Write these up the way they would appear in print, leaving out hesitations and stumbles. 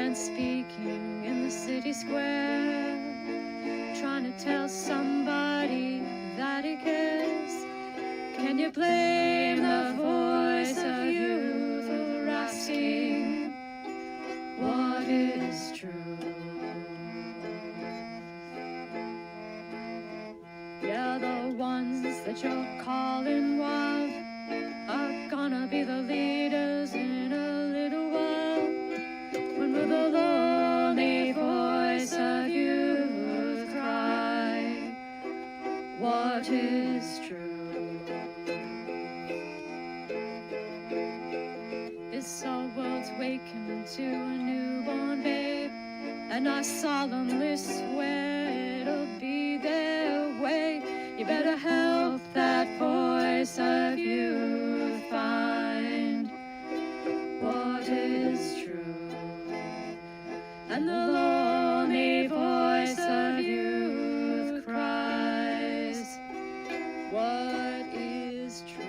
man speaking in the city square, trying to tell somebody that he cares. Can you blame the voice of youth for asking what is true? Yeah, the ones that you're calling wild are gonna be the leaders in a little while, when will the lonely voice of youth cry what is true? This our world's waking to a newborn babe, and I solemnly swear it'll be their way. You better help that voice of youth find what is true. And the lonely voice of youth cries, what is true?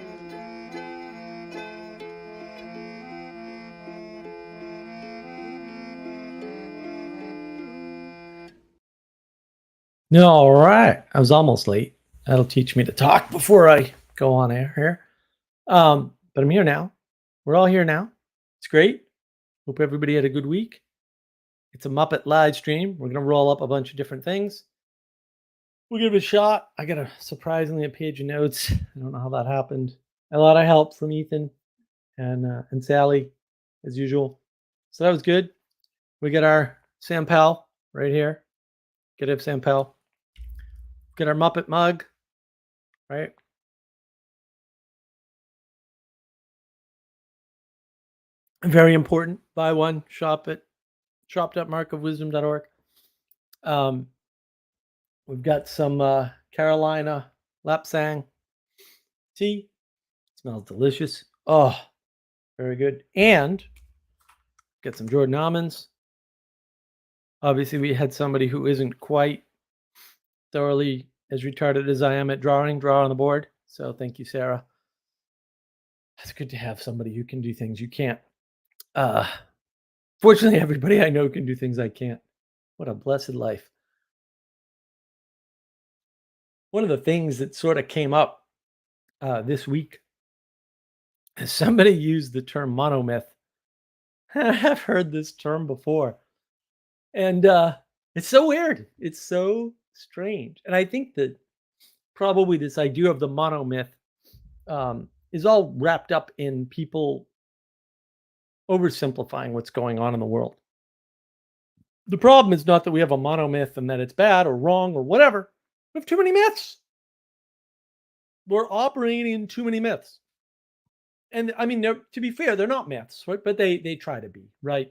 No, all right. I was almost late. That'll teach me to talk before I go on air here. But I'm here now. We're all here now. It's great. Hope everybody had a good week. It's a Muppet live stream. We're gonna roll up a bunch of different things. We'll give it a shot. I got surprisingly a page of notes. I don't know how that happened. A lot of help from Ethan and Sally, as usual. So that was good. We got our Sam Pell right here. Get up, Sam Pell. Get our Muppet mug, right? Very important. Buy one, shop at shop.markofwisdom.org. We've got some Carolina Lapsang tea. Smells delicious. Oh, very good. And get some Jordan almonds. Obviously, we had somebody who isn't quite thoroughly as retarded as I am at draw on the board. So thank you, Sarah. It's good to have somebody who can do things you can't. Fortunately, everybody I know can do things I can't. What a blessed life. One of the things that sort of came up this week is somebody used the term monomyth. I have heard this term before. And it's so weird. It's so strange. And I think that probably this idea of the monomyth is all wrapped up in people oversimplifying what's going on in the world. The problem is not that we have a monomyth and that it's bad or wrong or whatever. We have too many myths. We're operating in too many myths. And I mean, to be fair, they're not myths, right? But they try to be, right?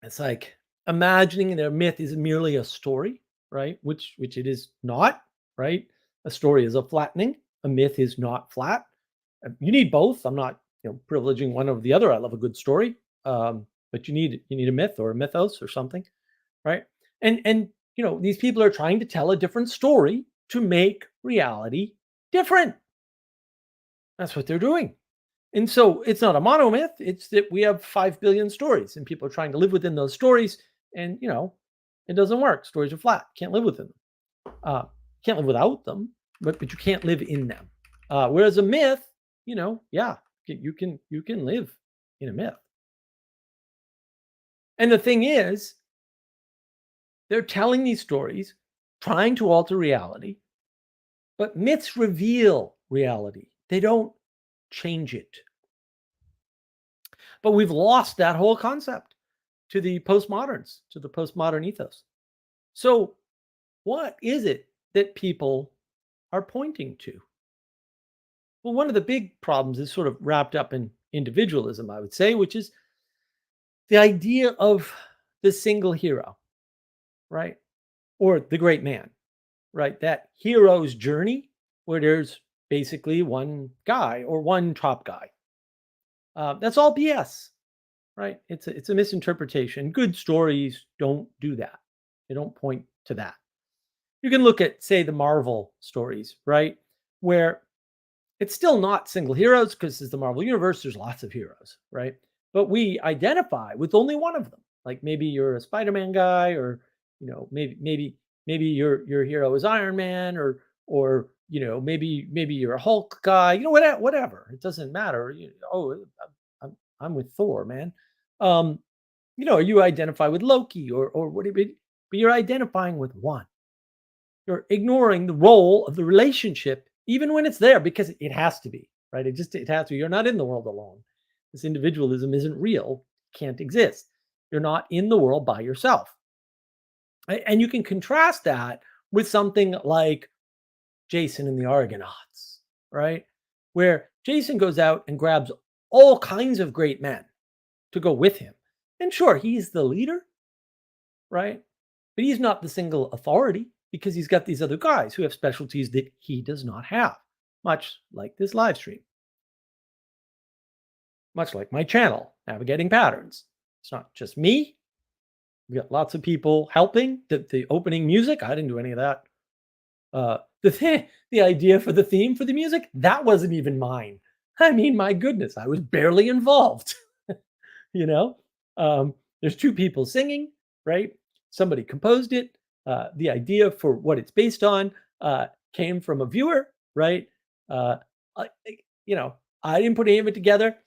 It's like imagining their myth is merely a story, right? Which it is not, right? A story is a flattening. A myth is not flat. You need both. I'm not, privileging one over the other. I love a good story, but you need a myth or a mythos or something, right? And these people are trying to tell a different story to make reality different. That's what they're doing. And so it's not a monomyth. It's that we have 5 billion stories and people are trying to live within those stories. And, it doesn't work. Stories are flat. Can't live within them. Can't live without them, but you can't live in them. Whereas a myth, yeah, you can live in a myth. And the thing is, they're telling these stories, trying to alter reality, but myths reveal reality. They don't change it. But we've lost that whole concept to the postmoderns, to the postmodern ethos. So what is it that people are pointing to? Well, one of the big problems is sort of wrapped up in individualism, I would say, which is the idea of the single hero, right? Or the great man, right? That hero's journey where there's basically one guy or one top guy. That's all BS, right? It's a misinterpretation. Good stories don't do that. They don't point to that. You can look at, say, the Marvel stories, right? Where it's still not single heroes because it's the Marvel universe. There's lots of heroes, right? but we identify with only one of them. Like maybe you're a Spider-Man guy, or maybe your hero is Iron Man, or maybe you're a Hulk guy. Whatever. It doesn't matter. I'm with Thor, man. Um, you identify with Loki, or what? But you're identifying with one. You're ignoring the role of the relationship, even when it's there, because it has to be, right? It has to be. You're not in the world alone. This individualism isn't real, can't exist. You're not in the world by yourself. And you can contrast that with something like Jason and the Argonauts, right? Where Jason goes out and grabs all kinds of great men to go with him. And sure, he's the leader, right? But he's not the single authority, because he's got these other guys who have specialties that he does not have, much like this live stream, much like my channel, Navigating Patterns. It's not just me. We got lots of people helping. The opening music, I didn't do any of that. The idea for the theme for the music, that wasn't even mine. I mean, my goodness, I was barely involved. you know, there's two people singing, right? Somebody composed it. The idea for what it's based on came from a viewer, right? Uh, I, you know, I didn't put any of it together.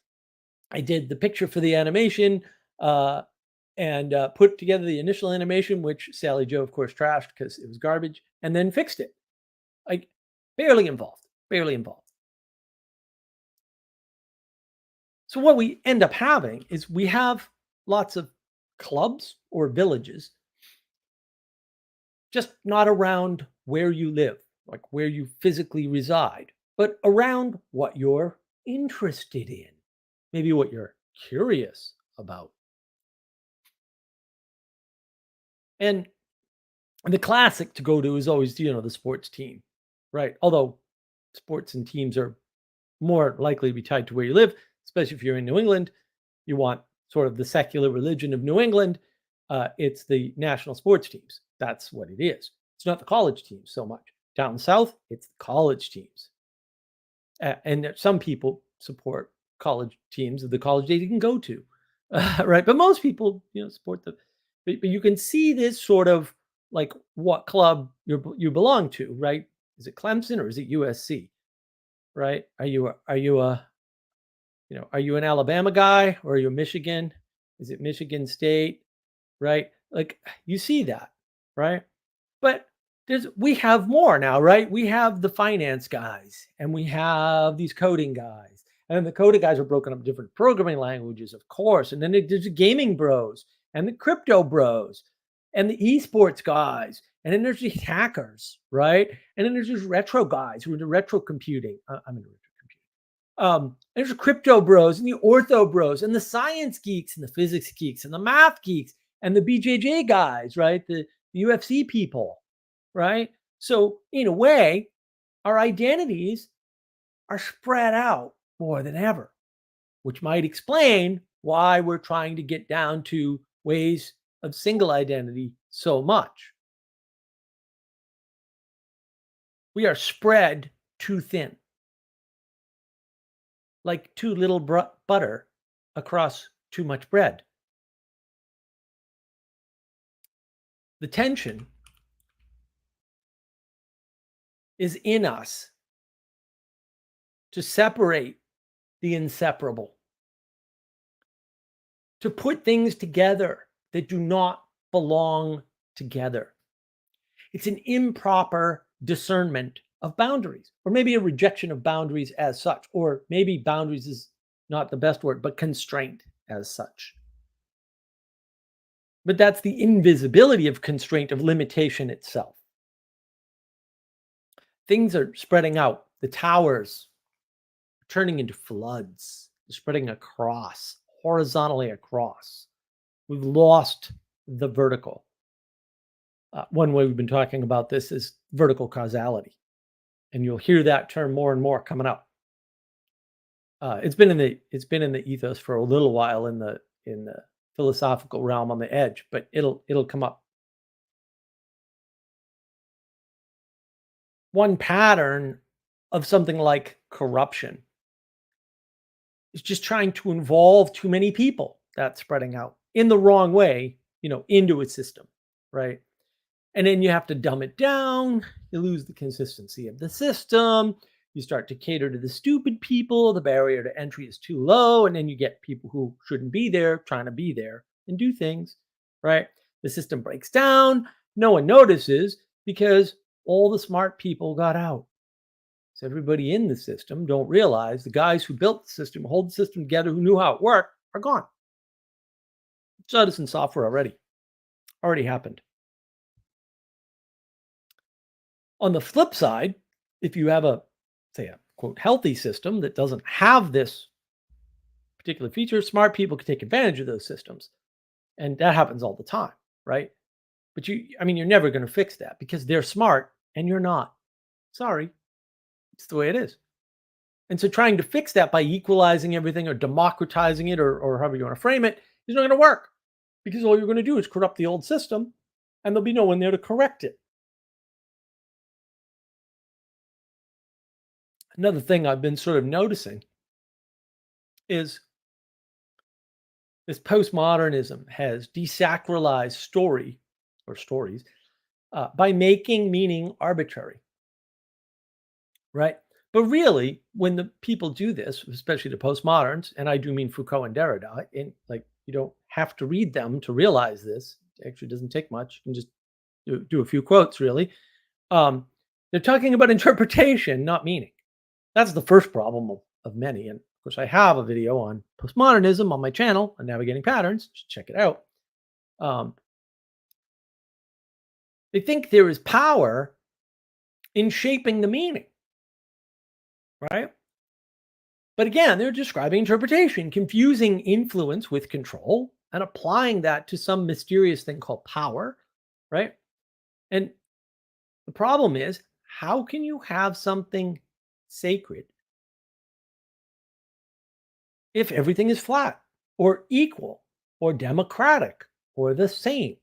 I did the picture for the animation, and put together the initial animation, which Sally Joe, of course, trashed because it was garbage, and then fixed it. Like, barely involved, barely involved. So what we end up having is we have lots of clubs or villages, just not around where you live, like where you physically reside, but around what you're interested in, maybe what you're curious about. And the classic to go to is always, the sports team, right? Although sports and teams are more likely to be tied to where you live, especially if you're in New England. You want sort of the secular religion of New England. It's the national sports teams. That's what it is. It's not the college teams so much. Down south, it's the college teams. And some people support college teams of the college they can go to, right? But most people, support the. But you can see this sort of like what club you belong to, right? Is it Clemson or is it USC? Right? Are you an Alabama guy, or are you a Michigan? Is it Michigan State? Right? Like, you see that, right? But we have more now, right? We have the finance guys, and we have these coding guys. And the coding guys are broken up in different programming languages, of course. And then there's the gaming bros and the crypto bros and the esports guys. And then there's these hackers, right? And then there's these retro guys who are into retro computing. I'm into retro computing. There's the crypto bros and the ortho bros and the science geeks and the physics geeks and the math geeks and the BJJ guys, right? The UFC people, right? So in a way, our identities are spread out more than ever, which might explain why we're trying to get down to ways of single identity so much. We are spread too thin, like too little butter across too much bread. The tension is in us to separate the inseparable, to put things together that do not belong together. It's an improper discernment of boundaries, or maybe a rejection of boundaries as such, or maybe boundaries is not the best word, but constraint as such. But that's the invisibility of constraint, of limitation itself. Things are spreading out. The towers are turning into floods, spreading across, horizontally across. We've lost the vertical. One way we've been talking about this is vertical causality, and you'll hear that term more and more coming up. It's been in the ethos for a little while in the philosophical realm on the edge, but it'll come up. One pattern of something like corruption It's just trying to involve too many people. That's spreading out in the wrong way, into a system, right? And then you have to dumb it down. You lose the consistency of the system. You start to cater to the stupid people. The barrier to entry is too low. And then you get people who shouldn't be there trying to be there and do things, right? The system breaks down. No one notices because all the smart people got out. So everybody in the system don't realize the guys who built the system, hold the system together, who knew how it worked, are gone. Saw this in software already happened. On the flip side, if you have a quote healthy system that doesn't have this particular feature, smart people can take advantage of those systems, and that happens all the time, right? But you're never going to fix that because they're smart and you're not. Sorry, it's the way it is. And so trying to fix that by equalizing everything or democratizing it or however you want to frame it is not going to work because all you're going to do is corrupt the old system and there'll be no one there to correct it. Another thing I've been sort of noticing is this postmodernism has desacralized story or stories by making meaning arbitrary, right? But really, when the people do this, especially the postmoderns, and I do mean Foucault and Derrida, and you don't have to read them to realize this. It actually doesn't take much. You can just do a few quotes, really. They're talking about interpretation, not meaning. That's the first problem of many. And of course, I have a video on postmodernism on my channel on navigating patterns. You should check it out. They think there is power in shaping the meaning, right? But again, they're describing interpretation, confusing influence with control and applying that to some mysterious thing called power, right? And the problem is, how can you have something sacred if everything is flat or equal or democratic or the same?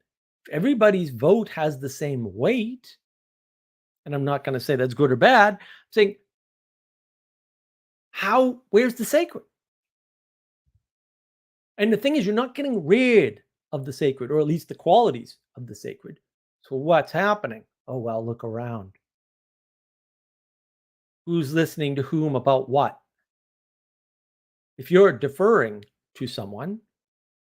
If everybody's vote has the same weight, and I'm not going to say that's good or bad, I'm saying, where's the sacred? And the thing is, you're not getting rid of the sacred, or at least the qualities of the sacred. So what's happening? Oh, well, look around. Who's listening to whom about what? If you're deferring to someone,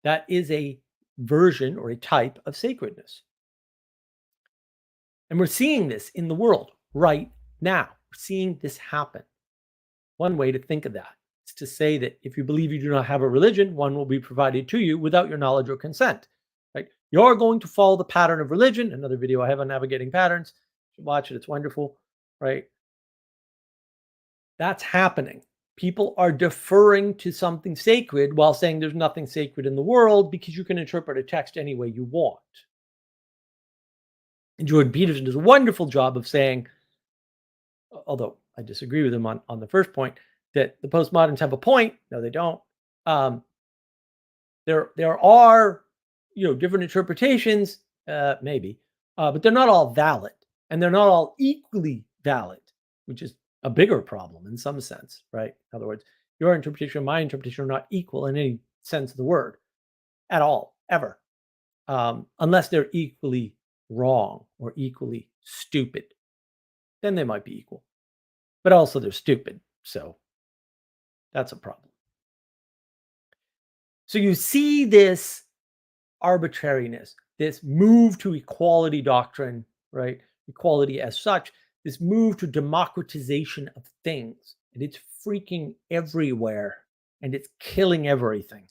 that is a version or a type of sacredness. And we're seeing this in the world right now. We're seeing this happen. One way to think of that is to say that if you believe you do not have a religion, one will be provided to you without your knowledge or consent. Right? You're going to follow the pattern of religion. Another video I have on navigating patterns. You should watch it. It's wonderful. Right? That's happening. People are deferring to something sacred while saying there's nothing sacred in the world because you can interpret a text any way you want. And Jordan Peterson does a wonderful job of saying, although I disagree with him on the first point, that the postmoderns have a point. No, they don't. There are different interpretations, maybe, but they're not all valid, and they're not all equally valid, which is a bigger problem in some sense, right? In other words, your interpretation and my interpretation are not equal in any sense of the word at all, ever, unless they're equally wrong or equally stupid. Then they might be equal, but also they're stupid. So that's a problem. So you see this arbitrariness, this move to equality doctrine, right? Equality as such, this move to democratization of things. And it's freaking everywhere and it's killing everything.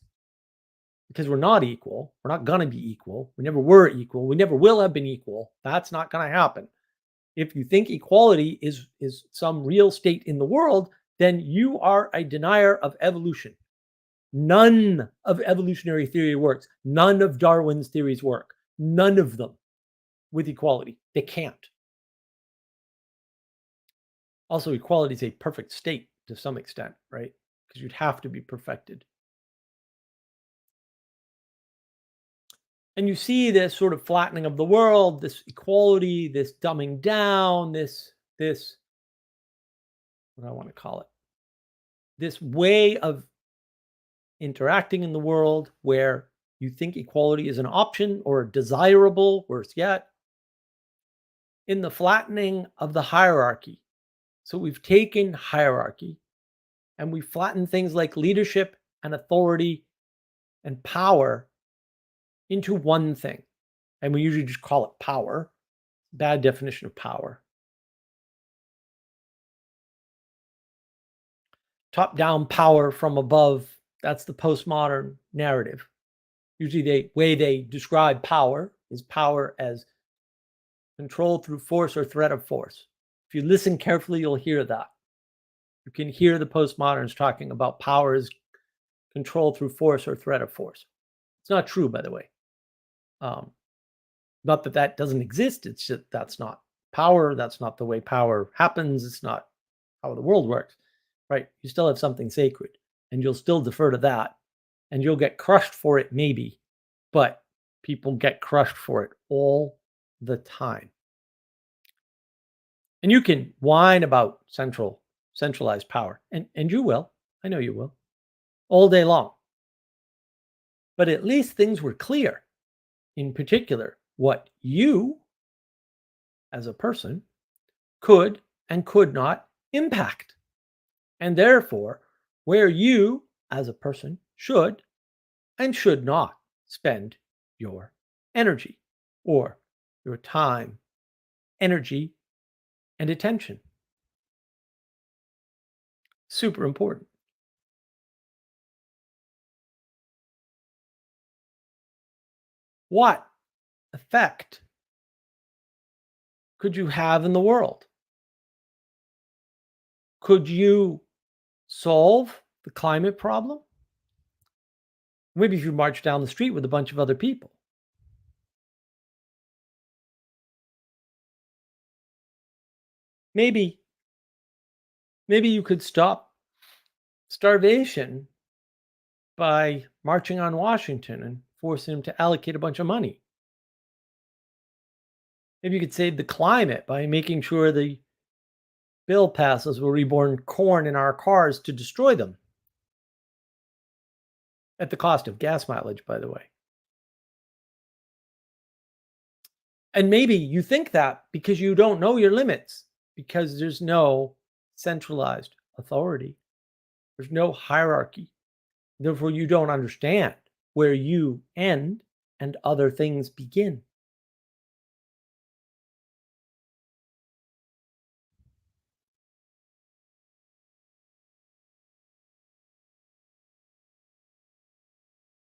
Because we're not equal. We're not going to be equal. We never were equal. We never will have been equal. That's not going to happen. If you think equality is some real state in the world, then you are a denier of evolution. None of evolutionary theory works. None of Darwin's theories work. None of them with equality. They can't. Also, equality is a perfect state to some extent, right? Because you'd have to be perfected. And you see this sort of flattening of the world, this equality, this dumbing down, this what do I want to call it? This way of interacting in the world where you think equality is an option or desirable, worse yet, in the flattening of the hierarchy. So we've taken hierarchy and we flatten things like leadership and authority and power into one thing. And we usually just call it power. Bad definition of power. Top down power from above. That's the postmodern narrative. Usually the way they describe power is power as control through force or threat of force. If you listen carefully, you'll hear that. You can hear the postmoderns talking about power as control through force or threat of force. It's not true, by the way. Not that that doesn't exist. It's just that's not power. That's not the way power happens. It's not how the world works, right? You still have something sacred and you'll still defer to that and you'll get crushed for it, maybe, but people get crushed for it all the time. And you can whine about centralized power, and you will. I know you will, all day long. But at least things were clear. In particular, what you, as a person, could and could not impact. And therefore, where you, as a person, should and should not spend your energy or your time, energy, and attention. Super important. What effect could you have in the world? Could you solve the climate problem? Maybe if you march down the street with a bunch of other people. Maybe you could stop starvation by marching on Washington and forcing him to allocate a bunch of money. Maybe you could save the climate by making sure the bill passes will reborn corn in our cars to destroy them. At the cost of gas mileage, by the way. And maybe you think that because you don't know your limits, because there's no centralized authority, there's no hierarchy. Therefore, you don't understand where you end and other things begin.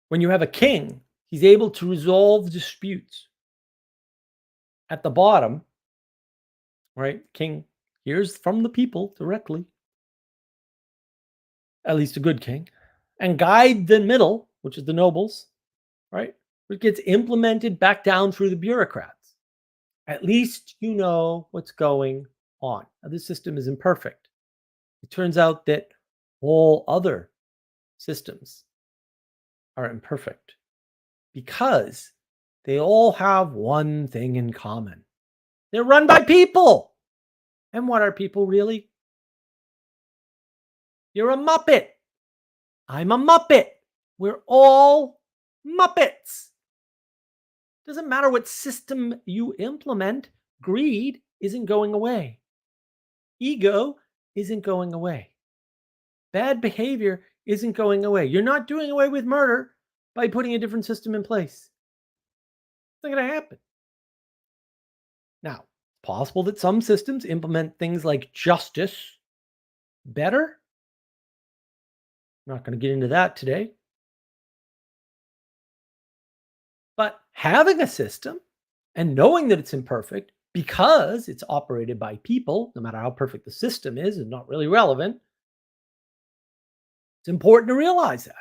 When you have a king, he's able to resolve disputes. At the bottom, right? King hears from the people directly, at least a good king, and guide the middle, which is the nobles, right? Which gets implemented back down through the bureaucrats. At least you know what's going on. Now, this system is imperfect. It turns out that all other systems are imperfect because they all have one thing in common. They're run by people. And what are people really? You're a Muppet. I'm a Muppet. We're all Muppets. Doesn't matter what system you implement, greed isn't going away. Ego isn't going away. Bad behavior isn't going away. You're not doing away with murder by putting a different system in place. It's not going to happen. Now, it's possible that some systems implement things like justice better. I'm not going to get into that today. But having a system and knowing that it's imperfect because it's operated by people, no matter how perfect the system is not really relevant. It's important to realize that.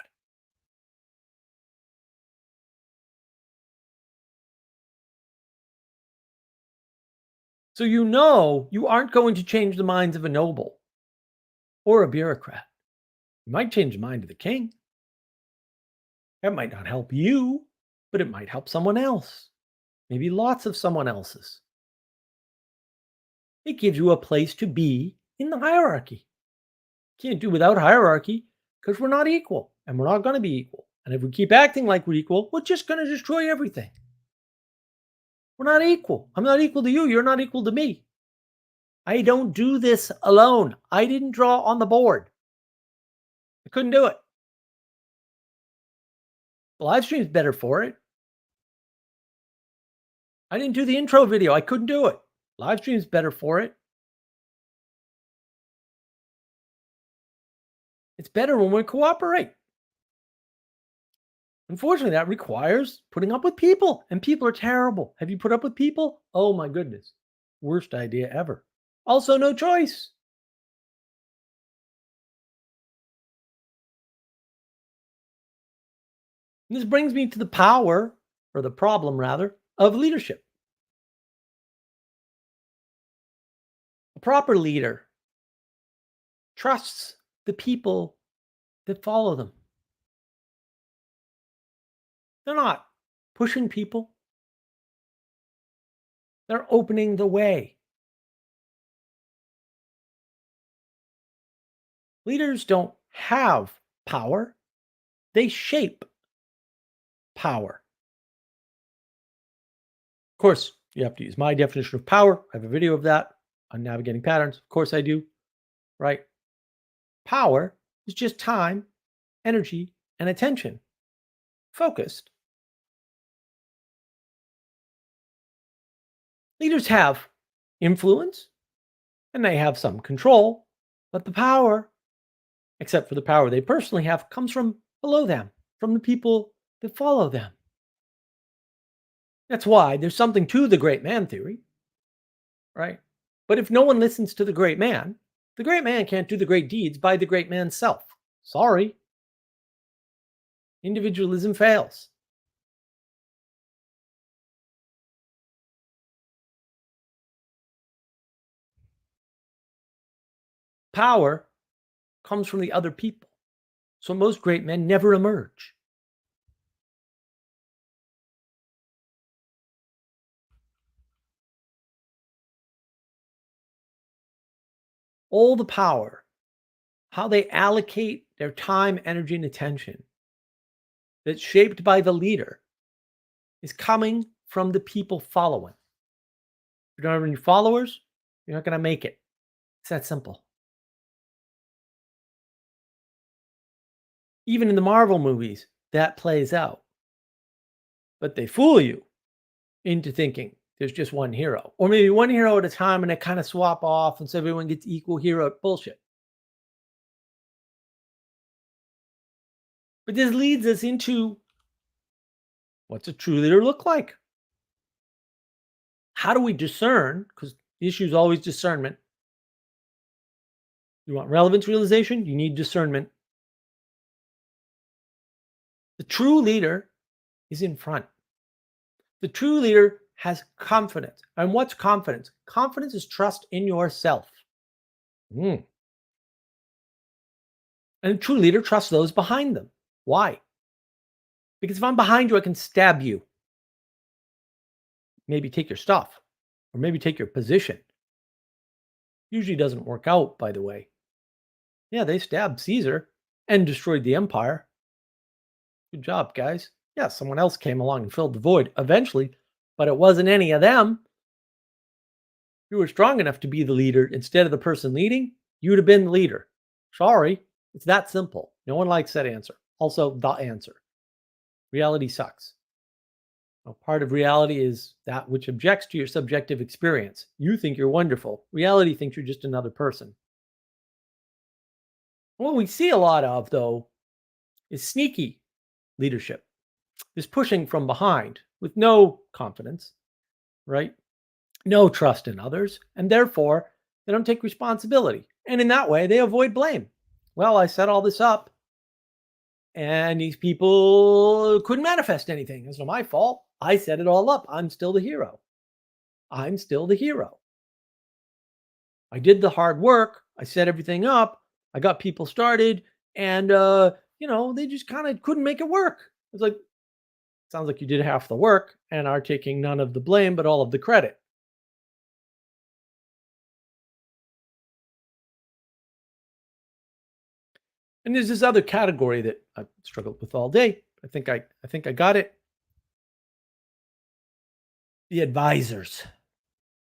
So you know you aren't going to change the minds of a noble or a bureaucrat. You might change the mind of the king. That might not help you, but it might help someone else. Maybe lots of someone else's. It gives you a place to be in the hierarchy. Can't do without hierarchy. because we're not equal and we're not going to be equal. And if we keep acting like we're equal, we're just going to destroy everything. We're not equal. I'm not equal to you. You're not equal to me. I don't do this alone. I didn't draw on the board. I couldn't do it. The live stream's better for it. I didn't do the intro video. I couldn't do it. Live stream's better for it. It's better when we cooperate. Unfortunately, that requires putting up with people, and people are terrible. Have you put up with people? Oh my goodness. Worst idea ever. Also, no choice. And this brings me to the power, or the problem rather, of leadership. A proper leader trusts the people that follow them. They're not pushing people, they're opening the way. Leaders don't have power, they shape power. Of course, you have to use my definition of power. I have a video of that on navigating patterns. Of course, I do, right? Power is just time, energy, and attention focused. Leaders have influence and they have some control, but the power, except for the power they personally have, comes from below them, from the people that follow them. That's why there's something to the great man theory, right? But if no one listens to the great man can't do the great deeds by the great man's self. Sorry. Individualism fails. Power comes from the other people. So most great men never emerge. All the power, how they allocate their time, energy, and attention that's shaped by the leader is coming from the people following. If you don't have any followers, you're not going to make it. It's that simple. Even in the Marvel movies, that plays out. But they fool you into thinking there's just one hero. Or maybe one hero at a time and they kind of swap off and so everyone gets equal hero. Bullshit. But this leads us into what's a true leader look like? How do we discern? Because the issue is always discernment. You want relevance realization? You need discernment. The true leader is in front. The true leader has confidence. And what's confidence? Confidence is trust in yourself. And a true leader trusts those behind them. Why? Because if I'm behind you, I can stab you. Maybe take your stuff, or maybe take your position. Usually doesn't work out, by the way. Yeah, they stabbed Caesar and destroyed the empire. Good job, guys. Yeah, someone else came along and filled the void eventually, but it wasn't any of them. If you were strong enough to be the leader instead of the person leading, you would have been the leader. Sorry, it's that simple. No one likes that answer. Also, the answer. Reality sucks. Well, part of reality is that which objects to your subjective experience. You think you're wonderful. Reality thinks you're just another person. What we see a lot of, though, is sneaky leadership. This pushing from behind with no confidence, right? No trust in others, and therefore they don't take responsibility. And in that way, they avoid blame. Well, I set all this up, and these people couldn't manifest anything. It's not my fault. I set it all up. I'm still the hero. I'm still the hero. I did the hard work. I set everything up. I got people started, and they just kind of couldn't make it work. It's like, sounds like you did half the work and are taking none of the blame, but all of the credit. And there's this other category that I've struggled with all day. I think I got it. The advisors,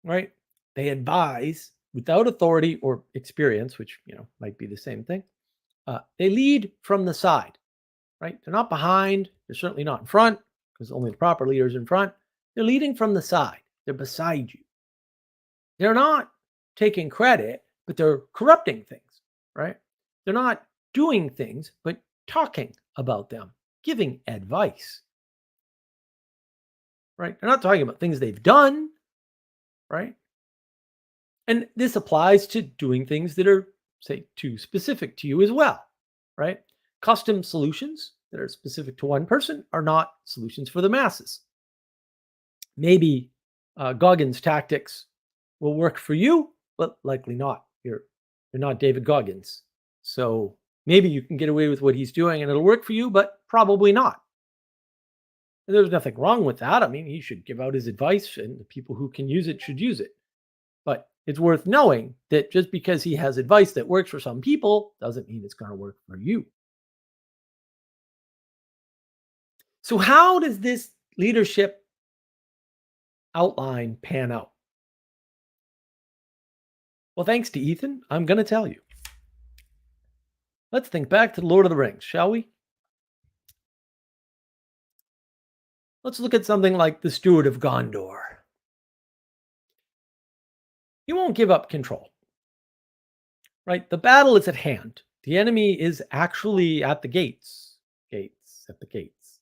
right? They advise without authority or experience, which might be the same thing. They lead from the side, right? They're not behind. They're certainly not in front because only the proper leader is in front. They're leading from the side. They're beside you. They're not taking credit, but they're corrupting things, right? They're not doing things, but talking about them, giving advice, right? They're not talking about things they've done, right? And this applies to doing things that are, say, too specific to you as well, right? Custom solutions that are specific to one person are not solutions for the masses. Maybe Goggins' tactics will work for you, but likely not. You're not David Goggins. So maybe you can get away with what he's doing and it'll work for you, but probably not. And there's nothing wrong with that. I mean, he should give out his advice and the people who can use it should use it. But it's worth knowing that just because he has advice that works for some people doesn't mean it's going to work for you. So how does this leadership outline pan out? Well, thanks to Ethan, I'm going to tell you. Let's think back to the Lord of the Rings, shall we? Let's look at something like the Steward of Gondor. He won't give up control, right? The battle is at hand. The enemy is actually at the gates. At the gates.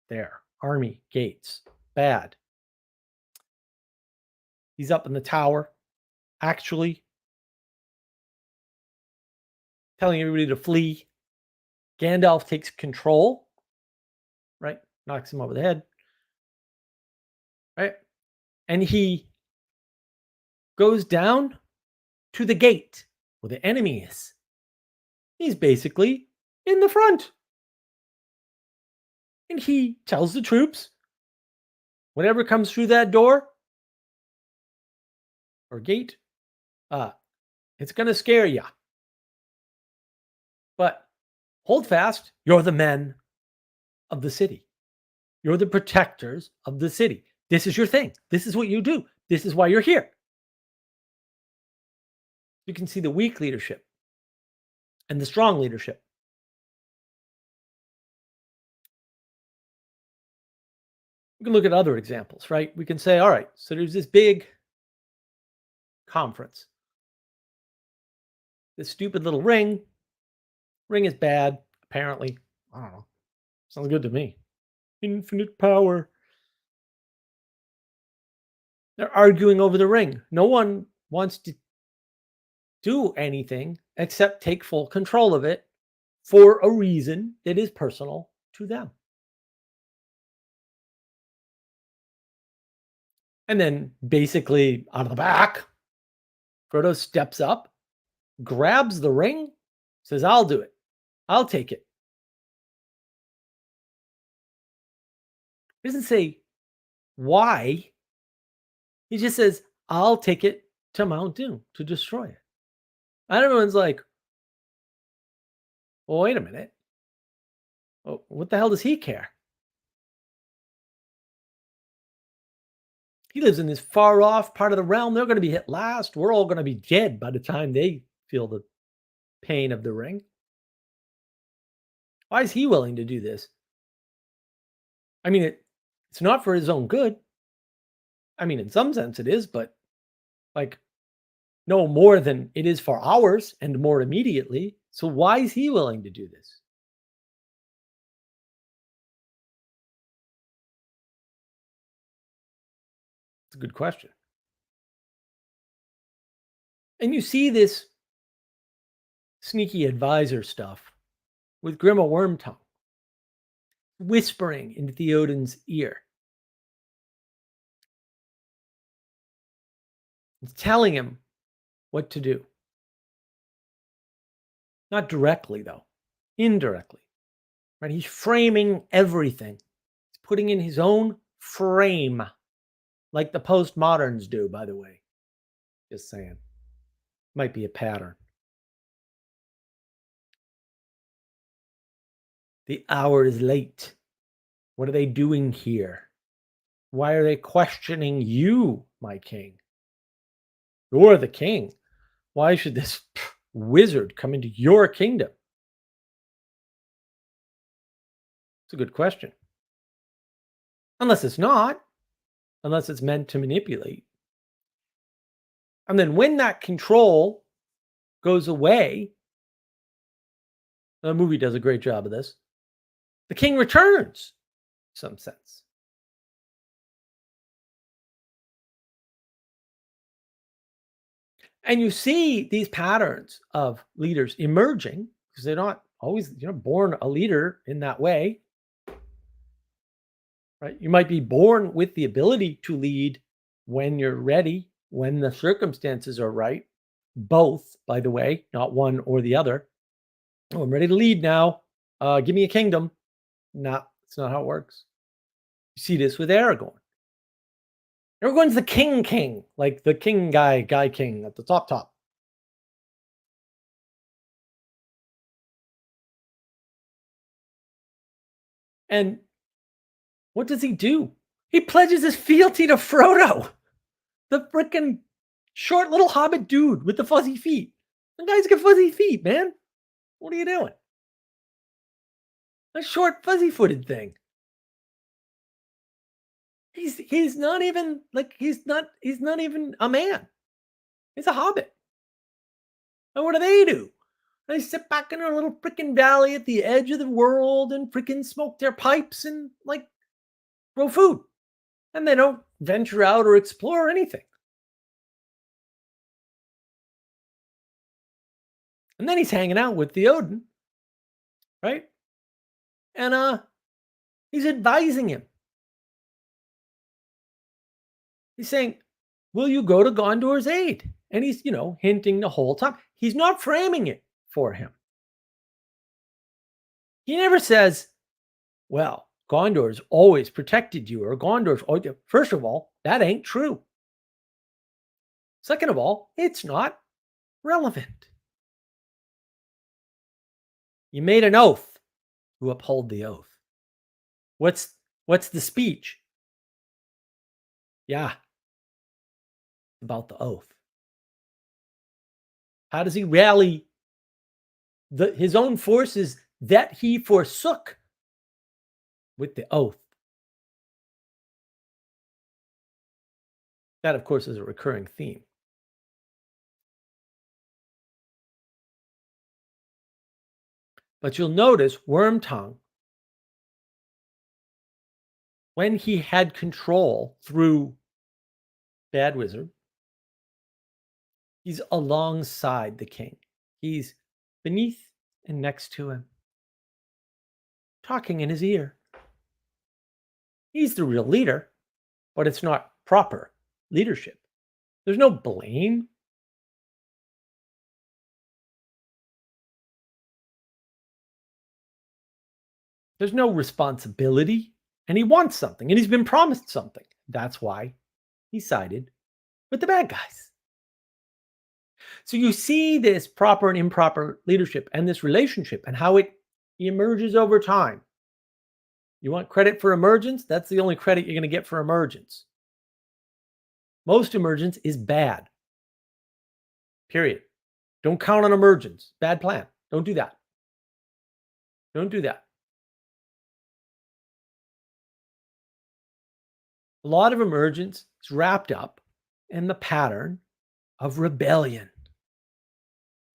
There. Army, gates. Bad. He's up in the tower, actually telling everybody to flee. Gandalf takes control, right? Knocks him over the head, right? And he goes down to the gate where the enemy is. He's basically in the front. And he tells the troops, whatever comes through that door or gate, it's going to scare you. But hold fast. You're the men of the city. You're the protectors of the city. This is your thing. This is what you do. This is why you're here. You can see the weak leadership and the strong leadership. We can look at other examples, right? We can say, all right, so there's this big conference. This stupid little ring. Ring is bad, apparently. I don't know. Sounds good to me. Infinite power. They're arguing over the ring. No one wants to do anything except take full control of it for a reason that is personal to them. And then basically out of the back, Frodo steps up, grabs the ring, says, I'll do it. I'll take it. He doesn't say why. He just says, I'll take it to Mount Doom to destroy it. And everyone's like, well, wait a minute. Oh, what the hell does he care? He lives in this far off part of the realm. They're going to be hit last. We're all going to be dead by the time they feel the pain of the ring. Why is he willing to do this? I mean, it's not for his own good. I mean, in some sense it is, but like no more than it is for ours and more immediately. So why is he willing to do this? It's a good question. And you see this sneaky advisor stuff with Grima Wormtongue whispering into Theoden's ear. It's telling him what to do. Not directly, though. Indirectly. Right? He's framing everything. He's putting in his own frame. Like the postmoderns do, by the way. Just saying. Might be a pattern. The hour is late. What are they doing here? Why are they questioning you, my king? You're the king. Why should this wizard come into your kingdom? It's a good question. Unless it's not, unless it's meant to manipulate. And then when that control goes away, the movie does a great job of this. The king returns, in some sense. And you see these patterns of leaders emerging because they're not always, born a leader in that way, right? You might be born with the ability to lead when you're ready, when the circumstances are right. Both, by the way, not one or the other. Oh, I'm ready to lead now. Give me a kingdom. No, it's not how it works. You see this with Aragorn. Aragorn's the king, like the king guy king at the top. And what does he do? He pledges his fealty to Frodo, the freaking short little hobbit dude with the fuzzy feet. The guy's got fuzzy feet, man. What are you doing? A short, fuzzy-footed thing. He's not even like he's not even a man. He's a hobbit. And what do? They sit back in a little freaking valley at the edge of the world and freaking smoke their pipes and like grow food. And they don't venture out or explore anything. And then he's hanging out with the Odin, right? And he's advising him. He's saying, "Will you go to Gondor's aid?" And he's, hinting the whole time. He's not framing it for him. He never says, "Well, Gondor's always protected you," or "Gondor's always." First of all, that ain't true. Second of all, it's not relevant. You made an oath. You uphold the oath. What's the speech? Yeah, about the oath. How does he rally his own forces that he forsook with the oath? That, of course, is a recurring theme. But you'll notice Wormtongue, when he had control through Bad Wizard, he's alongside the king. He's beneath and next to him, talking in his ear. He's the real leader, but it's not proper leadership. There's no blame. There's no responsibility. And he wants something, and he's been promised something. That's why he sided with the bad guys. So you see this proper and improper leadership and this relationship and how it emerges over time. You want credit for emergence? That's the only credit you're going to get for emergence. Most emergence is bad. Period. Don't count on emergence. Bad plan. Don't do that. Don't do that. A lot of emergence is wrapped up in the pattern of rebellion,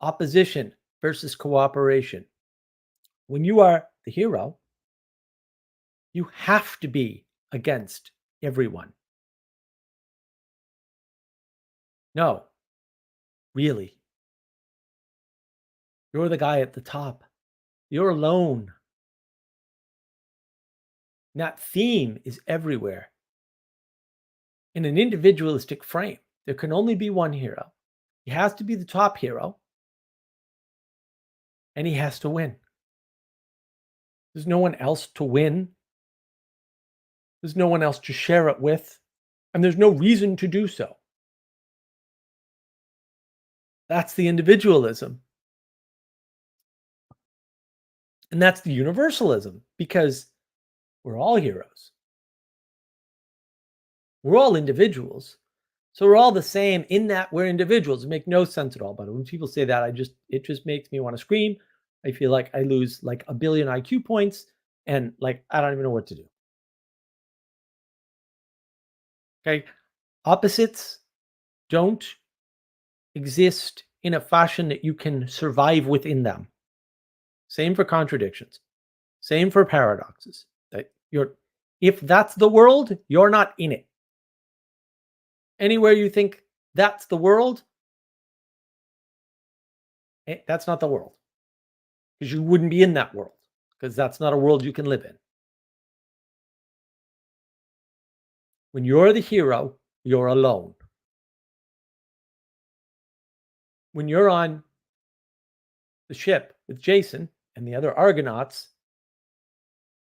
opposition versus cooperation. When you are the hero, you have to be against everyone. No, really. You're the guy at the top. You're alone. And that theme is everywhere. In an individualistic frame, there can only be one hero. He has to be the top hero, and he has to win. There's no one else to win. There's no one else to share it with, and there's no reason to do so. That's the individualism. And that's the universalism because we're all heroes. We're all individuals. So we're all the same in that we're individuals. It makes no sense at all. But when people say that, it just makes me want to scream. I feel like I lose like a billion IQ points and like I don't even know what to do. Okay. Opposites don't exist in a fashion that you can survive within them. Same for contradictions. Same for paradoxes. That you're if that's the world, you're not in it. Anywhere you think that's the world, that's not the world because you wouldn't be in that world because that's not a world you can live in. When you're the hero, you're alone. When you're on the ship with Jason and the other Argonauts,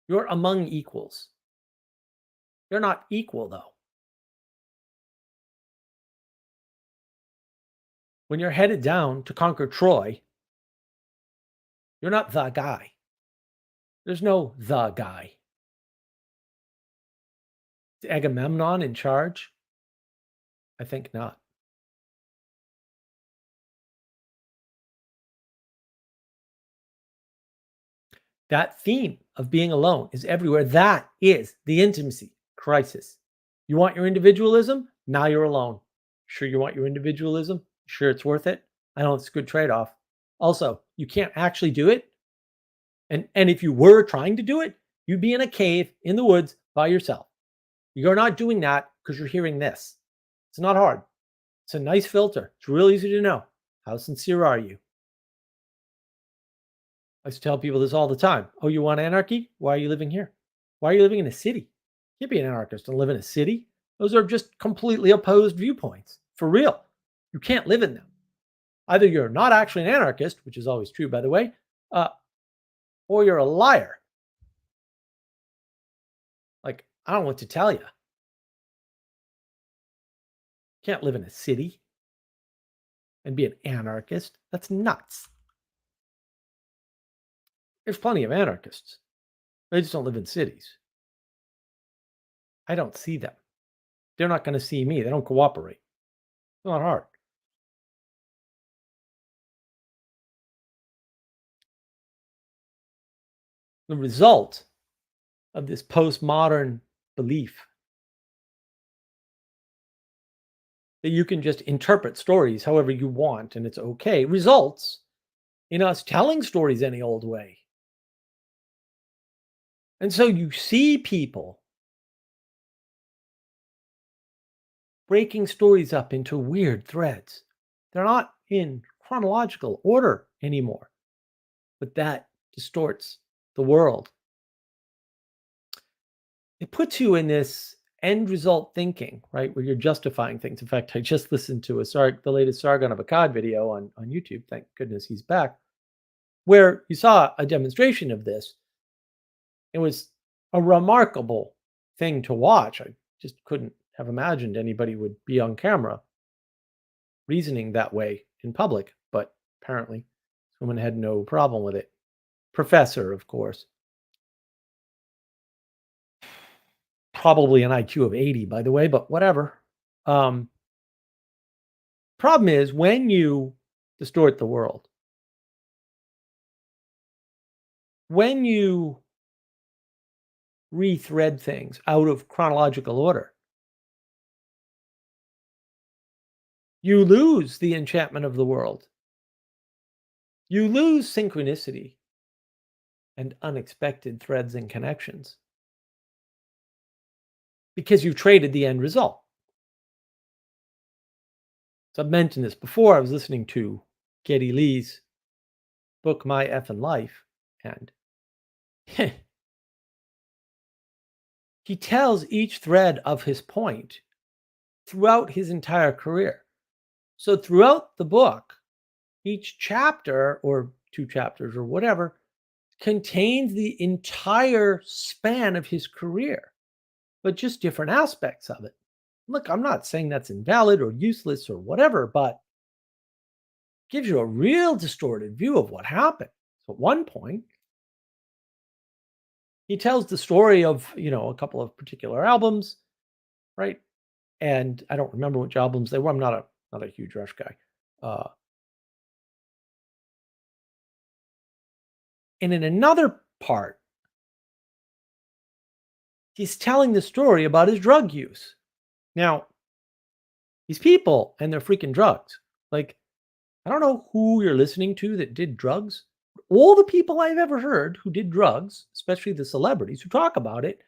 you're among equals. You're not equal though. When you're headed down to conquer Troy, you're not the guy. There's no the guy. Is Agamemnon in charge? I think not. That theme of being alone is everywhere. That is the intimacy crisis. You want your individualism? Now you're alone. Sure, you want your individualism? Sure, it's worth it. I know it's a good trade off. Also, you can't actually do it. And if you were trying to do it, you'd be in a cave in the woods by yourself. You're not doing that because you're hearing this. It's not hard. It's a nice filter. It's real easy to know. How sincere are you? I used to tell people this all the time. Oh, you want anarchy? Why are you living here? Why are you living in a city? You can't be an anarchist and live in a city. Those are just completely opposed viewpoints. For real. You can't live in them. Either you're not actually an anarchist, which is always true, by the way, or you're a liar. Like, I don't know what to tell you. Can't live in a city and be an anarchist. That's nuts. There's plenty of anarchists. They just don't live in cities. I don't see them. They're not going to see me. They don't cooperate. It's not hard. The result of this postmodern belief that you can just interpret stories however you want and it's okay results in us telling stories any old way. And so you see people breaking stories up into weird threads. They're not in chronological order anymore, but that distorts the world. It puts you in this end result thinking, right, where you're justifying things. In fact, I just listened to the latest Sargon of Akkad video on YouTube. Thank goodness he's back, where you saw a demonstration of this. It was a remarkable thing to watch. I just couldn't have imagined anybody would be on camera reasoning that way in public, but apparently this woman had no problem with it. Professor, of course. Probably an IQ of 80, by the way, but whatever. Problem is when you distort the world, when you rethread things out of chronological order, you lose the enchantment of the world. You lose synchronicity and unexpected threads and connections because you've traded the end result. So I've mentioned this before. I was listening to Geddy Lee's book, My Effing Life, and he tells each thread of his point throughout his entire career. So throughout the book, each chapter or two chapters or whatever contains the entire span of his career, but just different aspects of it. Look, I'm not saying that's invalid or useless or whatever, but gives you a real distorted view of what happened. So at one point, He tells the story of, a couple of particular albums, right? And I don't remember which albums they were. I'm not a huge Rush guy. Uh, and in another part, he's telling the story about his drug use. Now, these people and their freaking drugs. Like, I don't know who you're listening to that did drugs. All the people I've ever heard who did drugs, especially the celebrities who talk about it,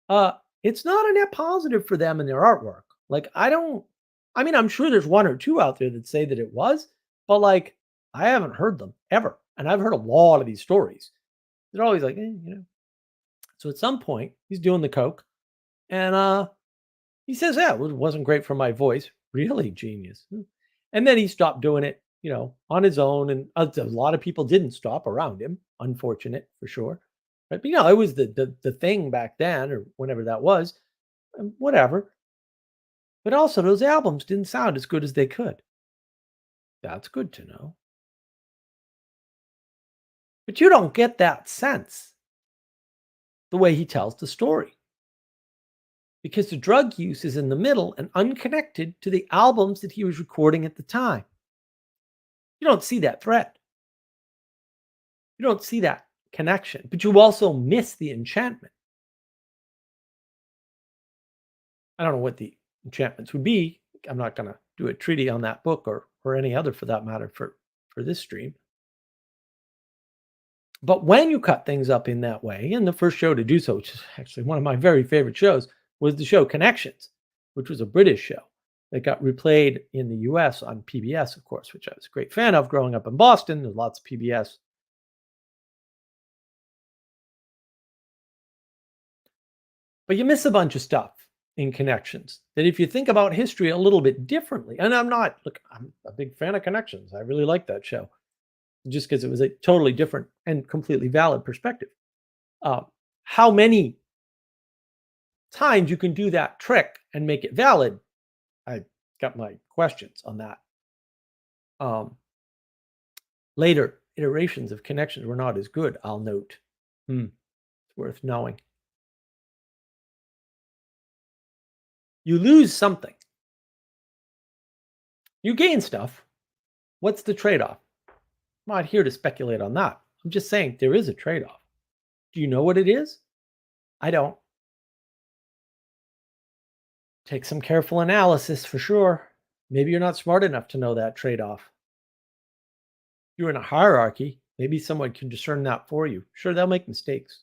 uh, it's not a net positive for them and their artwork. Like, I mean, I'm sure there's one or two out there that say that it was, but like, I haven't heard them ever. And I've heard a lot of these stories. They're always like, So at some point, he's doing the coke, and he says, "Yeah, it wasn't great for my voice." Really genius. And then he stopped doing it, on his own, and a lot of people didn't stop around him. Unfortunate for sure, right? But it was the thing back then, or whenever that was, and whatever. But also, those albums didn't sound as good as they could. That's good to know. But you don't get that sense the way he tells the story, because the drug use is in the middle and unconnected to the albums that he was recording at the time. You don't see that thread. You don't see that connection, but you also miss the enchantment. I don't know what the enchantments would be. I'm not going to do a treaty on that book, or any other for that matter, for this stream. But when you cut things up in that way, and the first show to do so, which is actually one of my very favorite shows, was the show Connections, which was a British show that got replayed in the US on PBS, of course, which I was a great fan of growing up in Boston. There's lots of PBS. But you miss a bunch of stuff in Connections that if you think about history a little bit differently, and I'm a big fan of Connections. I really like that show just because it was a totally different and completely valid perspective. Uh, how many times you can do that trick and make it valid, I got my questions on that. Um, Later iterations of Connections were not as good, I'll note. It's worth knowing. You lose something. You gain stuff. What's the trade-off? I'm not here to speculate on that. I'm just saying there is a trade-off. Do you know what it is? I don't. Take some careful analysis for sure. Maybe you're not smart enough to know that trade-off. You're in a hierarchy. Maybe someone can discern that for you. Sure, they'll make mistakes.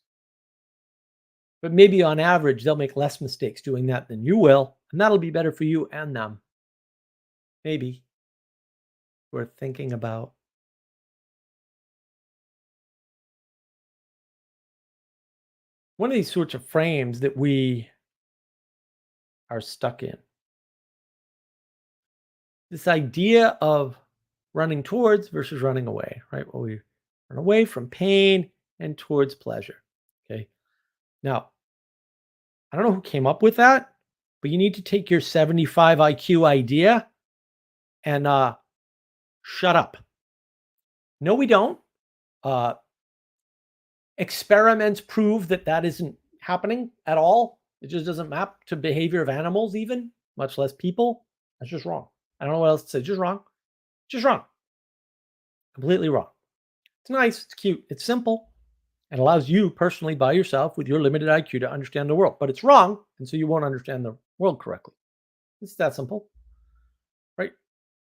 But maybe on average, they'll make less mistakes doing that than you will. And that'll be better for you and them. Maybe. Worth thinking about. One of these sorts of frames that we are stuck in. This idea of running towards versus running away, right? Well, we run away from pain and towards pleasure. Okay. Now, I don't know who came up with that, but you need to take your 75 IQ idea and shut up. No, we don't. Uh, Experiments prove that isn't happening at all. It just doesn't map to behavior of animals, even much less people. That's just wrong. I don't know what else to say. Just wrong. Just wrong. Completely wrong. It's nice. It's cute. It's simple. It allows you personally by yourself with your limited IQ to understand the world, but it's wrong. And so you won't understand the world correctly. It's that simple, right?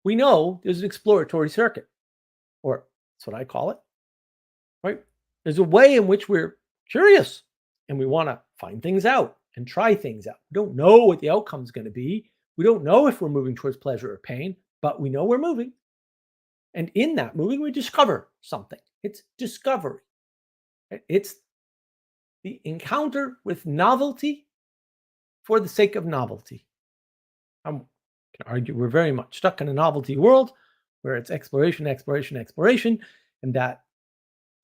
We know there's an exploratory circuit, or that's what I call it, right? There's a way in which we're curious and we want to find things out and try things out. We don't know what the outcome is going to be. We don't know if we're moving towards pleasure or pain, but we know we're moving. And in that moving, we discover something. It's discovery. It's the encounter with novelty for the sake of novelty. I can argue we're very much stuck in a novelty world where it's exploration, exploration, exploration, and that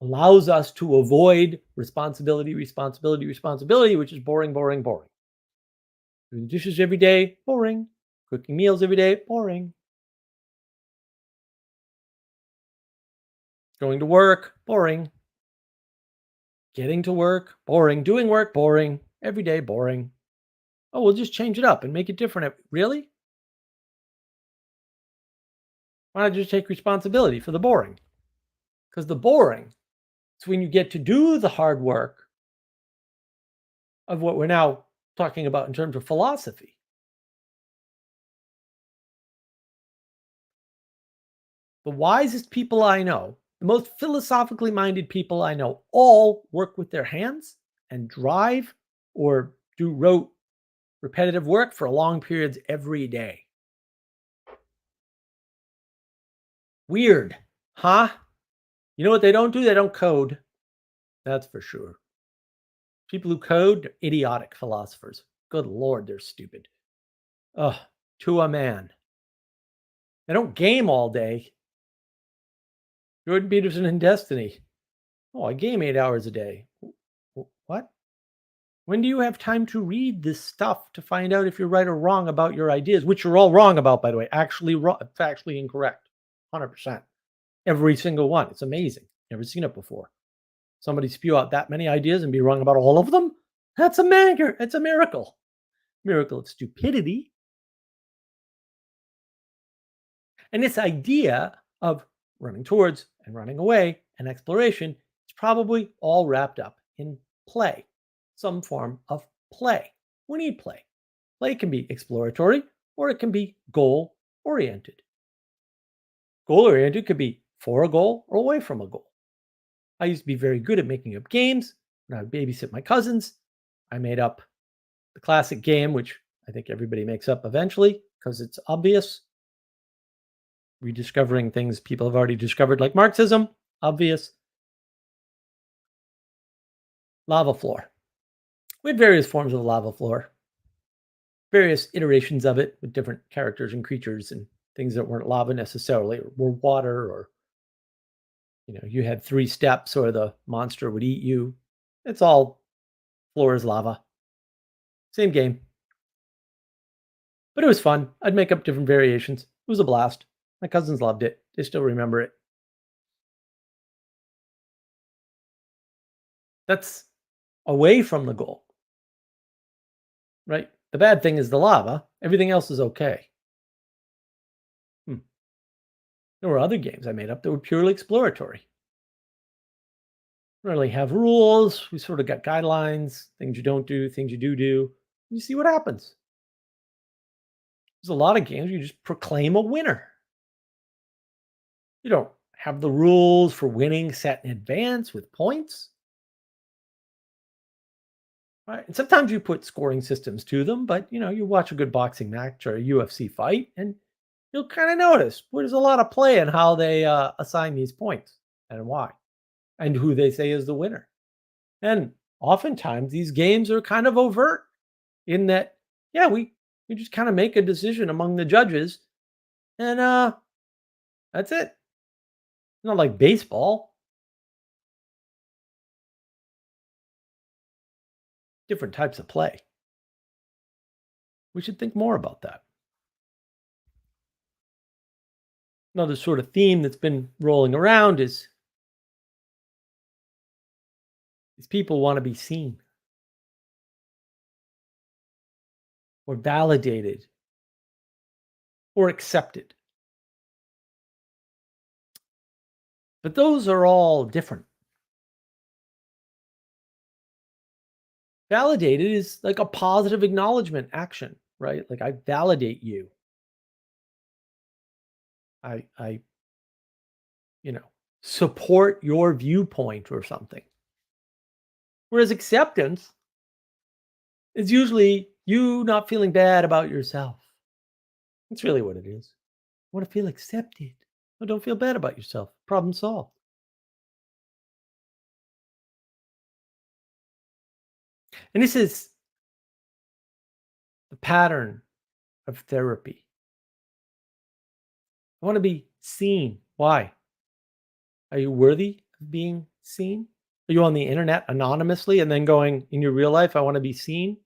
allows us to avoid responsibility, responsibility, responsibility, which is boring, boring, boring. Doing dishes every day, boring. Cooking meals every day, boring. Going to work, boring. Getting to work, boring. Doing work, boring. Every day, boring. Oh, we'll just change it up and make it different. Really? Why not just take responsibility for the boring? Because the boring is when you get to do the hard work of what we're now talking about in terms of philosophy. The wisest people I know, the most philosophically minded people I know, all work with their hands and drive or do rote, repetitive work for long periods every day. Weird, huh? You know what they don't do? They don't code. That's for sure. People who code, they're idiotic philosophers. Good Lord, they're stupid. Ugh, to a man. They don't game all day. Jordan Peterson in Destiny. Oh, I game 8 hours a day. What? When do you have time to read this stuff to find out if you're right or wrong about your ideas, which you're all wrong about, by the way, actually wrong, factually incorrect, 100%. Every single one. It's amazing. Never seen it before. Somebody spew out that many ideas and be wrong about all of them? That's a miracle. It's a miracle. Miracle of stupidity. And this idea of running towards and running away and exploration is probably all wrapped up in play, some form of play. We need play. Play can be exploratory or it can be goal oriented. Goal oriented could be for a goal or away from a goal. I used to be very good at making up games. When I would babysit my cousins, I made up the classic game, which I think everybody makes up eventually because it's obvious. Rediscovering things people have already discovered, like Marxism, obvious. Lava floor. We had various forms of the lava floor, various iterations of it with different characters and creatures and things that weren't lava necessarily, or were water, or you had 3 steps or the monster would eat you. It's all floor is lava. Same game. But it was fun. I'd make up different variations. It was a blast. My cousins loved it. They still remember it. That's away from the goal, right? The bad thing is the lava. Everything else is okay. There were other games I made up that were purely exploratory. Really have rules. We sort of got guidelines, things you don't do, things you do. You see what happens. There's a lot of games you just proclaim a winner. You don't have the rules for winning set in advance with points. Right? And sometimes you put scoring systems to them, but you watch a good boxing match or a UFC fight, and you'll kind of notice there's a lot of play in how they assign these points and why, and who they say is the winner. And oftentimes these games are kind of overt in that, yeah, we just kind of make a decision among the judges, and that's it. Not like baseball. Different types of play. We should think more about that. Another sort of theme that's been rolling around is these people want to be seen or validated or accepted. But those are all different. Validated is like a positive acknowledgement action, right? Like I validate you. I support your viewpoint or something. Whereas acceptance is usually you not feeling bad about yourself. That's really what it is. I want to feel accepted. Well, don't feel bad about yourself. Problem solved. And this is the pattern of therapy. I want to be seen. Why? Are you worthy of being seen? Are you on the internet anonymously and then going in your real life, I want to be seen?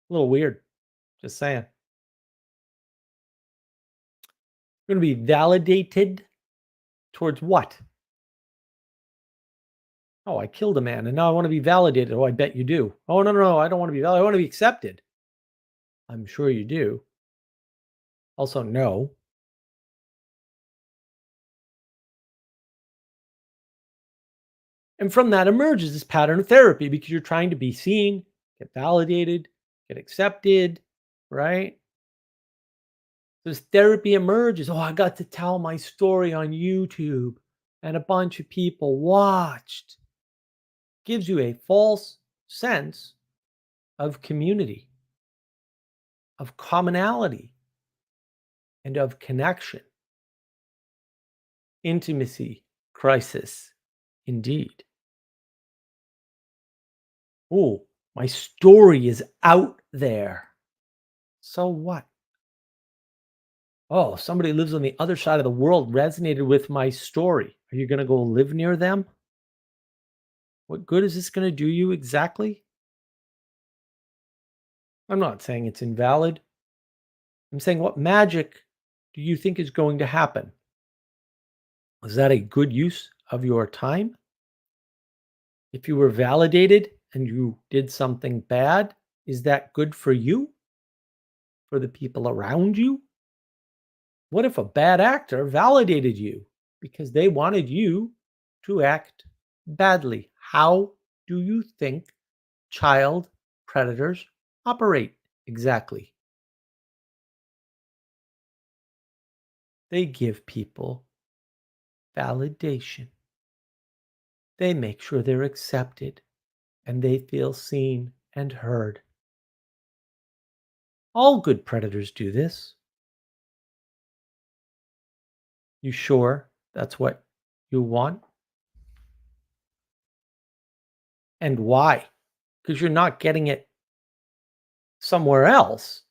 A little weird. Just saying. You're going to be validated towards what? Oh, I killed a man and now I want to be validated. Oh, I bet you do. Oh, no, no, no. I don't want to be validated. I want to be accepted. I'm sure you do. Also, no. And from that emerges this pattern of therapy because you're trying to be seen, get validated, get accepted, right? This therapy emerges. Oh, I got to tell my story on YouTube and a bunch of people watched. Gives you a false sense of community, of commonality, and of connection, intimacy, crisis, indeed. Oh, my story is out there. So what? Oh, somebody lives on the other side of the world resonated with my story. Are you going to go live near them? What good is this going to do you exactly? I'm not saying it's invalid. I'm saying what magic do you think is going to happen? Is that a good use of your time? If you were validated and you did something bad, is that good for you? For the people around you? What if a bad actor validated you because they wanted you to act badly? How do you think child predators operate exactly? They give people validation. They make sure they're accepted and they feel seen and heard. All good predators do this. You sure that's what you want? And why? Because you're not getting it somewhere else,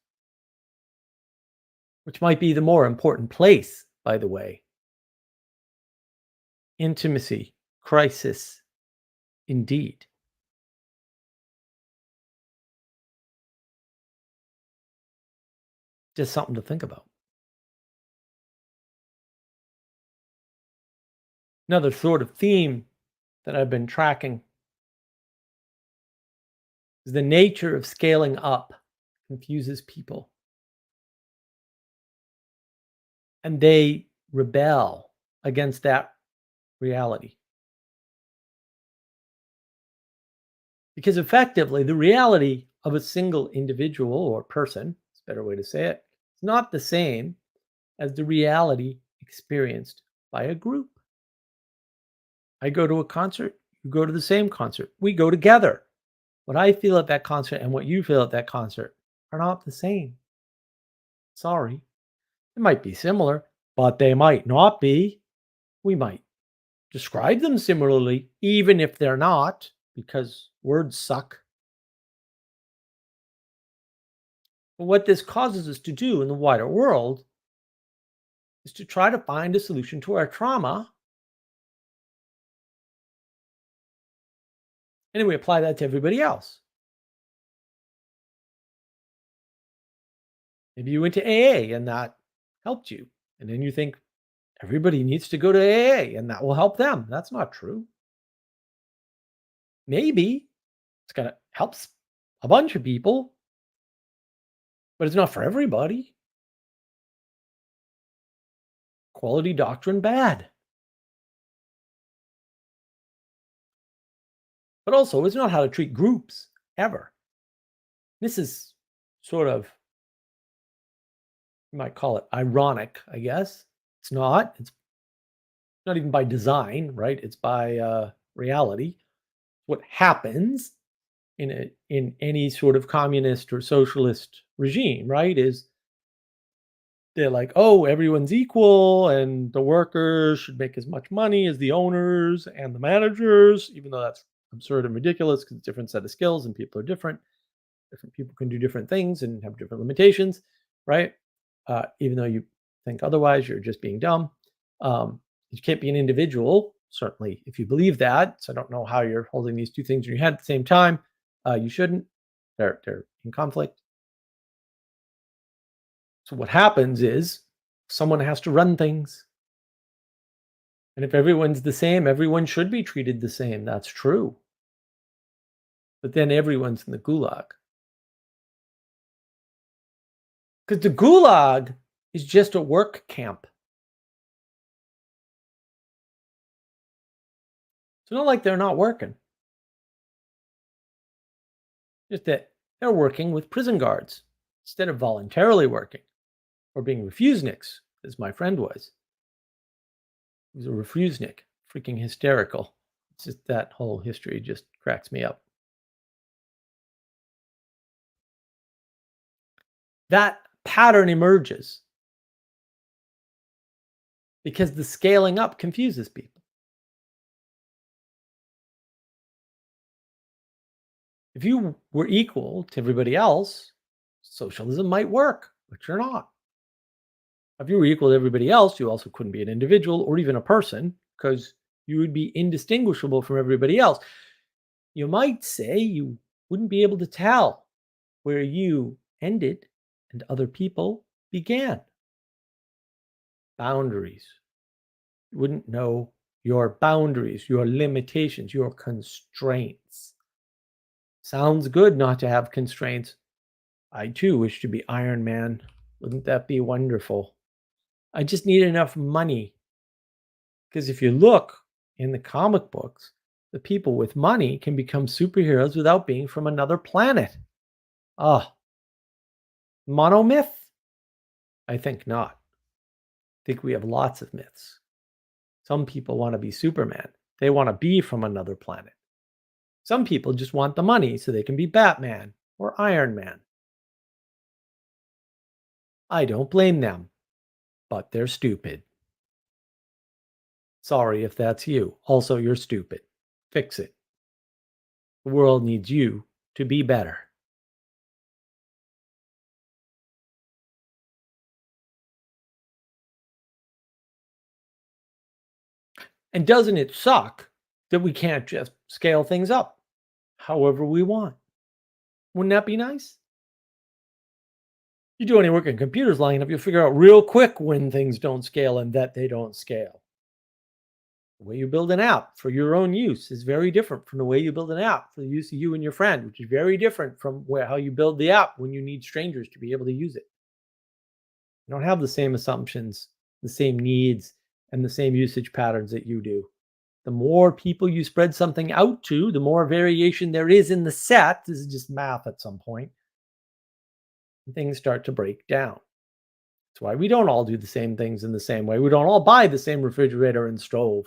which might be the more important place, by the way. Intimacy, crisis, indeed. Just something to think about. Another sort of theme that I've been tracking is the nature of scaling up confuses people and they rebel against that reality. Because effectively, the reality of a single individual or person, it's a better way to say it, is not the same as the reality experienced by a group. I go to a concert, you go to the same concert, we go together. What I feel at that concert and what you feel at that concert are not the same. Sorry. It might be similar, but they might not be. We might describe them similarly, even if they're not, because words suck. But what this causes us to do in the wider world is to try to find a solution to our trauma. And then we apply that to everybody else. Maybe you went to AA and that helped you. And then you think everybody needs to go to AA and that will help them. That's not true. Maybe it's going to help a bunch of people, but it's not for everybody. Quality doctrine bad. But also, it's not how to treat groups ever. This is sort of, you might call it ironic, I guess. It's not. It's not even by design, right? It's by reality. What happens in any sort of communist or socialist regime, right? Is they're like, oh, everyone's equal, and the workers should make as much money as the owners and the managers, even though that's absurd and ridiculous because it's a different set of skills and people are different. Different people can do different things and have different limitations, right? Even though you think otherwise, you're just being dumb. You can't be an individual, certainly, if you believe that. So I don't know how you're holding these two things in your head at the same time. You shouldn't. They're in conflict. So what happens is someone has to run things. And if everyone's the same, everyone should be treated the same. That's true. But then everyone's in the gulag. Because the gulag is just a work camp. It's not like they're not working. Just that they're working with prison guards instead of voluntarily working or being refuseniks, as my friend was. He was a refusnik, freaking hysterical. It's just that whole history just cracks me up. That pattern emerges because the scaling up confuses people. If you were equal to everybody else, socialism might work, but you're not. If you were equal to everybody else, you also couldn't be an individual or even a person because you would be indistinguishable from everybody else. You might say you wouldn't be able to tell where you ended and other people began. Boundaries. You wouldn't know your boundaries, your limitations, your constraints. Sounds good not to have constraints. I too wish to be Iron Man. Wouldn't that be wonderful? I just need enough money. Because if you look in the comic books, the people with money can become superheroes without being from another planet. Ah, monomyth? I think not. I think we have lots of myths. Some people want to be Superman. They want to be from another planet. Some people just want the money so they can be Batman or Iron Man. I don't blame them, but they're stupid. Sorry if that's you. Also, you're stupid. Fix it. The world needs you to be better. And doesn't it suck that we can't just scale things up however we want? Wouldn't that be nice? You do any work in computers long enough, you'll figure out real quick when things don't scale and that they don't scale. The way you build an app for your own use is very different from the way you build an app for the use of you and your friend, which is very different from how you build the app when you need strangers to be able to use it. You don't have the same assumptions, the same needs, and the same usage patterns that you do. The more people you spread something out to, the more variation there is in the set. This is just math at some point. And things start to break down. That's why we don't all do the same things in the same way. We don't all buy the same refrigerator and stove.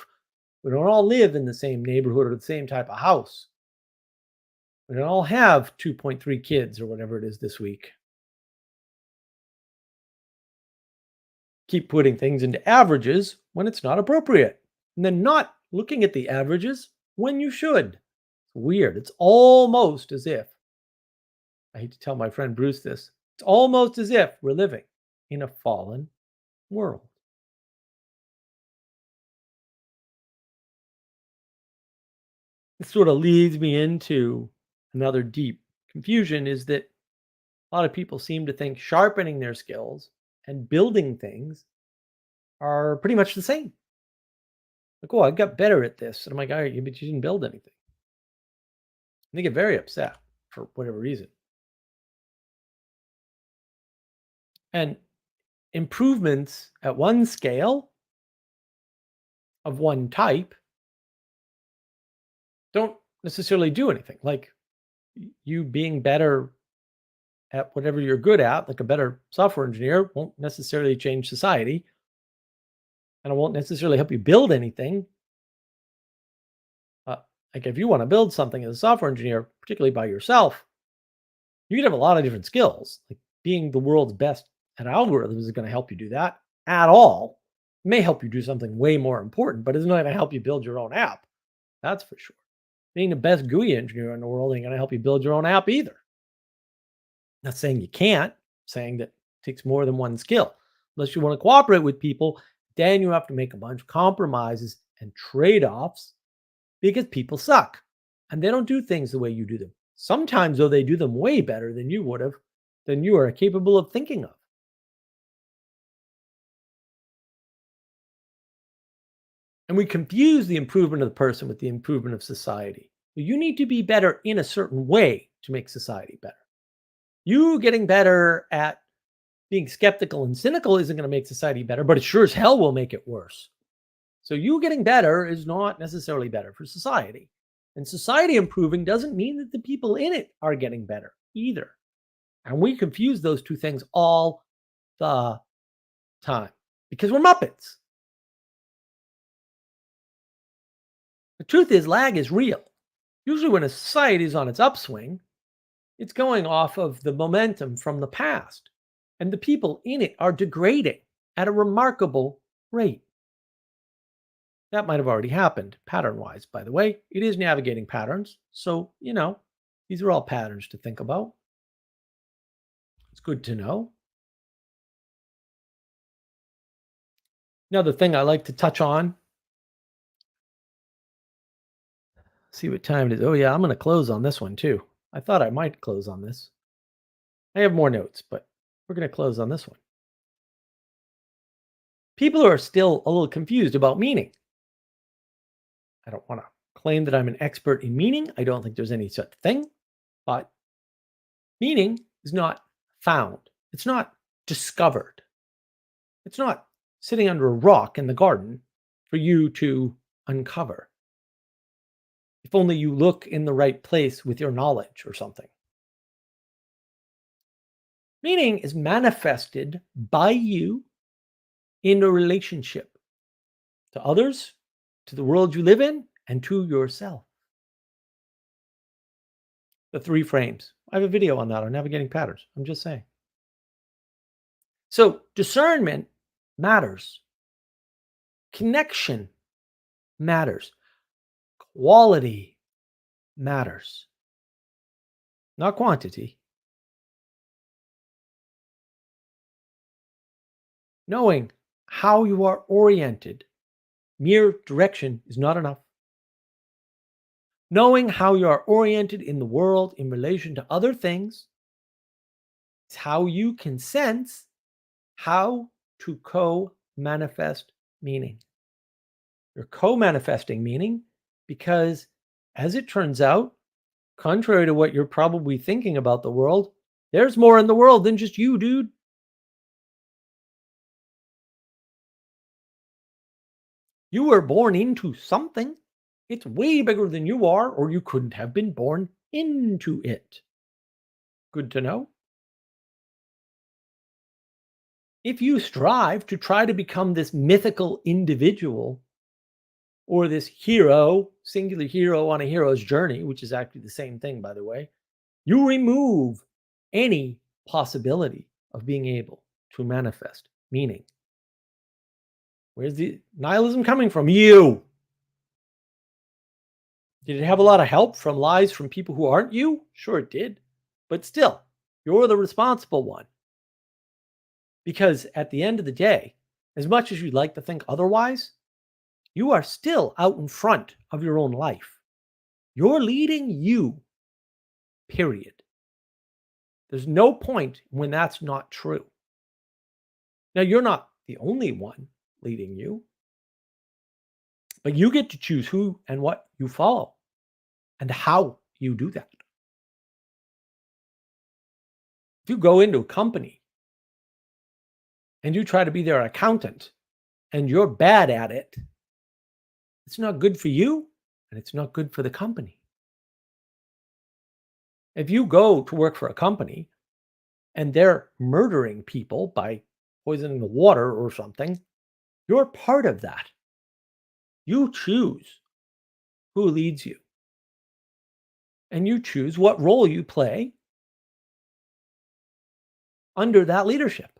We don't all live in the same neighborhood or the same type of house. We don't all have 2.3 kids or whatever it is this week. Keep putting things into averages when it's not appropriate, and then not looking at the averages when you should. It's weird. It's almost as if, I hate to tell my friend Bruce this, it's almost as if we're living in a fallen world. This sort of leads me into another deep confusion is that a lot of people seem to think sharpening their skills and building things are pretty much the same. Like, oh, I got better at this. And I'm like, all right, but you didn't build anything. And they get very upset for whatever reason. And improvements at one scale of one type don't necessarily do anything. Like you being better at whatever you're good at, like a better software engineer, won't necessarily change society. And it won't necessarily help you build anything. Uh, like if you want to build something as a software engineer, particularly by yourself, you can have a lot of different skills. Like being the world's best at algorithms is going to help you do that at all. It may help you do something way more important, but it's not going to help you build your own app. That's for sure. Being the best GUI engineer in the world ain't going to help you build your own app either. Not saying you can't, saying that it takes more than one skill. Unless you want to cooperate with people, then you have to make a bunch of compromises and trade-offs because people suck and they don't do things the way you do them. Sometimes, though, they do them way better than you would have, than you are capable of thinking of. And we confuse the improvement of the person with the improvement of society. You need to be better in a certain way to make society better. You getting better at being skeptical and cynical isn't going to make society better, but it sure as hell will make it worse. So you getting better is not necessarily better for society. And society improving doesn't mean that the people in it are getting better either. And we confuse those two things all the time because we're Muppets. The truth is, lag is real. Usually, when a society is on its upswing, it's going off of the momentum from the past, and the people in it are degrading at a remarkable rate. That might have already happened pattern wise, by the way. It is navigating patterns. So, these are all patterns to think about. It's good to know. Another thing I like to touch on, see what time it is. Oh, yeah, I'm going to close on this one too. I thought I might close on this. I have more notes, but we're going to close on this one. People are still a little confused about meaning. I don't want to claim that I'm an expert in meaning. I don't think there's any such thing, but meaning is not found. It's not discovered. It's not sitting under a rock in the garden for you to uncover. If only you look in the right place with your knowledge or something. Meaning is manifested by you in a relationship to others, to the world you live in, and to yourself. The 3 frames. I have a video on that on navigating patterns. I'm just saying. So discernment matters. Connection matters. Quality matters. Not quantity. Knowing how you are oriented, mere direction is not enough. Knowing how you are oriented in the world in relation to other things is how you can sense how to co-manifest meaning. You're co-manifesting meaning because, as it turns out, contrary to what you're probably thinking about the world, there's more in the world than just you, dude. You were born into something. It's way bigger than you are, or you couldn't have been born into it. Good to know. If you strive to try to become this mythical individual or this hero, singular hero on a hero's journey, which is actually the same thing, by the way, you remove any possibility of being able to manifest meaning. Where's the nihilism coming from? You. Did it have a lot of help from lies from people who aren't you? Sure, it did. But still, you're the responsible one. Because at the end of the day, as much as you'd like to think otherwise, you are still out in front of your own life. You're leading you, period. There's no point when that's not true. Now, you're not the only one leading you, but you get to choose who and what you follow and how you do that. If you go into a company and you try to be their accountant and you're bad at it, it's not good for you and it's not good for the company. If you go to work for a company and they're murdering people by poisoning the water or something, you're part of that. You choose who leads you. And you choose what role you play under that leadership.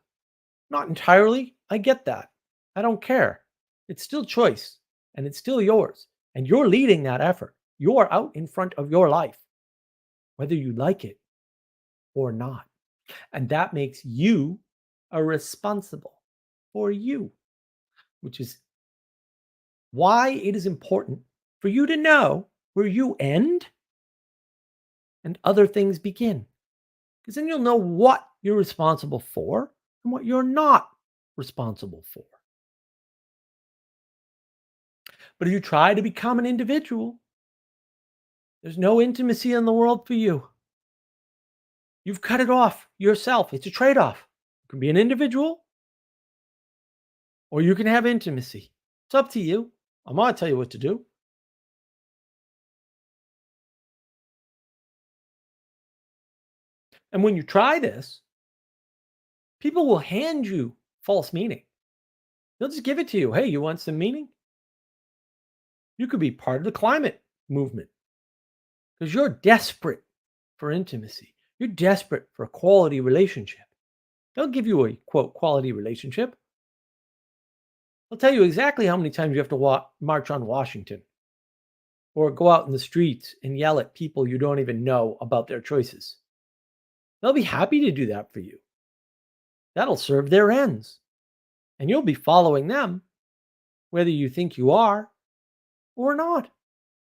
Not entirely. I get that. I don't care. It's still choice and it's still yours. And you're leading that effort. You're out in front of your life, whether you like it or not. And that makes you a responsible for you, which is why it is important for you to know where you end and other things begin. Because then you'll know what you're responsible for and what you're not responsible for. But if you try to become an individual, there's no intimacy in the world for you. You've cut it off yourself. It's a trade off. You can be an individual or you can have intimacy. It's up to you. I'm not going to tell you what to do. And when you try this, people will hand you false meaning. They'll just give it to you. Hey, you want some meaning? You could be part of the climate movement because you're desperate for intimacy. You're desperate for a quality relationship. They'll give you a quote quality relationship. They'll tell you exactly how many times you have to march on Washington or go out in the streets and yell at people you don't even know about their choices. They'll be happy to do that for you. That'll serve their ends. And you'll be following them, whether you think you are or not.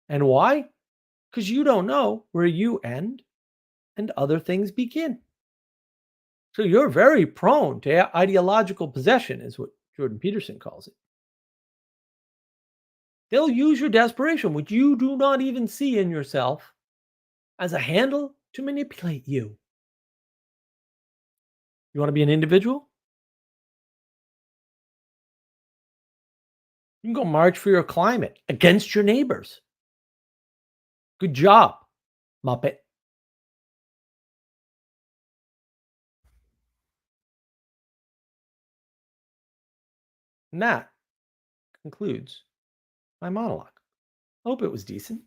And why? Because you don't know where you end and other things begin. So you're very prone to ideological possession, is what Jordan Peterson calls it. They'll use your desperation, which you do not even see in yourself, as a handle to manipulate you. You want to be an individual? You can go march for your climate against your neighbors. Good job, Muppet. And that concludes my monologue. I hope it was decent.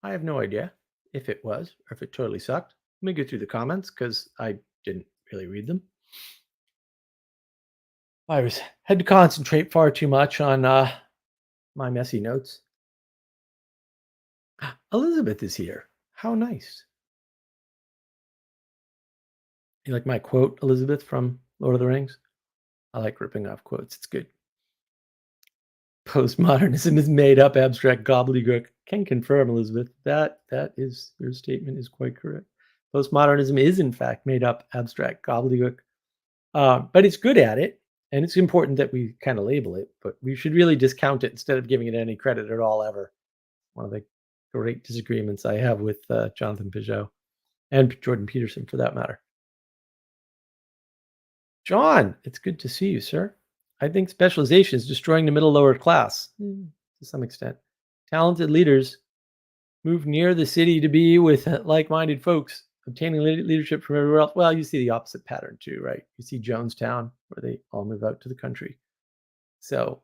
I have no idea if it was or if it totally sucked. Let me go through the comments because I didn't really read them. I had to concentrate far too much on my messy notes. Elizabeth is here. How nice. You like my quote, Elizabeth, from Lord of the Rings? I like ripping off quotes. It's good. Postmodernism is made up abstract gobbledygook. Can confirm, Elizabeth, that is your statement is quite correct. Postmodernism is in fact made up abstract gobbledygook, but it's good at it, and it's important that we kind of label it. But we should really discount it instead of giving it any credit at all. Ever one of the great disagreements I have with Jonathan Peugeot and Jordan Peterson, for that matter. John, it's good to see you, sir. I think specialization is destroying the middle lower class to some extent. Talented leaders move near the city to be with like-minded folks, obtaining leadership from everywhere else. Well, you see the opposite pattern too, right? You see Jonestown, where they all move out to the country. So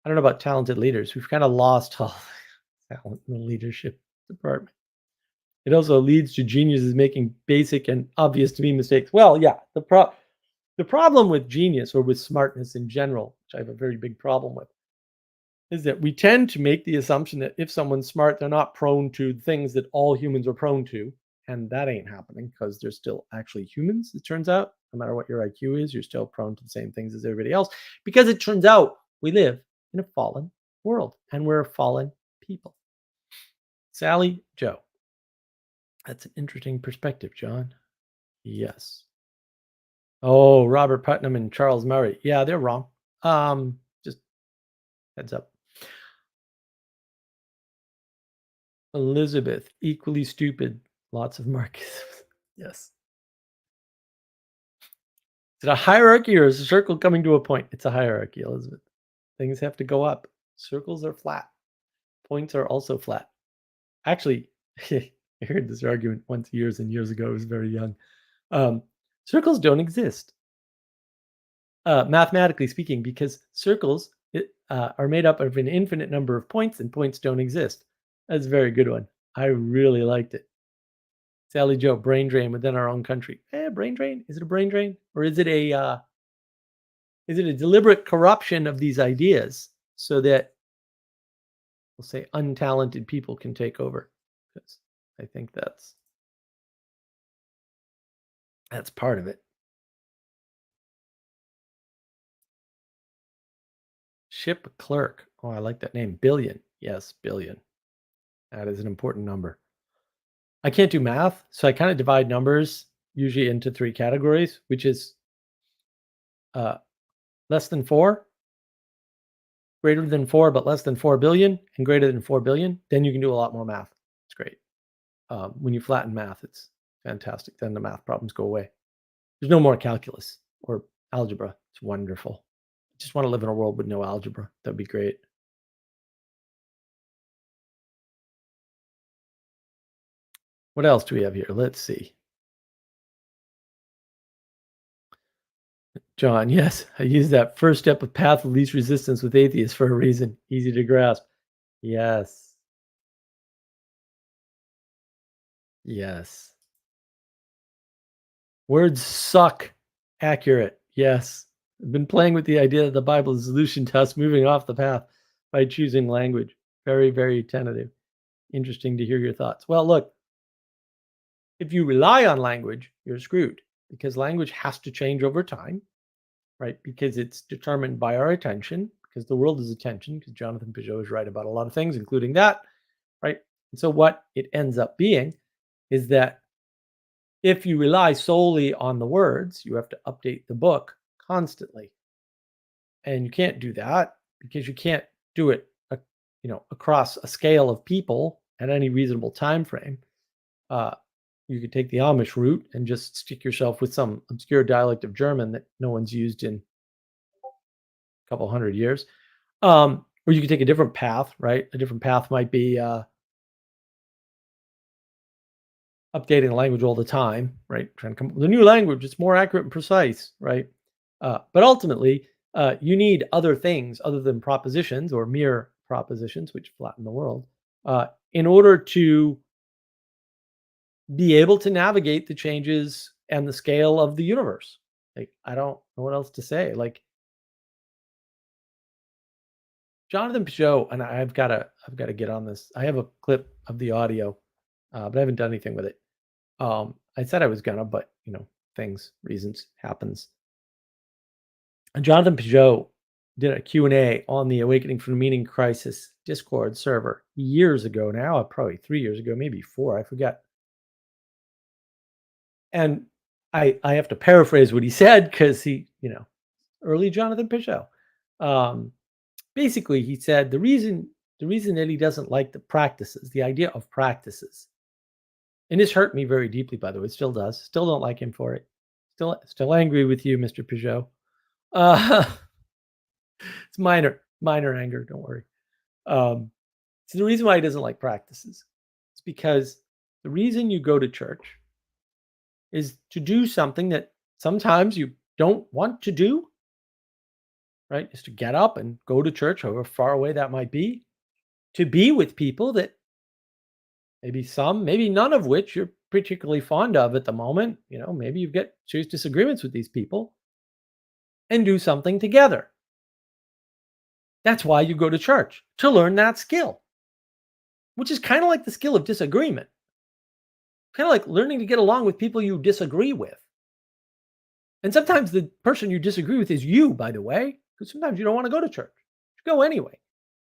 I don't know about talented leaders. We've kind of lost all talent in the leadership department. It also leads to geniuses making basic and obvious to me mistakes. Well, yeah, the problem with genius or with smartness in general, which I have a very big problem with, is that we tend to make the assumption that if someone's smart, they're not prone to things that all humans are prone to. And that ain't happening because they're still actually humans, it turns out. No matter what your IQ is, you're still prone to the same things as everybody else. Because it turns out we live in a fallen world and we're fallen people. Sally Joe. That's an interesting perspective, John. Yes. Oh, Robert Putnam and Charles Murray. Yeah, they're wrong. Just heads up. Elizabeth, equally stupid. Lots of Marcus. Yes. Is it a hierarchy or is a circle coming to a point? It's a hierarchy, Elizabeth. Things have to go up. Circles are flat. Points are also flat. Actually, I heard this argument once years and years ago. I was very young. Circles don't exist, mathematically speaking, because circles are made up of an infinite number of points, and points don't exist. That's a very good one. I really liked it. Sally Joe, brain drain within our own country. Brain drain? Is it a brain drain, or is it a deliberate corruption of these ideas so that we'll say untalented people can take over? Because I think that's part of it. Ship clerk. Oh, I like that name. Billion. Yes, billion. That is an important number. I can't do math, so I kind of divide numbers usually into 3 categories, which is less than 4, greater than 4 but less than 4 billion and greater than 4 billion, then you can do a lot more math. It's great. When you flatten math, it's fantastic. Then the math problems go away. There's no more calculus or algebra. It's wonderful. I just want to live in a world with no algebra. That'd be great. What else do we have here? Let's see. John, yes, I use that first step of path of least resistance with atheists for a reason. Easy to grasp. Yes. Yes. Words suck. Accurate. Yes. I've been playing with the idea that the Bible is a solution to us moving off the path by choosing language. Very, very tentative. Interesting to hear your thoughts. Well, look, if you rely on language, you're screwed because language has to change over time, right? Because it's determined by our attention, because the world is attention, because Jonathan Peugeot is right about a lot of things, including that, right? And so what it ends up being is that if you rely solely on the words, you have to update the book constantly. And you can't do that because you can't do it, across a scale of people at any reasonable time frame. You could take the Amish route and just stick yourself with some obscure dialect of German that no one's used in a couple hundred years. Or you could take a different path, right? A different path might be updating the language all the time, right? Trying to come up with a new language. It's more accurate and precise, right? But ultimately, you need other things other than propositions or mere propositions, which flatten the world, in order to be able to navigate the changes and the scale of the universe. Like, I don't know what else to say. Like Jonathan Peugeot, and I've gotta get on this. I have a clip of the audio, but I haven't done anything with it. I said I was gonna, but reasons happens. And Jonathan Peugeot did a Q&A on the Awakening from the Meaning Crisis Discord server years ago now, probably 3 years ago, maybe 4, I forget. And I have to paraphrase what he said because early Jonathan Peugeot. Basically, he said the reason that he doesn't like the practices, the idea of practices, and this hurt me very deeply, by the way. It still does. Still don't like him for it. Still angry with you, Mr. Peugeot. It's minor anger. Don't worry. So the reason why he doesn't like practices is because the reason you go to church is to do something that sometimes you don't want to do, right? Is to get up and go to church, however far away that might be, to be with people that maybe none of which you're particularly fond of at the moment. Maybe you get serious disagreements with these people and do something together. That's why you go to church, to learn that skill, which is kind of like the skill of disagreement. Kind of like learning to get along with people you disagree with. And sometimes the person you disagree with is you, by the way, because sometimes you don't want to go to church. You go anyway.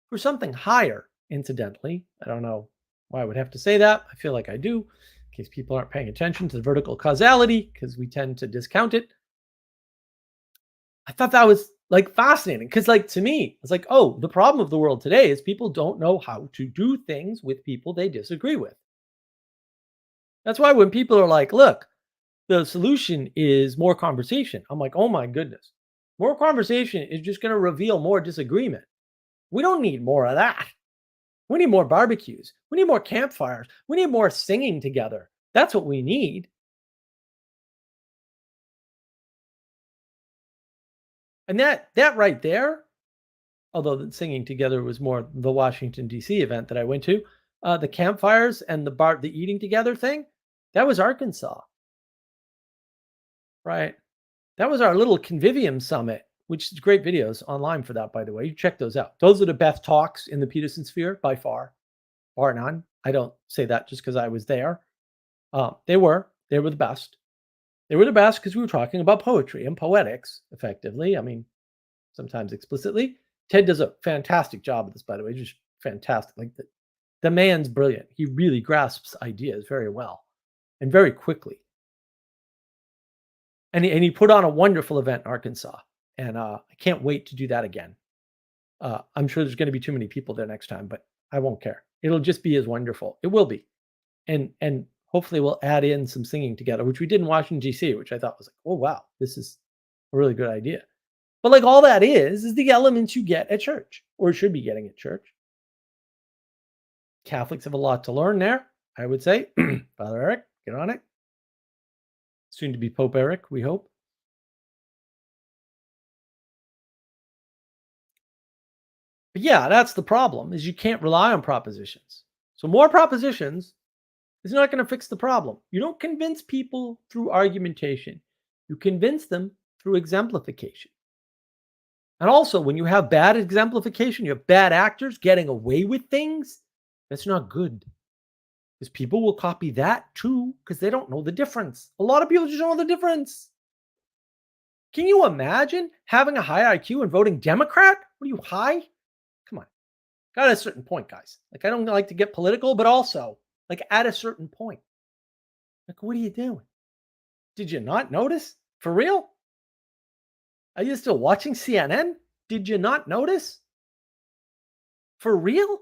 For something higher, incidentally. I don't know why I would have to say that. I feel like I do, in case people aren't paying attention to the vertical causality, because we tend to discount it. I thought that was fascinating because to me, it's like, oh, the problem of the world today is people don't know how to do things with people they disagree with. That's why when people are like, look, the solution is more conversation. I'm like, oh my goodness. More conversation is just going to reveal more disagreement. We don't need more of that. We need more barbecues. We need more campfires. We need more singing together. That's what we need. And that right there, although the singing together was more the Washington, D.C. event that I went to, the campfires and the eating together thing, that was Arkansas. Right. That was our little convivium summit, which is great videos online for that, by the way. You check those out. Those are the best talks in the Peterson sphere by far, bar none. I don't say that just because I was there. They were the best. They were the best because we were talking about poetry and poetics, effectively. I mean, sometimes explicitly. Ted does a fantastic job of this, by the way, just fantastic. Like the man's brilliant. He really grasps ideas very well and very quickly. And he put on a wonderful event in Arkansas, and I can't wait to do that again. I'm sure there's going to be too many people there next time, but I won't care. It'll just be as wonderful. It will be, and hopefully we'll add in some singing together, which we did in Washington D.C., which I thought was like, oh wow, this is a really good idea. But like all that is the elements you get at church, or should be getting at church. Catholics have a lot to learn there, I would say. Father Eric, get on it. Soon to be Pope Eric, we hope. But yeah, that's the problem, is you can't rely on propositions. So more propositions is not going to fix the problem. You don't convince people through argumentation. You convince them through exemplification. And also, when you have bad exemplification, you have bad actors getting away with things, that's not good. Because people will copy that too, because they don't know the difference. A lot of people just don't know the difference. Can you imagine having a high IQ and voting Democrat? What are you, high? Come on. Got at a certain point, guys. Like, I don't like to get political, but also, like, at a certain point. Like, what are you doing? Did you not notice? For real? Are you still watching CNN? Did you not notice? For real?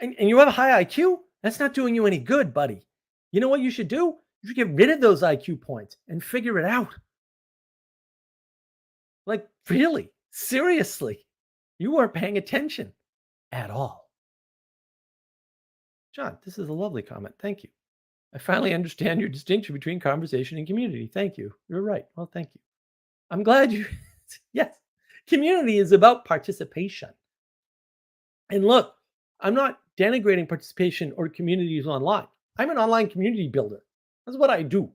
And you have a high IQ? That's not doing you any good, buddy. You know what you should do? You should get rid of those IQ points and figure it out. Like, really? Seriously? You weren't paying attention at all. John, this is a lovely comment. Thank you. I finally understand your distinction between conversation and community. Thank you. You're right. Well, thank you. I'm glad you. Yes. Community is about participation. And look, I'm not denigrating participation or communities online. I'm an online community builder. That's what I do.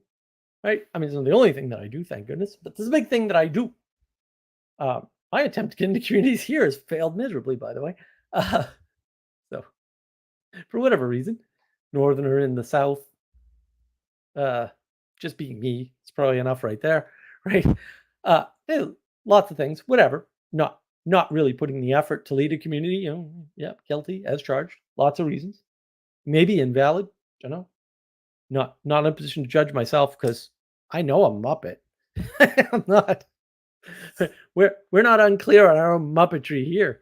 Right? I mean, it's not the only thing that I do, thank goodness, but this is a big thing that I do. My attempt to get into communities here has failed miserably, by the way. So, for whatever reason, Northerner in the South, just being me, it's probably enough right there, right? Lots of things, whatever. Not really putting the effort to lead a community. Yeah, guilty as charged. Lots of reasons. Maybe invalid. Don't know. Not in a position to judge myself because I know I'm Muppet. I'm not. We're not unclear on our own Muppetry here.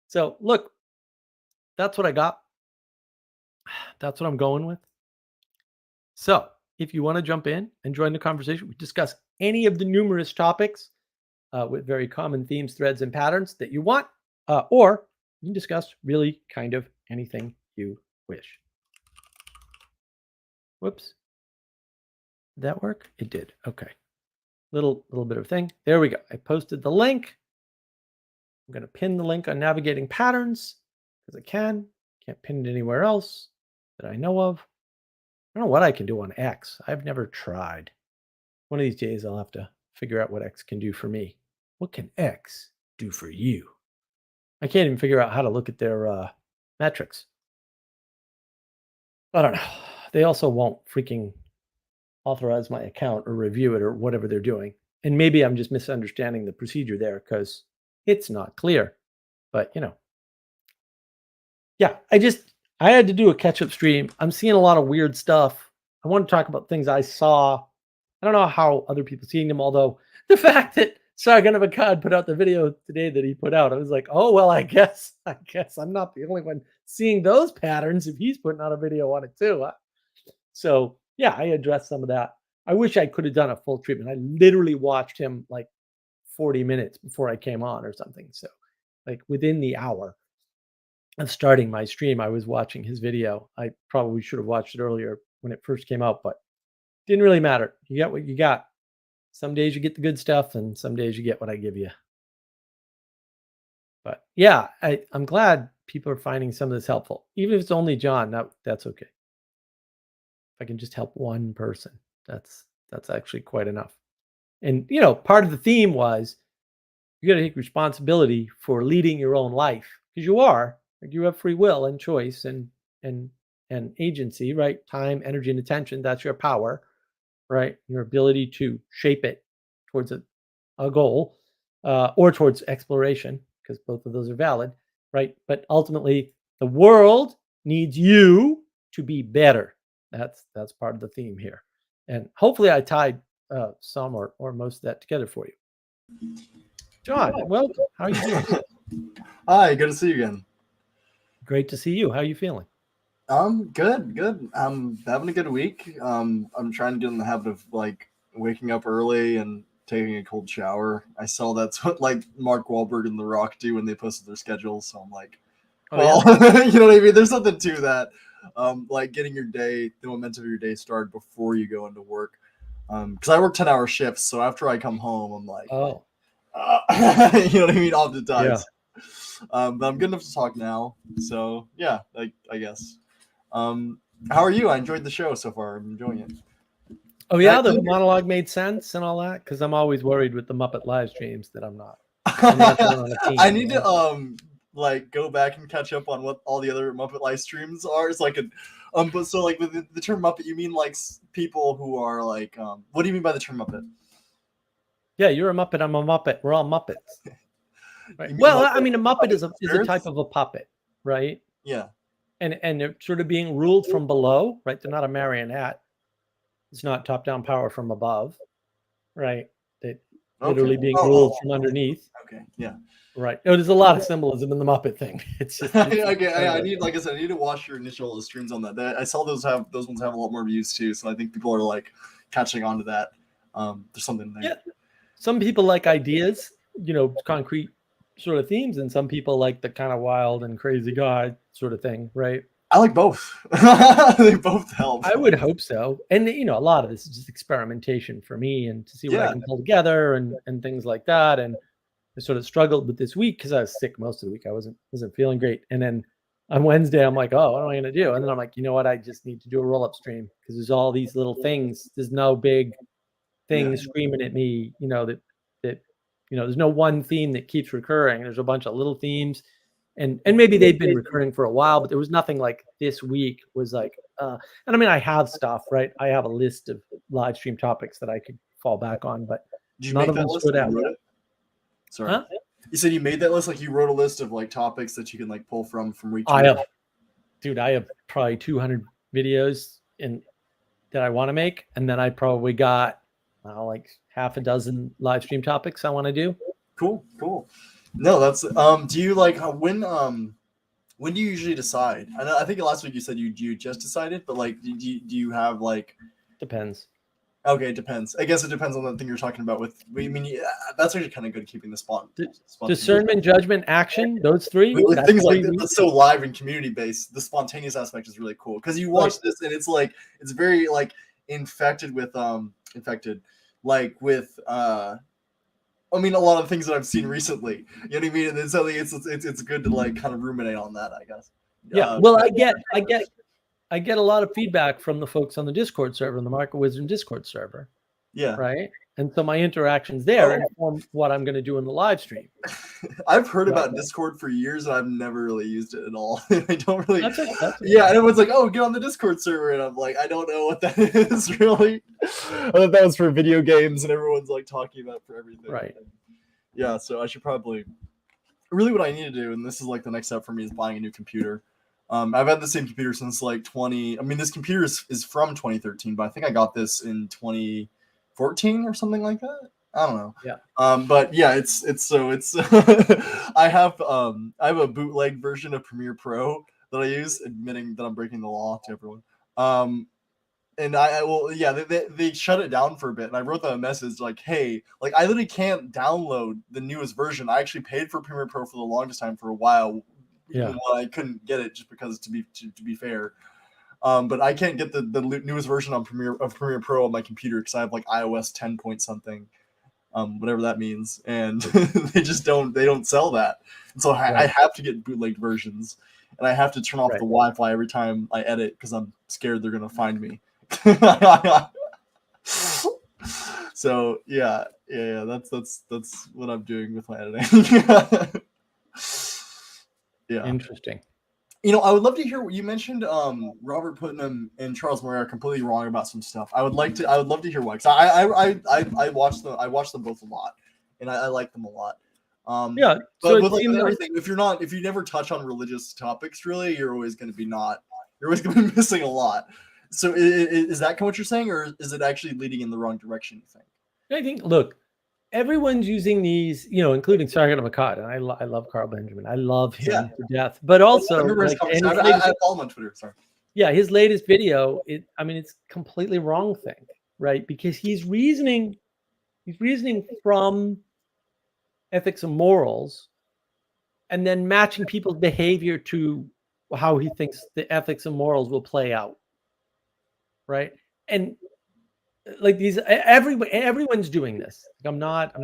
So look, that's what I got. That's what I'm going with. So if you want to jump in and join the conversation, we discuss any of the numerous topics with very common themes, threads, and patterns that you want, or you can discuss really kind of anything you wish. Whoops. Did that work? It did. Okay. Little bit of thing. There we go. I posted the link. I'm going to pin the link on navigating patterns because I can. Can't pin it anywhere else that I know of. I don't know what I can do on X. I've never tried. One of these days I'll have to figure out what X can do for me. What can X do for you? I can't even figure out how to look at their metrics. I don't know. They also won't freaking authorize my account or review it or whatever they're doing. And maybe I'm just misunderstanding the procedure there because it's not clear. But, yeah, I had to do a catch-up stream. I'm seeing a lot of weird stuff. I want to talk about things I saw. I don't know how other people seeing them, although the fact that Sargon of Akkad put out the video today that he put out, I was like, oh, well, I guess I'm not the only one seeing those patterns if he's putting out a video on it too. So, yeah, I addressed some of that. I wish I could have done a full treatment. I literally watched him like 40 minutes before I came on or something. So, like within the hour of starting my stream, I was watching his video. I probably should have watched it earlier when it first came out, but didn't really matter. You got what you got. Some days you get the good stuff, and some days you get what I give you. But yeah, I'm glad people are finding some of this helpful. Even if it's only John, that's okay. If I can just help one person, that's actually quite enough. And part of the theme was you got to take responsibility for leading your own life because you are. Like, you have free will and choice and agency, right? Time, energy, and attention. That's your power, right? Your ability to shape it towards a goal or towards exploration, because both of those are valid, right? But ultimately, the world needs you to be better. That's part of the theme here. And hopefully I tied some or most of that together for you. John, welcome. How are you doing? Hi, good to see you again. Great to see you. How are you feeling? Good. I'm having a good week. I'm trying to get in the habit of like waking up early and taking a cold shower. I saw that's what like Mark Wahlberg and The Rock do when they posted their schedules. So I'm like, well, you know what I mean? There's something to that. Like getting your day, the momentum of your day started before you go into work. Because I work 10-hour shifts, so after I come home, I'm like, oh, you know what I mean? Oftentimes. But I'm good enough to talk now. So yeah, I guess. How are you? I enjoyed the show so far. I'm enjoying it. Oh yeah, the monologue made sense and all that. Because I'm always worried with the Muppet live streams that I'm not on a team, I need to like go back and catch up on what all the other Muppet live streams are. It's like but so like with the term Muppet, you mean like people who are like what do you mean by the term Muppet? Yeah, you're a Muppet. I'm a Muppet. We're all Muppets. Right. Well, I mean, a Muppet is a type of a puppet, right? Yeah. And they're sort of being ruled from below, right? They're not a marionette. It's not top-down power from above, right? They literally being ruled from underneath. Okay. Yeah. Right. Oh, there's a lot of symbolism in the Muppet thing. It's just okay. I need, like I said, I need to watch your initial streams on that. I saw those ones have a lot more views too. So I think people are like catching on to that. There's something there. Yeah. Some people like ideas, concrete sort of themes, and some people like the kind of wild and crazy guy sort of thing, right? I like both. They both help. I would hope so. And a lot of this is just experimentation for me and to see what I can pull together and things like that. And I sort of struggled with this week because I was sick most of the week. I wasn't feeling great. And then on Wednesday, I'm like, oh, what am I going to do? And then I'm like, you know what? I just need to do a roll-up stream because there's all these little things. There's no big thing screaming at me, that there's no one theme that keeps recurring. There's a bunch of little themes. And maybe they've been recurring for a while, but there was nothing like this week was like, and I mean, I have stuff, right? I have a list of live stream topics that I could fall back on, but none of them stood out. Sorry. Huh? You said you made that list? Like you wrote a list of like topics that you can like pull from week to week? I have probably 200 videos that I want to make. And then I probably got like half a dozen live stream topics I want to do. Cool. No, that's do you like when do you usually decide? I think last week you said you just decided, but like do you have like depends. Okay, it depends. I guess it depends on the thing you're talking about with I mean that's actually kind of good keeping the spot. Discernment, judgment, action, those three. Things like that's so live and community based. The spontaneous aspect is really cool because you watch this and it's like it's very like infected with like with I mean, a lot of things that I've seen recently. You know what I mean? And then so it's good to like kind of ruminate on that, I guess. Yeah. Well, I get a lot of feedback from the folks on the Discord server, on the Market Wisdom Discord server. Yeah. Right. And so my interactions there inform what I'm going to do in the live stream. I've heard about Discord for years and I've never really used it at all. I don't really. Yeah, and everyone's like, "Oh, get on the Discord server," and I'm like, I don't know what that is really. I thought that was for video games, and everyone's like talking about it for everything. Right. Yeah, so I should probably. Really, what I need to do, and this is like the next step for me, is buying a new computer. I've had the same computer since like 20. I mean, this computer is from 2013, but I think I got this in 2014 or something like that. I don't know. Yeah. But yeah, it's I have a bootleg version of Premiere Pro that I use, admitting that I'm breaking the law to everyone. And they shut it down for a bit, and I wrote them a message like, hey, like I literally can't download the newest version. I actually paid for Premiere Pro for the longest time for a while. Even when I couldn't get it just because to be fair. But I can't get the newest version on Premiere Pro on my computer because I have like iOS 10 point something, whatever that means, and they don't sell that. And so I have to get bootlegged versions, and I have to turn off the Wi-Fi every time I edit because I'm scared they're gonna find me. So yeah, that's what I'm doing with my editing. Yeah. Interesting. I would love to hear what you mentioned. Robert Putnam and Charles Murray are completely wrong about some stuff. I would love to hear why. Because I watch them both a lot, and I like them a lot. Yeah. But with like everything, if you never touch on religious topics, really, you're always going to be missing a lot. So is that what you're saying, or is it actually leading in the wrong direction? You think? I think. Look, everyone's using these, including Sergeant Makata. And I love Carl Benjamin. I love him Yeah. to death. But also, I remember his like, and conversation. his I latest, follow him on Twitter. Sorry. yeah, his latest video, it's completely wrong thing, right? Because he's reasoning from ethics and morals, and then matching people's behavior to how he thinks the ethics and morals will play out, right? And like everyone's doing this. Like I'm not,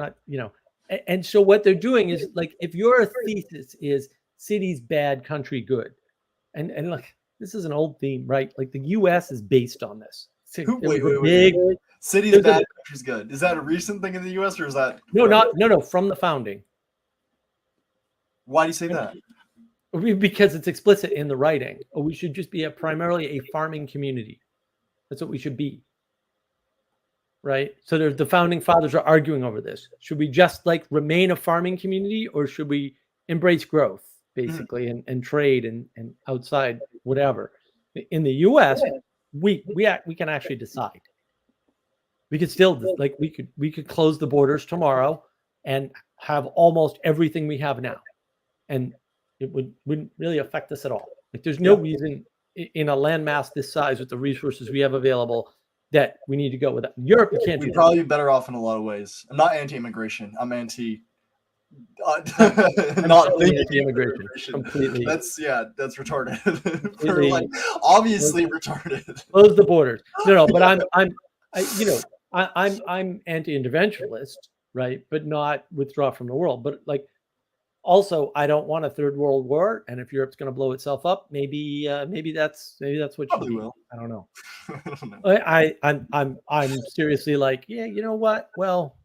and so what they're doing is, like, if your thesis is cities bad, country good, and look, this is an old theme, right? Like the U.S. is based on this. Wait. City's bad, country's good. Is that a recent thing in the U.S. or is that no, from the founding? Why do you say that? Because it's explicit in the writing. We should just be primarily a farming community. That's what we should be. Right? So the founding fathers are arguing over this. Should we just like remain a farming community, or should we embrace growth, basically, and trade and outside whatever? In the US, we can actually decide. We could still, like, we could close the borders tomorrow and have almost everything we have now. And it wouldn't really affect us at all. Like, there's no reason in a landmass this size with the resources we have available that we need to go with that. Europe, you can't do that. We'd probably be better off in a lot of ways. I'm not anti-immigration. I'm anti. Not anti-immigration. Completely. That's retarded. Like, obviously retarded. Close the borders. No, but I'm anti-interventionist, right? But not withdraw from the world. But like, also, I don't want a third world war. And if Europe's going to blow itself up, maybe that's what Probably should be. will. I don't know. I don't know. I'm seriously like, yeah, you know what? Well,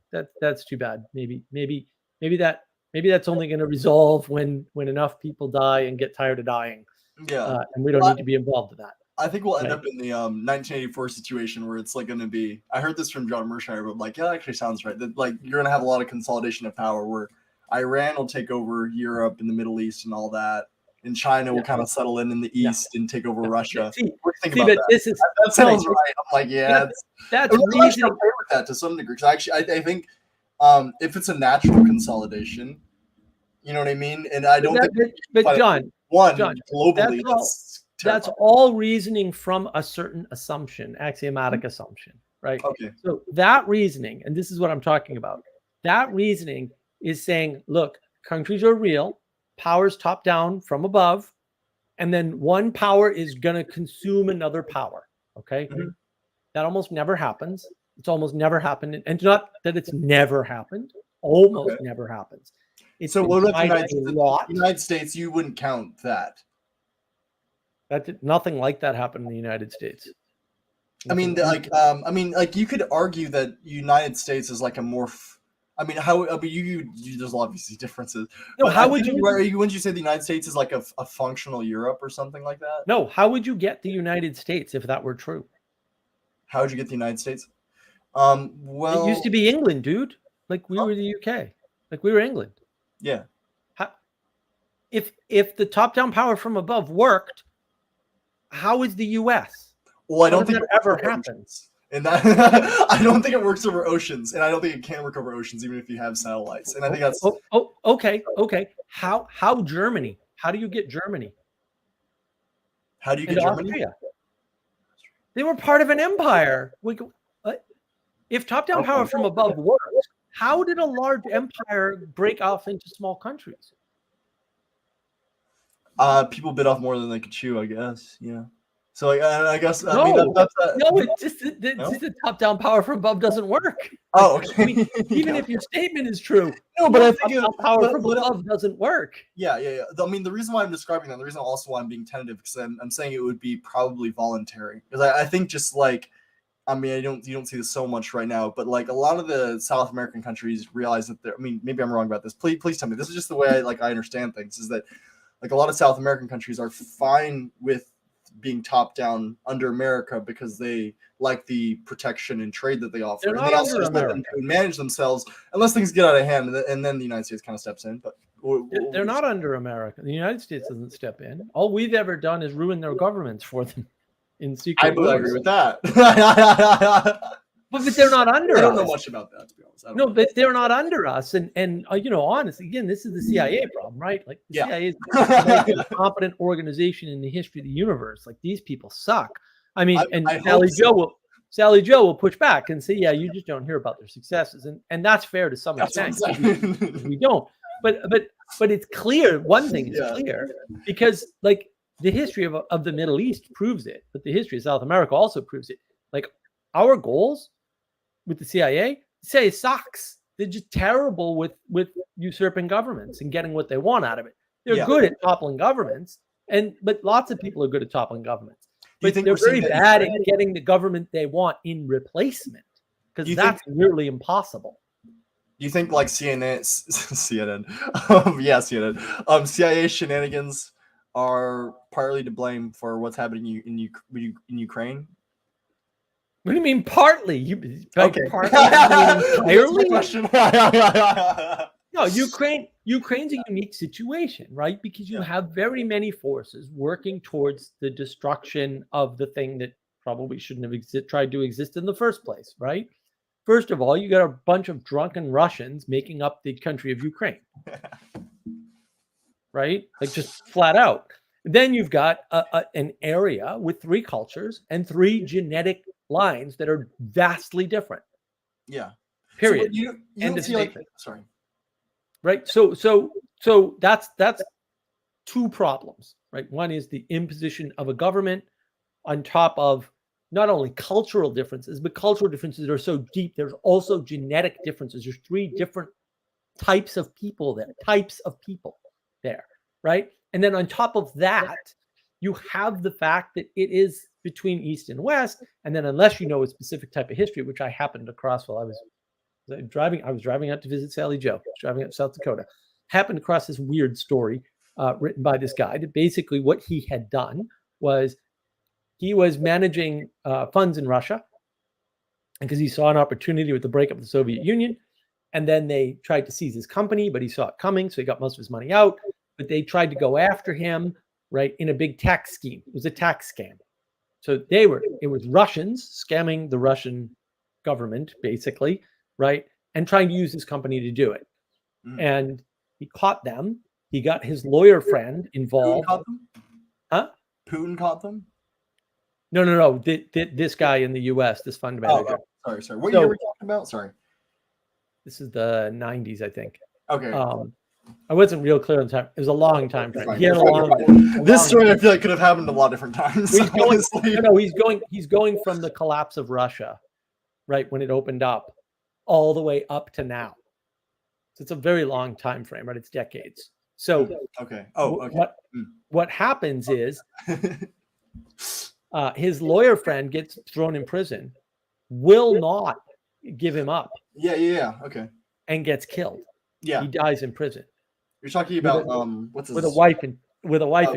that's too bad. Maybe that's only going to resolve when enough people die and get tired of dying. Yeah, and we don't need to be involved in that. I think we'll end up in the 1984 situation where it's like going to be. I heard this from John Mershire, but like, yeah, that actually sounds right. That like you're going to have a lot of consolidation of power where Iran will take over Europe and the Middle East and all that, and China will kind of settle in the East and take over Russia. What do you think about that? That sounds right. I'm like, yeah, that's I'm actually okay with that to some degree. Actually, I think if it's a natural consolidation, you know what I mean. And I don't think. But John, globally, that's all reasoning from a certain assumption, axiomatic assumption, right? Okay. So that reasoning, and this is what I'm talking about. That reasoning is saying, look, countries are real, powers top down from above, and then one power is going to consume another power. Okay. Mm-hmm. That almost never happens. It's almost never happened. And not that it's never happened, almost never happens. It's so what about the United States? You wouldn't count that. Nothing like that happened in the United States. I mean, you could argue that United States is like a more. There's obviously differences. No, wouldn't you say the United States is like a functional Europe or something like that? No, how would you get the United States if that were true? How would you get the United States? It used to be England, dude. Like we were the UK. Like we were England. Yeah. If the top-down power from above worked, how is the US? Well, I don't think that ever happens. And that I don't think it works over oceans, and I don't think it can work over oceans, even if you have satellites. And I think that's okay. How Germany? How do you get Germany? How do you get Germany? Austria? They were part of an empire. If top-down power from above works, how did a large empire break off into small countries? People bit off more than they could chew, I guess. Yeah. So I guess it's just the top-down power from above doesn't work. Oh, okay. I mean, even if your statement is true, but I think power from above doesn't work. Yeah. I mean, the reason why I'm describing that, the reason also why I'm being tentative, because I'm saying it would be probably voluntary. Because I think just like, I mean, you don't see this so much right now, but like a lot of the South American countries realize that they're. I mean, maybe I'm wrong about this. Please tell me. This is just the way I understand things. Is that like a lot of South American countries are fine with being top down under America because they like the protection and trade that they offer. They're and they also just let them manage themselves unless things get out of hand, and then the United States kind of steps in. But they're not under America. The United States doesn't step in. All we've ever done is ruin their governments for them in secret. I agree with that. but they're not under I don't know us. much about that, to be honest. No, but they're not under us. And honestly, again, this is the CIA problem, right? Like the CIA is the most incompetent organization in the history of the universe. Like these people suck. I mean, Sally Joe will push back and say, yeah, you just don't hear about their successes. And that's fair to some extent. We don't. But it's clear. One thing is clear, because like the history of the Middle East proves it, but the history of South America also proves it. Like our goals with the CIA sucks. They're just terrible with usurping governments and getting what they want out of it. They're good at toppling governments, but lots of people are good at toppling governments. But they're very bad at getting the government they want in replacement, because that's nearly impossible. Do you think like CNN, CIA shenanigans are partly to blame for what's happening in Ukraine? What do you mean partly? Okay. Partly entirely? Question. No, Ukraine's a unique situation, right? Because you have very many forces working towards the destruction of the thing that probably shouldn't have tried to exist in the first place, right? First of all, you got a bunch of drunken Russians making up the country of Ukraine, right? Like just flat out. Then you've got an area with 3 cultures and 3 genetic lines that are vastly different. Yeah. Period. So you don't see sorry. Right. So that's 2 problems, right? One is the imposition of a government on top of not only cultural differences, but cultural differences that are so deep. There's also genetic differences. There's 3 different types of people there, right? And then on top of that, you have the fact that it is between East and West. And then unless you know a specific type of history, which I happened across while I was driving out to visit Sally Joe, driving up South Dakota, happened across this weird story written by this guy that basically what he had done was he was managing funds in Russia because he saw an opportunity with the breakup of the Soviet Union. And then they tried to seize his company, but he saw it coming. So he got most of his money out. But they tried to go after him, right, in a big tax scheme. It was a tax scam. So it was Russians scamming the Russian government, basically, right, and trying to use his company to do it. And he caught them. He got his lawyer friend involved. Putin caught them? Huh? Putin caught them? No. This guy in the U.S., this fund manager. Sorry. What year were we talking about? Sorry. This is the 90s, I think. Okay. I wasn't real clear on time. It was a long time frame. He had this story, I feel like, could have happened a lot of different times. He's going from the collapse of Russia, right, when it opened up, all the way up to now. So it's a very long time frame, right? It's decades. So okay. What happens is his lawyer friend gets thrown in prison, will not give him up. Yeah. Okay. And gets killed. Yeah. He dies in prison. You're talking about what's his with a wife and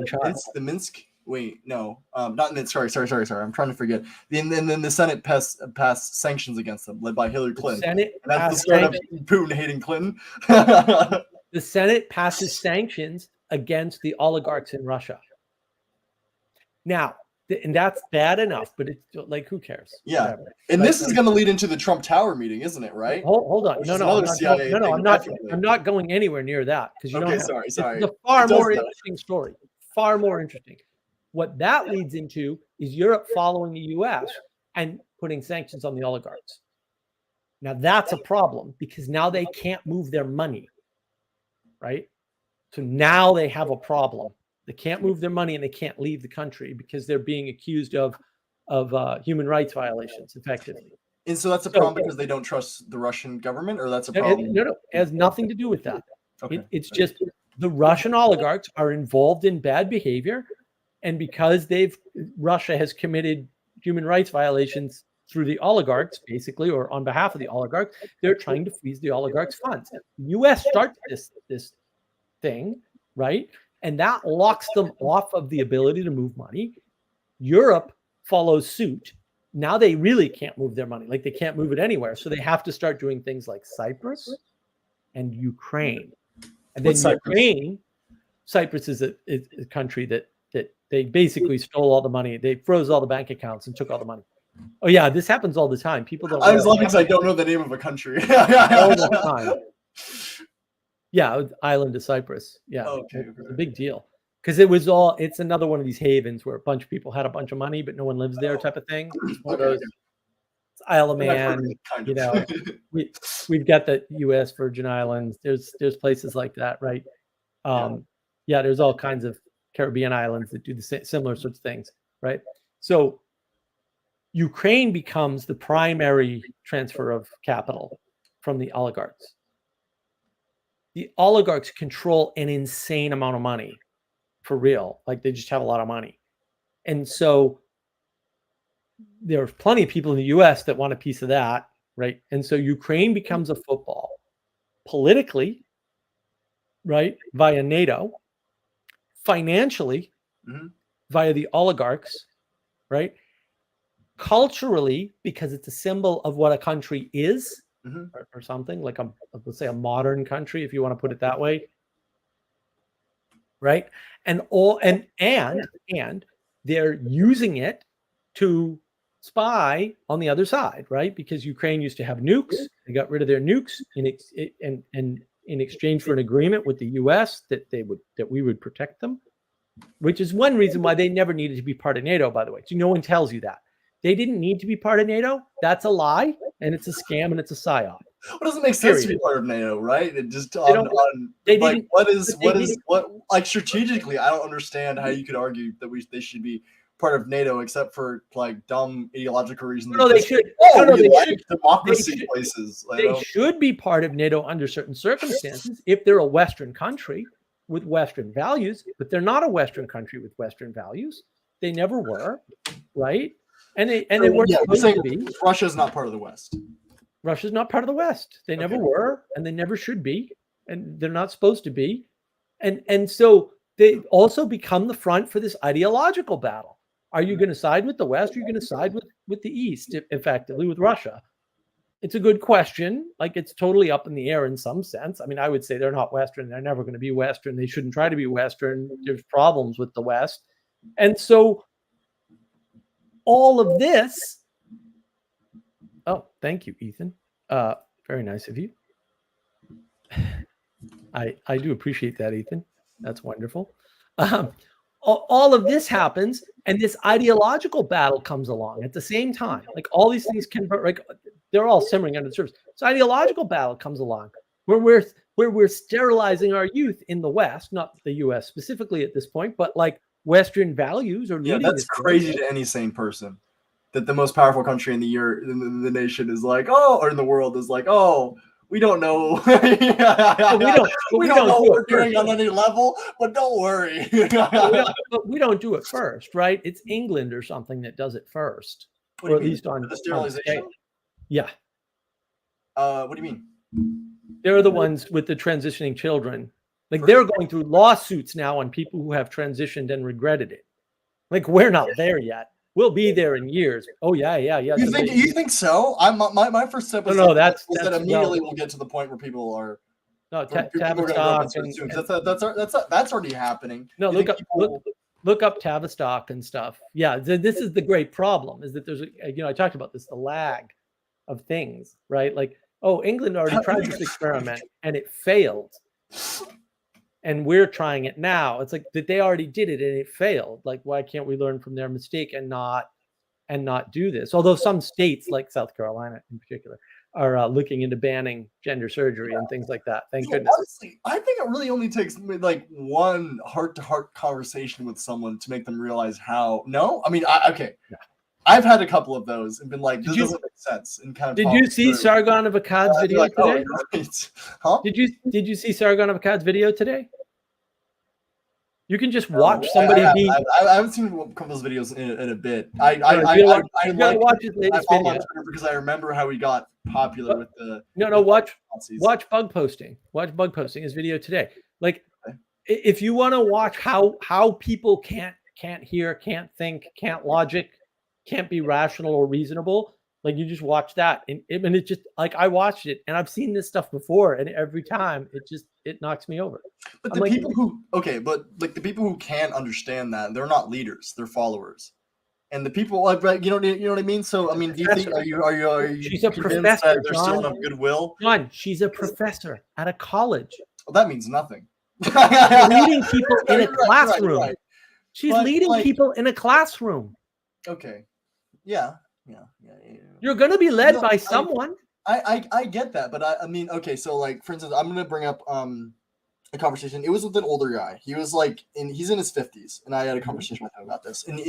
child. The Minsk. Wait, no, not Minsk. Sorry. I'm trying to forget. Then the Senate passed sanctions against them, led by Hillary Clinton. And that's the start of Putin hating Clinton. The Senate passes sanctions against the oligarchs in Russia. Now, and that's bad enough, but it's like, who cares? Yeah. Whatever. And this is going to lead into the Trump Tower meeting, isn't it? Right? Hold on. I'm not going anywhere near that because you don't. Sorry. It's a far more interesting story. Far more interesting. What that leads into is Europe following the U.S. and putting sanctions on the oligarchs. Now that's a problem because now they can't move their money, right? So now they have a problem. They can't move their money and they can't leave the country because they're being accused of human rights violations, effectively. And so that's a problem because they don't trust the Russian government, or that's a problem? No, it has nothing to do with that. Okay. It's just the Russian oligarchs are involved in bad behavior, and because Russia has committed human rights violations through the oligarchs, basically, or on behalf of the oligarchs, they're trying to freeze the oligarchs' funds. The U.S. starts this thing, right? And that locks them off of the ability to move money. Europe follows suit. Now they really can't move their money. Like they can't move it anywhere. So they have to start doing things like Cyprus and Ukraine. And then Cyprus is a country that they basically stole all the money. They froze all the bank accounts and took all the money. Oh yeah, this happens all the time. People don't. I was laughing because I don't know the name of a country. all the time. Yeah, island of Cyprus. Yeah, Okay, it's a okay. big deal because it was all. It's another one of these havens where a bunch of people had a bunch of money, but no one lives there, type of thing. It's one of Okay, those. It's Isle of I've heard of Man. it, kind You of. know, we've got the U.S. Virgin Islands. There's places like that, right? Yeah, there's all kinds of Caribbean islands that do the similar sorts of things, right? So Ukraine becomes the primary transfer of capital from the oligarchs. The oligarchs control an insane amount of money, for real. Like they just have a lot of money. And so there's plenty of people in the US that want a piece of that, right? And so Ukraine becomes a football politically, right, via NATO, financially via the oligarchs, right? Culturally, because it's a symbol of what a country is, or something like let's say a modern country, if you want to put it that way, right? And they're using it to spy on the other side, right? Because Ukraine used to have nukes, they got rid of their nukes in exchange for an agreement with the U.S. that we would protect them, which is one reason why they never needed to be part of NATO, by the way. So no one tells you that. They didn't need to be part of NATO. That's a lie, and it's a scam, and it's a psyop. What doesn't make sense to be part of NATO, right? It just like strategically, I don't understand how you could argue that they should be part of NATO, except for like dumb ideological reasons. No, they should. Democracy places. They should be part of NATO under certain circumstances if they're a Western country with Western values, but they're not a Western country with Western values. They never were, right? And they weren't supposed to be. Russia's not part of the West. Russia's not part of the West. They never were, and they never should be, and they're not supposed to be. And so they also become the front for this ideological battle. Are you going to side with the West? Or are you going to side with the East, effectively with Russia? It's a good question. Like it's totally up in the air in some sense. I mean, I would say they're not Western. They're never going to be Western. They shouldn't try to be Western. There's problems with the West. And so all of this. Oh, thank you, Ethan. Very nice of you. I do appreciate that, Ethan. That's wonderful. All of this happens, and this ideological battle comes along at the same time. Like all these things convert, like they're all simmering under the surface. So ideological battle comes along where we're sterilizing our youth in the West, not the U.S. specifically at this point, but like Western values are. Yeah, that's crazy to any sane person. That the most powerful country in the nation is like, or in the world is like, we don't know. we don't know what we're doing on any level, but don't worry. but we don't do it first, right? It's England or something that does it first, or at least on the sterilization. Yeah. What do you mean? They're the ones with the transitioning children. Like they're going through lawsuits now on people who have transitioned and regretted it. Like we're not there yet. We'll be there in years. Oh yeah. You think so? My first step was that's that immediately we'll get to the point where people are. No, Tavistock. That's already happening. No, look up Tavistock and stuff. Yeah, this is the great problem. Is that there's I talked about this, the lag of things, right? Like England already tried this experiment and it failed. And we're trying it now. It's like that they already did it and it failed. Like, why can't we learn from their mistake and not do this? Although some states, like South Carolina in particular, are looking into banning gender surgery and things like that. Thank goodness. Honestly, I think it really only takes like one heart-to-heart conversation with someone to make them realize how. No, I mean, okay. Yeah. I've had a couple of those and been like, this doesn't make sense. And kind of. Did you see Sargon of Akkad's video today? Right. Huh? Did you see Sargon of Akkad's video today? You can just watch somebody. I haven't seen a couple of those videos in a bit. I watch his latest video because I remember how he got popular with the. Watch bug posting. Watch bug posting his video today. Like, if you want to watch how people can't hear, can't think, can't logic, can't be rational or reasonable, like you just watch that, and it just like I watched it, and I've seen this stuff before, and every time it knocks me over. But the people who can understand that, they're not leaders, they're followers, And the people, like, you know what I mean. So I mean, do you think are you She's a convinced professor, that there's still John. enough goodwill? John, she's a professor at a college. Well, that means nothing. She's leading people in a classroom. Right. She's But, leading like- people in a classroom. Okay. Yeah. You're going to be led No, by someone. I get that, but I mean, okay, so like for instance, I'm gonna bring up a conversation. It was with an older guy. He was like he's in his 50s, and I had a conversation with him about this. And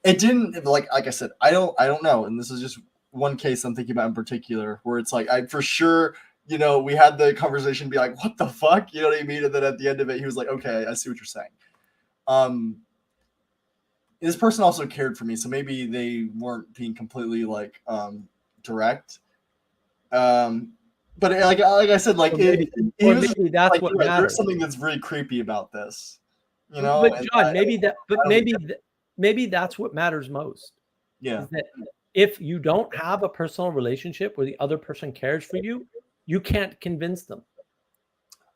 it didn't like I said, I don't know. And this is just one case I'm thinking about in particular, where it's like I for sure, you know, we had the conversation be like, what the fuck? You know what I mean? And then at the end of it, he was like, okay, I see what you're saying. This person also cared for me, so maybe they weren't being completely like direct. But like I said, like maybe that's like, what right, matters. there's something that's really creepy about this, you know. But John, maybe that's what matters most. Yeah. Is that if you don't have a personal relationship where the other person cares for you, you can't convince them.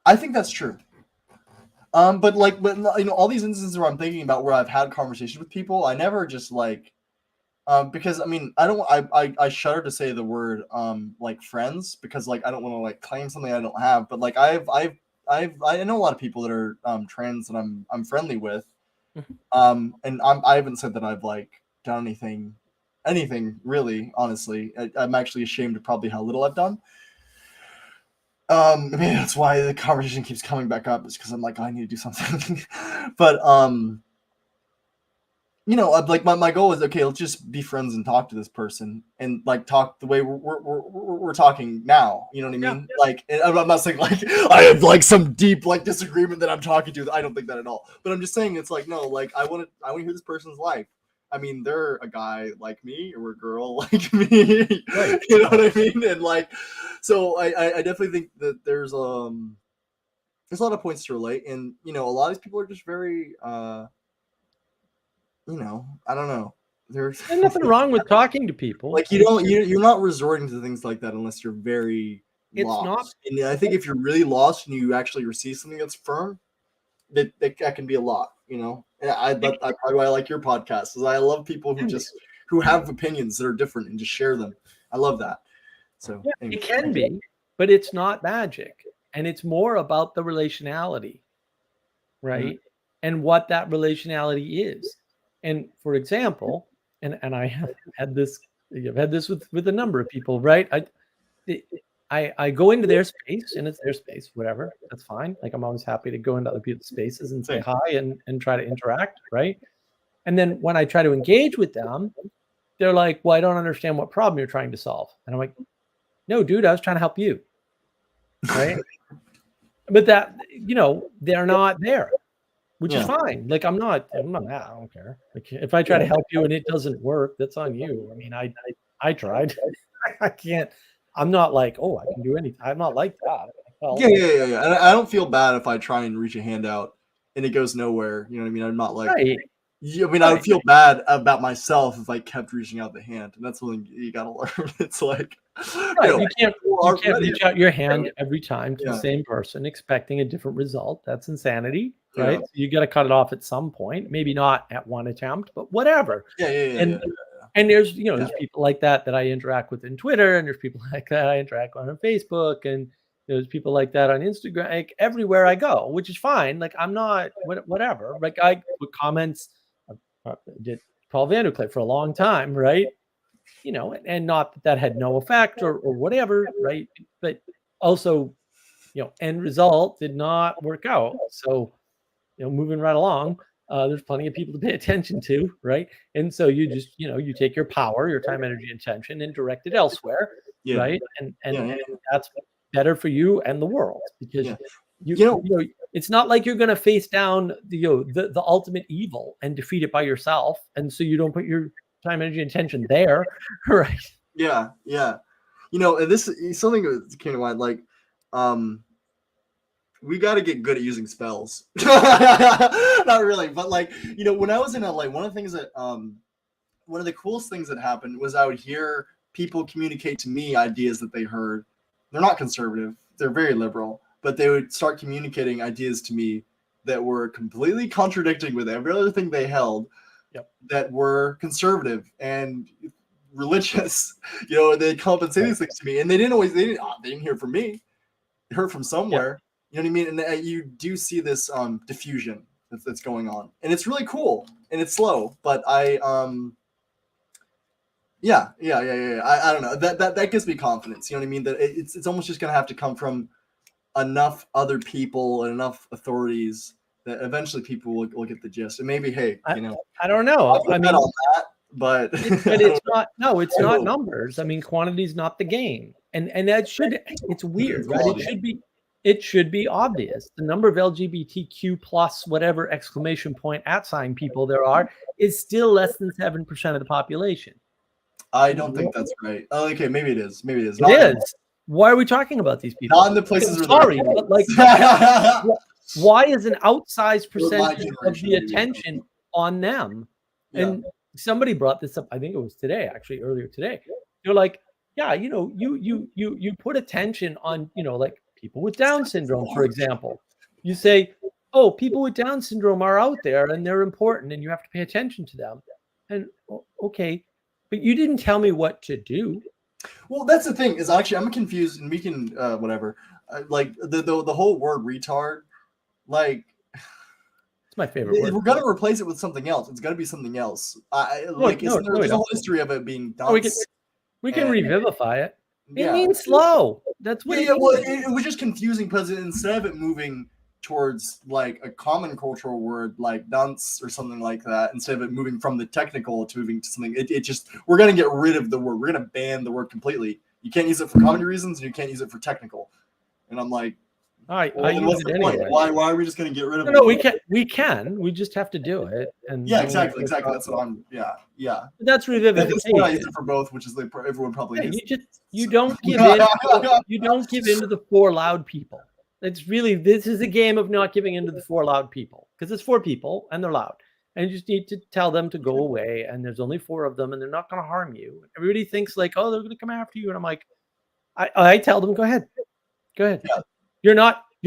I think that's true. But you know, all these instances where I'm thinking about where I've had conversations with people, I never just like. Because I mean, I shudder to say the word like friends, because like I don't want to like claim something I don't have, but like I know a lot of people that are trans that I'm friendly with, and I haven't said that I've like done anything really, honestly. I'm actually ashamed of probably how little I've done. Maybe that's why the conversation keeps coming back up, is because I'm like, I need to do something. But you know, like my goal is, okay, let's just be friends and talk to this person and like talk the way we're talking now. You know what I mean? Yeah. Like, and I'm not saying like I have like some deep like disagreement that I'm talking to. I don't think that at all. But I'm just saying it's like, no, like I want to hear this person's life. I mean, they're a guy like me or a girl like me. Right. You know what I mean? And like, so I definitely think that there's a lot of points to relate, and you know, a lot of these people are just very you know, I don't know. There's nothing wrong with talking to people. Like you're not resorting to things like that unless you're very lost. And I think if you're really lost and you actually receive something that's firm, that can be a lot, you know. And that's probably why I like your podcast, is I love people who have opinions that are different and just share them. I love that. So yeah, anyway. It can be, but it's not magic, and it's more about the relationality, right? Mm-hmm. And what that relationality is. And for example, and I have had this with a number of people, right? I go into their space, and it's their space, whatever, that's fine. Like I'm always happy to go into other people's spaces and say hi and try to interact, right? And then when I try to engage with them, they're like, well, I don't understand what problem you're trying to solve. And I'm like, no, dude, I was trying to help you, right? But that, you know, they're not there. Which is fine. Like I don't care. Like if I try to help you and it doesn't work, that's on you. I mean, I tried. I can't. I'm not like, oh, I can do anything. I'm not like that. Well, yeah. And I don't feel bad if I try and reach a hand out and it goes nowhere. You know what I mean? I'm not like. Right. I mean, I would feel bad about myself if I kept reaching out the hand, and that's something you gotta learn. It's like, you can't reach out your hand every time to the same person expecting a different result. That's insanity, right? So you got to cut it off at some point. Maybe not at one attempt, but whatever. And there's there's people like that I interact with in Twitter, and there's people like that I interact with on Facebook, and there's people like that on Instagram. Like everywhere I go, which is fine. Like I'm not whatever. Like I put comments. Did Paul Vandercliffe for a long time, right? You know, and not that had no effect or whatever, right? But also, end result did not work out. So, moving right along, there's plenty of people to pay attention to, right? And so you just, you take your power, your time, energy, and attention and direct it elsewhere, right? And that's better for you and the world, because it's not like you're going to face down the ultimate evil and defeat it by yourself, and so you don't put your time, energy, and attention there, right? Yeah. And this is something that came to mind. Like, we got to get good at using spells. Not really, but like, when I was in LA, one of the things that one of the coolest things that happened was I would hear people communicate to me ideas that they heard. They're not conservative; they're very liberal. But they would start communicating ideas to me that were completely contradicting with every other thing they held. Yep. that were conservative and religious. They come up and say these things to me, and they didn't hear from me. They heard from somewhere. You know what I mean? And you do see this diffusion that's going on, and it's really cool, and it's slow, but I don't know. That gives me confidence. You know what I mean? That it's almost just gonna have to come from enough other people and enough authorities that eventually people will get the gist. And maybe, hey, I don't know. I mean, on that, but it's not. No, it's not numbers. I mean, quantity is not the game, and that should. It's weird, right? It should be obvious. The number of LGBTQ plus whatever exclamation point @ people there are is still less than 7% of the population. I don't think that's right. Oh, okay, maybe it is. Maybe it is. It is. Why are we talking about these people? Not in the places where sorry, but like, why is an outsized percentage of the attention on them? Yeah. And somebody brought this up. I think it was today, actually, earlier today. They're like, yeah, you put attention on, like people with Down syndrome, for example. You say, oh, people with Down syndrome are out there and they're important and you have to pay attention to them. And okay, but you didn't tell me what to do. Well, that's the thing is actually I'm confused, and we can whatever. Like the whole word retard, like it's my favorite word. We're gonna replace it with something else. It's gonna be something else. There's a whole history of it being dunce. We can revivify it. It means slow. That's what. Well, it was just confusing because instead of it moving towards like a common cultural word like dunce or something like that, instead of it moving from the technical to moving to something, it just, we're going to get rid of the word. We're going to ban the word completely. You can't use it for comedy reasons and you can't use it for technical. And I'm like, I use it anyway. Why are we just going to get rid of it? No, we can. We just have to do it. And exactly. That's what I'm. Yeah. That's revivification. That's what I use it for both, which is everyone probably. You don't give in. You don't give in to the 4 loud people. This is a game of not giving in to the 4 loud people, because it's 4 people and they're loud, and you just need to tell them to go away. And there's only 4 of them, and they're not going to harm you. Everybody thinks like, oh, they're going to come after you, and I'm like, I tell them, go ahead. Yeah. You're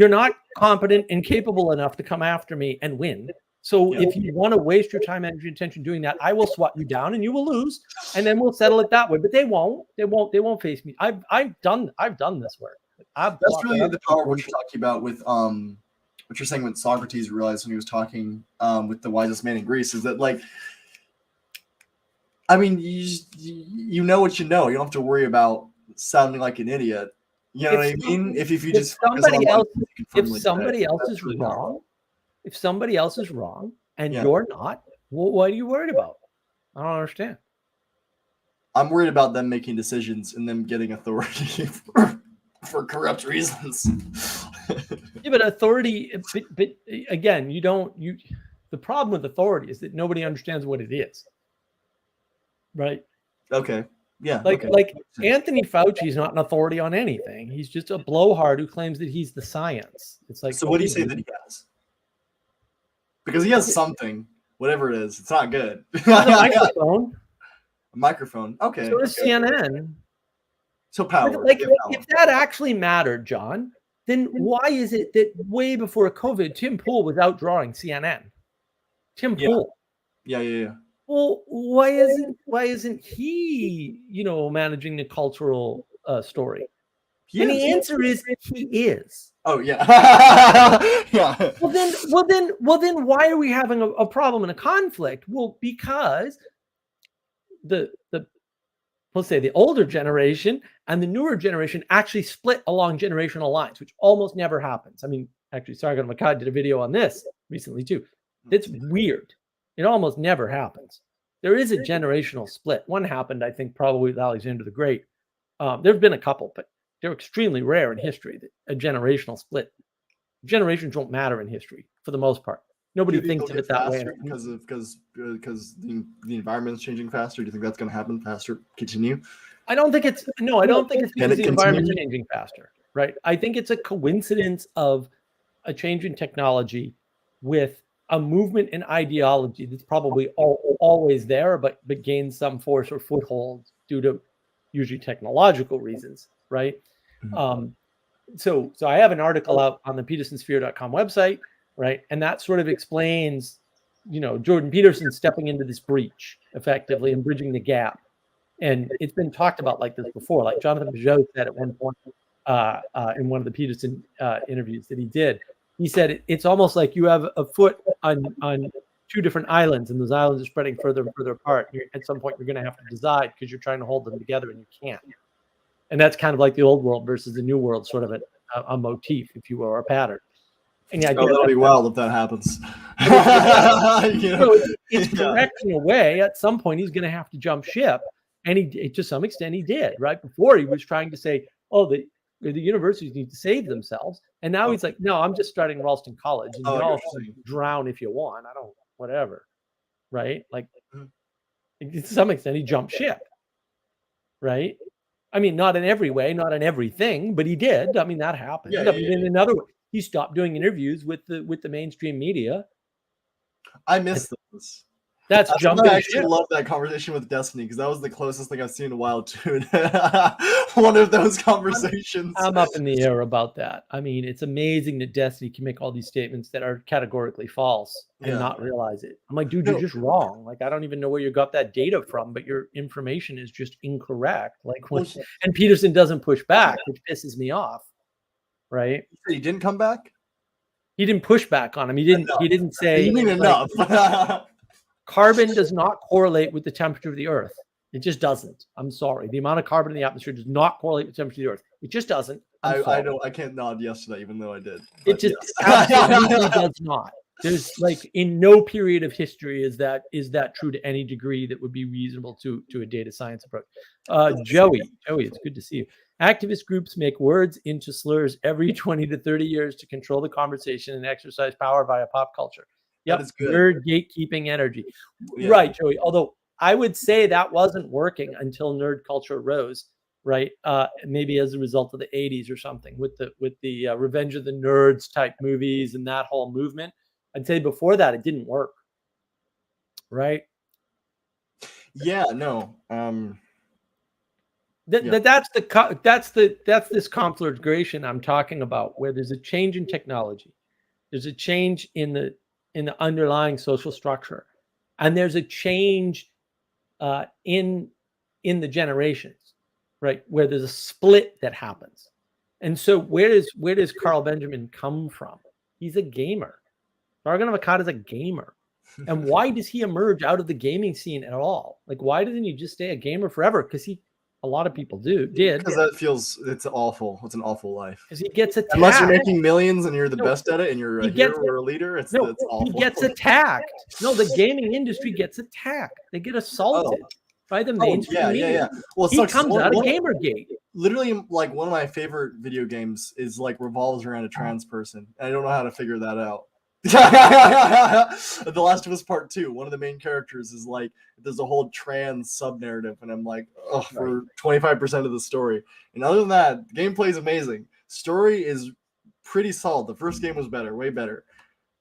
not competent and capable enough to come after me and win. So if you want to waste your time, energy, and attention doing that, I will swat you down and you will lose, and then we'll settle it that way. But they won't face me. I've done this work. That's really the power of what you're talking about with what you're saying when Socrates realized when he was talking with the wisest man in Greece, is that like, I mean, you know what you know. You don't have to worry about sounding like an idiot. You know what I mean? If you just if somebody else is wrong and you're not, well, what are you worried about? I don't understand. I'm worried about them making decisions and them getting authority for corrupt reasons. But authority, but again, the problem with authority is that nobody understands what it is. Right? Okay. Yeah. Like Anthony Fauci is not an authority on anything. He's just a blowhard who claims that he's the science. It's like, so what do you say that he has? Because he has something, whatever it is, it's not good. A microphone. A microphone. Okay. So is CNN. So power. If that actually mattered, John, then why is it that way before COVID, Tim Pool was outdrawing CNN? Tim Pool. Yeah. Well, why isn't he, managing the cultural story? And the answer is he is. Oh yeah. Yeah. Well then why are we having a problem and a conflict? Well, because let's say the older generation and the newer generation actually split along generational lines, which almost never happens. I mean, actually, Sargon Makai did a video on this recently too. It's weird. It almost never happens. There is a generational split. One happened, I think, probably with Alexander the Great. There have been a couple, but they're extremely rare in history. A generational split. Generations don't matter in history for the most part. Nobody thinks of it that way. Because the environment is changing faster. Do you think that's going to happen faster? Continue. I don't think it's because the environment's changing faster. Right. I think it's a coincidence of a change in technology with a movement in ideology that's probably always there, but gains some force or foothold due to usually technological reasons, right? Mm-hmm. So I have an article out on the petersonsphere.com website, right? And that sort of explains Jordan Peterson stepping into this breach effectively and bridging the gap. And it's been talked about like this before. Like Jonathan Peugeot said at one point in one of the Peterson interviews that he did, he said it's almost like you have a foot on two different islands, and those islands are spreading further and further apart. At some point, you're going to have to decide because you're trying to hold them together and you can't. And that's kind of like the old world versus the new world, sort of a motif, if you will, or a pattern. And yeah, that'll be wild if that happens. It's correct in a way. At some point, he's going to have to jump ship, and to some extent, he did. Right before, he was trying to say, "Oh, the universities need to save themselves," and now he's like, "No, I'm just starting Ralston College, and you all can drown if you want. I don't, whatever." Right? Like, to some extent, he jumped ship. Right? I mean, not in every way, not in everything, but he did. I mean, that happened. Yeah, in another way, he stopped doing interviews with the mainstream media. I miss those. That's jumping. I actually love that conversation with Destiny because that was the closest thing I've seen in a while too. One of those conversations. I'm up in the air about that. I mean, it's amazing that Destiny can make all these statements that are categorically false and not realize it. I'm like, dude, you're just wrong. Like, I don't even know where you got that data from, but your information is just incorrect. Like, and Peterson doesn't push back, which pisses me off. Right? He didn't come back. He didn't push back on him. He didn't say. You mean enough? Carbon does not correlate with the temperature of the Earth. It just doesn't. I'm sorry. The amount of carbon in the atmosphere does not correlate with the temperature of the Earth. It just doesn't. I don't. I can't nod yes to that, even though I did. It just absolutely does not. There's like in no period of history is that true to any degree that would be reasonable to a data science approach. Joey, it's good to see you. Activist groups make words into slurs every 20 to 30 years to control the conversation and exercise power via pop culture. Yep, nerd gatekeeping energy. Yeah. Right, Joey. Although I would say that wasn't working until nerd culture rose, right? Maybe as a result of the 80s or something with the Revenge of the Nerds type movies and that whole movement. I'd say before that it didn't work. Right? Yeah, no. That's this conflagration I'm talking about, where there's a change in technology, there's a change in the underlying social structure, and there's a change in the generations, right? Where there's a split that happens. And so where does Carl Benjamin come from? He's a gamer. Sargon of Akkad is a gamer. And why does he emerge out of the gaming scene at all? Like, why doesn't he just stay a gamer forever? Because a lot of people did. Because it's awful. It's an awful life. Because he gets attacked. Unless you're making millions and you're the best at it and you're a hero or a leader, it's awful. He gets attacked. No, the gaming industry gets attacked. They get assaulted by the mainstream media. Well, he comes out of Gamergate. Literally, like one of my favorite video games is like revolves around a trans person. And I don't know how to figure that out. The Last of Us Part 2, one of the main characters is like, there's a whole trans sub narrative, and I'm like, for 25% of the story. And other than that, the gameplay is amazing. Story is pretty solid. The first game was better, way better.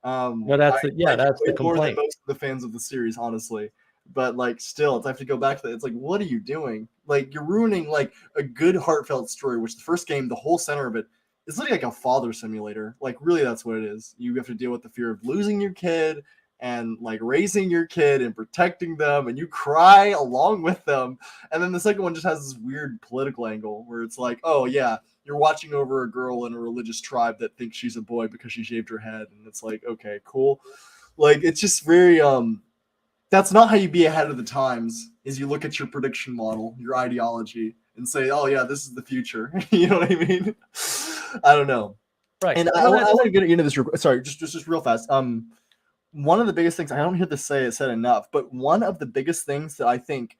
That's the complaint. More than most of the fans of the series, honestly. But like, still, I have to go back to that. It's like, what are you doing? Like, you're ruining like a good, heartfelt story. Which the first game, the whole center of it. It's literally like a father simulator. Like, really, that's what it is. You have to deal with the fear of losing your kid and like raising your kid and protecting them, and you cry along with them. And then the second one just has this weird political angle where it's like, oh yeah, you're watching over a girl in a religious tribe that thinks she's a boy because she shaved her head, and it's like, okay, cool. Like, it's just very that's not how you be ahead of the times. Is you look at your prediction model, your ideology, and say, oh yeah, this is the future. You know what I mean? I don't know. Right. And I want to get into this. Sorry, just real fast. One of the biggest things, I don't hear this said enough, but one of the biggest things that I think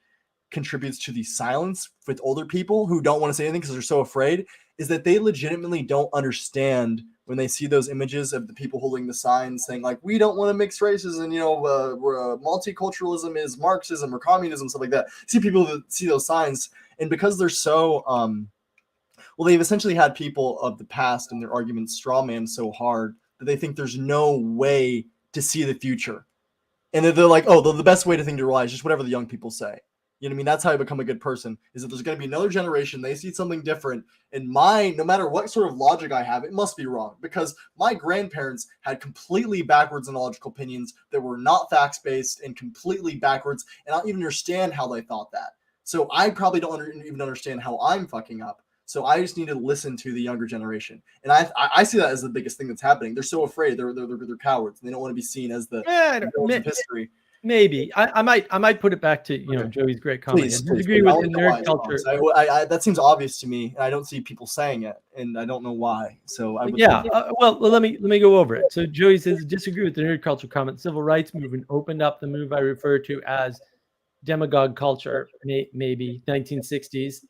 contributes to the silence with older people who don't want to say anything because they're so afraid is that they legitimately don't understand when they see those images of the people holding the signs saying like, we don't want to mix races and, multiculturalism is Marxism or communism, stuff like that. See people that see those signs, and because they're so they've essentially had people of the past and their arguments straw man so hard that they think there's no way to see the future. And they're like, the best way to think to realize just whatever the young people say. You know what I mean? That's how I become a good person, is that there's going to be another generation, they see something different, and mine, no matter what sort of logic I have, it must be wrong, because my grandparents had completely backwards and illogical opinions that were not facts-based and completely backwards, and I don't even understand how they thought that. So I probably don't even understand how I'm fucking up. So I just need to listen to the younger generation, and I see that as the biggest thing that's happening. They're so afraid. They're cowards. They don't want to be seen as the villains of history. Maybe I might put it back to Joey's great comment. Please, I disagree with the nerd culture. That seems obvious to me, and I don't see people saying it, and I don't know why. So I would well, let me go over it. So Joey says, disagree with the nerd culture comment. Civil rights movement opened up the move I refer to as demagogue culture. Maybe 1960s.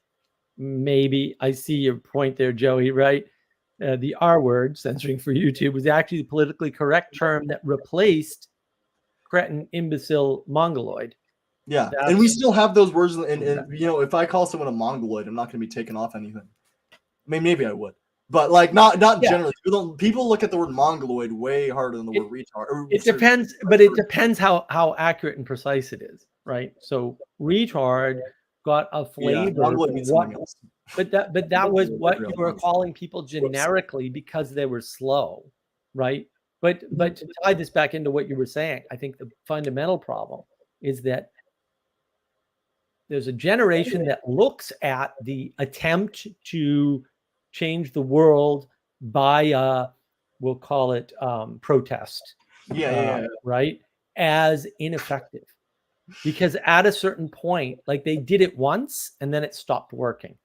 Maybe I see your point there, Joey. Right? The R word, censoring for YouTube, was actually the politically correct term that replaced cretin, imbecile, mongoloid. Yeah, and we still have those words. And if I call someone a mongoloid, I'm not going to be taken off anything. I mean, maybe I would, but like not generally. People look at the word mongoloid way harder than the word retard. It depends, but it depends how accurate and precise it is, right? So retard got a flavor. Mongoloid means something else. But that was what you were calling people generically because they were slow, right? But to tie this back into what you were saying, I think the fundamental problem is that there's a generation that looks at the attempt to change the world by we'll call it protest, right, as ineffective. Because at a certain point, like they did it once and then it stopped working.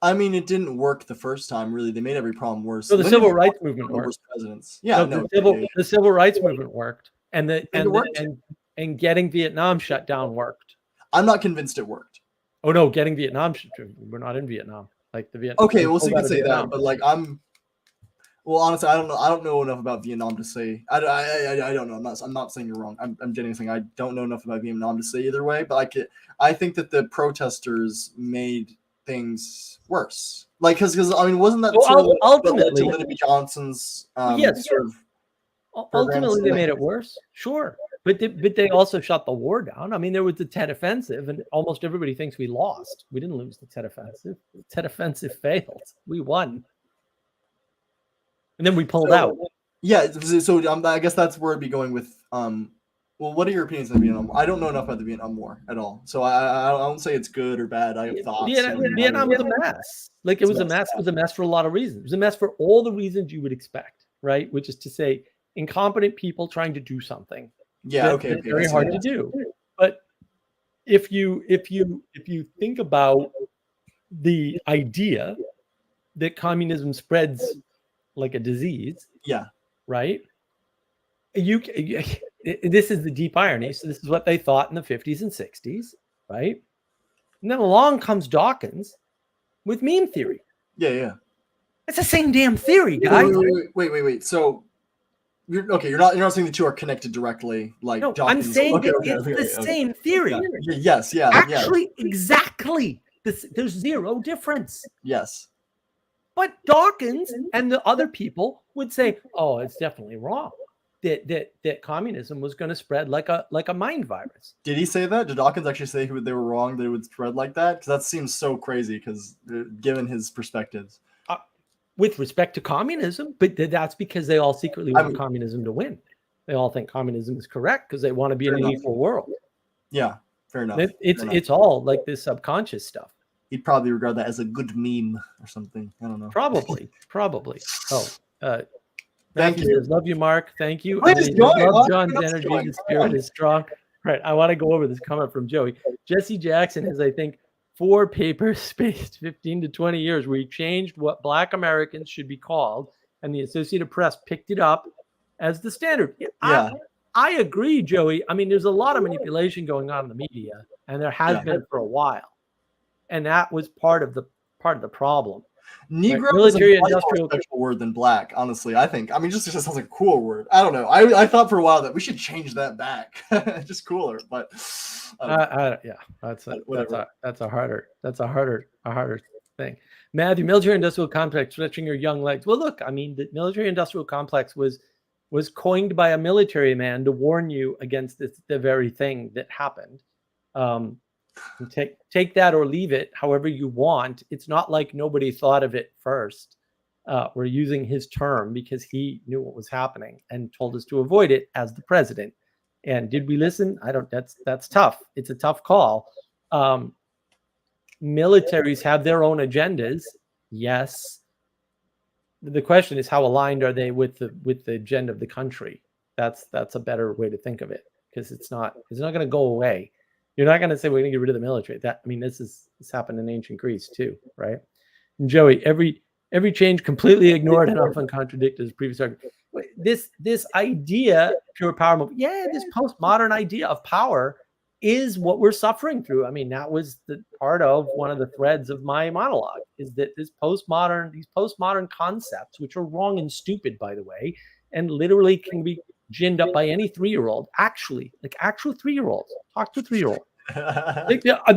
I mean, it didn't work the first time, really. They made every problem worse. So the civil rights movement worked. Presidents. The civil rights movement worked. And getting Vietnam shut down worked. I'm not convinced it worked. Oh no, getting Vietnam we're not in Vietnam. Like the Vietnam. Okay, well, so you can say that, but like honestly, I don't know enough about Vietnam to say. I don't know. I'm not saying you're wrong. I'm genuinely saying I don't know enough about Vietnam to say either way. But I think that the protesters made things worse. Like because I mean, wasn't that ultimately Lyndon B. Johnson's sort of ultimately they made it worse? Sure. But they also shut the war down. I mean, there was the Tet Offensive, and almost everybody thinks we lost. We didn't lose the Tet Offensive. The Tet Offensive failed. We won. And then we pulled out. Yeah, so I guess that's where I'd be going with. Well, what are your opinions on Vietnam? I don't know enough about the Vietnam War at all, so I don't say it's good or bad. I have thoughts. Vietnam was a mess. Like it was a mess. It was a mess for a lot of reasons. It was a mess for all the reasons you would expect, right? Which is to say, incompetent people trying to do something. Yeah, okay. Very hard to do. But if you think about the idea that communism spreads like a disease, right? This is the deep irony. So this is what they thought in the 50s and 60s, right? And then along comes Dawkins with meme theory. Yeah. It's the same damn theory, guys. Wait. So you're not saying the two are connected directly, like no, Dawkins. I'm saying it's the same theory. Yes. Actually, exactly. There's zero difference. Yes. But Dawkins and the other people would say, "Oh, it's definitely wrong that communism was going to spread like a mind virus." Did he say that? Did Dawkins actually say they were wrong that it would spread like that? Because that seems so crazy. Because given his perspectives, with respect to communism, but that's because they all secretly want communism to win. They all think communism is correct because they want to be in an equal world. Yeah, fair enough. It's all like this subconscious stuff. He'd probably regard that as a good meme or something. I don't know. Probably. Oh, thank you. Says, love you, Mark. Thank you. Love John's energy. The spirit is strong. Right. I want to go over this comment from Joey. Jesse Jackson has, I think, 4 papers spaced 15 to 20 years where he changed what Black Americans should be called, and the Associated Press picked it up as the standard. Yeah. I agree, Joey. I mean, there's a lot of manipulation going on in the media, and there has been for a while. And that was part of the problem. Negro is a much more special word than black, honestly. I think. I mean, just sounds like a cool word. I don't know. I thought for a while that we should change that back. Just cooler, but that's a harder thing. Matthew, military industrial complex, stretching your young legs. Well, look, I mean, the military industrial complex was coined by a military man to warn you against the very thing that happened. Take that or leave it however you want. It's not like nobody thought of it first. We're using his term because he knew what was happening and told us to avoid it as the president. And did we listen? I don't. That's tough. It's a tough call. Militaries have their own agendas. Yes. The question is, how aligned are they with the agenda of the country? That's a better way to think of it, because it's not going to go away. You're not going to say we're going to get rid of the military. This happened in ancient Greece too, right? And Joey, every change completely ignored and often contradicted his previous argument. This idea, pure power movement, this postmodern idea of power is what we're suffering through. I mean, that was the part of one of the threads of my monologue, is that these postmodern concepts, which are wrong and stupid, by the way, and literally can be ginned up by any 3-year-old, actual 3-year-olds. Talk to a 3-year-old.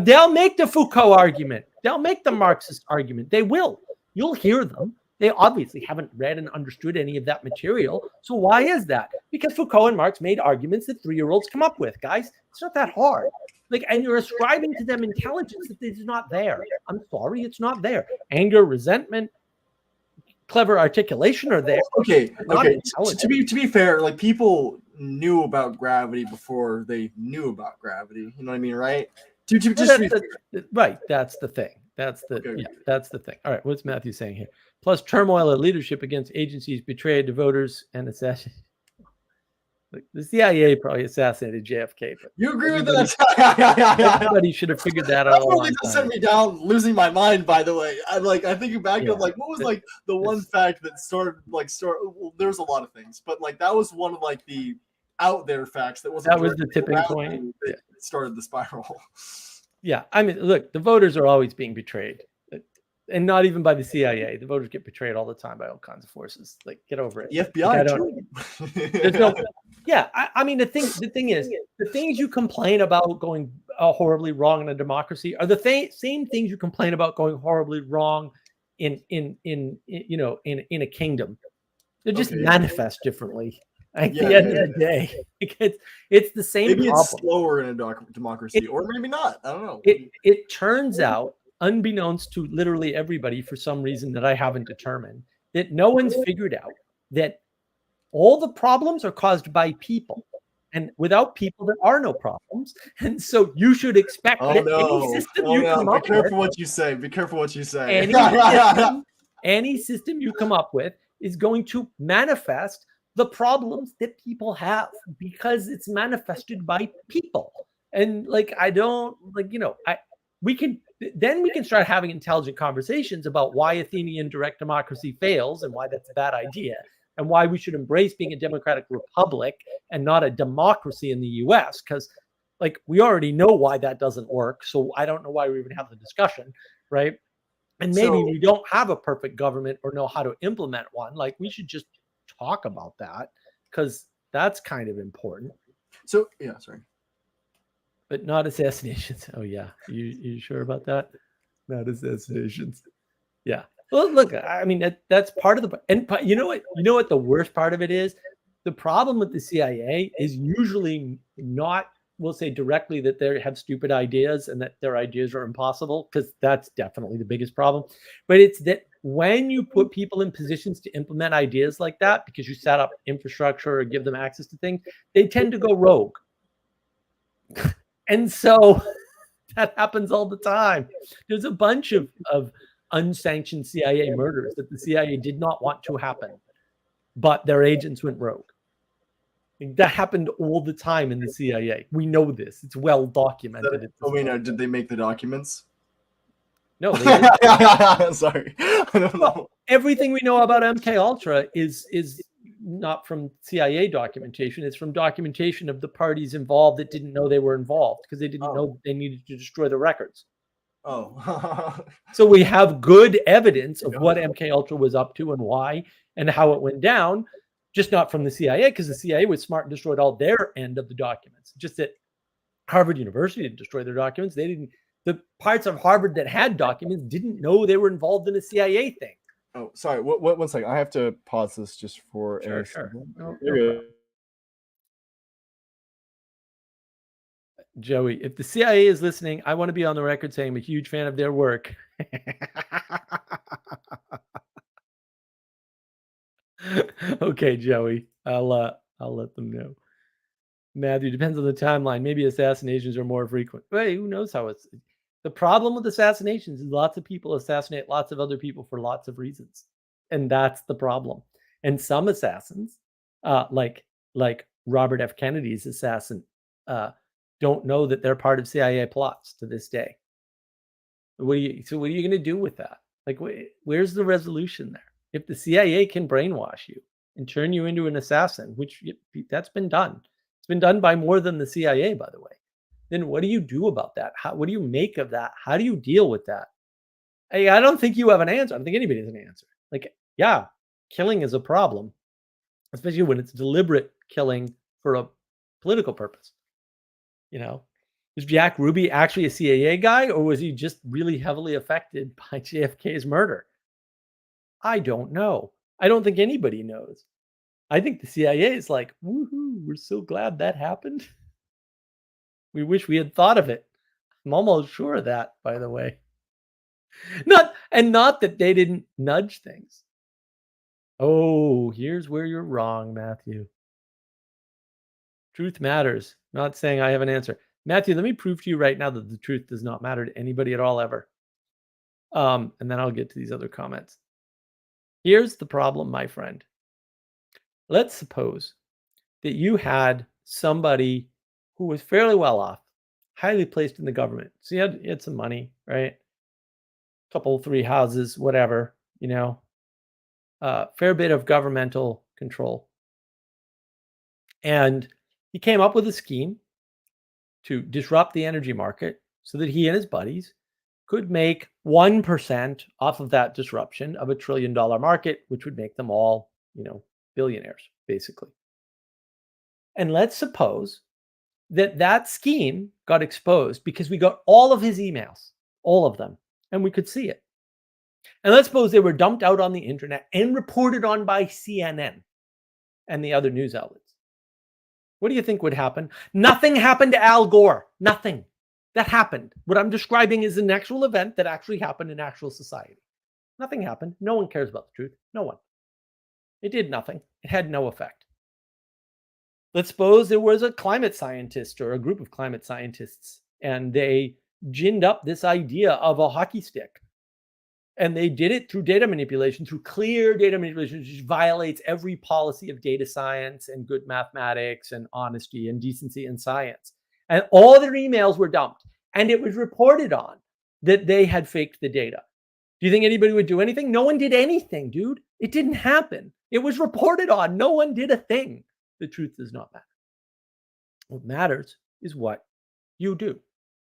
They'll make the Foucault argument. They'll make the Marxist argument. They will. You'll hear them. They obviously haven't read and understood any of that material. So why is that? Because Foucault and Marx made arguments that 3-year-olds come up with, guys. It's not that hard. And you're ascribing to them intelligence that is not there. I'm sorry, it's not there. Anger, resentment, clever articulation are there. Okay. To be fair, like, people knew about gravity before they knew about gravity. You know what I mean, right? Right. That's the thing. That's the thing. All right. What's Matthew saying here? Plus turmoil of leadership against agencies betrayed to voters and assassinated. The CIA probably assassinated JFK. But you agree with that? Everybody should have figured that out. That just sent me down, losing my mind. By the way, I think back to what was the one fact that started. Well, there's a lot of things, but that was one of the out there facts that wasn't. That was the tipping point. That started the spiral. Yeah, I mean, look, the voters are always being betrayed, and not even by the CIA. The voters get betrayed all the time by all kinds of forces. Get over it. The FBI. I mean, the thing is, the things you complain about going horribly wrong in a democracy are the same things you complain about going horribly wrong in a kingdom. They're just manifest differently. At the end of the day, it's the same. Maybe problem. It's slower in a democracy, or maybe not. I don't know. It turns out, unbeknownst to literally everybody, for some reason that I haven't determined, that no one's figured out that all the problems are caused by people, and without people, there are no problems. And so you should expect that any system you come up with. Be careful what you say. Be careful what you say. Any system you come up with is going to manifest the problems that people have, because it's manifested by people. And we can start having intelligent conversations about why Athenian direct democracy fails and why that's a bad idea, and why we should embrace being a democratic republic and not a democracy in the US, because we already know why that doesn't work. So I don't know why we even have the discussion, right? And maybe we don't have a perfect government or know how to implement one. We should just talk about that, because that's kind of important. So but not assassinations. Oh yeah, you sure about that? Not assassinations. Yeah. Well, look, I mean that's part of the. And you know what the worst part of it is? The problem with the CIA is usually not, we'll say directly, that they have stupid ideas and that their ideas are impossible, because that's definitely the biggest problem. But it's that when you put people in positions to implement ideas like that, because you set up infrastructure or give them access to things, they tend to go rogue. And so that happens all the time. There's a bunch of unsanctioned CIA murders that the CIA did not want to happen, but their agents went rogue. That happened all the time in the CIA. We know this. It's well documented. Did they make the documents? No. Sorry. I don't know. Everything we know about MK Ultra is not from CIA documentation. It's from documentation of the parties involved that didn't know they were involved, because they didn't know they needed to destroy the records. So we have good evidence of what MK Ultra was up to and why and how it went down, just not from the CIA, because the CIA was smart and destroyed all their end of the documents. Just that Harvard University didn't destroy their documents. The parts of Harvard that had documents didn't know they were involved in a CIA thing. Oh, sorry. One second. I have to pause this just for Sure. a Joey, if the CIA is listening, I want to be on the record saying I'm a huge fan of their work. Okay, Joey, I'll let them know. Matthew, depends on the timeline. Maybe assassinations are more frequent. Wait, who knows how it's the problem with assassinations is lots of people assassinate lots of other people for lots of reasons. And that's the problem. And some assassins, like Robert F. Kennedy's assassin, don't know that they're part of CIA plots to this day. What are you going to do with that? Like, where's the resolution there? If the CIA can brainwash you and turn you into an assassin, which that's been done. It's been done by more than the CIA, by the way. Then what do you do about that? What do you make of that? How do you deal with that? I don't think you have an answer. I don't think anybody has an answer. Like, yeah, killing is a problem, especially when it's deliberate killing for a political purpose. Was Jack Ruby actually a CIA guy, or was he just really heavily affected by JFK's murder? I don't know. I don't think anybody knows. I think the CIA is like, woohoo, we're so glad that happened. We wish we had thought of it. I'm almost sure of that, by the way. Not that they didn't nudge things. Oh, here's where you're wrong, Matthew. Truth matters. Not saying I have an answer. Matthew, let me prove to you right now that the truth does not matter to anybody at all ever. And then I'll get to these other comments. Here's the problem, my friend. Let's suppose that you had somebody who was fairly well off, highly placed in the government. So you had some money, right? Couple, 3 houses, whatever, fair bit of governmental control. And he came up with a scheme to disrupt the energy market so that he and his buddies could make 1% off of that disruption of $1 trillion market, which would make them all, billionaires, basically. And let's suppose that scheme got exposed because we got all of his emails, all of them, and we could see it. And let's suppose they were dumped out on the internet and reported on by CNN and the other news outlets. What do you think would happen? Nothing happened to Al Gore. Nothing. That happened. What I'm describing is an actual event that actually happened in actual society. Nothing happened. No one cares about the truth. No one. It did nothing. It had no effect. Let's suppose there was a climate scientist or a group of climate scientists, and they ginned up this idea of a hockey stick. And they did it through data manipulation, through clear data manipulation, which violates every policy of data science and good mathematics and honesty and decency in science. And all their emails were dumped. And it was reported on that they had faked the data. Do you think anybody would do anything? No one did anything, dude. It didn't happen. It was reported on. No one did a thing. The truth does not matter. What matters is what you do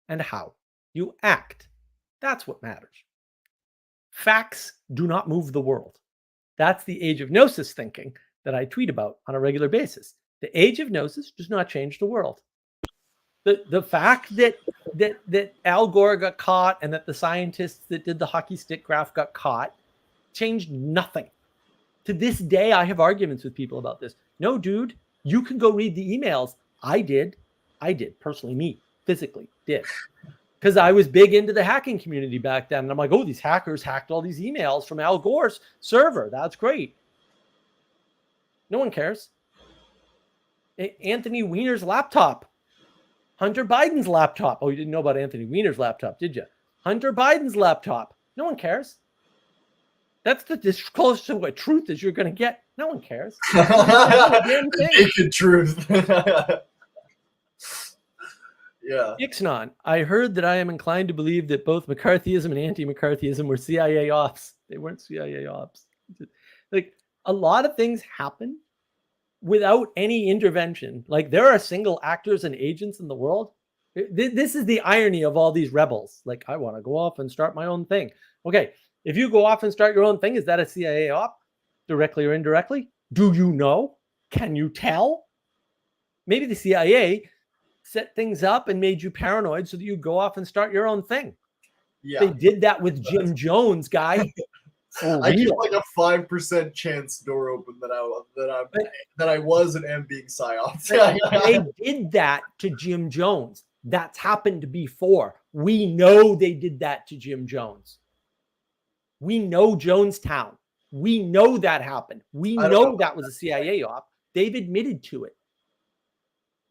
and how you act. That's what matters. Facts do not move the world. That's the age of gnosis thinking that I tweet about on a regular basis. The age of gnosis does not change the world. The fact that Al Gore got caught and that the scientists that did the hockey stick graph got caught changed nothing. To this day, I have arguments with people about this. No, dude, you can go read the emails. I did personally, me, physically did. Because I was big into the hacking community back then. And I'm like, oh, these hackers hacked all these emails from Al Gore's server. That's great. No one cares. Anthony Weiner's laptop. Hunter Biden's laptop. Oh, you didn't know about Anthony Weiner's laptop, did you? Hunter Biden's laptop. No one cares. That's as close to a truth as you're going to get. No one cares. Naked truth. Yeah. Ixnon, I heard that I am inclined to believe that both McCarthyism and anti-McCarthyism were CIA ops. They weren't CIA ops. Like, a lot of things happen without any intervention. Like, there are single actors and agents in the world. This is the irony of all these rebels. Like, I want to go off and start my own thing. Okay, if you go off and start your own thing, is that a CIA op? Directly or indirectly? Do you know? Can you tell? Maybe the CIA set things up and made you paranoid so that you go off and start your own thing. Yeah. They did that with Jim Jones, guy. I keep like a 5% chance door open that I was and am being psyoped. They did that to Jim Jones. That's happened before. We know they did that to Jim Jones. We know Jonestown. We know that happened. We know that was a CIA op. They've admitted to it.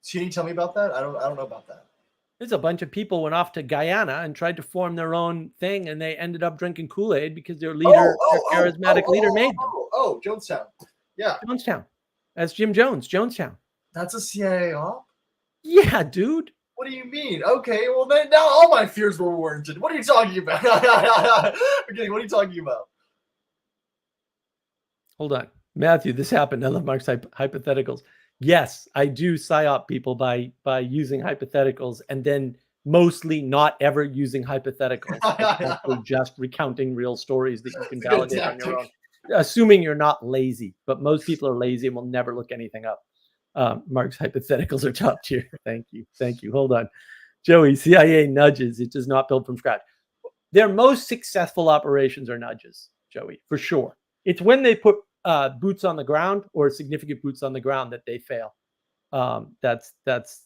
Can you tell me about that? I don't know about that. There's a bunch of people went off to Guyana and tried to form their own thing, and they ended up drinking Kool-Aid because their leader, their charismatic leader, made them. Jonestown. Yeah. Jonestown. That's Jim Jones, Jonestown. That's a CIA op? Yeah, dude. What do you mean? Okay, well then now all my fears were warranted. What are you talking about? Okay, what are you talking about? Hold on. Matthew, this happened. I love Mark's hypotheticals. Yes, I do psyop people by using hypotheticals and then mostly not ever using hypotheticals. Actually just recounting real stories that you can validate on your own. Assuming you're not lazy, but most people are lazy and will never look anything up. Mark's hypotheticals are top tier. Thank you. Thank you. Hold on. Joey, CIA nudges. It does not build from scratch. Their most successful operations are nudges, Joey, for sure. It's when they put boots on the ground or significant boots on the ground that they fail. That's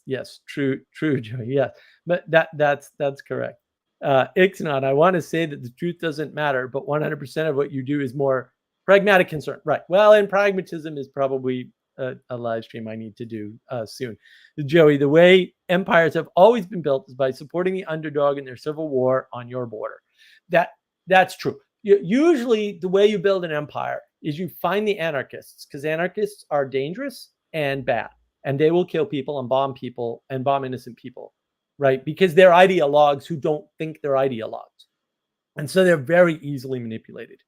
yes, true, Joey. Yes, but that's correct. Ixnat, I want to say that the truth doesn't matter, but 100% of what you do is more pragmatic concern. Right. Well, and pragmatism is probably a live stream I need to do soon. Joey, the way empires have always been built is by supporting the underdog in their civil war on your border. That's true. Usually the way you build an empire is you find the anarchists, because anarchists are dangerous and bad, and they will kill people and bomb innocent people, right? Because they're ideologues who don't think they're ideologues. And so they're very easily manipulated.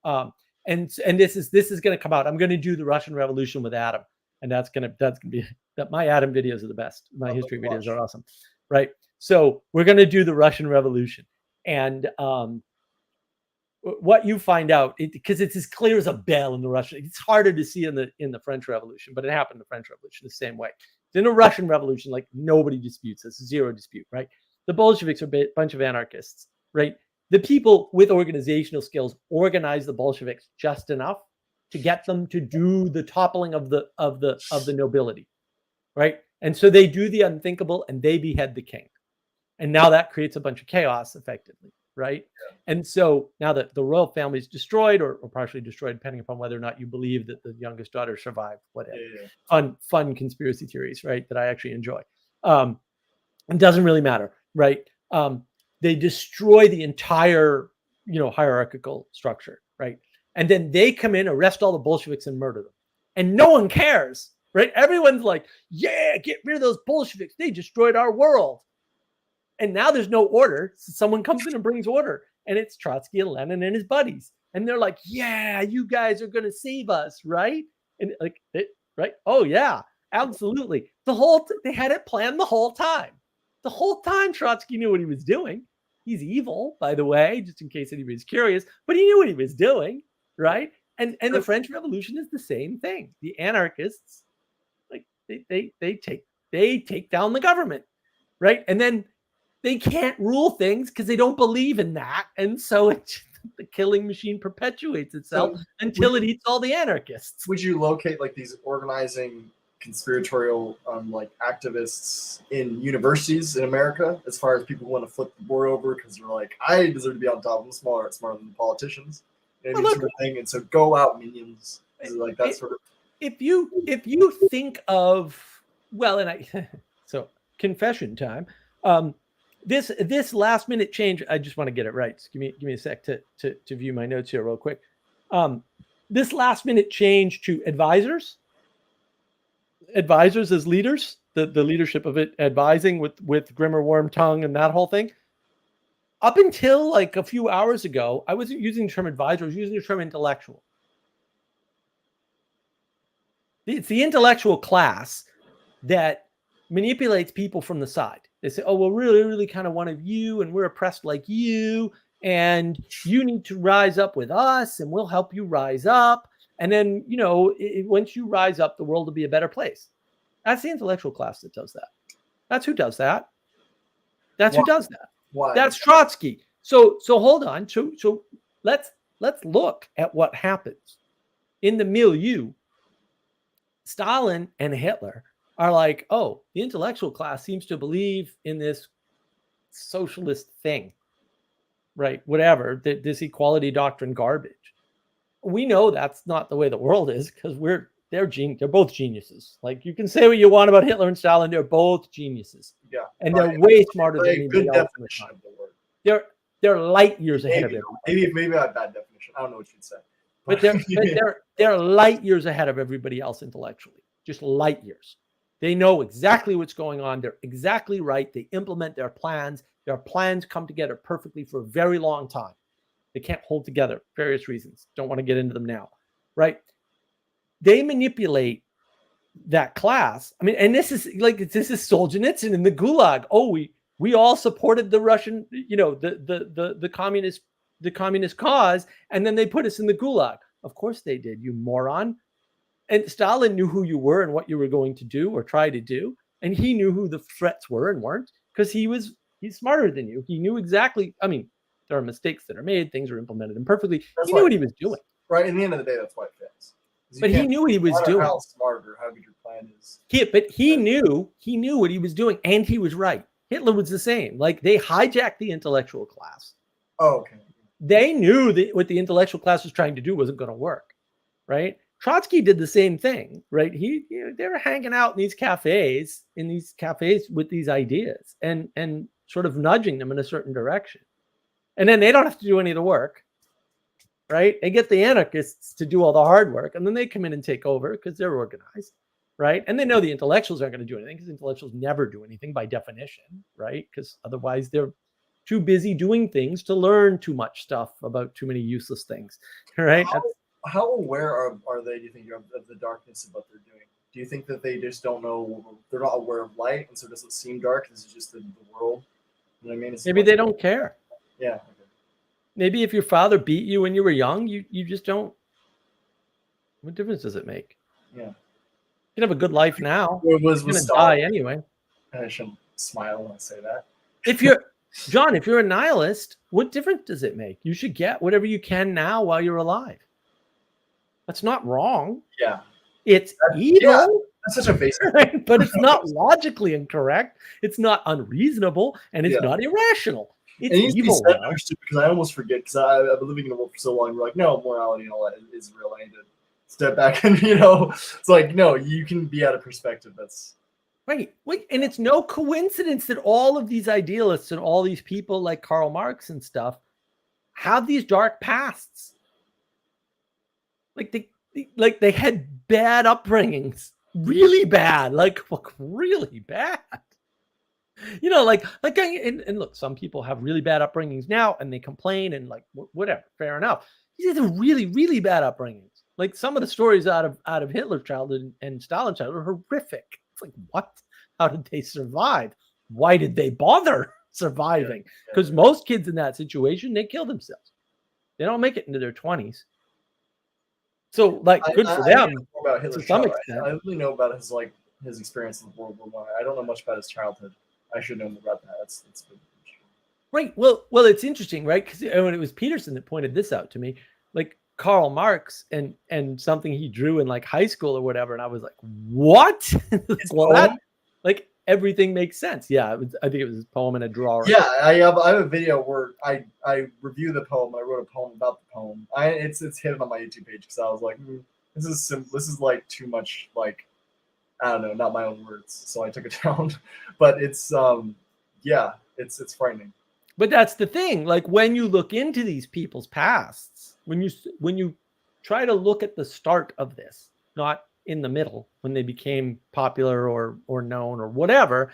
And this is going to come out. I'm going to do the Russian Revolution with Adam, and that's going to be that. My Adam videos are the best. My history videos are awesome, right? So we're going to do the Russian Revolution, and what you find out, because it's as clear as a bell in the Russian. It's harder to see in the French Revolution, but it happened in the French Revolution the same way. In the Russian Revolution, like nobody disputes this, zero dispute, right? The Bolsheviks are a bunch of anarchists, right? The people with organizational skills organize the Bolsheviks just enough to get them to do the toppling of the nobility, right? And so they do the unthinkable and they behead the king, and now that creates a bunch of chaos, effectively, right? Yeah. And so now that the royal family is destroyed or partially destroyed, depending upon whether or not you believe that the youngest daughter survived, whatever. Yeah. Fun conspiracy theories, right? That I actually enjoy. It doesn't really matter, right? They destroy the entire, hierarchical structure, right? And then they come in, arrest all the Bolsheviks, and murder them, and no one cares, right? Everyone's like, "Yeah, get rid of those Bolsheviks. They destroyed our world." And now there's no order. So someone comes in and brings order, and it's Trotsky and Lenin and his buddies, and they're like, "Yeah, you guys are gonna save us, right?" And right? Oh yeah, absolutely. They had it planned the whole time. The whole time Trotsky knew what he was doing. He's evil, by the way, just in case anybody's curious, but he knew what he was doing, right? And the French Revolution is the same thing. The anarchists, like they take down the government, right? And then they can't rule things because they don't believe in that. And so the killing machine perpetuates itself until it eats all the anarchists. Would you locate like these organizing conspiratorial like activists in universities in America, as far as people who want to flip the board over because they're like, I deserve to be on top, I'm smarter than the politicians, sort of thing. And so go out, minions. Like that sort of. If you think of so confession time. This last minute change, I just want to get it right. So give me a sec to view my notes here real quick. This last minute change to advisors as leaders, the leadership of it, advising with Grimmer Wormtongue and that whole thing. Up until like a few hours ago, I wasn't using the term advisor, I was using the term intellectual. It's the intellectual class that manipulates people from the side. They say, oh, well, really, really kind of one of you, and we're oppressed like you, and you need to rise up with us, and we'll help you rise up. And then, once you rise up, the world will be a better place. That's the intellectual class that does that. That's who does that. That's who does that. Why? That's Trotsky. So hold on. So let's look at what happens in the milieu. Stalin and Hitler are like, oh, the intellectual class seems to believe in this socialist thing, right? Whatever, this equality doctrine garbage. We know that's not the way the world is because they're both geniuses. Like, you can say what you want about Hitler and Stalin, they're both geniuses. Yeah. And they're way smarter than a anybody good else. definition of the word. They're light years ahead of everybody. Maybe a bad definition. I don't know what you'd say. But they're light years ahead of everybody else intellectually. Just light years. They know exactly what's going on. They're exactly right. They implement their plans. Their plans come together perfectly for a very long time. They can't hold together for various reasons. Don't want to get into them now, right? They manipulate that class. I mean, and this is Solzhenitsyn in the Gulag. Oh, we all supported the Russian, the communist cause, and then they put us in the Gulag. Of course they did, you moron. And Stalin knew who you were and what you were going to do or try to do, and he knew who the threats were and weren't, because he's smarter than you. He knew exactly. I mean, there are mistakes that are made, things are implemented imperfectly. He knew what he was doing. Right, in the end of the day, that's why it fails. But he knew what he was doing. How smart or how good your plan is. But he knew what he was doing, and he was right. Hitler was the same. Like, they hijacked the intellectual class. Oh, okay. They knew that what the intellectual class was trying to do wasn't going to work, right? Trotsky did the same thing, right? They were hanging out in these cafes with these ideas and sort of nudging them in a certain direction. And then they don't have to do any of the work, right? They get the anarchists to do all the hard work, and then they come in and take over because they're organized, right? And they know the intellectuals aren't going to do anything because intellectuals never do anything by definition, right? Because otherwise they're too busy doing things to learn too much stuff about too many useless things, right? How aware are they, do you think, of the darkness of what they're doing? Do you think that they just don't know, they're not aware of light, and so it doesn't seem dark? This is just the world. You know what I mean? Maybe they don't care. Yeah. Okay. Maybe if your father beat you when you were young, you just don't. What difference does it make? Yeah. You can have a good life now. You're going to die anyway. I shouldn't smile when I say that. If you're a nihilist, what difference does it make? You should get whatever you can now while you're alive. That's not wrong. Yeah. It's evil. Yeah, that's such a basic right? But it's not logically incorrect. It's not unreasonable, and it's not irrational. It's evil. Because I almost forget, because I've been living in the world for so long. We're like, no, morality and all that is real. I need to step back and, it's like, no, you can be out of perspective. That's right. And it's no coincidence that all of these idealists and all these people like Karl Marx and stuff have these dark pasts. Like they had bad upbringings, really bad, like really bad. And look, some people have really bad upbringings now, and they complain and like whatever. Fair enough. These are really, really bad upbringings. Like, some of the stories out of Hitler's childhood and Stalin's childhood are horrific. It's like, what? How did they survive? Why did they bother surviving? Because most kids in that situation, they kill themselves. They don't make it into their 20s. So, like, good for them. About to some extent. I really know about his experience in World War I. I don't know much about his childhood. I should know more about that. That's good. Right. Well, it's interesting, right? Because when it was Peterson that pointed this out to me, like Karl Marx and something he drew in like high school or whatever, and I was like, what? Well, like, everything makes sense. Yeah, I think it was his poem and a drawing. Yeah, I have a video where I review the poem. I wrote a poem about the poem. It's hidden on my YouTube page because I was like, this is like too much, like, I don't know, not my own words. So I took it down. But it's it's frightening. But that's the thing. Like, when you look into these people's pasts, when you try to look at the start of this, not in the middle when they became popular or known or whatever,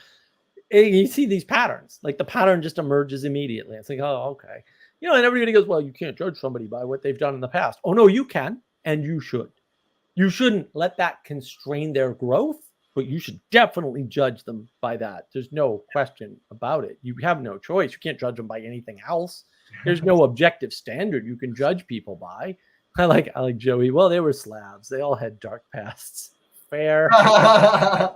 you see these patterns. Like, the pattern just emerges immediately. It's like, oh, okay. And everybody goes, well, you can't judge somebody by what they've done in the past. Oh, no, you can, and you should. You shouldn't let that constrain their growth, but you should definitely judge them by that. There's no question about it. You have no choice. You can't judge them by anything else. There's no objective standard you can judge people by. I like Joey. Well, they were Slavs. They all had dark pasts. Fair. I'll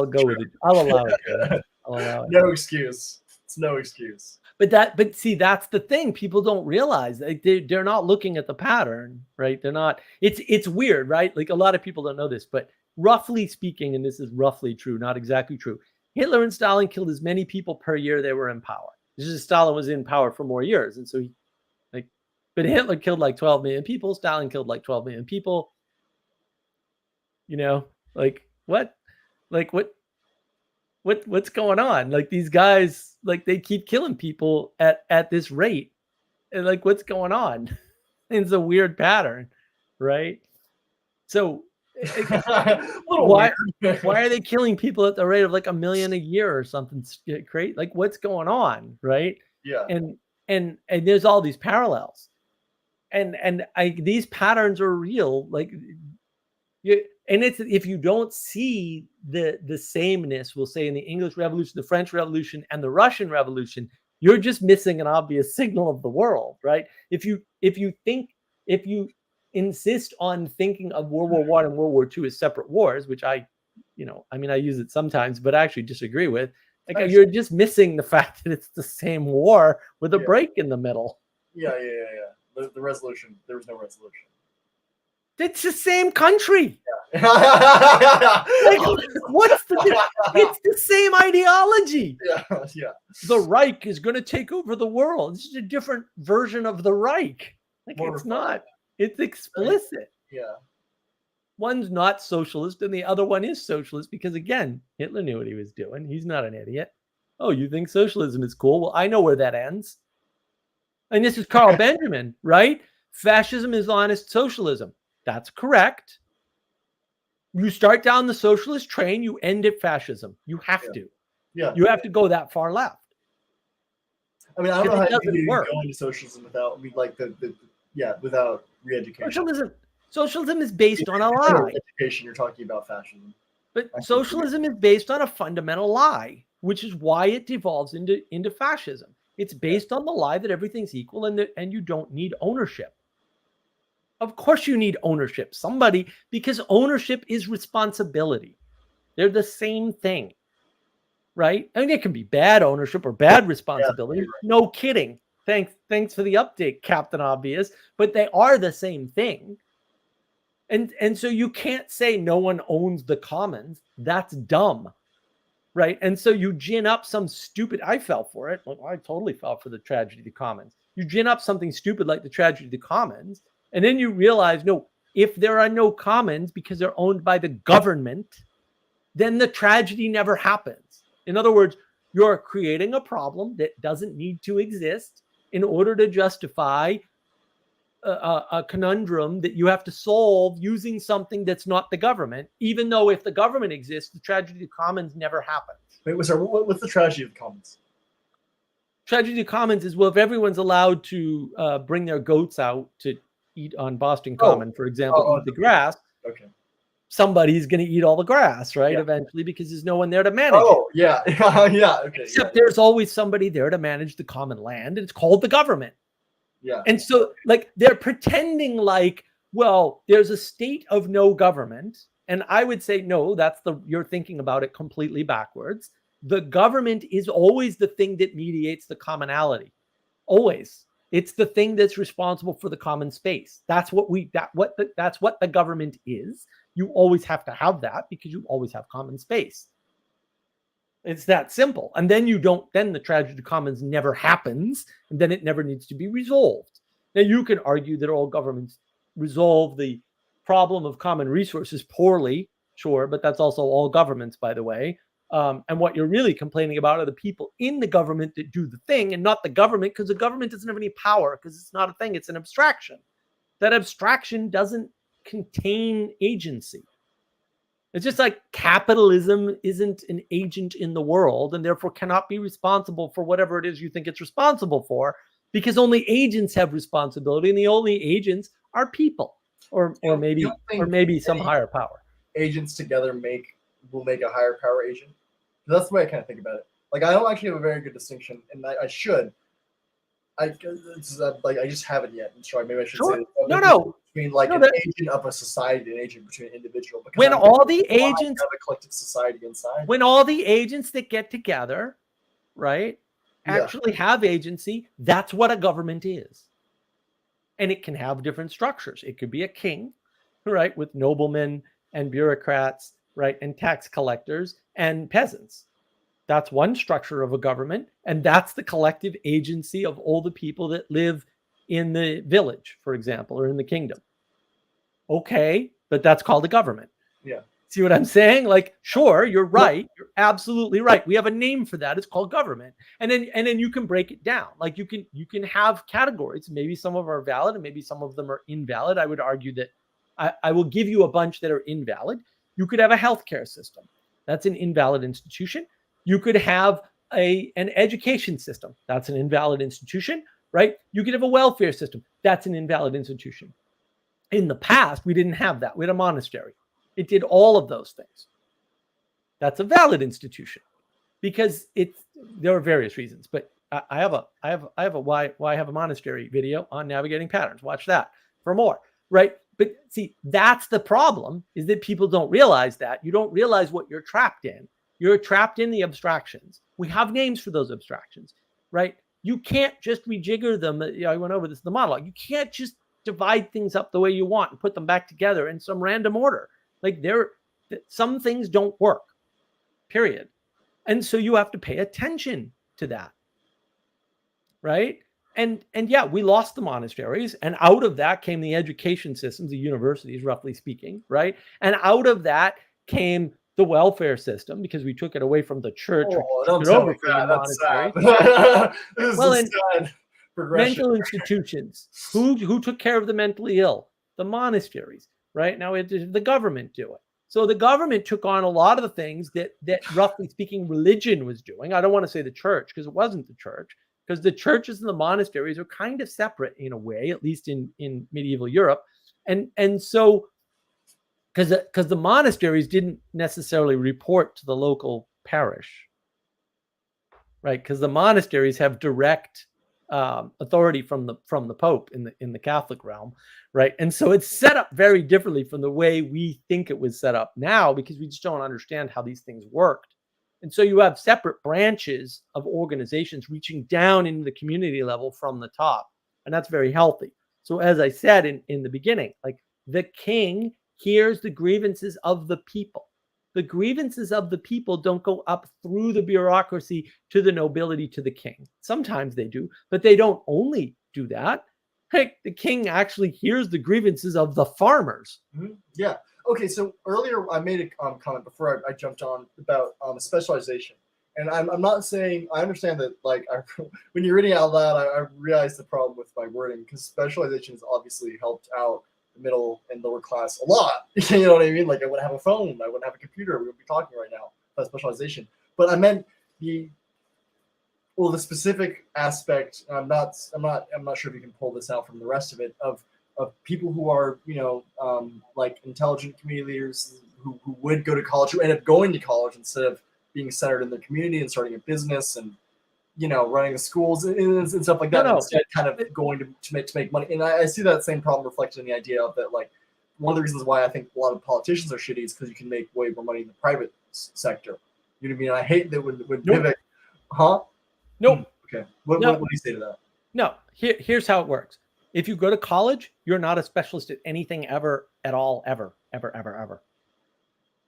go with it. I'll allow it. No excuse. It's no excuse. But see, that's the thing. People don't realize they're not looking at the pattern, right? They're not. It's weird, right? Like, a lot of people don't know this, but roughly speaking, and this is roughly true, not exactly true, Hitler and Stalin killed as many people per year they were in power. It's just Stalin was in power for more years. And so but Hitler killed like 12 million people. Stalin killed like 12 million people. What? What's going on? Like these guys, like they keep killing people at this rate. And like, what's going on? It's a weird pattern, right? So why are they killing people at the rate of like 1 million a year or something great? Like what's going on, right? Yeah. And there's all these parallels. And these patterns are real. Like it's if you don't see the sameness, we'll say in the English Revolution, the French Revolution, and the Russian Revolution, you're just missing an obvious signal of the world, right? If you insist on thinking of World War I and World War II as separate wars, which I use it sometimes, but I actually disagree with. Like you're just missing the fact that it's the same war with a break in the middle. Yeah. The resolution, there was no resolution. It's the same country. Yeah. Like, what's the difference? It's the same ideology. Yeah. The Reich is going to take over the world. It's just a different version of the Reich. Like it's not. It's explicit. Yeah. One's not socialist and the other one is socialist because, again, Hitler knew what he was doing. He's not an idiot. Oh, you think socialism is cool? Well, I know where that ends. And this is Carl Benjamin, right? Fascism is honest socialism. That's correct. You start down the socialist train, you end at fascism. You have to. Yeah. You have to go that far left. I mean, I don't know how you go into socialism without without re-education. Socialism is based on a lie. Education, you're talking about fascism. But socialism is based on a fundamental lie, which is why it devolves into fascism. It's based on the lie that everything's equal and you don't need ownership. Of course you need ownership. Because ownership is responsibility. They're the same thing, right? I mean, it can be bad ownership or bad responsibility. Yeah, right. No kidding. Thanks for the update, Captain Obvious. But they are the same thing. And so you can't say no one owns the commons. That's dumb, right? And so you gin up some stupid, I fell for it. I totally fell for the tragedy of the commons. You gin up something stupid like the tragedy of the commons, and then you realize, no, if there are no commons because they're owned by the government, then the tragedy never happens. In other words, you're creating a problem that doesn't need to exist in order to justify a conundrum that you have to solve using something that's not the government, even though if the government exists, the tragedy of the commons never happens. Wait, what's the tragedy of the commons? Tragedy of the commons is, well, if everyone's allowed to bring their goats out to eat on Boston Common, for example, eat the grass, somebody's going to eat all the grass, right? Yeah. Eventually, because there's no one there to manage it. Yeah. Yeah. Okay. Except there's always somebody there to manage the common land, and it's called the government. Yeah. And so, like, they're pretending like, well, there's a state of no government. And I would say, no, you're thinking about it completely backwards. The government is always the thing that mediates the commonality. Always. It's the thing that's responsible for the common space. That's what the government is. You always have to have that because you always have common space. It's that simple. And then then the tragedy of commons never happens, and then it never needs to be resolved. Now, you can argue that all governments resolve the problem of common resources poorly, sure, but that's also all governments, by the way. And what you're really complaining about are the people in the government that do the thing and not the government, because the government doesn't have any power because it's not a thing. It's an abstraction. That abstraction doesn't contain agency. It's just like capitalism isn't an agent in the world and therefore cannot be responsible for whatever it is you think it's responsible for, because only agents have responsibility, and the only agents are people or maybe some higher power. Agents together will make a higher power agent. That's the way I kind of think about it. Like, I don't actually have a very good distinction, and I should. I just haven't yet. I'm sorry, maybe I should say this. No. Between an agent of a society, an agent between an individual. Because when all the agents have a collective society inside. When all the agents that get together, right, actually have agency, that's what a government is. And it can have different structures. It could be a king, right, with noblemen and bureaucrats, right, and tax collectors and peasants. That's one structure of a government, and that's the collective agency of all the people that live in the village, for example, or in the kingdom. Okay, but that's called a government. Yeah. See what I'm saying? Like, sure, you're right. You're absolutely right. We have a name for that. It's called government. And then you can break it down. Like you can have categories. Maybe some of them are valid and maybe some of them are invalid. I would argue that I will give you a bunch that are invalid. You could have a healthcare system. That's an invalid institution. You could have an education system. That's an invalid institution, right? You could have a welfare system. That's an invalid institution. In the past, we didn't have that. We had a monastery. It did all of those things. That's a valid institution because there are various reasons, but I have a why I have a monastery video on navigating patterns. Watch that for more, right? But see, that's the problem, is that people don't realize that. You don't realize what you're trapped in. You're trapped in the abstractions. We have names for those abstractions, right? You can't just rejigger them. I went over this in the monologue. You can't just divide things up the way you want and put them back together in some random order. Like some things don't work, period. And so you have to pay attention to that, right? And yeah, we lost the monasteries, and out of that came the education systems, the universities, roughly speaking, right? And out of that came the welfare system, because we took it away from the church. Don't tell me that. That's sad. This well, is sad progression. Mental institutions. Who took care of the mentally ill? The monasteries, right? Now the government do it. So the government took on a lot of the things that roughly speaking, religion was doing. I don't want to say the church, because it wasn't the church, because the churches and the monasteries are kind of separate in a way, at least in medieval Europe. And so because the monasteries didn't necessarily report to the local parish, right? Because the monasteries have direct authority from the Pope in the Catholic realm, right? And so it's set up very differently from the way we think it was set up now, because we just don't understand how these things worked. And so you have separate branches of organizations reaching down into the community level from the top, and that's very healthy. So as I said in the beginning, like the king hears the grievances of the people. The grievances of the people don't go up through the bureaucracy to the nobility, to the king. Sometimes they do, but they don't only do that. Heck, the king actually hears the grievances of the farmers. Mm-hmm. Yeah. Okay. So earlier I made a comment before I jumped on about specialization. And I'm not saying, I understand that, like, when you're reading out loud, I realize the problem with my wording, because specialization has obviously helped out the middle and lower class a lot. You know what I mean? Like, I wouldn't have a phone, I wouldn't have a computer, we would be talking right now about specialization. But I meant the specific aspect. I'm not sure if you can pull this out from the rest of it, of people who are, like intelligent community leaders who would go to college, who end up going to college instead of being centered in their community and starting a business and, running the schools and stuff like that. No. Instead, kind of going to make money. And I see that same problem reflected in the idea of that, like, one of the reasons why I think a lot of politicians are shitty is because you can make way more money in the private sector. You know what I mean? I hate that when Vivek, huh? Nope. Okay. What do you say to that? No. Here's how it works. If you go to college, you're not a specialist at anything ever, at all, ever.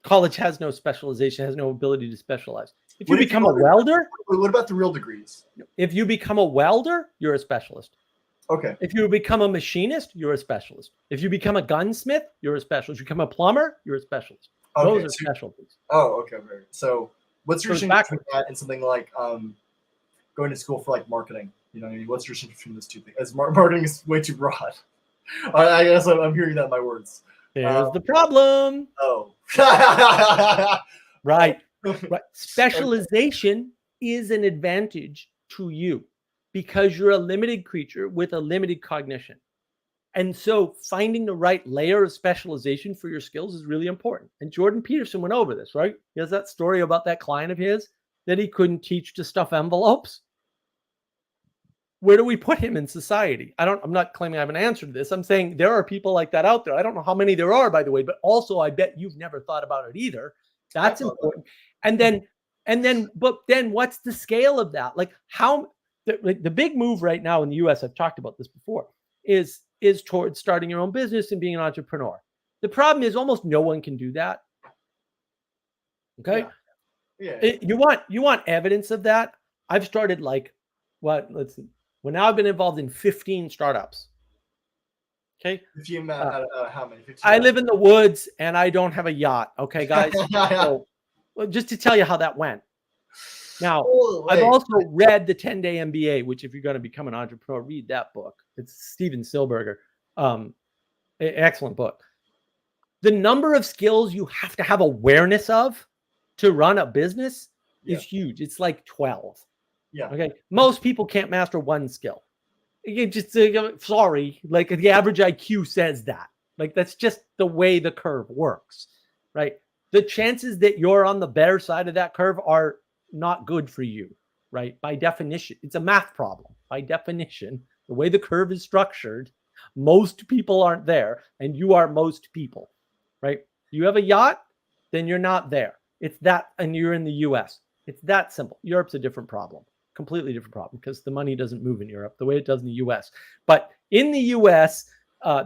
College has no specialization, has no ability to specialize. If you become a welder, what about the real degrees? If you become a welder, you're a specialist. Okay. If you become a machinist, you're a specialist. If you become a gunsmith, you're a specialist. If you become a plumber, you're a specialist. Okay, Those are specialties. Oh, okay. So what's your distinction between that and something like going to school for like marketing? You know what I mean? What's your distinction between those two things? As marketing is way too broad. I guess I'm hearing that in my words. There's the problem. Oh. Right. Specialization is an advantage to you because you're a limited creature with a limited cognition. And so finding the right layer of specialization for your skills is really important. And Jordan Peterson went over this, right? He has that story about that client of his that he couldn't teach to stuff envelopes. Where do we put him in society? I'm not claiming I have an answer to this. I'm saying there are people like that out there. I don't know how many there are, by the way, but also I bet you've never thought about it either. That's important. And then what's the scale of that? Like the big move right now in the US, I've talked about this before, is towards starting your own business and being an entrepreneur. The problem is almost no one can do that. Okay. Yeah. You want evidence of that? I've started like let's see. Well, now I've been involved in 15 startups. Okay. 15 how many? 15 I live in the woods and I don't have a yacht. Okay, guys. Yeah. So, well, just to tell you how that went. Now, Oh, I've wait. also read the 10-Day MBA, which if you're going to become an entrepreneur, read that book. It's Steven Silberger. Excellent book. The number of skills you have to have awareness of to run a business is huge. It's like 12. Yeah. Okay. Most people can't master one skill. You just sorry, like the average IQ says that. Like that's just the way the curve works, right? The chances that you're on the better side of that curve are not good for you, right? By definition, it's a math problem. By definition, the way the curve is structured, most people aren't there, and you are most people, right? You have a yacht, then you're not there. It's that, and you're in the US. It's that simple. Europe's a different problem. Completely different problem because the money doesn't move in Europe the way it does in the US. But in the US,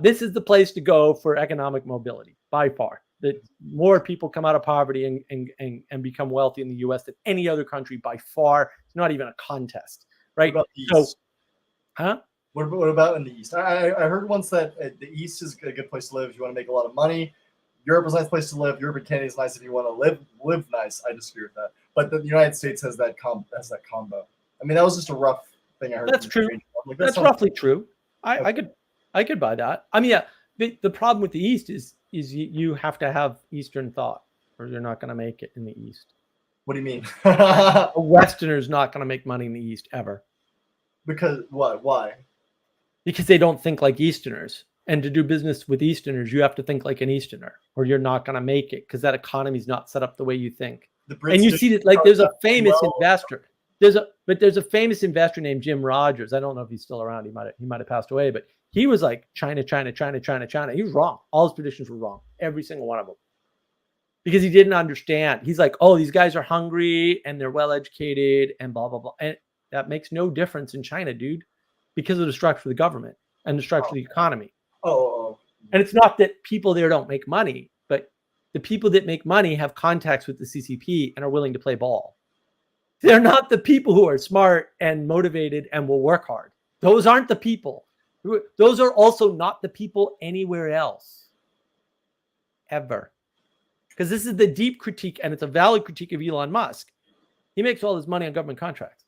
this is the place to go for economic mobility by far. That more people come out of poverty and become wealthy in the US than any other country by far. It's not even a contest, right? What about the So, East? huh? What about in the East? I heard once that the East is a good place to live if you want to make a lot of money. Europe is a nice place to live. Europe and Canada is nice if you want to live nice. I disagree with that. But the United States has that combo. I mean, that was just a rough thing I heard. That's true. Like, That's roughly true. I could buy that. I mean, yeah. The problem with the East is you have to have Eastern thought, or you're not going to make it in the East. What do you mean? A Westerner's not going to make money in the East ever. Because what? Why? Because they don't think like Easterners. And to do business with Easterners, you have to think like an Easterner, or you're not going to make it because that economy is not set up the way you think. And you see that, like, there's a famous investor. There's a famous investor named Jim Rogers. I don't know if he's still around. He might have passed away, but he was like China. He was wrong. All his predictions were wrong. Every single one of them. Because he didn't understand. He's like, oh, these guys are hungry and they're well educated and blah, blah, blah. And that makes no difference in China, dude, because of the structure of the government and the structure of the economy. And it's not that people there don't make money, but the people that make money have contacts with the CCP and are willing to play ball. They're not the people who are smart and motivated and will work hard. Those aren't the people. Those are also not the people anywhere else. Ever. Because this is the deep critique, and it's a valid critique of Elon Musk. He makes all his money on government contracts.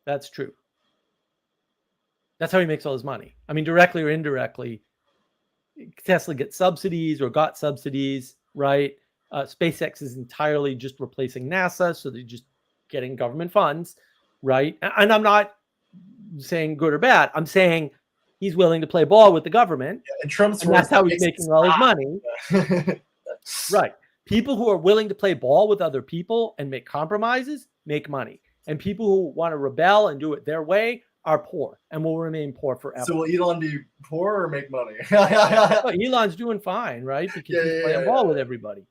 That's true. That's how he makes all his money. I mean, directly or indirectly, Tesla gets subsidies or got subsidies, right? SpaceX is entirely just replacing NASA, so they're just getting government funds, right? And I'm not saying good or bad. I'm saying he's willing to play ball with the government. Yeah, and Trump's and that's how he's making all his money. Right. People who are willing to play ball with other people and make compromises make money. And people who want to rebel and do it their way are poor and will remain poor forever. So will Elon be poor or make money? Well, Elon's doing fine, right? Because he's playing ball with everybody.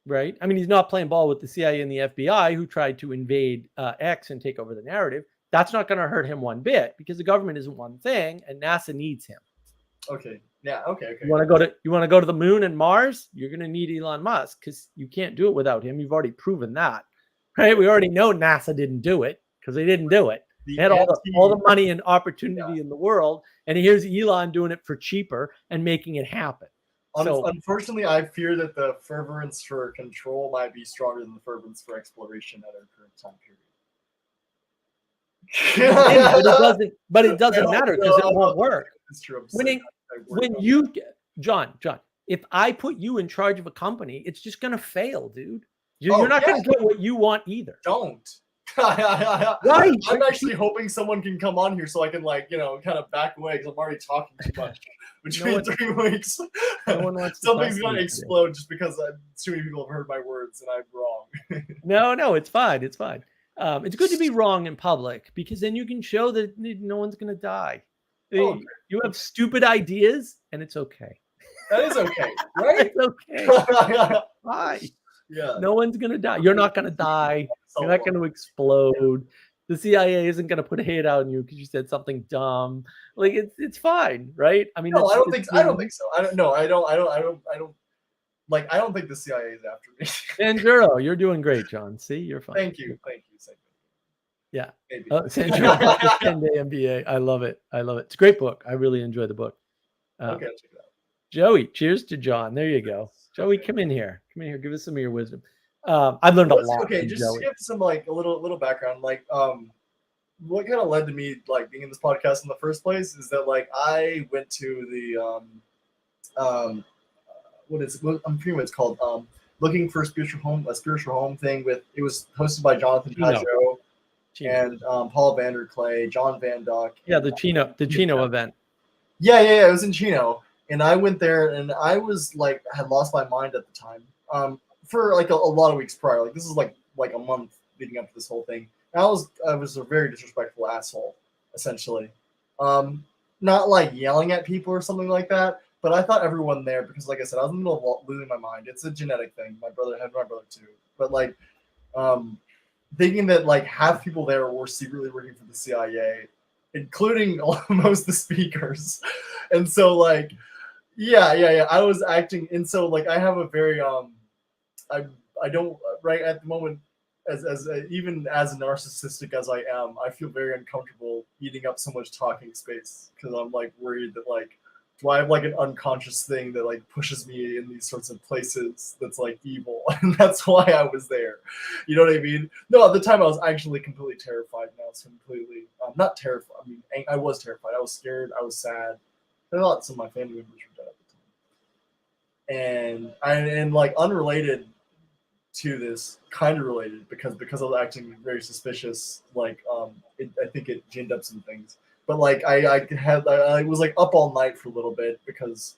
Right? I mean, he's not playing ball with the CIA and the FBI who tried to invade X and take over the narrative. That's not going to hurt him one bit because the government isn't one thing and NASA needs him. Okay. Yeah. Okay. You want to go to the moon and Mars? You're going to need Elon Musk because you can't do it without him. You've already proven that, right? We already know NASA didn't do it because they didn't do it. They had all the money and opportunity in the world, and here's Elon doing it for cheaper and making it happen. So, unfortunately, I fear that the fervence for control might be stronger than the fervence for exploration at our current time period. but it doesn't matter because it won't work. It's true. John, if I put you in charge of a company, it's just going to fail, dude. You're not going to get what you want either. Don't. Right. I'm actually hoping someone can come on here so I can, kind of back away because I'm already talking too much. Between 3 weeks, something's going to explode just because too many people have heard my words and I'm wrong. No, it's fine. It's fine. It's good to be wrong in public because then you can show that no one's going to die. You have stupid ideas and it's okay. That is okay, right? It's okay. Why? Yeah. No one's going to die. You're not going to die. You're not going to explode. The CIA isn't going to put a hate out on you because you said something dumb. Like it's fine, right? I mean, No, it's, I don't it's think. I don't think so. I don't. No, I don't. Like, I don't think the CIA is after me. Sanjuro, you're doing great, John. See, you're fine. Thank you. Yeah. Maybe. Sanjuro, 10-day MBA. I love it. It's a great book. I really enjoy the book. Okay, I'll check it out. Joey, cheers to John. There you go. Joey, come in here. Give us some of your wisdom. I've learned a lot. Okay, from just Joey. give some like a little background. Like, what kind of led to me like being in this podcast in the first place is that like I went to the what I'm forgetting what it's called. Looking for a spiritual home thing with it was hosted by Jonathan Pajot and Paul Vander Clay, John Van Dyck. Yeah, the Chino event. Yeah, it was in Chino, and I went there, and I was like, had lost my mind at the time. For like a lot of weeks prior, like this is like a month leading up to this whole thing. And I was a very disrespectful asshole, essentially. Not like yelling at people or something like that, but I thought everyone there, because like I said, I was in the middle of losing my mind. It's a genetic thing. My brother too, but like, thinking that like half people there were secretly working for the CIA, including most of the speakers, and so like, yeah, I was acting, and so like I have a very I don't right at the moment. As even as narcissistic as I am, I feel very uncomfortable eating up so much talking space because I'm like worried that like, do I have like an unconscious thing that like pushes me in these sorts of places that's like evil, and that's why I was there. You know what I mean? No, at the time I was actually completely terrified. Now it's completely not terrified. I mean, I was terrified. I was scared. I was sad. I thought some of my family members were dead at the time, and like unrelated to this, kind of related because I was acting very suspicious. Like I think it ginned up some things. But like I was like up all night for a little bit because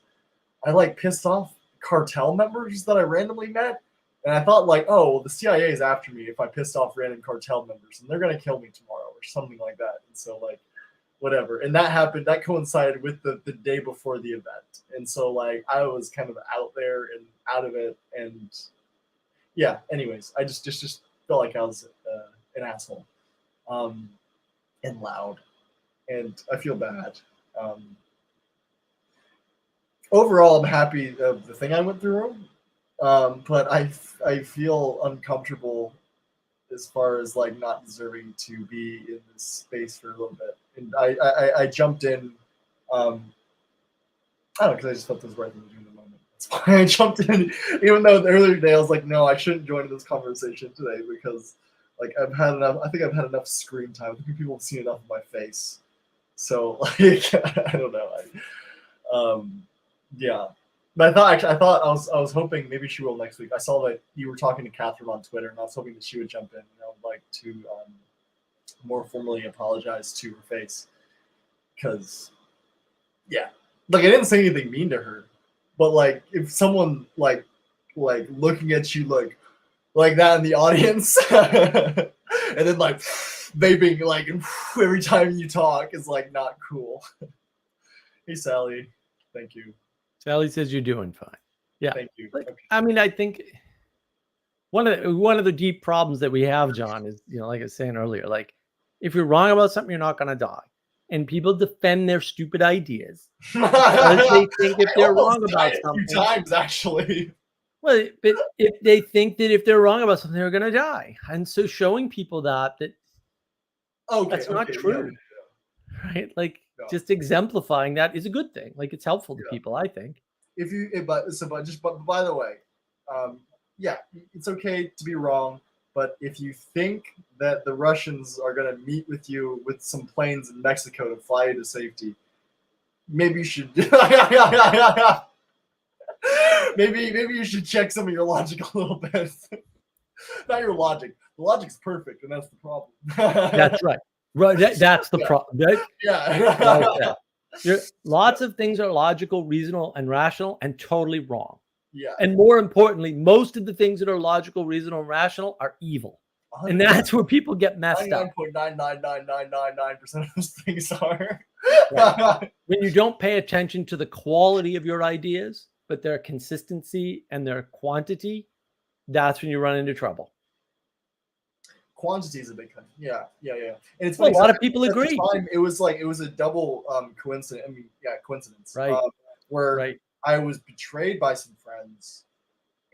I like pissed off cartel members that I randomly met, and I thought like, oh, well, the CIA is after me if I pissed off random cartel members, and they're gonna kill me tomorrow or something like that. And so like, whatever. And that happened. That coincided with the day before the event, and so like I was kind of out there and out of it, and yeah. Anyways, I just felt like I was an asshole, and loud, and I feel bad. Overall, I'm happy of the thing I went through, but I feel uncomfortable as far as like not deserving to be in this space for a little bit. And I jumped in. I don't know, because I just felt this right thing to do in the moment. That's why I jumped in, even though the earlier day I was like, no, I shouldn't join this conversation today because like I've had enough. I think I've had enough screen time. I think people have seen enough of my face. So like I don't know. Yeah. But I thought I was hoping maybe she will next week. I saw that you were talking to Catherine on Twitter, and I was hoping that she would jump in. And I would like to more formally apologize to her face, because yeah, like I didn't say anything mean to her, but like if someone like looking at you like that in the audience, and then like vaping like every time you talk is like not cool. Hey Sally, thank you. Sally says you're doing fine. Yeah. Thank you. Like, I mean, I think one of the deep problems that we have, John, is, you know, like I was saying earlier, like if you're wrong about something, you're not going to die. And people defend their stupid ideas because they think if they're wrong about something, a few times actually. Well, but if they think that if they're wrong about something, they're going to die, and so showing people that that's not true, right? Like just exemplifying that is a good thing. Like it's helpful to people, I think. But by the way, yeah, it's okay to be wrong. But if you think that the Russians are going to meet with you with some planes in Mexico to fly you to safety, maybe you should. Maybe you should check some of your logic a little bit. Not your logic. The logic's perfect, and that's the problem. That's right. Right. That's the problem. Yeah. Lots of things are logical, reasonable, and rational, and totally wrong. Yeah. And more importantly, most of the things that are logical, reasonable, and rational are evil. 100%. And that's where people get messed up. 99.99999% of those things are. Right. When you don't pay attention to the quality of your ideas, but their consistency and their quantity, that's when you run into trouble. quantity is a big thing. Yeah. And it's Well, funny. a lot of people at the agree. time, it was a double coincidence. Coincidence. Right. Where Right. I was betrayed by some friends,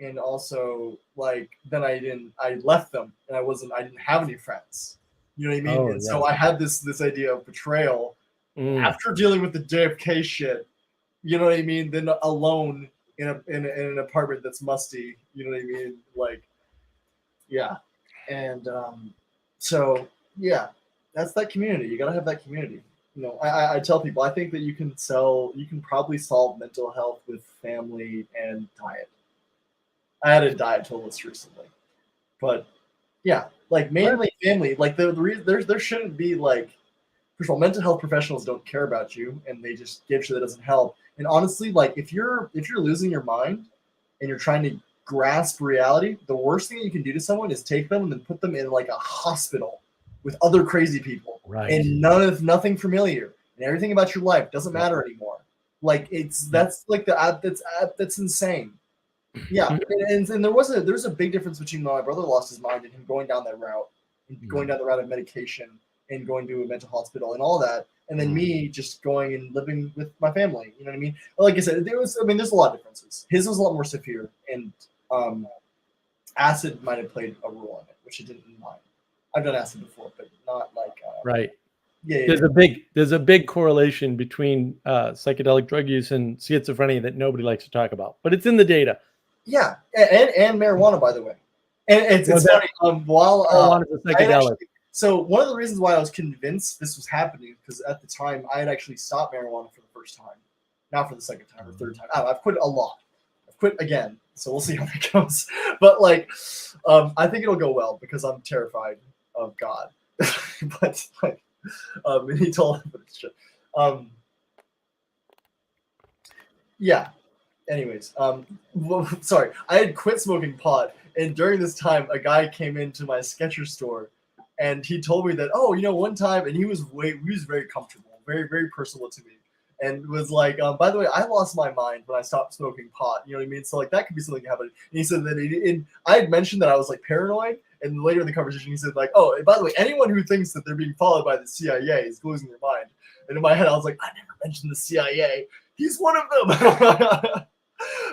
and also like then I left them, and I didn't have any friends. You know what I mean? Oh, And so I had this idea of betrayal after dealing with the JFK shit. You know what I mean? Then alone in an apartment that's musty. You know what I mean? Like, yeah, and so yeah, that's that community. You gotta have that community. You know, I tell people I think that you can probably solve mental health with family and diet. I had a diet to list recently, but yeah, like mainly family. Like the reason there shouldn't be like, first of all, mental health professionals don't care about you and they just give shit that doesn't help. And honestly, like if you're losing your mind and you're trying to grasp reality, the worst thing you can do to someone is take them and then put them in like a hospital with other crazy people, Right. and nothing familiar, and everything about your life doesn't matter anymore. Like that's like that's insane. Yeah, and there's a big difference between my brother lost his mind and him going down that route, and going down the route of medication and going to a mental hospital and all that, and then me just going and living with my family. You know what I mean? Like I said, there's a lot of differences. His was a lot more severe, and acid might have played a role in it, which it didn't in mine. I've done acid before, but not like right. Yeah, There's a big correlation between psychedelic drug use and schizophrenia that nobody likes to talk about, but it's in the data. Yeah, and marijuana, by the way. And it's funny. Marijuana is a psychedelic. So one of the reasons why I was convinced this was happening, because at the time I had actually stopped marijuana for the first time, not for the second time or third time. I've quit a lot. I've quit again, so we'll see how that goes. But like, I think it'll go well because I'm terrified of God. But like, and he told him shit. Yeah. Anyways, sorry, I had quit smoking pot, and during this time, a guy came into my Skechers store, and he told me that, oh, one time, and he was very comfortable, very, very personal to me, and was like, by the way, I lost my mind when I stopped smoking pot. You know what I mean? So like that could be something that happened. And he said that I had mentioned that I was like paranoid, and later in the conversation, he said like, oh, and by the way, anyone who thinks that they're being followed by the CIA is losing their mind. And in my head, I was like, I never mentioned the CIA. He's one of them.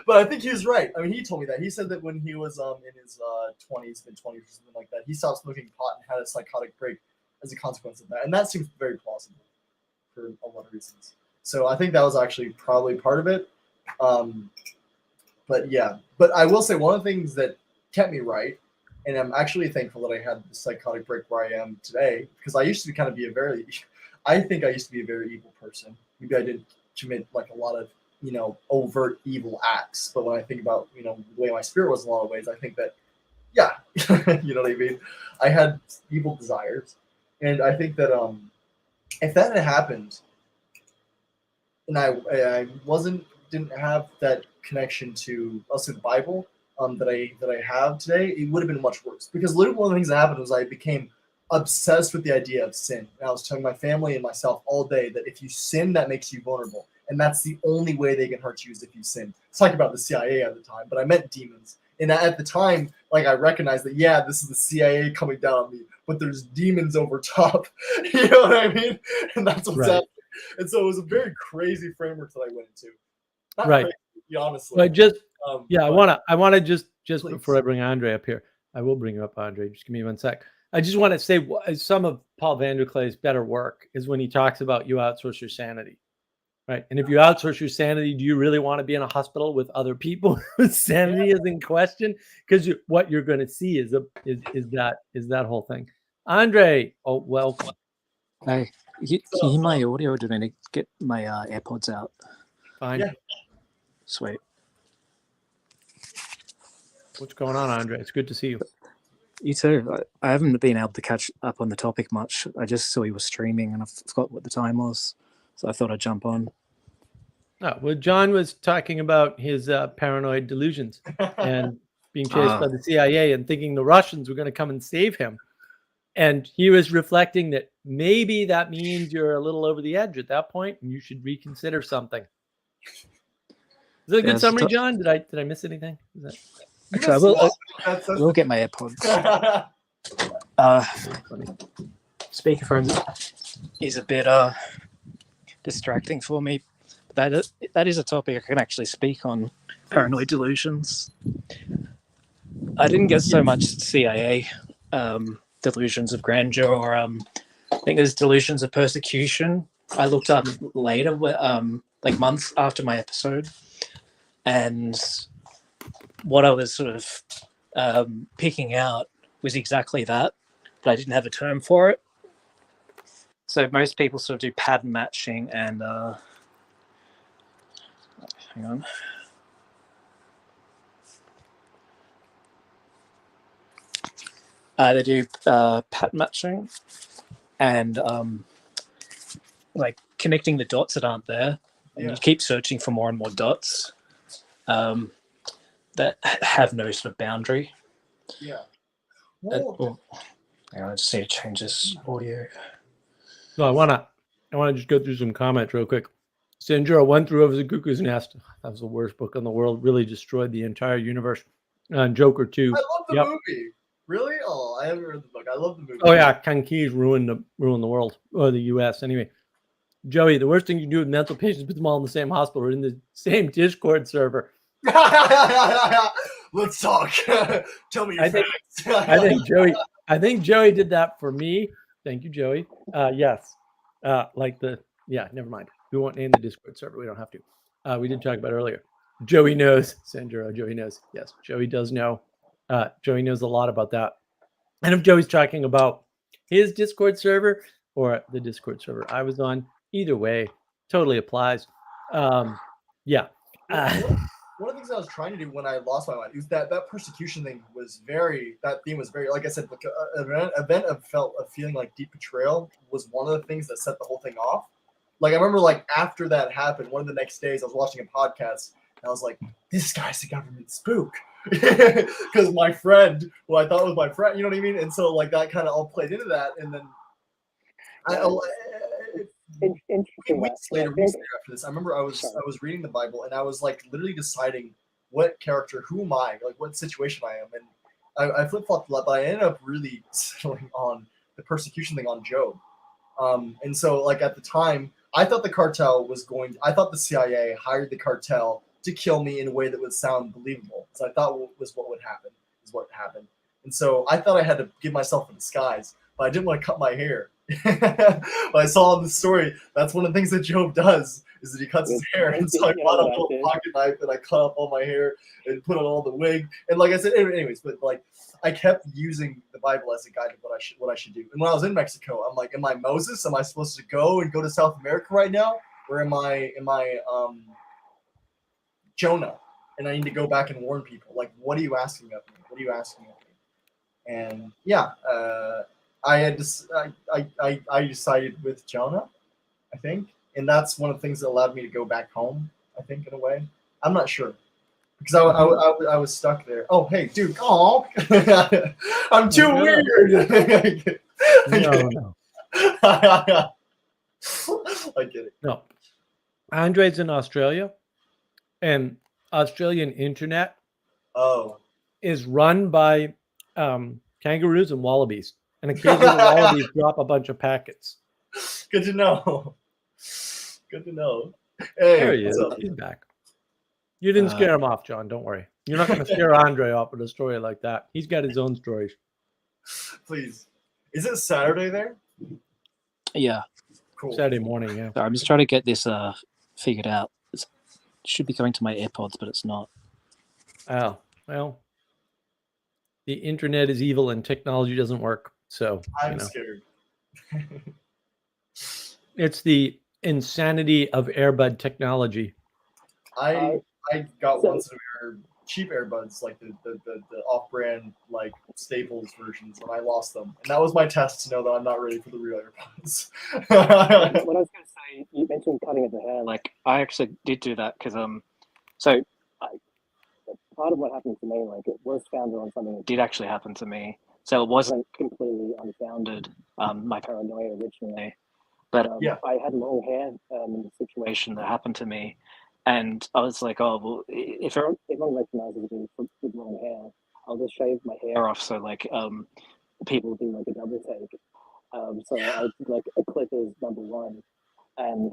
But I think he was right. I mean, he told me that. He said that when he was in his 20s, mid-20s, or something like that, he stopped smoking pot and had a psychotic break as a consequence of that. And that seems very plausible for a lot of reasons. So I think that was actually probably part of it. But yeah. But I will say one of the things that kept me right, and I'm actually thankful that I had the psychotic break where I am today, because I used to kind of be I think I used to be a very evil person. Maybe I didn't commit like a lot of overt evil acts. But when I think about, the way my spirit was in a lot of ways, I think that, yeah, you know what I mean? I had evil desires. And I think that if that had happened and I didn't have that connection to also the Bible that I have today, it would have been much worse. Because literally one of the things that happened was I became obsessed with the idea of sin. And I was telling my family and myself all day that if you sin, that makes you vulnerable. And that's the only way they can hurt you is if you sin. Let's talk about the CIA at the time, but I meant demons. And at the time, like I recognized that, yeah, this is the CIA coming down on me, but there's demons over top. You know what I mean? And that's what's happening. And so it was a very crazy framework that I went into. Not crazy, honestly. But just I want to just please. Before I bring Andre up here, I will bring you up, Andre. Just give me 1 sec. I just want to say some of Paul Vanderklay's better work is when he talks about you outsource your sanity. Right. And if you outsource your sanity, do you really want to be in a hospital with other people whose sanity is in question? Because what you're going to see is that whole thing. Andre, welcome. Hey, can you hear my audio, or do I need to get my AirPods out? Fine. Yeah. Sweet. What's going on, Andre? It's good to see you. You too. I haven't been able to catch up on the topic much. I just saw you were streaming and I forgot what the time was. So I thought I'd jump on. Oh, well, John was talking about his paranoid delusions and being chased by the CIA and thinking the Russians were going to come and save him. And he was reflecting that maybe that means you're a little over the edge at that point and you should reconsider something. Is that a good summary, John? Did I miss anything? Actually, I will get my AirPods. Funny. Speakerphone is a bit distracting for me. That is a topic I can actually speak on. Paranoid delusions. I didn't get so much CIA delusions of grandeur, or I think there's delusions of persecution. I looked up later, like months after my episode, and what I was sort of picking out was exactly that, but I didn't have a term for it. So most people sort of do pattern matching and hang on. They do pattern matching and like connecting the dots that aren't there, and you keep searching for more and more dots that have no sort of boundary. Yeah. Hang on, I just need to change this audio. No, I wanna just go through some comments real quick. Sanjuro, One Threw Over the Cuckoo's Nest. That was the worst book in the world. Really destroyed the entire universe. Joker 2. I love the movie. Really? Oh, I haven't read the book. I love the movie. Oh yeah, Ken Keyes ruined the world, or the U.S. Anyway, Joey, the worst thing you can do with mental patients is put them all in the same hospital or in the same Discord server. Let's talk. Tell me your facts. I think Joey did that for me. Thank you, Joey. Yes. Never mind. We won't name the Discord server. We don't have to. We did talk about it earlier. Joey knows. Sandro, Joey knows. Yes, Joey does know. Joey knows a lot about that. And if Joey's talking about his Discord server or the Discord server I was on, either way, totally applies. Yeah. One of the things I was trying to do when I lost my mind is that persecution thing was that theme was very, like I said, like an event of feeling like deep betrayal was one of the things that set the whole thing off. Like I remember, like after that happened, one of the next days I was watching a podcast and I was like, "This guy's a government spook," because my friend, who I thought was my friend, you know what I mean? And so like that kind of all played into that, and then weeks later after this, I remember I was reading the Bible and I was like literally deciding what character, who am I, like what situation I am, and I flip flopped a lot, but I ended up really settling on the persecution thing on Job. And so like at the time, I thought I thought the CIA hired the cartel to kill me in a way that would sound believable. So I thought was what happened. And so I thought I had to give myself a disguise, but I didn't want to cut my hair. But I saw in the story, that's one of the things that Job does, is that he cuts his hair. And so I bought a little pocket knife and I cut up all my hair and put on all the wig. And like I said, anyways, but like I kept using the Bible as a guide to what I should do. And when I was in Mexico, I'm like, am I Moses? Am I supposed to go to South America right now? Or am I Jonah? And I need to go back and warn people. Like, what are you asking of me? And yeah, I decided with Jonah, I think, and that's one of the things that allowed me to go back home. I think in a way, I'm not sure, because I was stuck there. Oh hey dude, oh, I'm too weird. No. I get it. No. Andre's in Australia, and Australian internet is run by kangaroos and wallabies, and occasionally the wallabies drop a bunch of packets. Good to know. Hey, there he is. He's back. You didn't scare him off, John. Don't worry. You're not going to scare Andre off with a story like that. He's got his own stories. Please. Is it Saturday there? Yeah. Cool. Saturday morning, yeah. I'm just trying to get this figured out. It should be going to my AirPods, but it's not. Oh, well. The internet is evil and technology doesn't work. So I'm scared. It's the insanity of earbud technology. I got ones that were cheap earbuds, like the off-brand like Staples versions, and I lost them. And that was my test to know that I'm not ready for the real earbuds. What I was going to say, you mentioned cutting of the hair. Like I actually did do that because part of what happened to me, like it was founded on something that did actually happen to me. So it wasn't completely unfounded, my paranoia originally. But I had long hair in the situation that happened to me. And I was like, oh, well, if everyone recognizes me with long hair, I'll just shave my hair off. So like people do like a double take. So I did like a clip as number one, and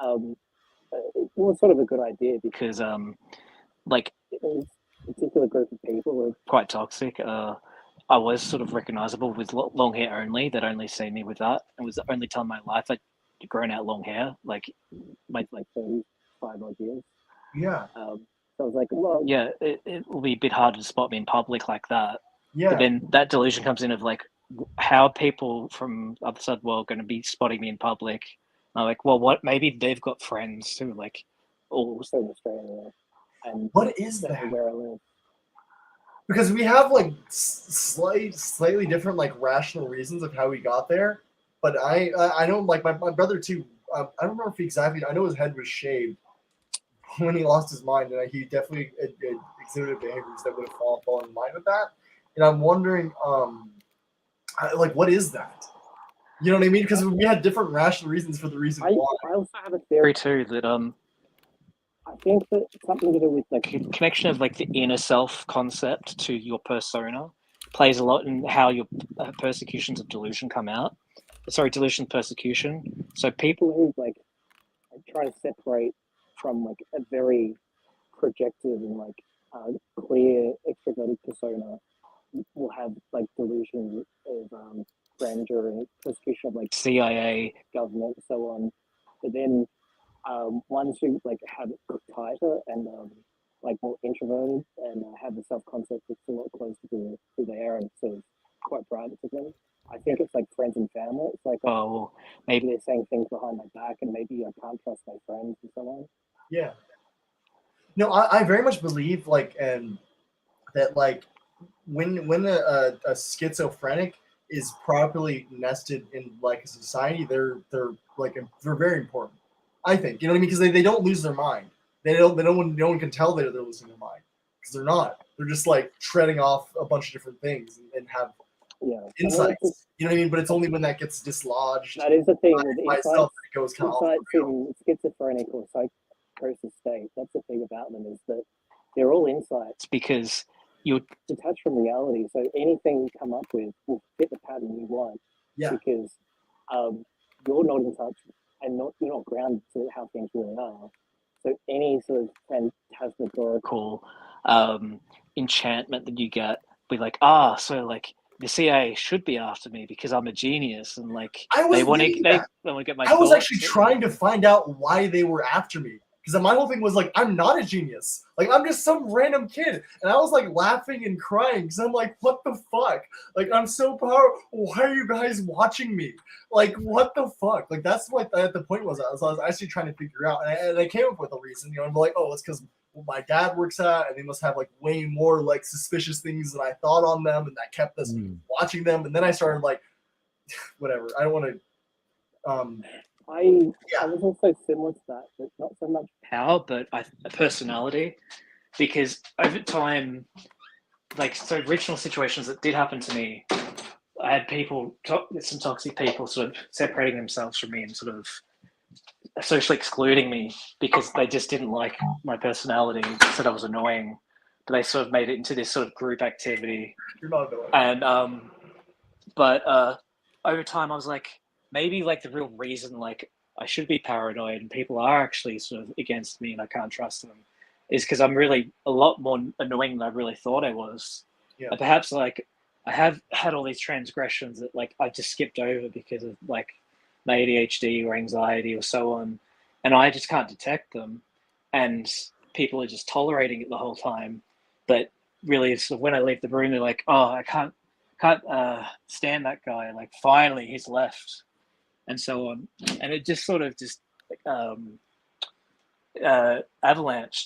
it was sort of a good idea because like a particular group of people were quite toxic. I was sort of recognizable with long hair only. They'd only seen me with that. It was the only time in my life I'd grown out long hair, like my like 35 odd years. Yeah. So I was like, well, yeah, it will be a bit harder to spot me in public like that. Yeah. But then that delusion comes in of like, how are people from the other side of the world going to be spotting me in public? And I'm like, well, what? Maybe they've got friends who like also in Australia, and What is they know that? where I live. Because we have like slightly different like rational reasons of how we got there, but I know like my brother too. I don't remember if he exactly. I know his head was shaved when he lost his mind, and he definitely exhibited behaviors that would have fallen in line with that. And I'm wondering, like, what is that? You know what I mean? Because we had different rational reasons for the reason why. I also have a theory too that I think that something to do with like the connection of like the inner self concept to your persona plays a lot in how your persecutions of delusion come out. Sorry, delusion persecution. So people who like try to separate from like a very projected and like clear extroverted persona will have like delusion of grandeur and persecution of like CIA, government, and so on. But then ones who like have it tighter and like more introverted and have the self concept that's a lot closer to who they are and sort of quite private to them. I think it's like friends and family. It's like, oh, well, maybe they're saying things behind my back, and maybe I can't trust my friends and so on. Yeah. No, I very much believe like that like when a schizophrenic is properly nested in like a society, they're very important. I think, you know what I mean, because they don't lose their mind. No one can tell they're losing their mind because they're not. They're just like treading off a bunch of different things and have insights. You know what I mean? But it's only when that gets dislodged. That is the thing with by itself that it goes kind of off the rails. in schizophrenic or psychosis state. That's the thing about them is that they're all insights because you're detached from reality. So anything you come up with will fit the pattern you want. Yeah. Because you're not in touch and you're not grounded to how things really are. So any sort of phantasmagorical enchantment that you get, be like, so like the CIA should be after me because I'm a genius, and like they want to get my. I was actually trying to find out why they were after me. Because my whole thing was like, I'm not a genius. Like, I'm just some random kid. And I was like laughing and crying because I'm like, what the fuck? Like, I'm so powerful. Why are you guys watching me? Like, what the fuck? Like, that's what the point was. I was actually trying to figure out. And I came up with a reason. You know, I'm like, oh, it's because my dad works at, and they must have like way more like suspicious things than I thought on them. And that kept us watching them. And then I started like, whatever. I don't want to. I was also similar to that, but not so much power, but personality. Because over time, like, so original situations that did happen to me, I had people, some toxic people sort of separating themselves from me and sort of socially excluding me because they just didn't like my personality, said I was annoying. But they sort of made it into this sort of group activity. You're not annoying. And, but over time, I was like, maybe like the real reason like I should be paranoid and people are actually sort of against me and I can't trust them is because I'm really a lot more annoying than I really thought I was. Yeah. And perhaps like I have had all these transgressions that like I just skipped over because of like my ADHD or anxiety or so on, and I just can't detect them, and people are just tolerating it the whole time. But really, sort of when I leave the room, they're like, "Oh, I can't stand that guy. Like finally, he's left." And so on, and it just sort of just avalanched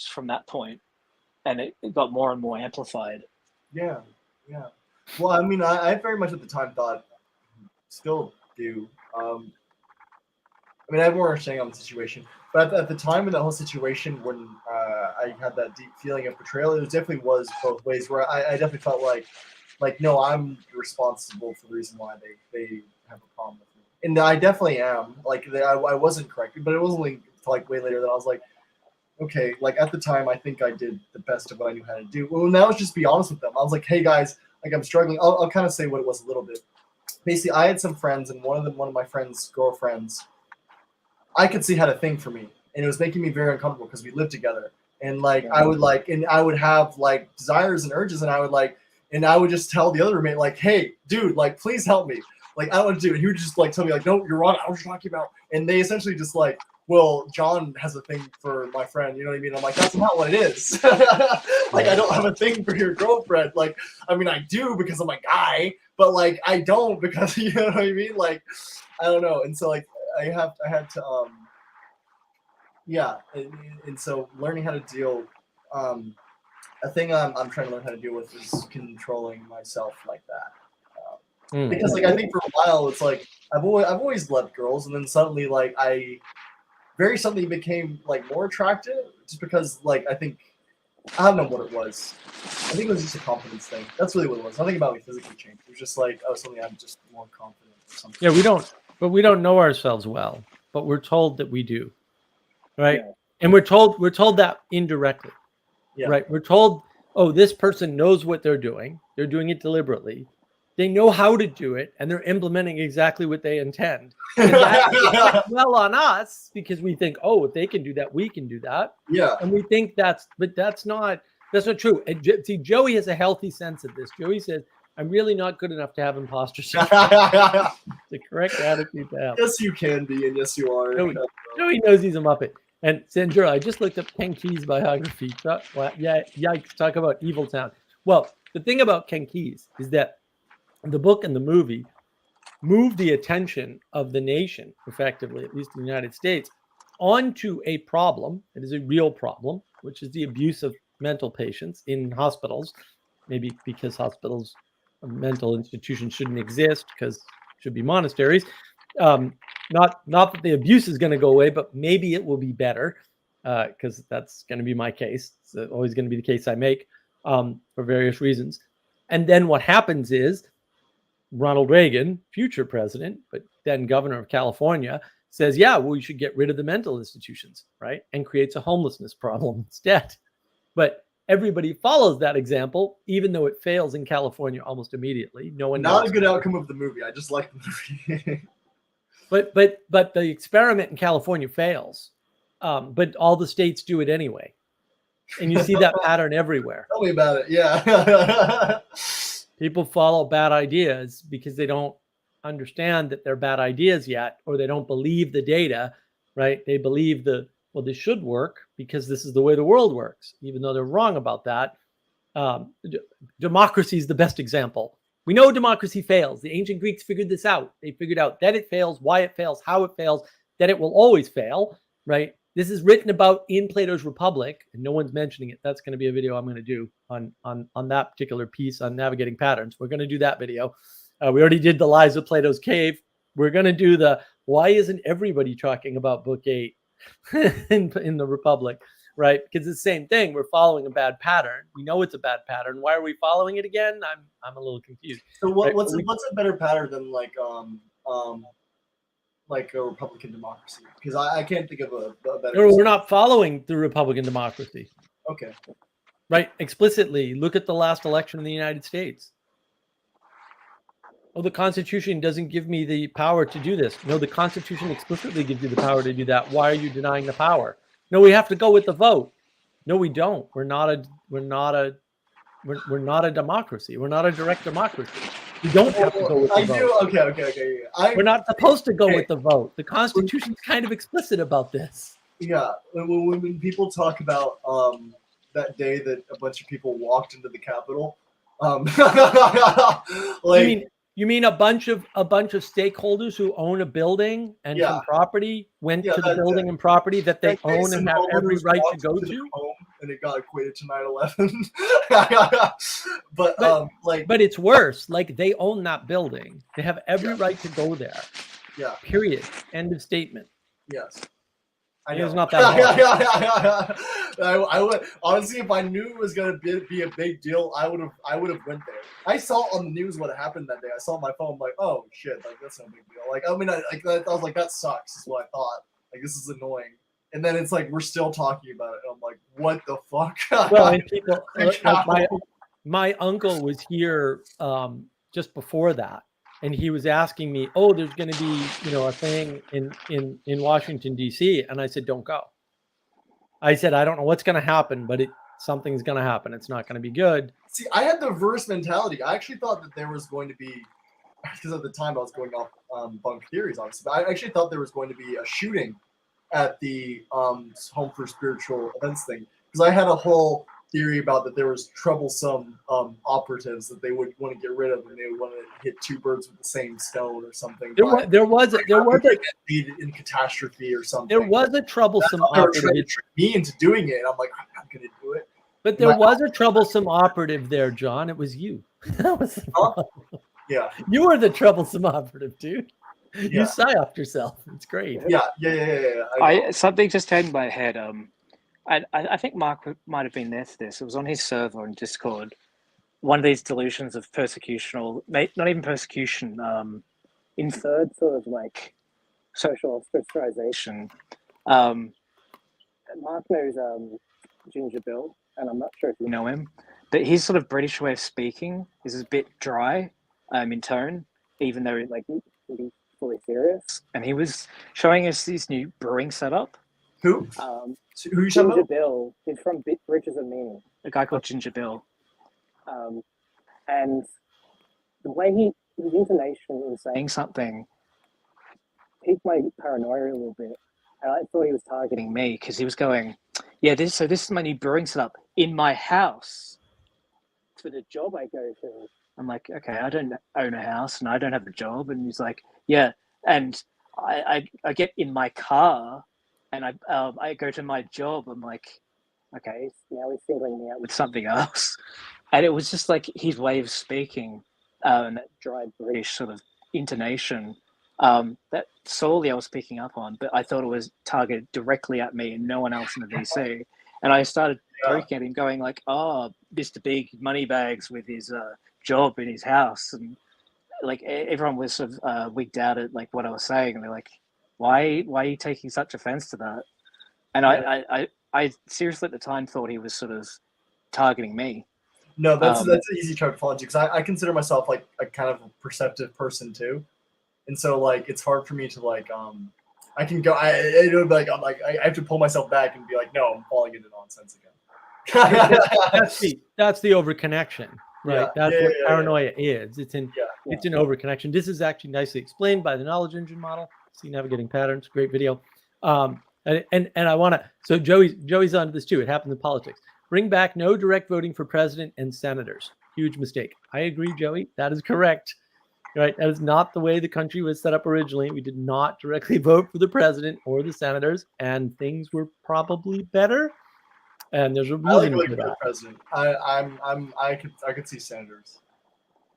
from that point, and it got more and more amplified. Yeah. Well, I mean, I very much at the time thought, still do. I mean, I have more understanding on the situation, but at the time in that whole situation, when I had that deep feeling of betrayal, it definitely was both ways. Where I definitely felt like no, I'm responsible for the reason why they have a problem with me. And I definitely am. Like, I wasn't corrected, but it wasn't like way later that I was like, okay, like at the time, I think I did the best of what I knew how to do. Well, now let's just be honest with them. I was like, hey guys, like I'm struggling. I'll kind of say what it was a little bit. Basically, I had some friends, and one of my friends' girlfriends, I could see had a thing for me, and it was making me very uncomfortable because we lived together, and like I would have like desires and urges, and I would just tell the other roommate like, hey, dude, like please help me. Like I don't want to do it. He would just like tell me like, no, you're wrong. I was talking about, and they essentially just like, well, John has a thing for my friend. You know what I mean? I'm like, that's not what it is. Like I don't have a thing for your girlfriend. Like I mean, I do because I'm a guy, but like I don't because you know what I mean? Like I don't know. And so like I had to yeah, and so learning how to deal a thing I'm trying to learn how to deal with is controlling myself like that. Because like I think for a while it's like I've always loved girls, and then suddenly like I very suddenly became like more attractive just because like I don't know what it was. I think it was just a confidence thing. That's really what it was. Nothing about me physically changed. It was just like suddenly I'm just more confident or something. Yeah, we don't know ourselves well, but we're told that we do, right? Yeah. And we're told that indirectly, right? We're told, oh, this person knows what they're doing. They're doing it deliberately. They know how to do it, and they're implementing exactly what they intend. And that well on us because we think, oh, if they can do that, we can do that. Yeah. And we think that's not true. And see, Joey has a healthy sense of this. Joey says, I'm really not good enough to have imposter syndrome. The correct attitude to have. Yes, you can be, and yes, you are. Joey knows he's a Muppet. And Sandra, I just looked up Ken Keyes' biography. Yikes, talk about Evil Town. Well, the thing about Ken Keyes is that the book and the movie moved the attention of the nation, effectively, at least in the United States, onto a problem. It is a real problem, which is the abuse of mental patients in hospitals, maybe because hospitals, mental institutions shouldn't exist because should be monasteries. Not that the abuse is going to go away, but maybe it will be better because that's going to be my case. It's always going to be the case I make for various reasons. And then what happens is Ronald Reagan, future president, but then governor of California, says, yeah, well, we should get rid of the mental institutions, right? And creates a homelessness problem instead. But everybody follows that example, even though it fails in California almost immediately. No one knows. Not a good outcome of the movie. I just like the movie. But the experiment in California fails. But all the states do it anyway. And you see that pattern everywhere. Tell me about it. Yeah. People follow bad ideas because they don't understand that they're bad ideas yet, or they don't believe the data, right? They believe this should work because this is the way the world works, even though they're wrong about that. Democracy is the best example. We know democracy fails. The ancient Greeks figured this out. They figured out that it fails, why it fails, how it fails, that it will always fail, right? This is written about in Plato's Republic, and no one's mentioning it. That's going to be a video I'm going to do on that particular piece on navigating patterns. We're going to do that video. We already did the Lies of Plato's Cave. We're going to do the why isn't everybody talking about Book 8 in the Republic, right? Because it's the same thing. We're following a bad pattern. We know it's a bad pattern. Why are we following it again? I'm a little confused. So what's a better pattern than like a Republican democracy? Because I can't think of a better. No, we're not following the Republican democracy. Okay. Right. Explicitly, look at the last election in the United States. Oh, the Constitution doesn't give me the power to do this. No, the Constitution explicitly gives you the power to do that. Why are you denying the power? No, we have to go with the vote. No, we don't. We're not a democracy. We're not a direct democracy. We don't have to go with the vote. Okay. We're not supposed to go with the vote. The Constitution is kind of explicit about this. Yeah, when people talk about that day that a bunch of people walked into the Capitol, like you mean a bunch of stakeholders who own a building and some property went to the building and property that they own and have every right to go to? And it got equated to 9/11. But it's worse. Like they own that building. They have every right to go there. Yeah. Period. End of statement. Yes. I know. It's not that hard. I would honestly, if I knew it was gonna be a big deal, I would have went there. I saw on the news what happened that day. I saw on my phone, I'm like, oh shit, like that's no big deal. Like I mean, I was like, that sucks. Is what I thought. Like this is annoying. And then it's like we're still talking about it. And I'm like, what the fuck? Well, and people, my uncle was here just before that, and he was asking me, "Oh, there's going to be, a thing in Washington D.C." And I said, "Don't go." I said, "I don't know what's going to happen, but something's going to happen. It's not going to be good." See, I had the reverse mentality. I actually thought that there was going to be, because at the time I was going off bunk theories, obviously, but I actually thought there was going to be a shooting at the Home for Spiritual Events thing, because I had a whole theory about that there was troublesome operatives that they would want to get rid of, and they would want to hit two birds with the same stone or something. There was in catastrophe or something. There was a troublesome they were operative. trying to trick me into doing it. And I'm like, I'm not going to do it. But there was a troublesome operative there, John. It was you. That was yeah. You were the troublesome operative, dude. Yeah. You psyoped yourself. It's great. Yeah. Something just came in my head. I think Mark might have been there for this. It was on his server on Discord. One of these delusions of persecution, not even persecution, inferred sort of like social ostracization. Mark knows Ginger Bill, and I'm not sure if you know him, but his sort of British way of speaking is a bit dry in tone, even though like he's fully serious. And he was showing us his new brewing setup. Who? Who you Ginger Bill. He's from Riches and Meaning. A guy called Ginger Bill. And the way his intonation in saying something piqued my paranoia a little bit. And I thought he was targeting me because he was going, "Yeah, this is my new brewing setup in my house for the job I go to." I'm like, "Okay, I don't own a house and I don't have a job." And he's like, "Yeah, and I get in my car and I go to my job." I'm like, "Okay, now he's singling me out with something else." And it was just like his way of speaking, that dry British sort of intonation. That solely I was picking up on, but I thought it was targeted directly at me and no one else in the VC. And I started freaking at him, going like, "Oh, Mr. Big Moneybags with his job in his house," and like everyone was sort of wigged out at like what I was saying, and they're like, "Why are you taking such offense to that?" And I seriously at the time thought he was sort of targeting me. No, that's an easy trap to fall into, because I consider myself like a kind of a perceptive person too. And so, like, it's hard for me to, like, I can go, it would be like, I have to pull myself back and be like, no, I'm falling into nonsense again. That's the overconnection, right? Yeah. That's what paranoia is. It's an overconnection. This is actually nicely explained by the knowledge engine model. See navigating patterns, great video. And I want to, so Joey's onto this too. It happens in politics. Bring back no direct voting for president and senators. Huge mistake. I agree, Joey. That is correct. Right, that is not the way the country was set up originally. We did not directly vote for the president or the senators, and things were probably better. And there's a reason for that. The president. I could see senators.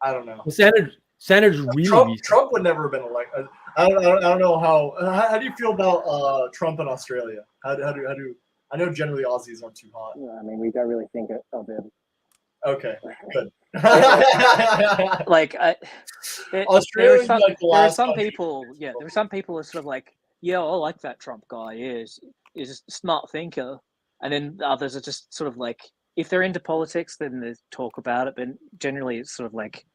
I don't know. The senators really. Trump would never have been elected. I don't know how do you feel about Trump in Australia? How do I know generally Aussies aren't too hot. Yeah, I mean, we don't really think of him. Okay, good. Like Australia, there are some people who are sort of like, "Yeah, I like that Trump guy. Is a smart thinker," and then the others are just sort of like, if they're into politics, then they talk about it, but generally it's sort of like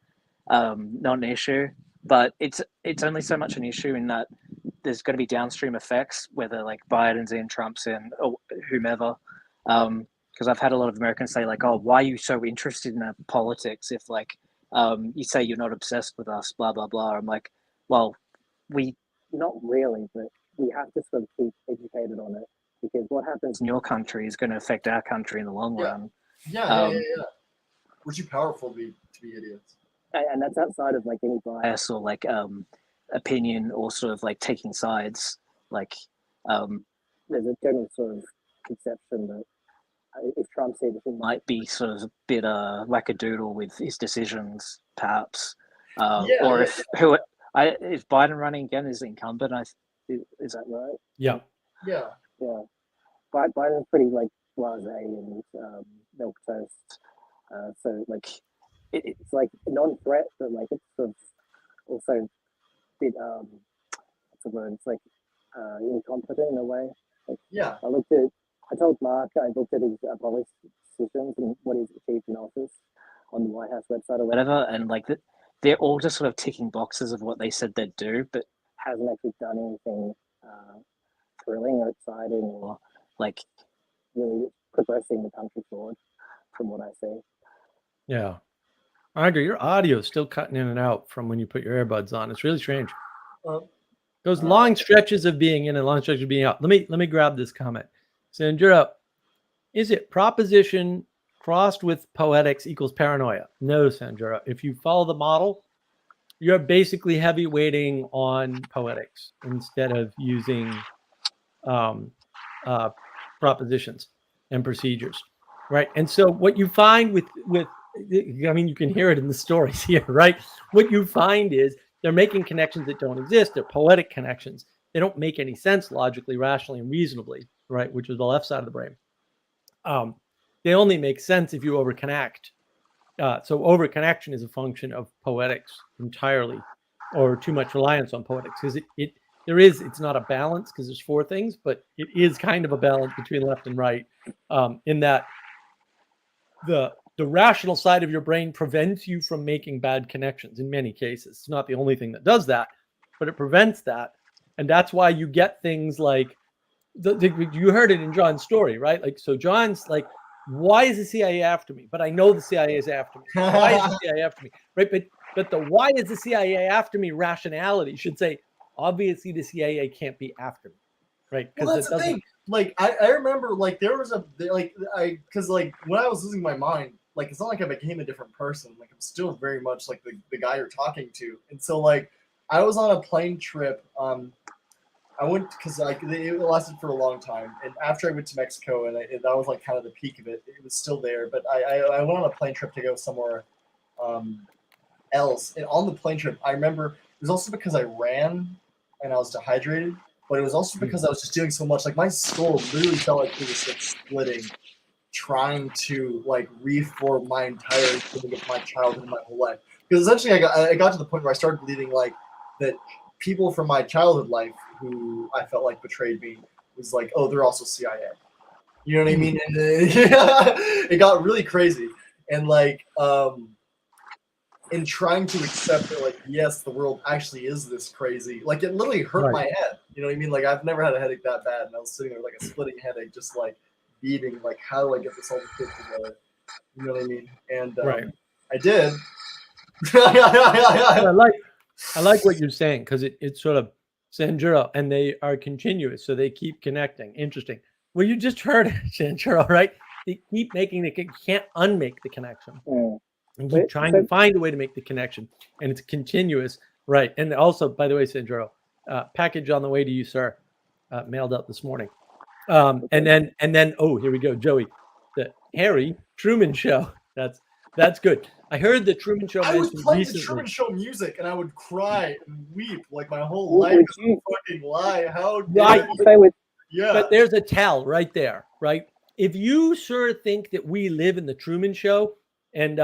not an issue. But it's only so much an issue in that there's going to be downstream effects, whether like Biden's in, Trump's in, or whomever. Because I've had a lot of Americans say like, "Oh, why are you so interested in politics if like you say you're not obsessed with us, blah blah blah." I'm like, well, we not really, but we have to sort of keep educated on it, because what happens in your country is going to affect our country in the long run. Yeah. We're too powerful to be idiots. And that's outside of like any bias or like opinion or sort of like taking sides. Like there's a general sort of conception that if Trump's in, he might be sort of a bit wackadoodle with his decisions, perhaps. Or if Biden running again is incumbent, is that right? Yeah. Biden's pretty like blasé and milk toast. So like it's like a non-threat, but like it's sort of also a bit what's the word? It's like incompetent in a way. Like, I told Mark I looked at his policy decisions and what he's achieved in office on the White House website or whatever, and like they're all just sort of ticking boxes of what they said they'd do, but hasn't actually done anything thrilling or exciting or like really progressing the country forward, from what I see. Yeah. Andre, your audio is still cutting in and out from when you put your earbuds on. It's really strange. Those long stretches of being in and long stretches of being out. Let me grab this comment. Sandra, is it proposition crossed with poetics equals paranoia? No, Sandra. If you follow the model, you're basically heavy weighting on poetics instead of using propositions and procedures, right? And so what you find with I mean, you can hear it in the stories here, right? What you find is they're making connections that don't exist. They're poetic connections. They don't make any sense logically, rationally, and reasonably, right? Which is the left side of the brain. They only make sense if you overconnect. So overconnection is a function of poetics entirely, or too much reliance on poetics, because it's not a balance because there's four things, but it is kind of a balance between left and right, in that the rational side of your brain prevents you from making bad connections in many cases. It's not the only thing that does that, but it prevents that. And that's why you get things like, you heard it in John's story, right? Like, so John's like, why is the CIA after me? But I know the CIA is after me. Why is the CIA after me? Right? But the why is the CIA after me rationality should say, obviously the CIA can't be after me. Right? Well, that's the thing. Like, I remember, like, there was because like when I was losing my mind, like, it's not like I became a different person. Like, I'm still very much like the guy you're talking to. And so, like, I was on a plane trip. I went because like it lasted for a long time, and after I went to Mexico, and that was like kind of the peak of it. It was still there, but I went on a plane trip to go somewhere else. And on the plane trip, I remember it was also because I ran and I was dehydrated, but it was also because I was just doing so much. Like, my skull literally felt like it was like splitting, trying to like reform my entire thing of my childhood and my whole life. Because essentially, I got to the point where I started believing like that people from my childhood life who I felt like betrayed me was like, oh, they're also CIA. You know what I mean? And it got really crazy. And like, in trying to accept that, like, yes, the world actually is this crazy. Like, it literally hurt my head. You know what I mean? Like, I've never had a headache that bad, and I was sitting there with like a splitting headache, just like beating. Like, how do I get this all fit together? You know what I mean? And I did. I like what you're saying, because it's sort of Sanjuro, and they are continuous, so they keep connecting. Interesting. Well, you just heard Sanjuro, right? They keep making can't unmake the connection. And keep trying to find a way to make the connection, and it's continuous, right? And also, by the way, Sanjuro, package on the way to you, sir. Mailed out this morning. And then oh, here we go, Joey, the Harry Truman Show. That's good. I heard the Truman Show. I would play the Truman Show music, and I would cry and weep like my whole life is a fucking lie. How right? Yeah. But there's a tell right there, right? If you sure think that we live in the Truman Show, and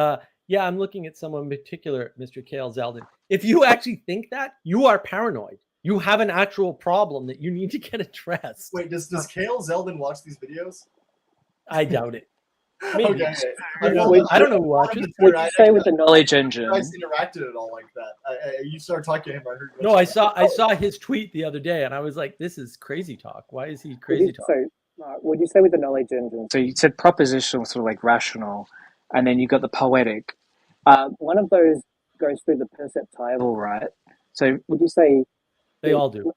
yeah, I'm looking at someone in particular, Mr. Kale Zeldin. If you actually think that, you are paranoid. You have an actual problem that you need to get addressed. Wait, does Kale Zeldin watch these videos? I doubt it. Maybe. Okay. I don't know who watches. What you say with the knowledge engine? You guys interacted at all like that? You started talking to him. I heard. No, I saw his tweet the other day, and I was like, "This is crazy talk. Why is he crazy talk?" So, what do you say with the knowledge engine? So you said propositional, sort of like rational, and then you got the poetic. One of those goes through the perceptible, right? So would you say they all do?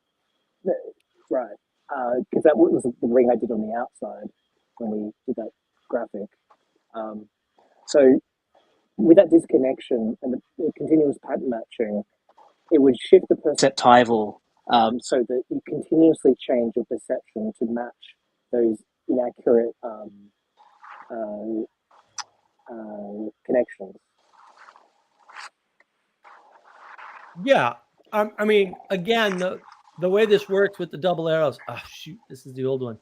Right, because that was the ring I did on the outside when we did that graphic. So with that disconnection and the continuous pattern matching, it would shift the perceptival so that you continuously change your perception to match those inaccurate connections. Yeah. I mean, again, the way this works with the double arrows. Oh, shoot. This is the old one.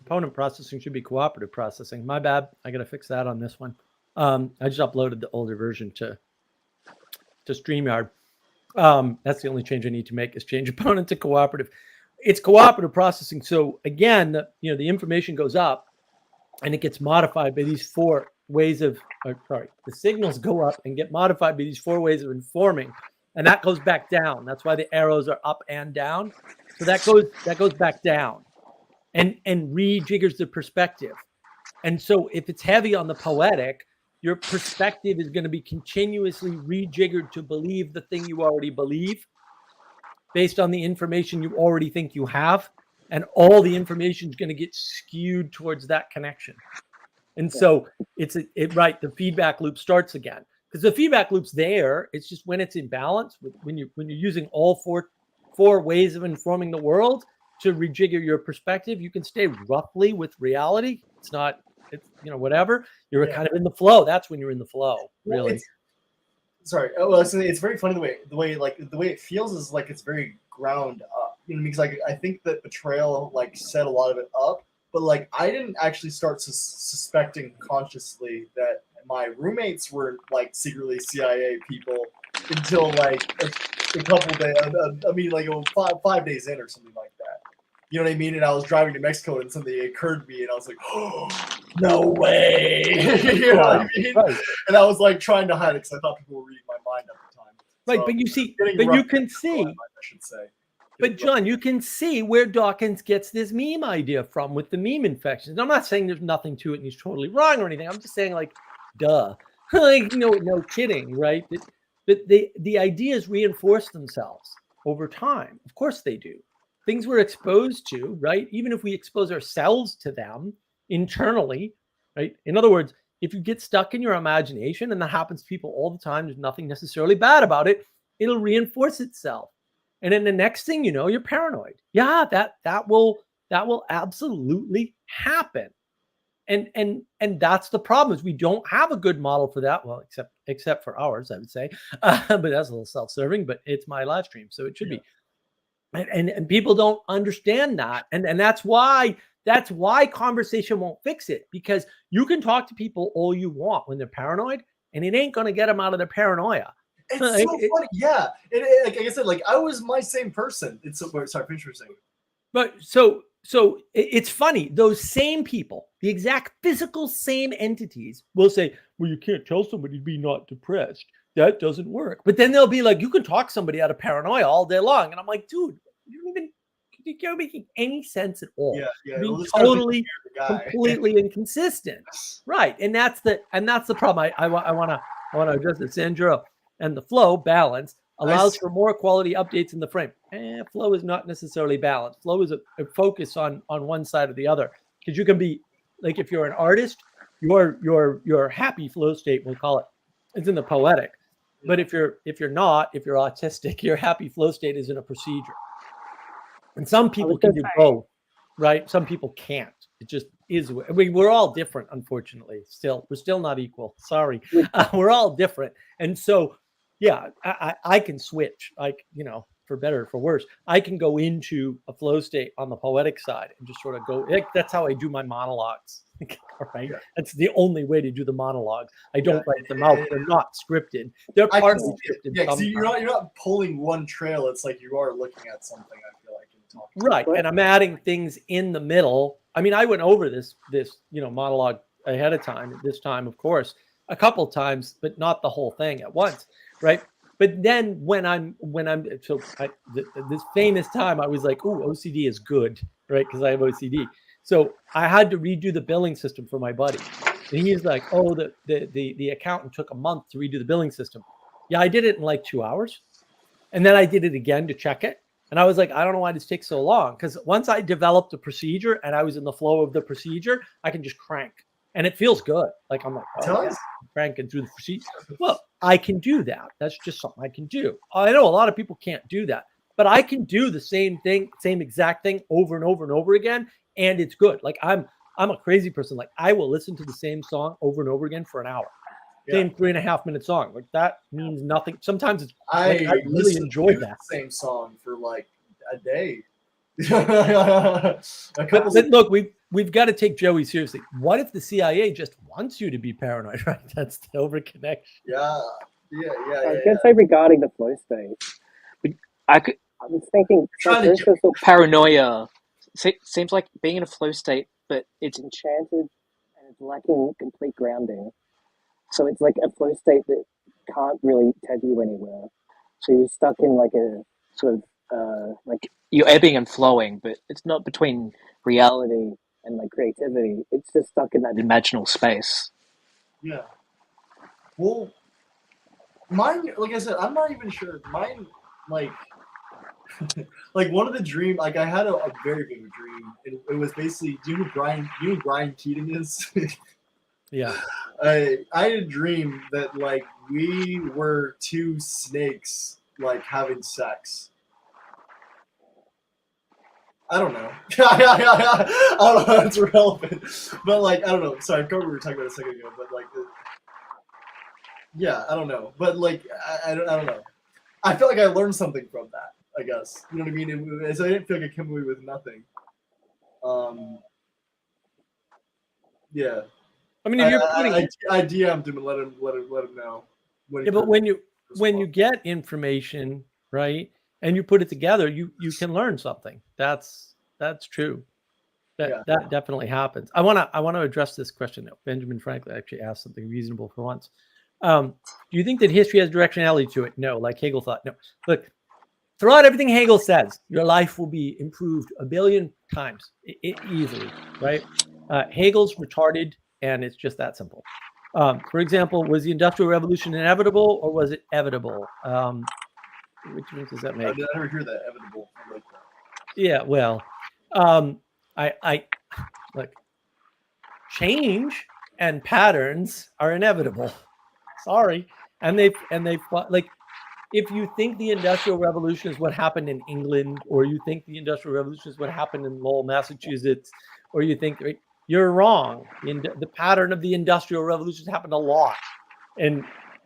Opponent processing should be cooperative processing. My bad. I got to fix that on this one. I just uploaded the older version to StreamYard. That's the only change I need to make is change opponent to cooperative. It's cooperative processing. So again, the information goes up and it gets modified by these four the signals go up and get modified by these 4 ways of informing, and that goes back down. That's why the arrows are up and down. So that goes back down and rejiggers the perspective. And so if it's heavy on the poetic, your perspective is going to be continuously rejiggered to believe the thing you already believe based on the information you already think you have. And all the information is going to get skewed towards that connection. And so the feedback loop starts again, because the feedback loop's there. It's just when it's in balance, when you're using all four ways of informing the world to rejigger your perspective, you can stay roughly with reality. It's whatever. You're kind of in the flow. That's when you're in the flow, really. It's very funny the way it feels is like it's very ground up. Because I think that Betrayal set a lot of it up, but I didn't actually start suspecting consciously that my roommates were secretly CIA people until a couple days. 5 days in or something like that. You know what I mean? And I was driving to Mexico and something occurred to me, and I was like, "Oh, no way!" You know what I mean? Right. And I was trying to hide it because I thought people were reading my mind at the time. Right, so, but you can see. I should say. But John, you can see where Dawkins gets this meme idea from with the meme infections. And I'm not saying there's nothing to it and he's totally wrong or anything. I'm just saying duh. No kidding, right? The ideas reinforce themselves over time. Of course they do. Things we're exposed to, right? Even if we expose ourselves to them internally, right? In other words, if you get stuck in your imagination, and that happens to people all the time, there's nothing necessarily bad about it, it'll reinforce itself. And then the next thing you know, you're paranoid. Yeah, that will absolutely happen. And that's the problem, is we don't have a good model for that. Well, except for ours, I would say. But that's a little self-serving, but it's my live stream, so it should be. And people don't understand that. And that's why conversation won't fix it, because you can talk to people all you want when they're paranoid, and it ain't going to get them out of their paranoia. It's so funny, yeah. Like I said, I was my same person. It's so sorry, interesting. But so it's funny. Those same people, the exact physical same entities, will say, "Well, you can't tell somebody to be not depressed. That doesn't work." But then they'll be like, "You can talk somebody out of paranoia all day long," and I'm like, "Dude, you're making any sense at all. Yeah. Being totally, completely inconsistent, right?" And that's the problem. I want to address it, Sandro. And the flow balance allows for more quality updates in the frame. Flow is not necessarily balanced. Flow is a focus on one side or the other, because you can be if you're an artist, your happy flow state, we'll call it, is in the poetic. But if you're autistic, your happy flow state is in a procedure. And some people can do both, right? Some people can't. It just is. I mean, we're all different, unfortunately. We're still not equal. Sorry, we're all different, and so. Yeah, I can switch, for better or for worse. I can go into a flow state on the poetic side and just sort of go. That's how I do my monologues. Right? Yeah. That's the only way to do the monologues. I don't write them out. They're not scripted. They're partly scripted. Yeah, so you're not pulling one trail. It's like you are looking at something, I feel like, in talking. Right, and I'm adding things in the middle. I mean, I went over this monologue ahead of time. This time, of course, a couple times, but not the whole thing at once. Right. But then this famous time, I was like, "Ooh, OCD is good," right? Because I have OCD. So I had to redo the billing system for my buddy. And he's like, "Oh, the accountant took a month to redo the billing system." Yeah, I did it in 2 hours. And then I did it again to check it. And I was like, I don't know why this takes so long. Because once I developed a procedure and I was in the flow of the procedure, I can just crank. And it feels good. I'm like, oh, yeah, cranking through the procedure. Well, I can do that. That's just something I can do. I know a lot of people can't do that, but I can do the same thing, same exact thing over and over and over again. And it's good. I'm a crazy person. I will listen to the same song over and over again for an hour. Yeah. Same 3.5 minute song. That means nothing. Sometimes it's, I really enjoy that. Same song for a day. Look, we've got to take Joey seriously. What if the CIA just wants you to be paranoid, right? That's the overconnection. Yeah. I was going to say regarding the flow state, I was thinking paranoia seems like being in a flow state, but it's enchanted and lacking complete grounding. So it's like a flow state that can't really take you anywhere. So you're stuck in like a sort of like you're ebbing and flowing, but it's not between reality and like creativity. It's just stuck in that imaginal space. Yeah. Well, mine, like I said, I'm not even sure. Mine, like, like one of the dream, like I had a very vivid dream. It was basically, do you know who Brian Keating is? Yeah. I had a dream that like we were two snakes like having sex. I don't know. I don't know. It's relevant, but like I don't know. Sorry, I forgot what we were talking about a second ago. But like, yeah, I don't know. But like, I don't know. I feel like I learned something from that. I guess you know what I mean. So I didn't feel like I came away with nothing. Yeah. I mean, if you're putting I DM'd him and let him know. Yeah, but when you get information, right, and you put it together, you can learn something. That's true. That definitely happens. I want to address this question though. Benjamin Franklin actually asked something reasonable for once. Do you think that history has directionality to it? No, like Hegel thought. No. Look, throw out everything Hegel says. Your life will be improved 1 billion times easily, right? Hegel's retarded, and it's just that simple. For example, was the Industrial Revolution inevitable or was it evitable? Which difference does that make? I never hear that evitable. I like that. Yeah, well, I look, change and patterns are inevitable. Sorry, and they like, if you think the Industrial Revolution is what happened in England, or you think the Industrial Revolution is what happened in Lowell, Massachusetts, or you think you're wrong. The pattern of the Industrial Revolution happened a lot, and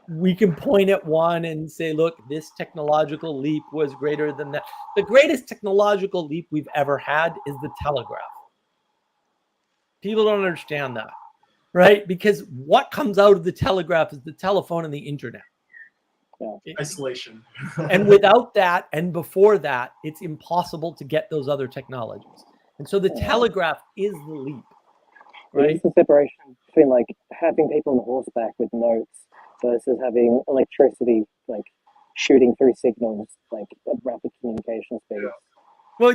we can point at one and say, look, this technological leap was greater than that. The greatest technological leap we've ever had is the telegraph. People don't understand that, right? Because what comes out of the telegraph is the telephone and the internet. Isolation. And without that, and before that, it's impossible to get those other technologies. And so the telegraph is the leap, right? It's the separation between like having people on horseback with notes versus having electricity like shooting through signals like at rapid communication speed. Well,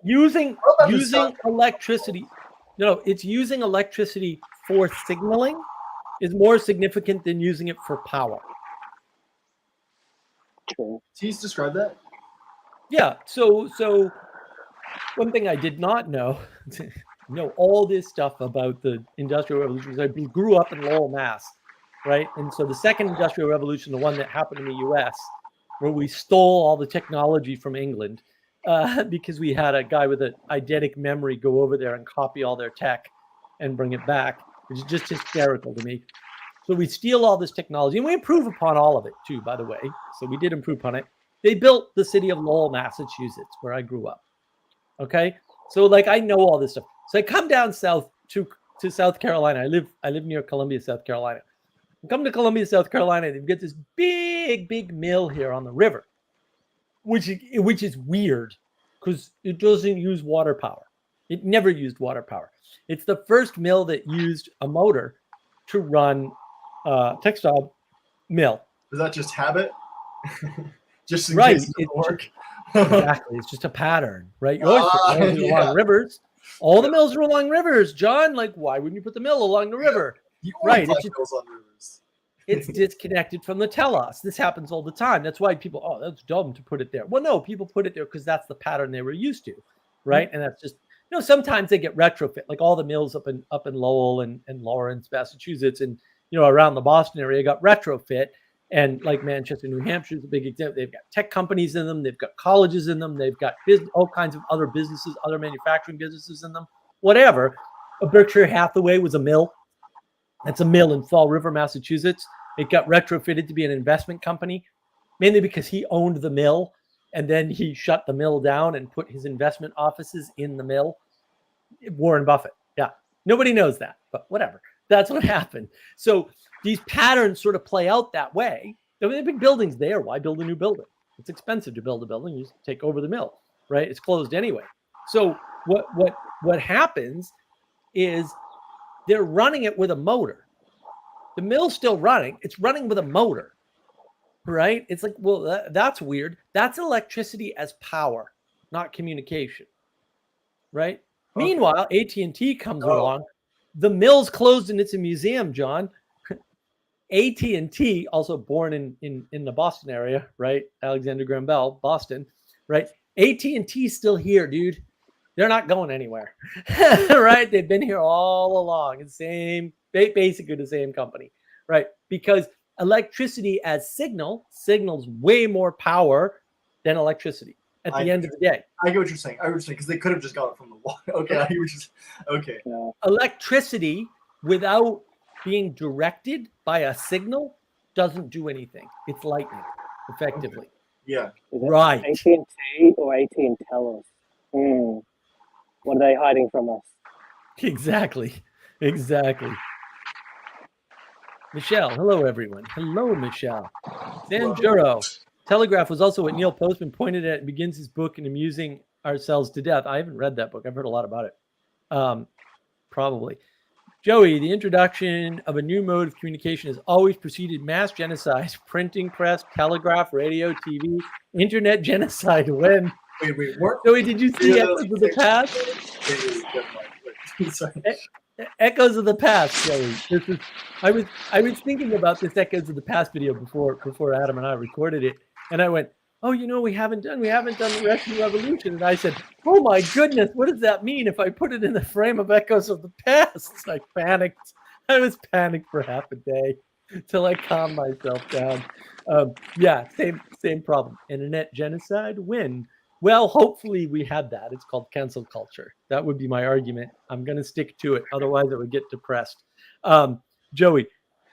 using electricity, it's using electricity for signaling is more significant than using it for power. True. Please describe that. Yeah. So one thing I did not know, all this stuff about the Industrial Revolution, because I grew up in Lowell, Mass, right? And so the second Industrial Revolution, the one that happened in the U.S., where we stole all the technology from England, because we had a guy with an eidetic memory go over there and copy all their tech and bring it back, which is just hysterical to me. So we steal all this technology, and we improve upon all of it too, by the way. So we did improve upon it. They built the city of Lowell, Massachusetts, where I grew up. Okay, so like I know all this stuff. So I come down south to South Carolina. I live near Columbia, South Carolina. I come to Columbia, South Carolina. They've got this big mill here on the river, which is weird because it doesn't use water power. It never used water power. It's the first mill that used a motor to run textile mill. Is that just habit? Just in right. case it doesn't work. Exactly. It's just a pattern, right? You always put mills along rivers. All the mills are along rivers, John. Like, why wouldn't you put the mill along the river? Right. Mills on rivers. It's disconnected from the telos. This happens all the time. That's why people, that's dumb to put it there. Well, no, people put it there because that's the pattern they were used to, right? And that's just, sometimes they get retrofit, like all the mills up in Lowell and Lawrence, Massachusetts, and around the Boston area got retrofit. And like Manchester, New Hampshire is a big example. They've got tech companies in them. They've got colleges in them. They've got all kinds of other businesses, other manufacturing businesses in them, whatever. Berkshire Hathaway was a mill. That's a mill in Fall River, Massachusetts. It got retrofitted to be an investment company, mainly because he owned the mill, and then he shut the mill down and put his investment offices in the mill. Warren Buffett. Yeah. Nobody knows that, but whatever. That's what happened. So these patterns sort of play out that way. I mean, the big building's there. Why build a new building? It's expensive to build a building. You just take over the mill, right? It's closed anyway. So what happens is they're running it with a motor. The mill's still running. It's running with a motor, right? It's like, well, that's weird. That's electricity as power, not communication, right? Okay. Meanwhile, AT&T comes Oh. along. The mill's closed and it's a museum, John. AT&T, also born in the Boston area, right? Alexander Graham Bell, Boston, right? AT&T still here, dude. They're not going anywhere, right? They've been here all along. It's basically the same company, right? Because electricity as signals way more power than electricity at the end of the day. I get what you're saying. Because they could have just got it from the wall. Okay, I hear what you're saying. Okay. Yeah. Electricity without being directed by a signal doesn't do anything. It's lightning, effectively. Yeah. Is it Right. AT&T or AT&Tellus? What are they hiding from us? Exactly. Michelle, hello everyone. Hello, Michelle. Sanjuro. Telegraph was also what Neil Postman pointed at and begins his book in Amusing Ourselves to Death. I haven't read that book. I've heard a lot about it. Probably. Joey, the introduction of a new mode of communication has always preceded mass genocide, printing press, telegraph, radio, TV, internet genocide. When? Wait. What? Joey, did you see Echoes of the Past? Sorry. Echoes of the Past, Joey. I was thinking about this Echoes of the Past video before Adam and I recorded it, and I went, oh, we haven't done the Russian Revolution. And I said, oh my goodness, what does that mean if I put it in the frame of Echoes of the Past? I panicked. I was panicked for half a day till I calmed myself down. Yeah, same problem. Internet genocide, when? Well, hopefully we had that. It's called cancel culture. That would be my argument. I'm going to stick to it. Otherwise, I would get depressed. Joey,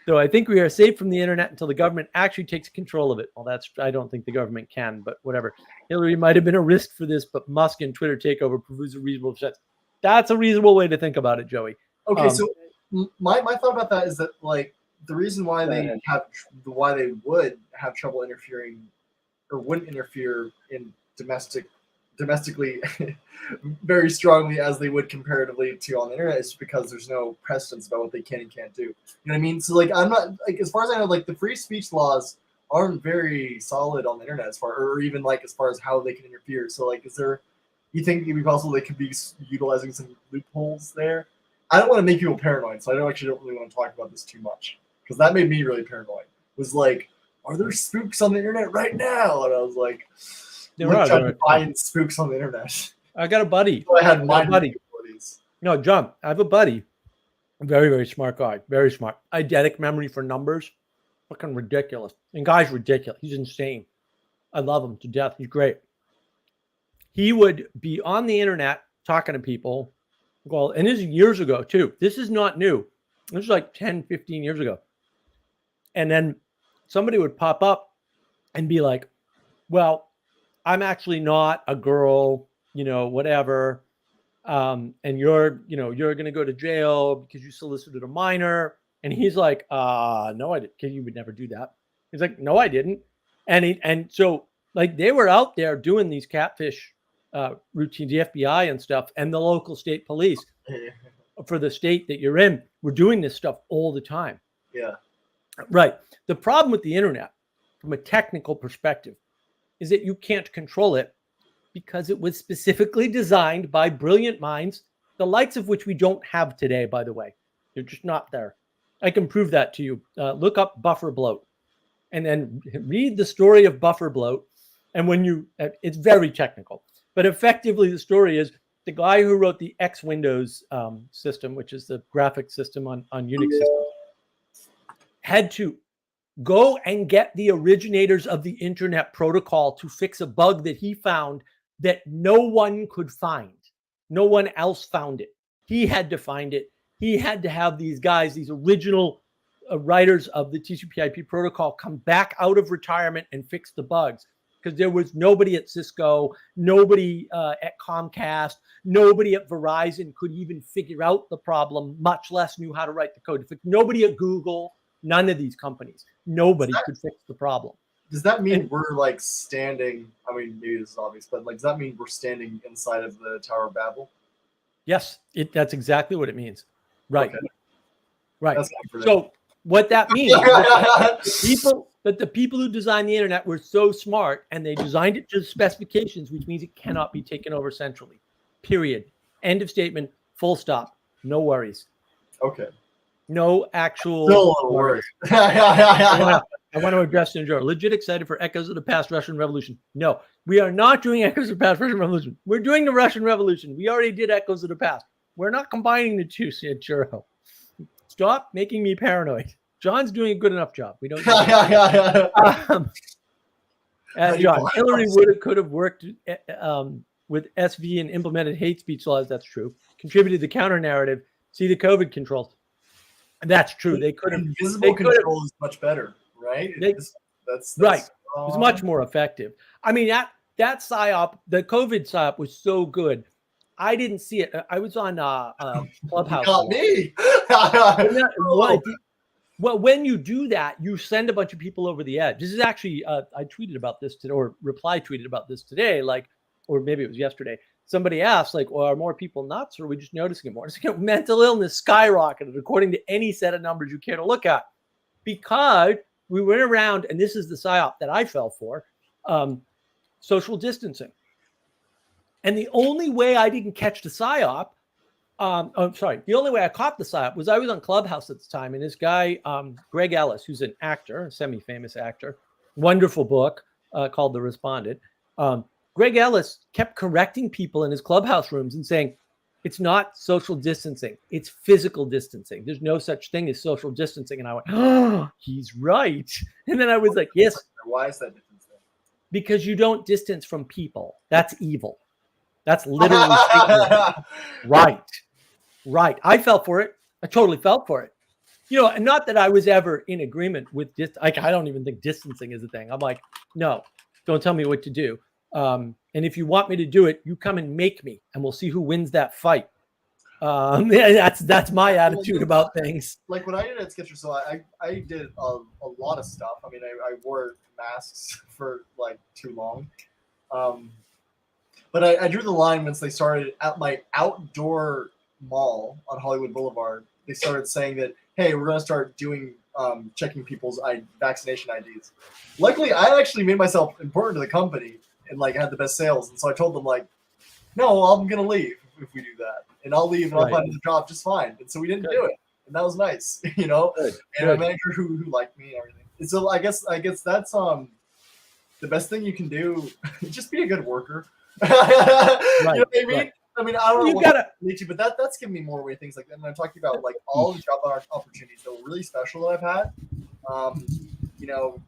so I think we are safe from the internet until the government actually takes control of it. Well, I don't think the government can, but whatever. Hillary might have been a risk for this, but Musk and Twitter takeover proves a reasonable sense. That's a reasonable way to think about it, Joey. Okay, so my thought about that is that like the reason why they would have trouble interfering or wouldn't interfere in domestically very strongly as they would comparatively to on the internet is because there's no precedence about what they can and can't do. You know what I mean? So like I'm not like as far as I know, like the free speech laws aren't very solid on the internet or even like as far as how they can interfere. So like you think it'd be possible they could be utilizing some loopholes there? I don't want to make people paranoid, so I don't really want to talk about this too much. Because that made me really paranoid. It was like, are there spooks on the internet right now? And I was like, trying to find spooks on the internet. I got a buddy. So I had my buddy. No, John, I have a buddy. A very, very smart guy. Very smart. Eidetic memory for numbers. Fucking ridiculous. And guy's ridiculous. He's insane. I love him to death. He's great. He would be on the internet talking to people. Well, and this is years ago, too. This is not new. This is like 10, 15 years ago. And then somebody would pop up and be like, well, I'm actually not a girl, whatever. And you're going to go to jail because you solicited a minor. And he's like, no, I didn't. You would never do that. He's like, no, I didn't. And so like they were out there doing these catfish routines, the FBI and stuff, and the local state police for the state that you're in were doing this stuff all the time. Yeah. Right. The problem with the internet from a technical perspective is that you can't control it because it was specifically designed by brilliant minds, the likes of which we don't have today, by the way. They're just not there. I can prove that to you. Look up buffer bloat and then read the story of buffer bloat. And when it's very technical, but effectively the story is the guy who wrote the X Windows system, which is the graphic system on Unix systems, had to go and get the originators of the internet protocol to fix a bug that he found that no one could find. No one else found it. He had to find it. He had to have these guys, these original writers of the TCP/IP protocol, come back out of retirement and fix the bugs because there was nobody at Cisco, nobody at Comcast, nobody at Verizon could even figure out the problem, much less knew how to write the code. Nobody at Google, none of these companies, nobody could fix the problem. Does that mean we're like standing? I mean, maybe this is obvious, but like, does that mean we're standing inside of the Tower of Babel? Yes, that's exactly what it means. Right. Okay. Right. That's my prediction. So what that means is that the people who designed the internet were so smart and they designed it to specifications, which means it cannot be taken over centrally. Period. End of statement. Full stop. No worries. Okay. No actual Still a little worries. worried. I want to address and enjoy. Legit excited for Echoes of the Past Russian Revolution. No, we are not doing Echoes of the Past Russian Revolution. We're doing the Russian Revolution. We already did Echoes of the Past. We're not combining the two, said Churro. Stop making me paranoid. John's doing a good enough job. We don't. John, Hillary could have worked with SV and implemented hate speech laws. That's true. Contributed the counter narrative. See the COVID controls. That's true. They could have. Invisible control is much better, right? That's right. It was much more effective. I mean, that PSYOP, the COVID PSYOP was so good. I didn't see it. I was on Clubhouse. Not me. Well, when you do that, you send a bunch of people over the edge. This is actually, I tweeted about this today, or reply tweeted about this today, or maybe it was yesterday. Somebody asked, well, are more people nuts, or are we just noticing it more? Mental illness skyrocketed according to any set of numbers you care to look at, because we went around, and this is the PSYOP that I fell for, social distancing. And the only way I didn't catch the PSYOP, the only way I caught the PSYOP was I was on Clubhouse at the time, and this guy, Greg Ellis, who's an actor, a semi-famous actor, wonderful book called The Respondent. Greg Ellis kept correcting people in his Clubhouse rooms and saying, it's not social distancing, it's physical distancing. There's no such thing as social distancing. And I went, oh, he's right. And then I was like, yes. Why is that different? Because you distance from people. That's evil. That's literally right. I fell for it. I totally fell for it. And not that I was ever in agreement with this. I don't even think distancing is a thing. I'm like, no, don't tell me what to do. And if you want me to do it, you come and make me, and we'll see who wins that fight. That's my attitude about things. Like when I did at Sketcher, so I did a lot of stuff. I mean, I wore masks for too long. But I drew the line once they started at my outdoor mall on Hollywood Boulevard. They started saying that, hey, we're going to start doing checking people's vaccination IDs. Luckily, I actually made myself important to the company and had the best sales. And so I told them no, I'm going to leave if we do that. And I'll leave and I'll find a job just fine. And so we didn't do it. And that was nice, Good. And a manager who liked me and everything. And so I guess that's the best thing you can do. Just be a good worker. You know what I mean? Right. I mean, I don't know what to, but that's giving me more things like that. And I'm talking about all the job opportunities that were really special that I've had.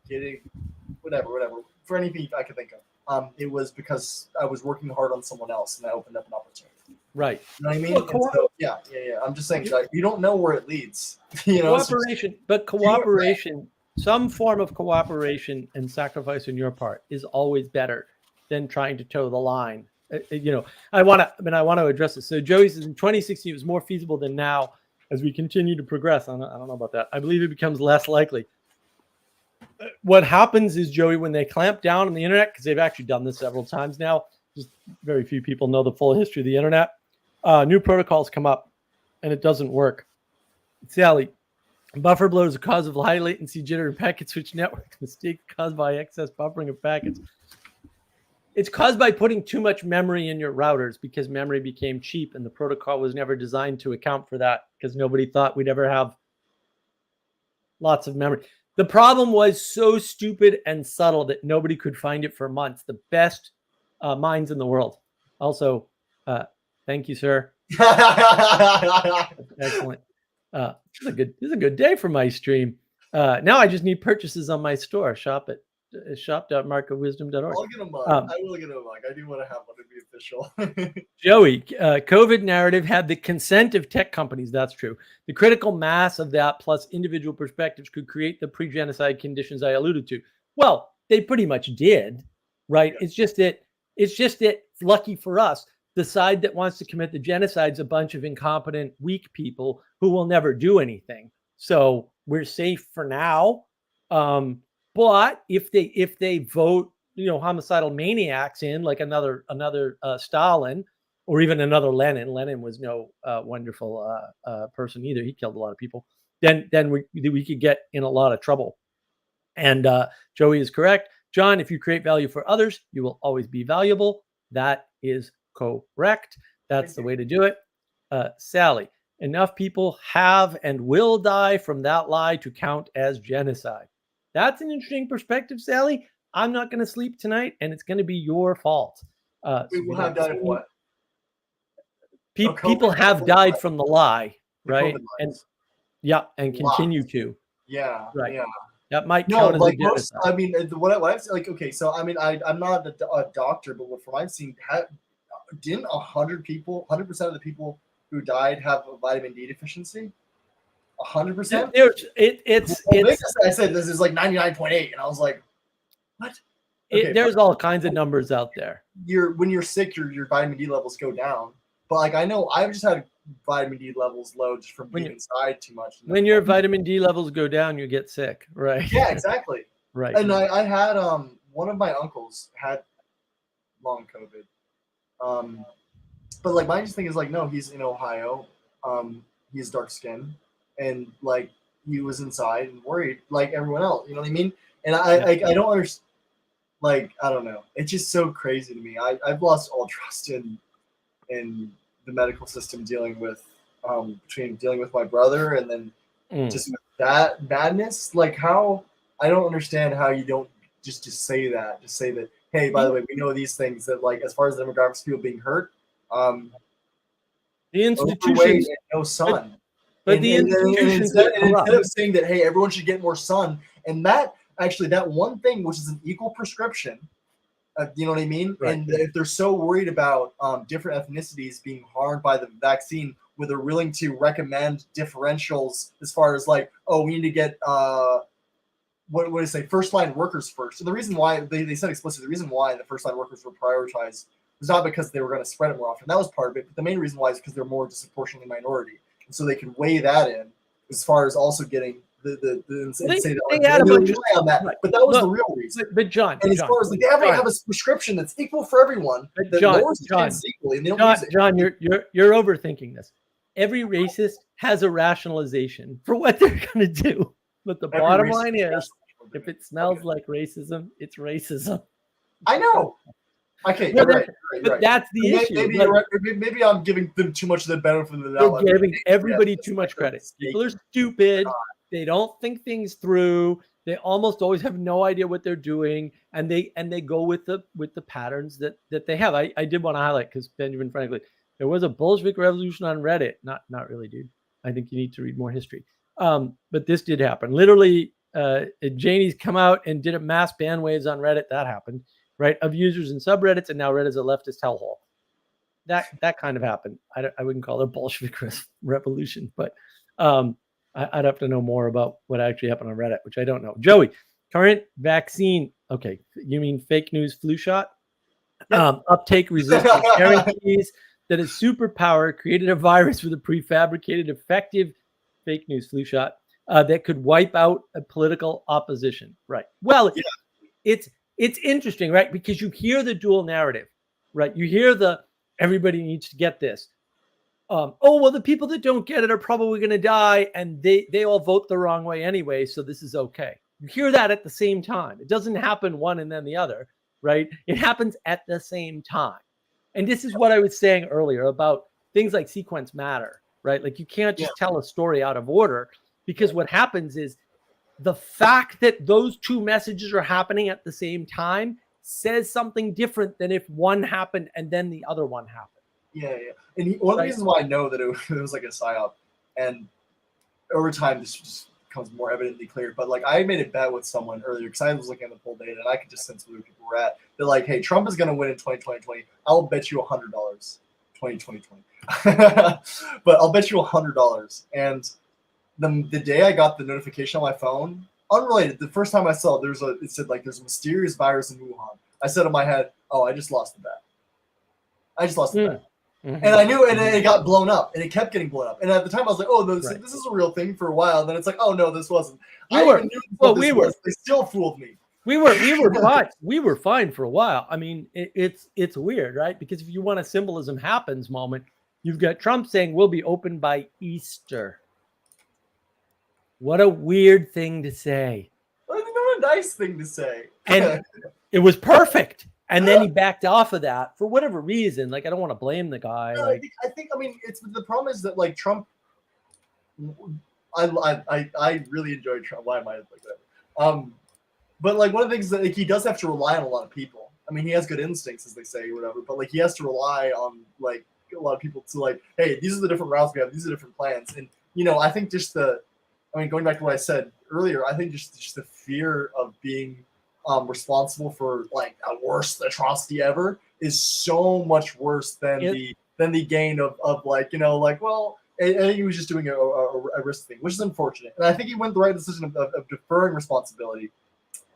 Getting whatever for anything I could think of. It was because I was working hard on someone else, and that opened up an opportunity. Right. You know what I mean? So, yeah. I'm just saying, you don't know where it leads. Cooperation, some form of cooperation and sacrifice on your part is always better than trying to toe the line. I want to address this. So Joey says in 2016 it was more feasible than now as we continue to progress. I don't know about that. I believe it becomes less likely. What happens is, Joey, when they clamp down on the internet, because they've actually done this several times now, just very few people know the full history of the internet. New protocols come up and it doesn't work. Sally, buffer bloat is a cause of high latency jitter in packet switch network mistake caused by excess buffering of packets. It's caused by putting too much memory in your routers because memory became cheap and the protocol was never designed to account for that because nobody thought we'd ever have lots of memory. The problem was so stupid and subtle that nobody could find it for months. The best minds in the world. Also, thank you, sir. Excellent. This is a good day for my stream. Now I just need purchases on my store. Shop at shop.markofwisdom.org. I'll get a mug. I will get a mug. I do want to have one to be official. Joey, COVID narrative had the consent of tech companies. That's true. The critical mass of that plus individual perspectives could create the pre-genocide conditions I alluded to. Well, they pretty much did, right? Yeah. It's just that lucky for us, the side that wants to commit the genocide is a bunch of incompetent, weak people who will never do anything. So we're safe for now. But if they vote, homicidal maniacs in like another Stalin or even another Lenin. Lenin was no wonderful person either. He killed a lot of people. then we could get in a lot of trouble. And Joey is correct. John, if you create value for others, you will always be valuable. That is correct. That's the way to do it. Sally, enough people have and will die from that lie to count as genocide. That's an interesting perspective, Sally. I'm not going to sleep tonight, and it's going to be your fault. People have died of what? People have died from the lie, right? And Lies. continue to. Yeah. Right. Yeah. That might No, count as like a genocide. most. I mean, what I've seen, like, okay, so I mean, I'm not a doctor, but from what I've seen, didn't 100% of the people who died have a vitamin D deficiency? 100%. I said this is like 99.8, and I was like, what? Okay, there's all kinds of numbers out there. When you're sick, your vitamin D levels go down. But like I know I've just had vitamin D levels low just from being inside too much. When your vitamin D levels go down, you get sick, right? Yeah, exactly. Right. And I had one of my uncles had long COVID. But like my thing is like, no, he's in Ohio. He's dark skinned, and like he was inside and worried like everyone else. You know what I mean? And I don't understand. Like I don't know. It's just so crazy to me. I've lost all trust in the medical system dealing with between dealing with my brother and then just with that madness. Like how I don't understand how you don't just say that. Just say that, hey, by the way, we know these things that like as far as the demographics of people being hurt, the institutions and no sun. But the institutions instead of saying that, hey, everyone should get more sun, and that actually that one thing which is an equal prescription. You know what I mean? Right. And if they're so worried about different ethnicities being harmed by the vaccine, where they're willing to recommend differentials as far as like, oh, we need to get what do they say, first line workers first. And the reason why they said explicitly, the reason why the first line workers were prioritized was not because they were going to spread it more often. That was part of it, but the main reason why is because they're more disproportionately minority, and so they can weigh that in as far as also getting on that. Right. But that was the real reason. But John, and as far as like they have a prescription that's equal for everyone, that lowers the chances equally, and they don't use it. John, you're overthinking this. Every racist has a rationalization for what they're going to do, but the bottom line is, if it smells like racism, it's racism. I know. Okay, but right. That's the issue. Maybe you're right. Maybe I'm giving them too much of the benefit of the doubt. They're giving everybody too much credit. People are stupid. They don't think things through. They almost always have no idea what they're doing, and they go with the patterns that they have. I did want to highlight, because Benjamin Franklin, there was a Bolshevik revolution on Reddit. Not really, dude. I think you need to read more history. But this did happen. Literally, Janie's come out and did a mass ban waves on Reddit. That happened, right? Of users in subreddits, and now Reddit is a leftist hellhole. That kind of happened. I wouldn't call it a Bolshevik revolution, but I'd have to know more about what actually happened on Reddit, which I don't know. Joey, current vaccine. Okay, you mean fake news flu shot? Uptake resistance guarantees that a superpower created a virus with a prefabricated effective fake news flu shot that could wipe out a political opposition. Right. Well, it's interesting, right? Because you hear the dual narrative, right? You hear everybody needs to get this. The people that don't get it are probably going to die, and they all vote the wrong way anyway, so this is okay. You hear that at the same time. It doesn't happen one and then the other, right? It happens at the same time. And this is what I was saying earlier about things like sequence matter, right? Like you can't just tell a story out of order, because what happens is the fact that those two messages are happening at the same time says something different than if one happened and then the other one happened. Yeah. And one of the reasons why I know that it was like a psyop, and over time this just becomes more evidently clear. But like I made a bet with someone earlier, because I was looking at the poll data and I could just sense where people were at. They're like, "Hey, Trump is going to win in 2020. I'll bet you $100, 2020, but I'll bet you $100." And the day I got the notification on my phone, unrelated, the first time I saw it, it said like there's a mysterious virus in Wuhan. I said in my head, "Oh, I just lost the bet. Mm-hmm. And I knew, and it got blown up, and it kept getting blown up. And at the time, I was like, "Oh, this is a real thing" for a while. And then it's like, "Oh no, this wasn't." They still fooled me. We were fine. We were fine for a while. I mean, it's weird, right? Because if you want a symbolism happens moment, you've got Trump saying we'll be open by Easter. What a weird thing to say. I think that's a nice thing to say. And it was perfect. And then he backed off of that for whatever reason. Like, I don't want to blame the guy. No, Like, I think. I mean, it's the problem is that like Trump. I really enjoyed Trump. Why am I like that? But like one of the things that like, he does have to rely on a lot of people. I mean, he has good instincts, as they say, or whatever. But like he has to rely on like a lot of people to like, hey, these are the different routes we have. These are different plans. And I think just going back to what I said earlier, I think just the fear of being responsible for like a worst atrocity ever is so much worse than the gain of like well. I think he was just doing a risk thing, which is unfortunate. And I think he went the right decision of deferring responsibility.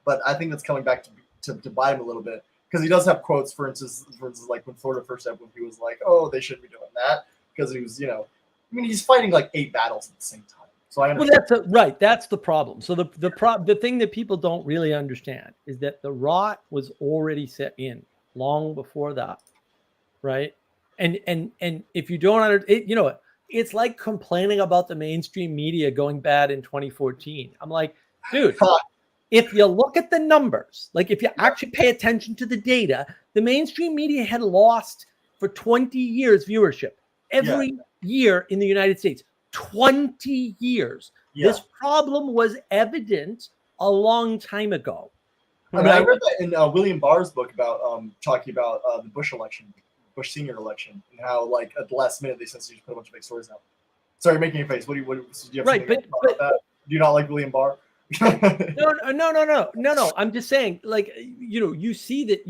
But I think that's coming back to bite him a little bit because he does have quotes. For instance, like when Florida first happened, he was like, "Oh, they shouldn't be doing that," because he was, I mean, he's fighting like 8 battles at the same time. So I understand. Well, right. That's the problem. So the thing that people don't really understand is that the rot was already set in long before that, right? And if you don't understand, it's like complaining about the mainstream media going bad in 2014. I'm like, dude, if you look at the numbers, like if you actually pay attention to the data, the mainstream media had lost for 20 years viewership every year in the United States. 20 years. Yeah. This problem was evident a long time ago. Right? I mean, I read that in William Barr's book about talking about the Bush senior election, and how like at the last minute they essentially just put a bunch of fake stories out. Sorry, you're making a face. What do you have right, but that? Do you not like William Barr? No. I'm just saying, like, you see that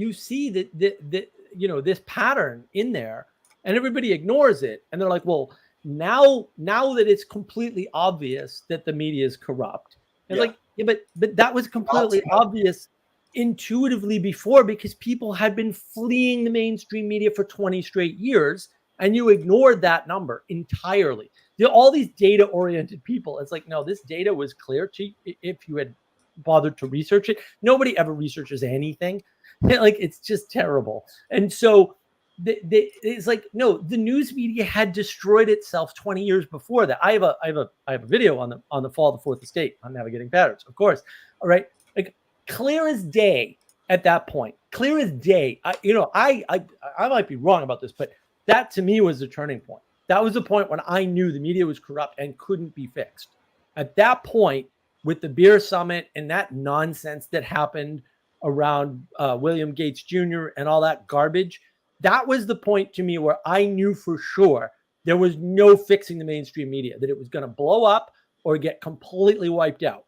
this pattern in there, and everybody ignores it, and they're like, well, now that it's completely obvious that the media is corrupt, it's like, but that was completely obvious intuitively before, because people had been fleeing the mainstream media for 20 straight years, and you ignored that number entirely. All these data-oriented people, it's like, no, this data was clear to you if you had bothered to research it. Nobody ever researches anything. Like, it's just terrible. And so it's like, no, the news media had destroyed itself 20 years before that. I have a video on the fall of the Fourth Estate on navigating patterns, of course. All right, like clear as day at that point. Clear as day. I might be wrong about this, but that to me was the turning point. That was the point when I knew the media was corrupt and couldn't be fixed. At that point, with the beer summit and that nonsense that happened around William Gates Jr. and all that garbage, that was the point to me where I knew for sure there was no fixing the mainstream media, that it was going to blow up or get completely wiped out.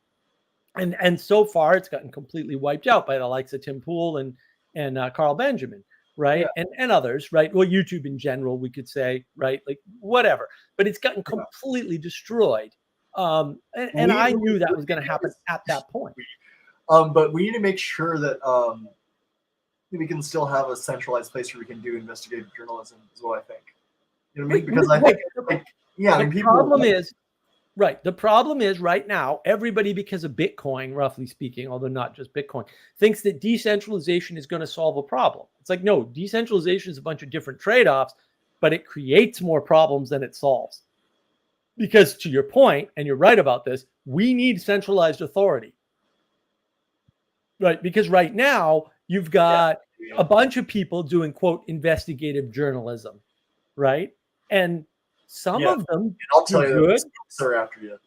And so far, it's gotten completely wiped out by the likes of Tim Pool and Carl Benjamin. Right. Yeah. And others, right. Well, YouTube in general, we could say, right, like whatever, but it's gotten completely destroyed. And I knew that was going to happen at that point. But we need to make sure that we can still have a centralized place where we can do investigative journalism, is what I think. You know what I mean? Because I think, the problem is, right. The problem is right now, everybody, because of Bitcoin, roughly speaking, although not just Bitcoin, thinks that decentralization is going to solve a problem. It's like, no, decentralization is a bunch of different trade-offs, but it creates more problems than it solves. Because to your point, and you're right about this, we need centralized authority. Right? Because right now, you've got a bunch of people doing, quote, investigative journalism, right? And some of them do good. After you.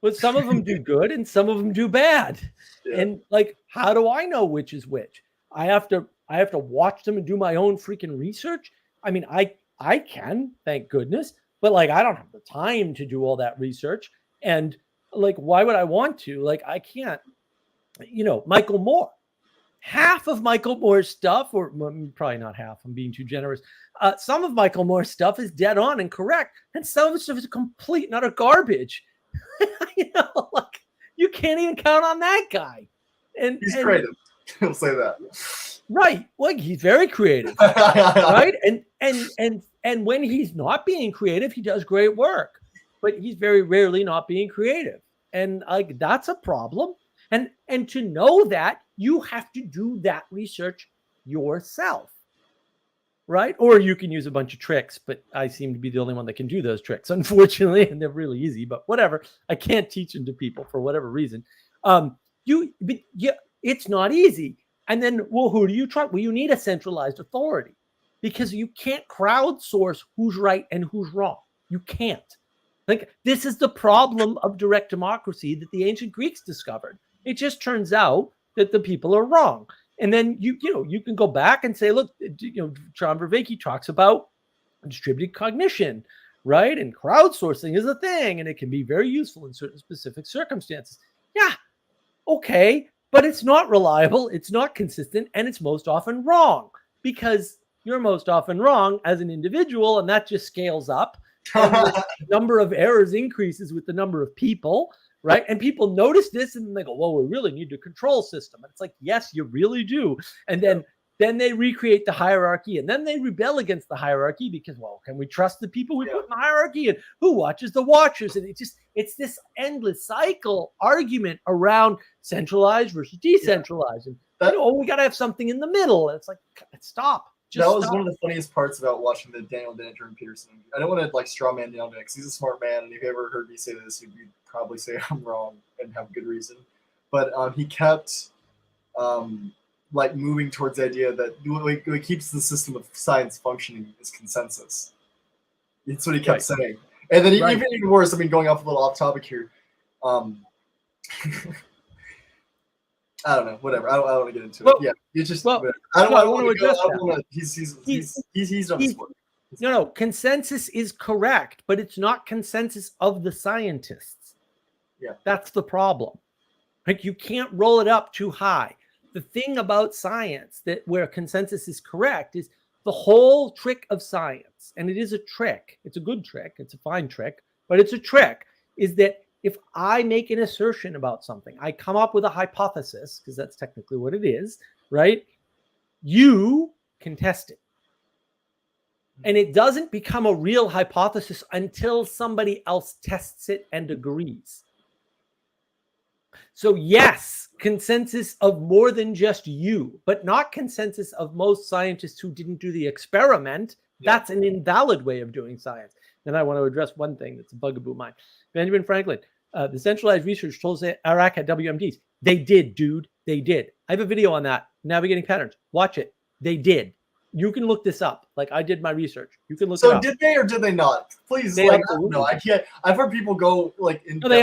But some of them do good and some of them do bad. Yeah. And like, how do I know which is which? I have to watch them and do my own freaking research. I mean, I can, thank goodness, but like, I don't have the time to do all that research. And like, why would I want to? Like, I can't, Michael Moore. Half of Michael Moore's stuff, or probably not half, I'm being too generous. Some of Michael Moore's stuff is dead on and correct. And some of the stuff is complete and utter garbage. Like, you can't even count on that guy. And he's creative. He'll say that. Right. Well, he's very creative. Right. And when he's not being creative, he does great work. But he's very rarely not being creative. And like, that's a problem. And to know that, you have to do that research yourself, right? Or you can use a bunch of tricks, but I seem to be the only one that can do those tricks, unfortunately, and they're really easy, but whatever. I can't teach them to people for whatever reason. It's not easy. And then, well, who do you trust? Well, you need a centralized authority because you can't crowdsource who's right and who's wrong. You can't. Like, this is the problem of direct democracy that the ancient Greeks discovered. It just turns out that the people are wrong. And then you can go back and say, look, John Vervaeke talks about distributed cognition, right? And crowdsourcing is a thing, and it can be very useful in certain specific circumstances. Yeah, okay, but it's not reliable, it's not consistent, and it's most often wrong because you're most often wrong as an individual, and that just scales up. And the number of errors increases with the number of people, right? And people notice this and they go, well, we really need a control system. And it's like, yes, you really do. And then they recreate the hierarchy and then they rebel against the hierarchy because, well, can we trust the people we put in the hierarchy and who watches the watchers? And it's this endless cycle argument around centralized versus decentralized. And, we got to have something in the middle. And it's like, stop. That was one of the funniest parts about watching the Daniel Dennett, Jordan Peterson. I don't want to like straw man Daniel Dennett because he's a smart man, and if you ever heard me say this, you'd probably say I'm wrong and have good reason. But he kept like moving towards the idea that what keeps the system of science functioning is consensus. That's what he kept saying. And then even worse, I mean, going off a little off topic here. I don't know. Whatever. I don't want to get into it. Yeah, you just. I don't want to address that. He's done this work. No. Consensus is correct, but it's not consensus of the scientists. Yeah, that's the problem. Like, you can't roll it up too high. The thing about science where consensus is correct is the whole trick of science, and it is a trick. It's a good trick. It's a fine trick, but it's a trick. Is that if I make an assertion about something, I come up with a hypothesis, because that's technically what it is, right? You can test it. And it doesn't become a real hypothesis until somebody else tests it and agrees. So yes, consensus of more than just you, but not consensus of most scientists who didn't do the experiment. Yeah. That's an invalid way of doing science. Then I want to address one thing that's a bugaboo of mine. Benjamin Franklin, the centralized research told Iraq had WMDs. They did, dude. They did. I have a video on that. Navigating patterns. Watch it. They did. You can look this up. Like, I did my research. You can look it up. So did they or did they not? Please, no, I can't. I've heard people go like. No, they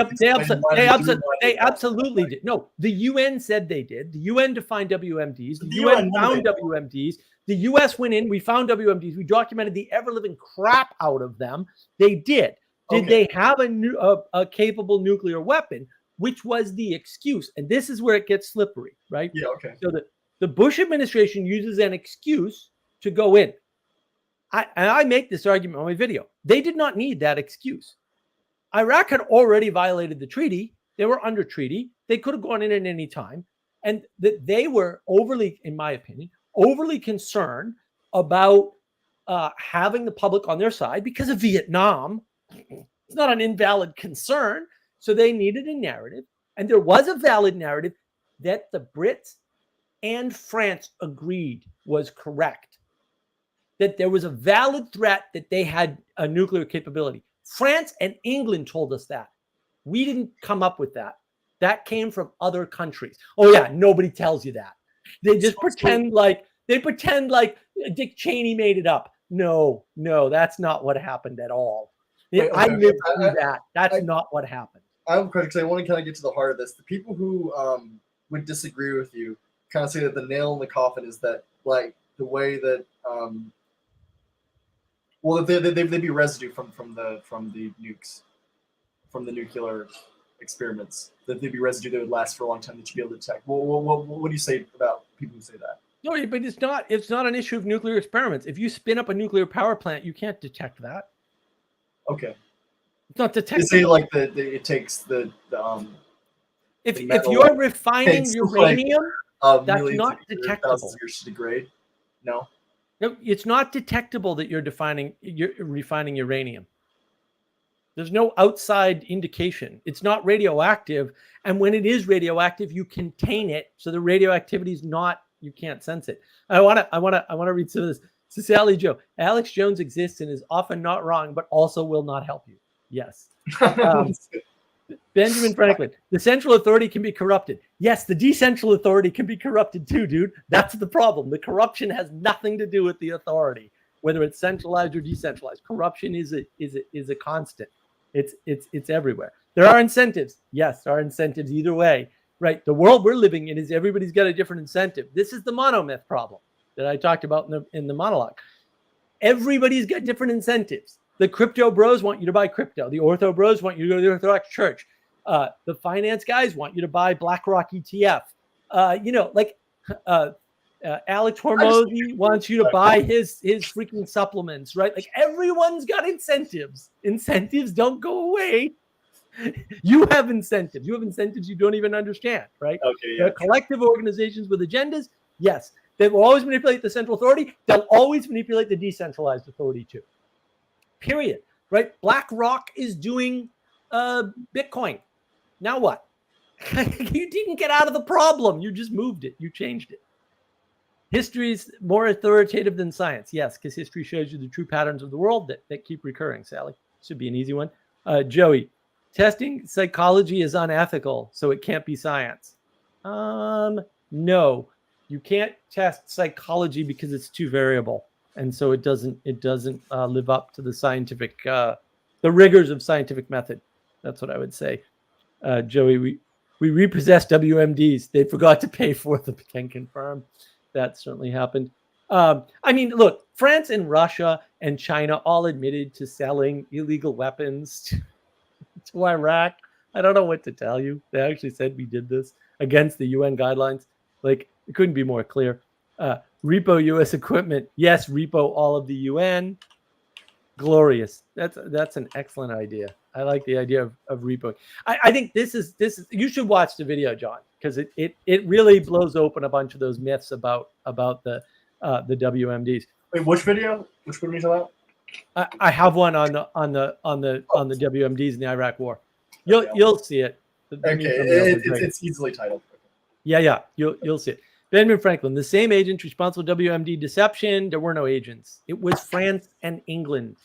absolutely did. No, the UN said they did. The UN defined WMDs. The UN found WMDs. The US went in. We found WMDs. We documented the ever-living crap out of them. They did. Did they have a capable nuclear weapon, which was the excuse? And this is where it gets slippery, right? Yeah, okay. So the Bush administration uses an excuse to go in. I make this argument on my video. They did not need that excuse. Iraq had already violated the treaty. They were under treaty. They could have gone in at any time. And they were overly, in my opinion, overly concerned about having the public on their side because of Vietnam. It's not an invalid concern. So they needed a narrative. And there was a valid narrative that the Brits and France agreed was correct. That there was a valid threat that they had a nuclear capability. France and England told us that. We didn't come up with that. That came from other countries. Oh yeah, nobody tells you that. They just pretend like Dick Cheney made it up. No, that's not what happened at all. I lived through that. That's not what happened. I have a question because I want to kind of get to the heart of this. The people who would disagree with you kind of say that the nail in the coffin is that, like, the way that they'd be residue from the nukes, from the nuclear experiments. That they'd be residue that would last for a long time that you'd be able to detect. What do you say about people who say that? No, but it's not an issue of nuclear experiments. If you spin up a nuclear power plant, you can't detect that. Okay. It's not detectable. You say like it takes the if you're refining uranium, that's not detectable. Years to degrade. No, it's not detectable that you're refining uranium. There's no outside indication. It's not radioactive, and when it is radioactive, you contain it, so the radioactivity is not. You can't sense it. I want to read some of this. So Sally Joe, Alex Jones exists and is often not wrong, but also will not help you. Yes. Benjamin Franklin, the central authority can be corrupted. Yes, the decentral authority can be corrupted too, dude. That's the problem. The corruption has nothing to do with the authority, whether it's centralized or decentralized. Corruption is a constant. It's everywhere. There are incentives. Yes, there are incentives either way. Right. The world we're living in is everybody's got a different incentive. This is the monomyth problem that I talked about in the monologue. Everybody's got different incentives. The crypto bros want you to buy crypto. The ortho bros want you to go to the Orthodox Church. The finance guys want you to buy BlackRock ETF. Alex Hormozy wants you to buy his freaking supplements, right? Like everyone's got incentives. Incentives don't go away. You have incentives. You have incentives you don't even understand, right? Okay, yeah. There are collective organizations with agendas. Yes. They will always manipulate the central authority. They'll always manipulate the decentralized authority too. Period. Right? BlackRock is doing Bitcoin. Now what? You didn't get out of the problem. You just moved it. You changed it. History is more authoritative than science. Yes, because history shows you the true patterns of the world that keep recurring, Sally. Should be an easy one. Joey, testing psychology is unethical, so it can't be science. No. You can't test psychology because it's too variable, and so it doesn't live up to the scientific the rigors of scientific method. That's what I would say. Joey, we repossessed WMDs. They forgot to pay for them. Can confirm that certainly happened. I mean, look, France and Russia and China all admitted to selling illegal weapons to Iraq. I don't know what to tell you. They actually said we did this against the UN guidelines. Like, it couldn't be more clear. Repo U.S. equipment. Yes, repo all of the UN. Glorious. That's an excellent idea. I like the idea of repo. I think this is you should watch the video, John, because it really blows open a bunch of those myths about the WMDs. Wait, which video? Which one are you talking about? I have one on the WMDs in the Iraq War. You'll see it. Okay, it's easily titled. Yeah, you'll see it. Benjamin Franklin, the same agents responsible for WMD deception. There were no agents. It was France and England.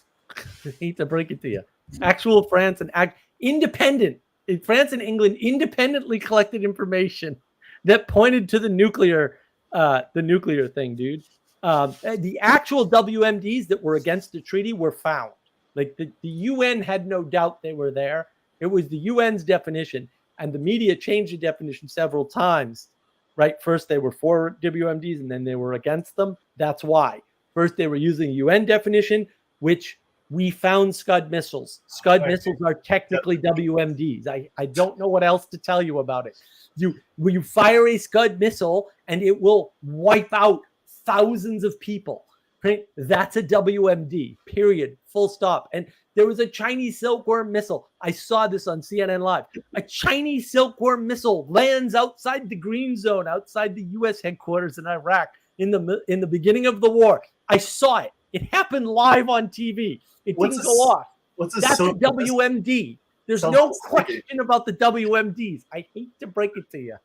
I hate to break it to you. Actual France and independent. France and England independently collected information that pointed to the nuclear thing, dude. The actual WMDs that were against the treaty were found. Like the UN had no doubt they were there. It was the UN's definition, and the media changed the definition several times. Right? First, they were for WMDs, and then they were against them. That's why. First, they were using UN definition, which we found Scud missiles. Scud missiles are technically WMDs. I don't know what else to tell you about it. You fire a Scud missile, and it will wipe out thousands of people. Right? That's a WMD, period, full stop. And there was a Chinese silkworm missile. I saw this on CNN Live. A Chinese silkworm missile lands outside the green zone, outside the U.S. headquarters in Iraq in the beginning of the war. I saw it. It happened live on TV. It didn't go off. That's a WMD. There's no question about the WMDs. I hate to break it to you.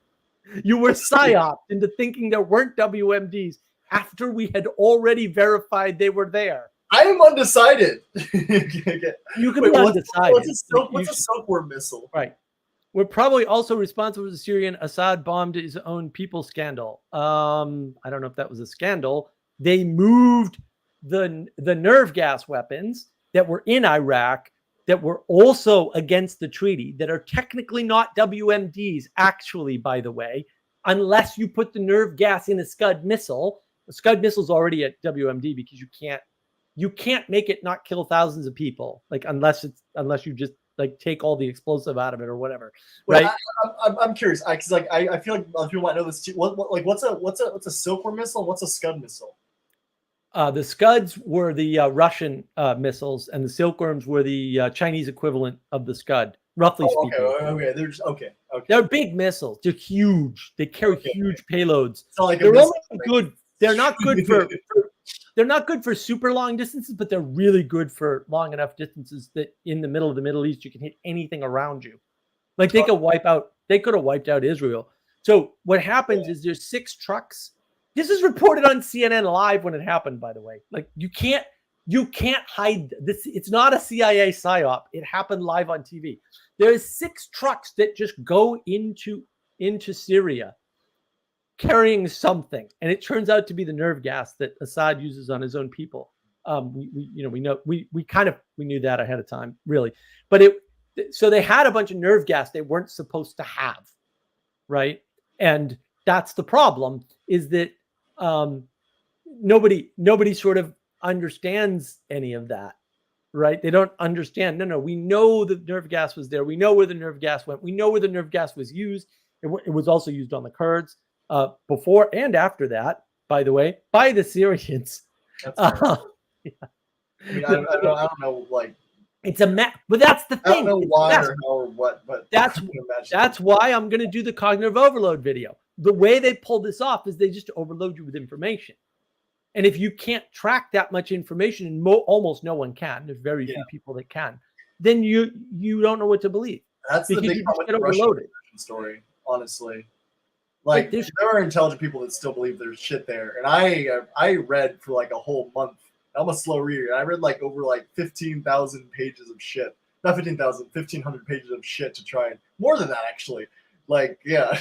You were psyoped into thinking there weren't WMDs after we had already verified they were there. I am undecided. You can be undecided. What's a silkworm missile? Right. We're probably also responsible for the Syrian Assad bombed his own people scandal. I don't know if that was a scandal. They moved the nerve gas weapons that were in Iraq that were also against the treaty, that are technically not WMDs, actually, by the way, unless you put the nerve gas in a Scud missile. The Scud missile is already at WMD because you can't make it not kill thousands of people, like unless you just like take all the explosive out of it or whatever, right? I'm curious because I feel like other people might know this too. What's a silkworm missile and what's a Scud missile? The Scuds were the Russian missiles, and the silkworms were the Chinese equivalent of the Scud, roughly speaking. Okay, they're just okay. They're big missiles. They're huge. They carry huge payloads. It's not like they're only good. They're not good for. They're not good for super long distances, but they're really good for long enough distances that in the middle of the Middle East you can hit anything around you. Like they could have wiped out Israel. So what happens is there's 6 trucks This is reported on CNN Live when it happened, by the way. Like you can't hide this. It's not a CIA psyop. It happened live on TV. There's 6 trucks that just go into Syria carrying something, and it turns out to be the nerve gas that Assad uses on his own people. We knew that ahead of time, really. But so they had a bunch of nerve gas they weren't supposed to have, right? And that's the problem, is that nobody sort of understands any of that, right? They don't understand. No, we know the nerve gas was there. We know where the nerve gas went. We know where the nerve gas was used. It was also used on the Kurds before and after that, by the way, by the Syrians. Yeah. I mean, I don't know, like, it's a mess, but that's the thing. I don't know why or how or what, but that's why I'm going to do the cognitive overload video. The way they pull this off is they just overload you with information. And if you can't track that much information, and almost no one can, there's very few people that can, then you don't know what to believe. That's the big problem with the Russian story, honestly. Like, there are intelligent people that still believe there's shit there. And I read for like a whole month. I'm a slow reader. I read like over like 15,000 pages of shit. Not 15,000, 1,500 pages of shit to try and more than that, actually. Like, yeah.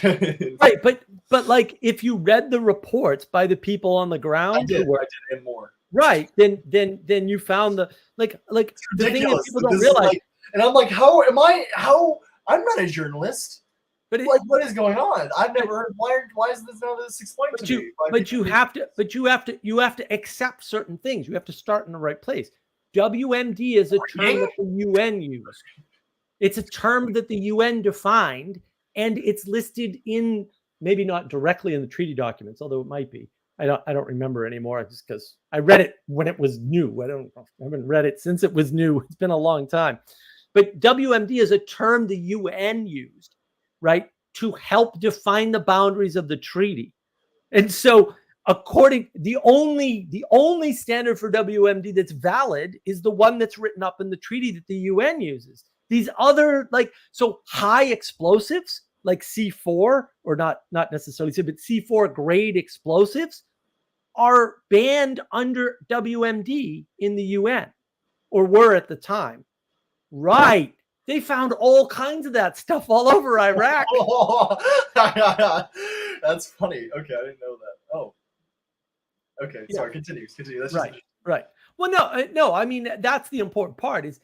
Right, but like if you read the reports by the people on the ground, I did and more. Right, then you found the like the thing that people don't realize. Like, and I'm like, I'm not a journalist. But like, what is going on? I've never heard. Why is this none of this explained to me? But you have to accept certain things. You have to start in the right place. WMD is a term that the UN used. It's a term that the UN defined, and it's listed in, maybe not directly in the treaty documents, although it might be. I don't remember anymore, just because I read it when it was new. I haven't read it since it was new. It's been a long time. But WMD is a term the UN used, right, to help define the boundaries of the treaty. And so the only standard for WMD that's valid is the one that's written up in the treaty that the UN uses. These other, like, so high explosives like C4, or not necessarily C, but C4 grade explosives are banned under WMD in the UN, or were at the time. Right. They found all kinds of that stuff all over Iraq. That's funny. Okay, I didn't know that. Oh. Okay, sorry, continue. That's right. Well, no, I mean, that's the important part is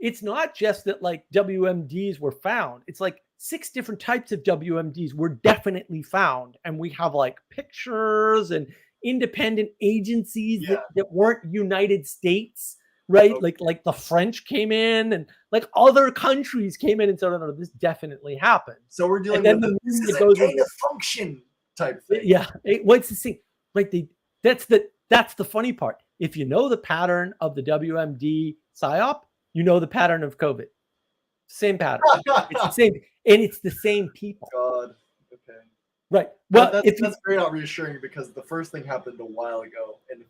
it's not just that like WMDs were found. It's like 6 different types of WMDs were definitely found. And we have like pictures and independent agencies that weren't United States, right? Okay. Like the French came in, and like other countries came in and said, no, this definitely happened. So we're dealing with this gain of function type thing. Yeah. What's the thing? Like that's the funny part. If you know the pattern of the WMD PSYOP, you know the pattern of COVID. Same pattern. It's the same, and it's the same people. God. Okay. Right. Well, that's very not reassuring, because the first thing happened a while ago. And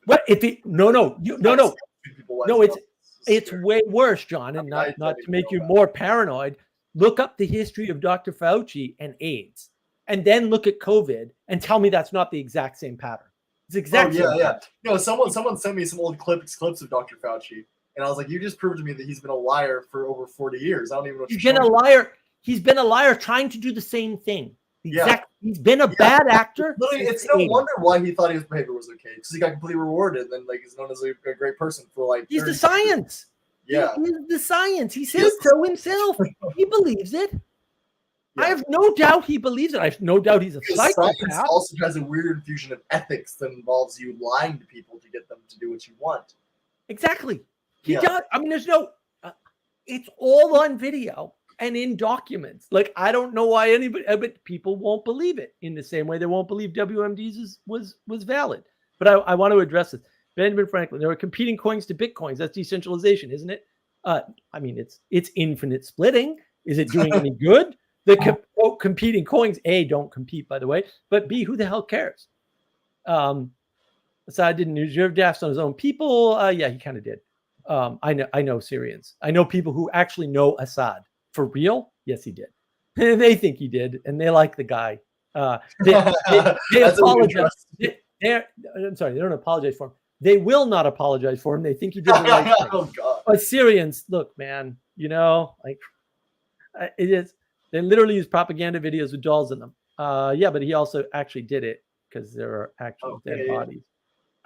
it's way worse, John. And not to make you more paranoid, look up the history of Dr. Fauci and AIDS, and then look at COVID and tell me that's not the exact same pattern. It's exactly. Yeah. No, someone sent me some old clips of Dr. Fauci. And I was like, you just proved to me that he's been a liar for over 40 years. I don't even know what he's been a liar. He's been a liar trying to do the same thing. He's been a bad actor. Literally, it's no wonder why he thought his behavior was okay, because he got completely rewarded, and then like he's known as a great person for like. He's the science. Yeah, he's the science. He says so himself. He believes it. Yeah. I have no doubt he believes it. I have no doubt he's a psychopath. Science also has a weird infusion of ethics that involves you lying to people to get them to do what you want. Exactly. He does. I mean, there's no. It's all on video and in documents. Like, I don't know why but people won't believe it in the same way they won't believe WMDs was valid. But I want to address this. Benjamin Franklin, there are competing coins to Bitcoins. That's decentralization, isn't it? I mean, it's infinite splitting. Is it doing any good? The competing coins, A, don't compete, by the way, but B, who the hell cares? Assad didn't reserve drafts on his own people. Yeah, he kind of did. I know Syrians. I know people who actually know Assad. For real? Yes, he did. They think he did, and they like the guy. They That's a good apologize. trust. I'm sorry, they don't apologize for him. They will not apologize for him. They think he did the right thing. Oh God. But Syrians, look, man, like it is. They literally use propaganda videos with dolls in them. Yeah, but he also actually did it because there are actual dead bodies.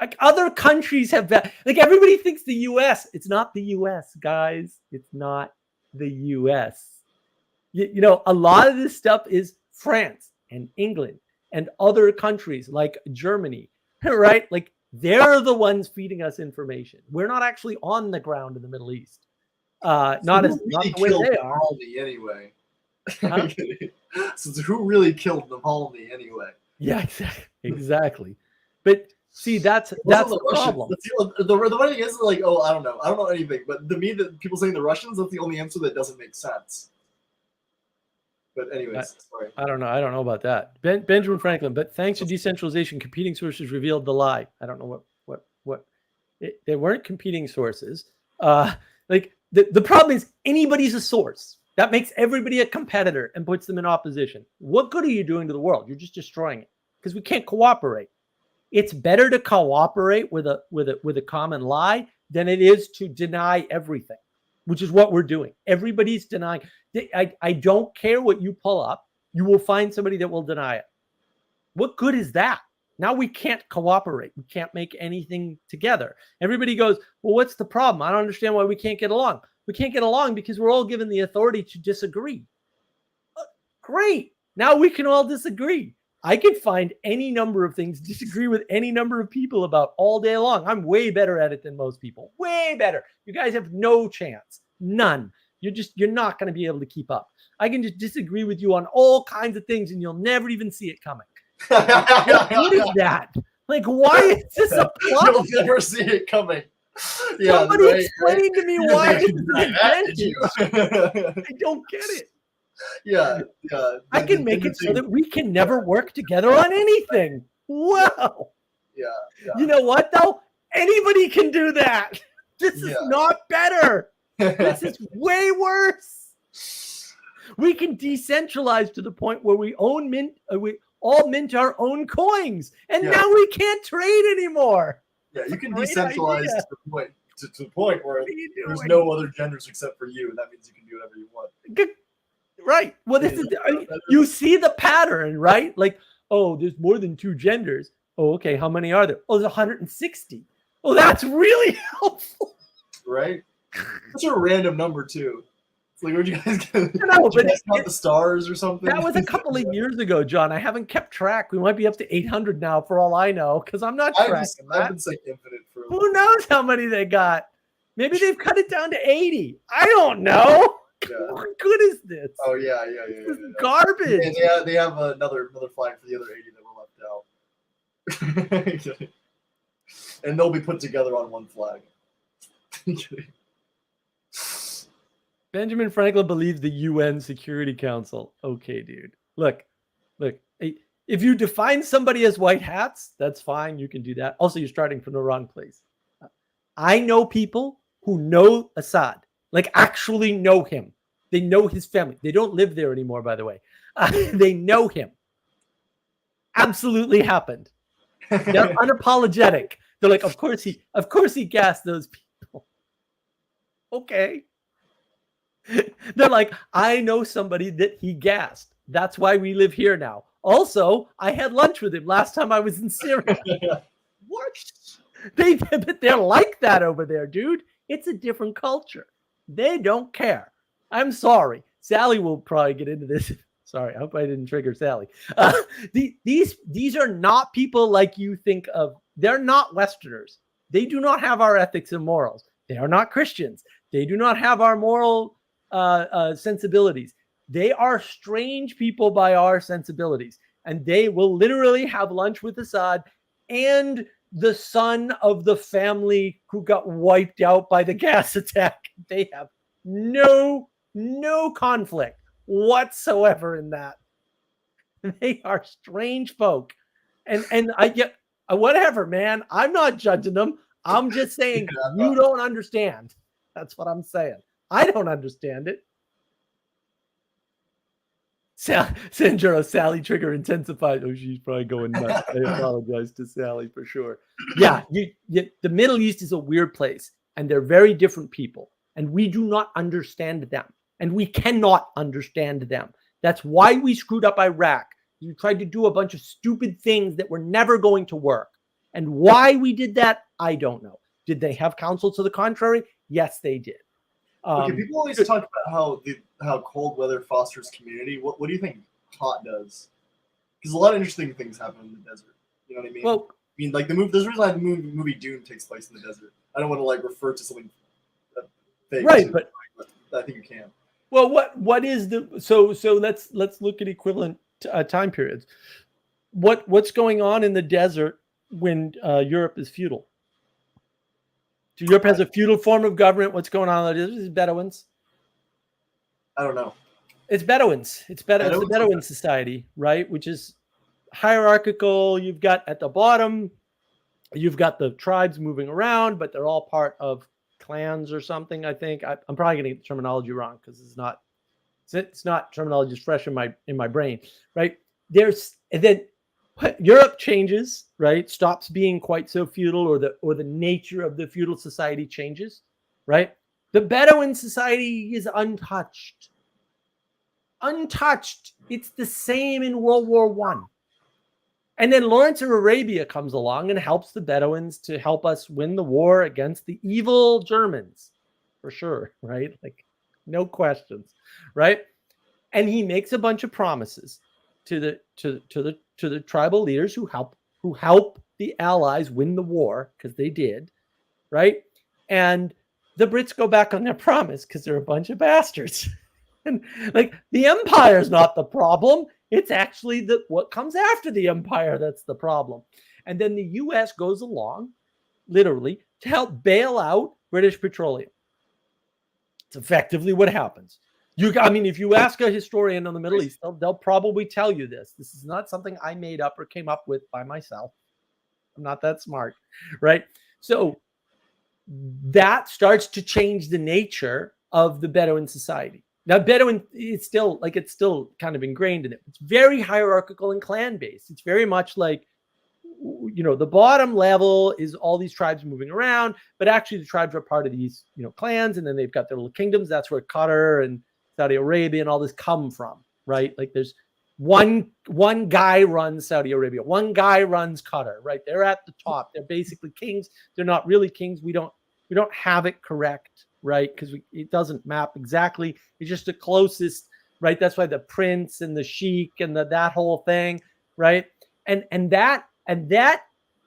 Like other countries have that. Like everybody thinks the U.S. It's not the U.S., guys. It's not the U.S. You know, a lot of this stuff is France and England and other countries like Germany, right? Like they're the ones feeding us information. We're not actually on the ground in the Middle East. Not the way they are. Navalny anyway. So who really killed Navalny anyway? Yeah, exactly. But see, that's the problem. The funny thing is, like, oh, I don't know anything. But to me, that people saying the Russians, that's the only answer that doesn't make sense. But anyways, sorry. I don't know about that. Benjamin Franklin. But thanks to decentralization, competing sources revealed the lie. I don't know what. They weren't competing sources. Like the problem is anybody's a source. That makes everybody a competitor and puts them in opposition. What good are you doing to the world? You're just destroying it because we can't cooperate. It's better to cooperate with a common lie than it is to deny everything, which is what we're doing. Everybody's denying. I don't care what you pull up. You will find somebody that will deny it. What good is that? Now we can't cooperate. We can't make anything together. Everybody goes, well, what's the problem? I don't understand why we can't get along. We can't get along because we're all given the authority to disagree. Great. Now we can all disagree. I can find any number of things, disagree with any number of people about all day long. I'm way better at it than most people. Way better. You guys have no chance. None. You're not going to be able to keep up. I can just disagree with you on all kinds of things and you'll never even see it coming. What is that? Like, why is this a plot? You'll never see it coming. Yeah, somebody explain to me why this is an advantage. I don't get it. Yeah. I can make it so that we can never work together on anything. Wow. Yeah. You know what, though? Anybody can do that. This is not better. This is way worse. We can decentralize to the point where we all mint our own coins, and now we can't trade anymore. Yeah, you can decentralize to the point where there's no other genders except for you, and that means you can do whatever you want. Right. Well, you see the pattern, right? Like, oh, there's more than 2 genders. Oh, okay. How many are there? Oh, there's 160. Oh, that's really helpful. Right? That's a random number too. It's like, where'd you guys get? No, but not the stars or something. That was a couple of years ago, John. I haven't kept track. We might be up to 800 now, for all I know, because I'm not tracking that. I've been saying infinite for. Who knows how many they got? Maybe they've cut it down to 80. I don't know. Yeah. What good is this? Oh yeah. This is garbage. Yeah, they have another flag for the other 80 that were left out. And they'll be put together on one flag. Benjamin Franklin believes the UN Security Council. Okay, dude. Look. If you define somebody as white hats, that's fine. You can do that. Also, you're starting from the wrong place. I know people who know Assad, like actually know him. They know his family. They don't live there anymore, by the way. They know him. Absolutely happened. They're unapologetic. They're like, of course he gassed those people. Okay. They're like, I know somebody that he gassed. That's why we live here now. Also, I had lunch with him last time I was in Syria. What? They're like that over there, dude. It's a different culture. They don't care. I'm sorry. Sally will probably get into this. Sorry, I hope I didn't trigger Sally. These are not people like you think of. They're not Westerners. They do not have our ethics and morals. They are not Christians. They do not have our moral sensibilities. They are strange people by our sensibilities. And they will literally have lunch with Assad and the son of the family who got wiped out by the gas attack. They have no conflict whatsoever in that. They are strange folk. And I get whatever, man. I'm not judging them. I'm just saying you don't understand. That's what I'm saying. I don't understand it. Sanjuro, Sally trigger intensified. Oh, she's probably going nuts. I apologize to Sally for sure. Yeah, the Middle East is a weird place, and they're very different people, and we do not understand them, and we cannot understand them. That's why we screwed up Iraq. You tried to do a bunch of stupid things that were never going to work. And why we did that, I don't know. Did they have counsel to the contrary? Yes, they did. Okay, people always talk about how cold weather fosters community. What do you think hot does? Because a lot of interesting things happen in the desert. You know what I mean? Well, I mean, like the movie. There's a reason why the movie Dune takes place in the desert. I don't want to like refer to something fake, right, but I think you can. Well, what is the so let's look at equivalent time periods. What's going on in the desert when Europe is feudal? So Europe has a feudal form of government. What's going on in the desert is Bedouins. I don't know. It's Bedouins. It's the Bedouin society, right? Which is hierarchical. You've got at the bottom, you've got the tribes moving around, but they're all part of clans or something. I think I'm probably going to get the terminology wrong because it's not terminology is fresh in my brain, right? And then Europe changes, right? Stops being quite so feudal, or the nature of the feudal society changes, right? The Bedouin society is untouched. It's the same in World War I. And then Lawrence of Arabia comes along and helps the Bedouins to help us win the war against the evil Germans, for sure, right? Like, no questions, right? And he makes a bunch of promises to the tribal leaders who help the Allies win the war, because they did, right? And the Brits go back on their promise because they're a bunch of bastards. And like, the empire's not the problem. It's actually what comes after the empire that's the problem. And then the US goes along, literally, to help bail out British Petroleum. It's effectively what happens. If you ask a historian on the Middle East, they'll probably tell you this. This is not something I made up or came up with by myself. I'm not that smart, right? So that starts to change the nature of the Bedouin society. Now, Bedouin, it's still kind of ingrained in it. It's very hierarchical and clan-based. It's very much like, the bottom level is all these tribes moving around, but actually the tribes are part of these, clans, and then they've got their little kingdoms. That's where Qatar and Saudi Arabia and all this come from, right? Like, there's one guy runs Saudi Arabia, one guy runs Qatar, right? They're at the top. They're basically kings. They're not really kings. We don't have it correct, right? Because it doesn't map exactly. It's just the closest, right? That's why the prince and the sheik and that whole thing, right? And that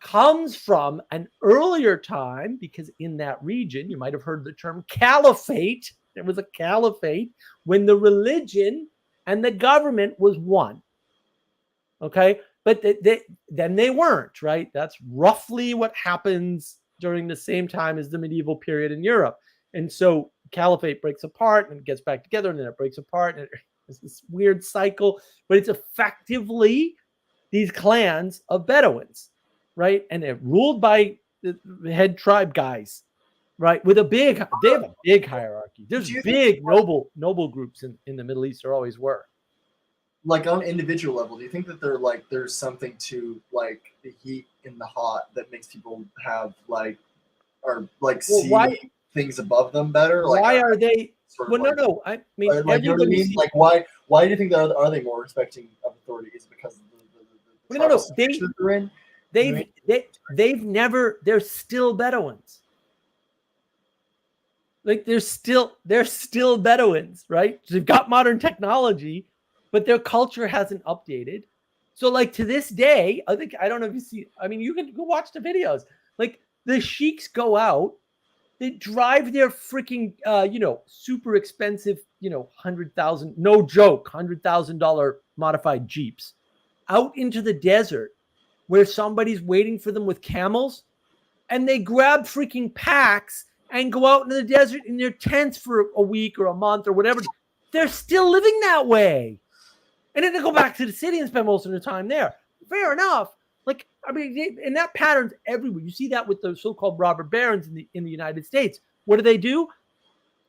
comes from an earlier time, because in that region, you might have heard the term caliphate. There was a caliphate when the religion and the government was one. Okay, but then they weren't, right? That's roughly what happens during the same time as the medieval period in Europe. And so caliphate breaks apart and it gets back together, and then it breaks apart, and it's this weird cycle, but it's effectively these clans of Bedouins, right? And they're ruled by the head tribe guys, right? They have a big hierarchy. There's big noble groups in the Middle East. There always were. Like, on an individual level, do you think that there's something to like the heat and the hot that makes people have see things above them better? Like, why are they? Well, no. I mean, you know what I mean? Like, why do you think that are they more respecting of authority? Is it because of they're still Bedouins. Like, they're still Bedouins, right? They've got modern technology, but their culture hasn't updated. So, like, to this day, I don't know if you see, you can go watch the videos. Like, the sheiks go out, they drive their freaking, super expensive, $100,000 modified Jeeps out into the desert where somebody's waiting for them with camels, and they grab freaking packs and go out into the desert in their tents for a week or a month or whatever. They're still living that way. And then they go back to the city and spend most of their time there. Fair enough. And that pattern's everywhere. You see that with the so-called robber barons in the United States. What do?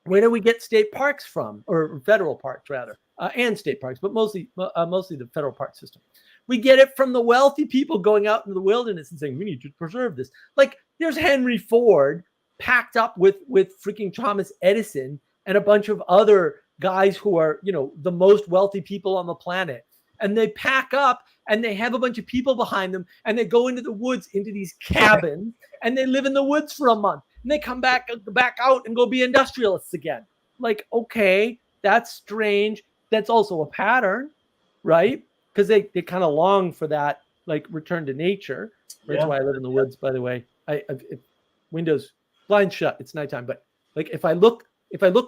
Where do we get state parks from, or federal parks rather? and state parks, but mostly the federal park system. We get it from the wealthy people going out into the wilderness and saying, we need to preserve this. Like there's Henry Ford packed up with freaking Thomas Edison and a bunch of other guys who are, the most wealthy people on the planet. And they pack up and they have a bunch of people behind them and they go into the woods, into these cabins, and they live in the woods for a month. And they come back out and go be industrialists again. Like, okay, that's strange. That's also a pattern, right? Because they kind of long for that, like, return to nature. That's why I live in the woods, by the way. If windows, blinds shut, it's nighttime. But like, if I look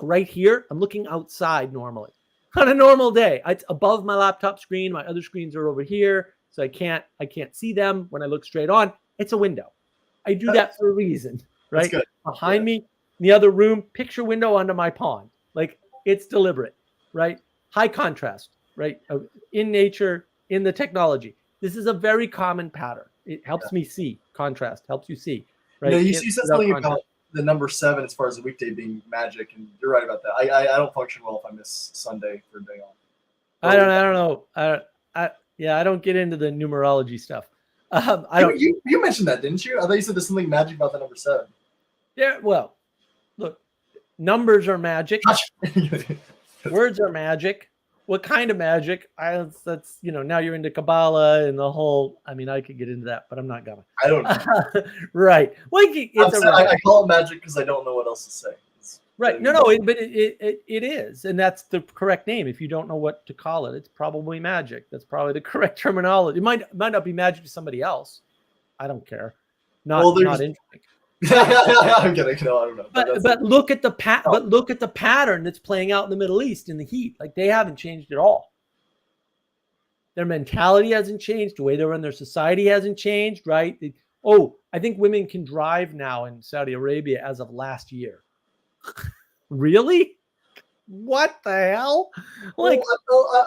right here, I'm looking outside normally. On a normal day, it's above my laptop screen. My other screens are over here, so I can't see them when I look straight on. It's a window. I do that for a reason, right? Behind me, in the other room, picture window onto my pond. Like, it's deliberate, right? High contrast, right? In nature, in the technology. This is a very common pattern. It helps me see. Contrast helps you see, right? You said something about the number 7 as far as the weekday being magic, and you're right about that. I don't function well if I miss Sunday for a day off. I don't know. I don't get into the numerology stuff. You mentioned that, didn't you? I thought you said there's something magic about the number 7. Yeah, well, look, numbers are magic. Words are magic. What kind of magic? That's now you're into Kabbalah and the whole. I mean, I could get into that, but I'm not gonna. I don't know. Right. Well, I call it magic because I don't know what else to say. Right. No, but it is, and that's the correct name. If you don't know what to call it, it's probably magic. That's probably the correct terminology. It might not be magic to somebody else. I don't care. Not interesting. I'm kidding. No, I don't know. But look at the pattern that's playing out in the Middle East in the heat. Like, they haven't changed at all. Their mentality hasn't changed. The way they run their society hasn't changed, right? I think women can drive now in Saudi Arabia as of last year. Really? What the hell? Like,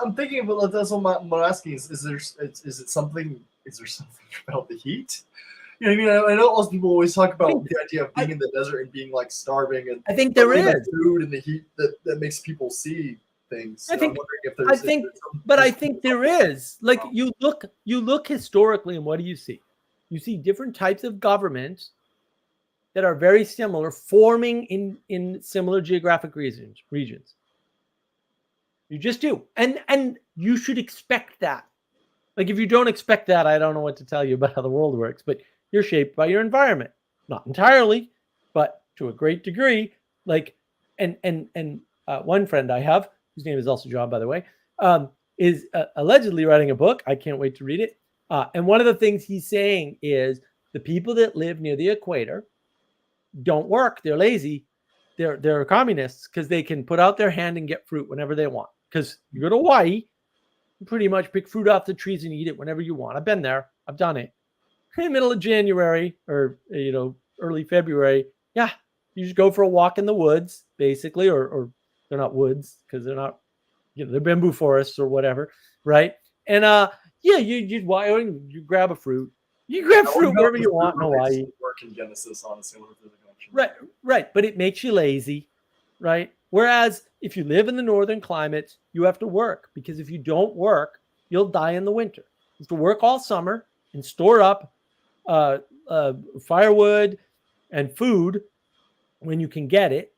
I'm thinking about that's what I'm asking is there something about the heat? You know what I mean? I know most people always talk about the idea of being in the desert and being like starving, and I think there is food in the heat that makes people see things. I think there is. Like, you look historically, and what do you see? You see different types of governments that are very similar, forming in similar geographic regions. You just do, and you should expect that. Like, if you don't expect that, I don't know what to tell you about how the world works. But you're shaped by your environment, not entirely, but to a great degree. Like, and one friend I have, whose name is also John, by the way, is allegedly writing a book. I can't wait to read it. And one of the things he's saying is the people that live near the equator don't work. They're lazy. They're communists because they can put out their hand and get fruit whenever they want. Because you go to Hawaii, you pretty much pick fruit off the trees and eat it whenever you want. I've been there. I've done it. In the middle of January or early February, you just go for a walk in the woods, basically, or they're not woods because they're not, they're bamboo forests or whatever, right? And you grab a fruit. You grab fruit wherever you want in Hawaii. Work in Genesis, honestly, what if there's a connection? Right, but it makes you lazy, right? Whereas if you live in the northern climates, you have to work, because if you don't work, you'll die in the winter. You have to work all summer and store up firewood and food when you can get it,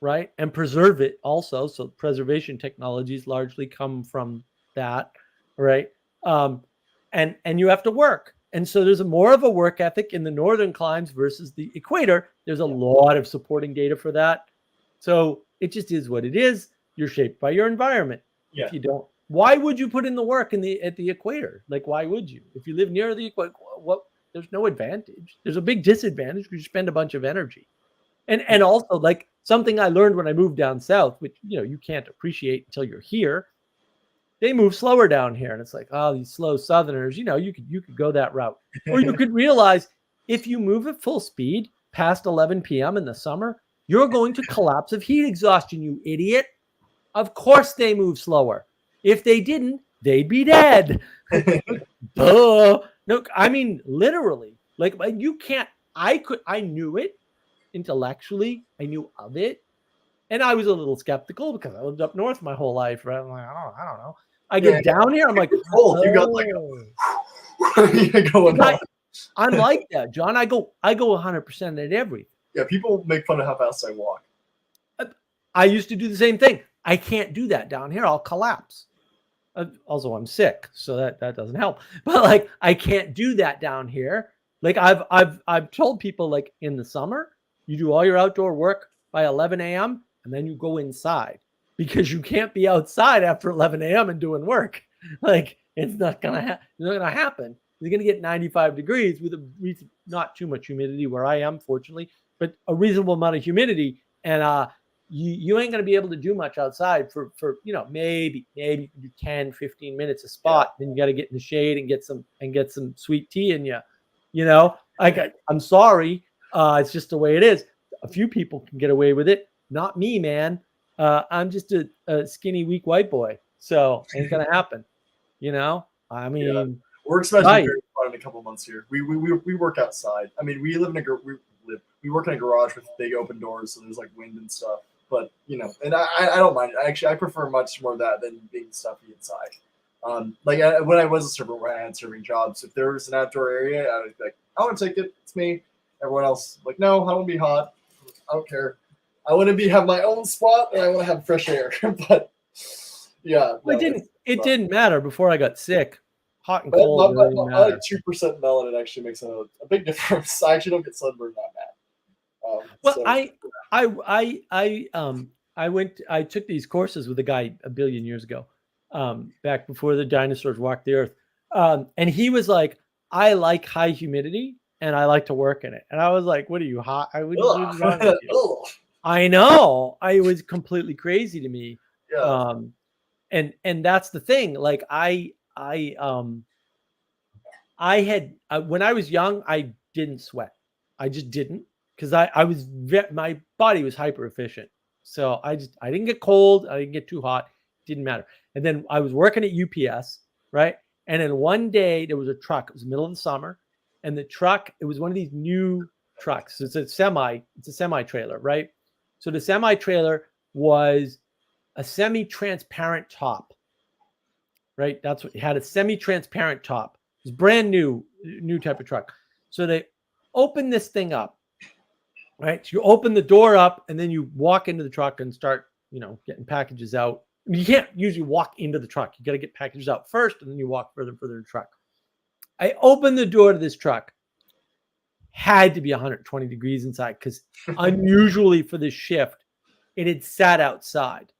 right? And preserve it also. So preservation technologies largely come from that, right? And you have to work. And so there's more of a work ethic in the northern climes versus the equator. There's a lot of supporting data for that. So it just is what it is. You're shaped by your environment. Yeah. If you don't, why would you put in the work at the equator? Like, why would you? If you live near the equator, there's no advantage. There's a big disadvantage because you spend a bunch of energy. And also, like, something I learned when I moved down south, which you can't appreciate until you're here. They move slower down here, and it's like, oh, these slow Southerners. You could go that route, or you could realize if you move at full speed past 11 p.m. in the summer, you're going to collapse of heat exhaustion. You idiot! Of course they move slower. If they didn't, they'd be dead. Duh. No, I mean literally. Like, you can't. I knew it intellectually. I knew of it, And I was a little skeptical because I lived up north my whole life, right? I'm like, I don't know. I get down here, I'm like, cold. You got like going on. I'm like that, John. I go 100% at everything. Yeah, people make fun of how fast I walk. I used to do the same thing. I can't do that down here. I'll collapse. Also, I'm sick, so that doesn't help. But like, I can't do that down here. Like I've told people, like, in the summer, you do all your outdoor work by 11 a.m. and then you go inside, because you can't be outside after 11 a.m. and doing work. Like, it's not gonna happen. You're gonna get 95 degrees with not too much humidity where I am, fortunately, but a reasonable amount of humidity, and you ain't gonna be able to do much outside for maybe you can do 10, 15 minutes a spot. Then you got to get in the shade and get some sweet tea in you. I'm sorry, it's just the way it is. A few people can get away with it, not me, man. I'm just a skinny, weak white boy, so ain't gonna happen. I mean, we're expecting very fun in a couple months here. We work outside. I mean, we work in a garage with big open doors, so there's like wind and stuff. But and I don't mind it. Actually, I prefer much more of that than being stuffy inside. When I was a server, where I had serving jobs, if there was an outdoor area, I would be like, I want to take it. It's me. Everyone else, like, no, I don't want to be hot. I don't care. I want to have my own spot, and I want to have fresh air. But yeah, well, it didn't matter before I got sick. Hot and cold. My 2% melanin actually makes a big difference. I actually don't get sunburned that bad. I took these courses with a guy a billion years ago, back before the dinosaurs walked the earth. And he was like, I like high humidity and I like to work in it. And I was like, what are you, hot? I know. I was completely crazy to me. Yeah. And that's the thing. Like when I was young, I didn't sweat. I just didn't. Because my body was hyper efficient, so I didn't get cold, I didn't get too hot, didn't matter. And then I was working at UPS, right? And then one day there was a truck. It was the middle of the summer, and the truck, it was one of these new trucks. It's a semi trailer, right? So the semi trailer was a semi-transparent top, right? That's what it had, a semi-transparent top. It was brand new type of truck. So they opened this thing up. Right. So you open the door up and then you walk into the truck and start, getting packages out. I mean, you can't usually walk into the truck. You got to get packages out first and then you walk further and further in the truck. I opened the door to this truck. Had to be 120 degrees inside because unusually for this shift, it had sat outside.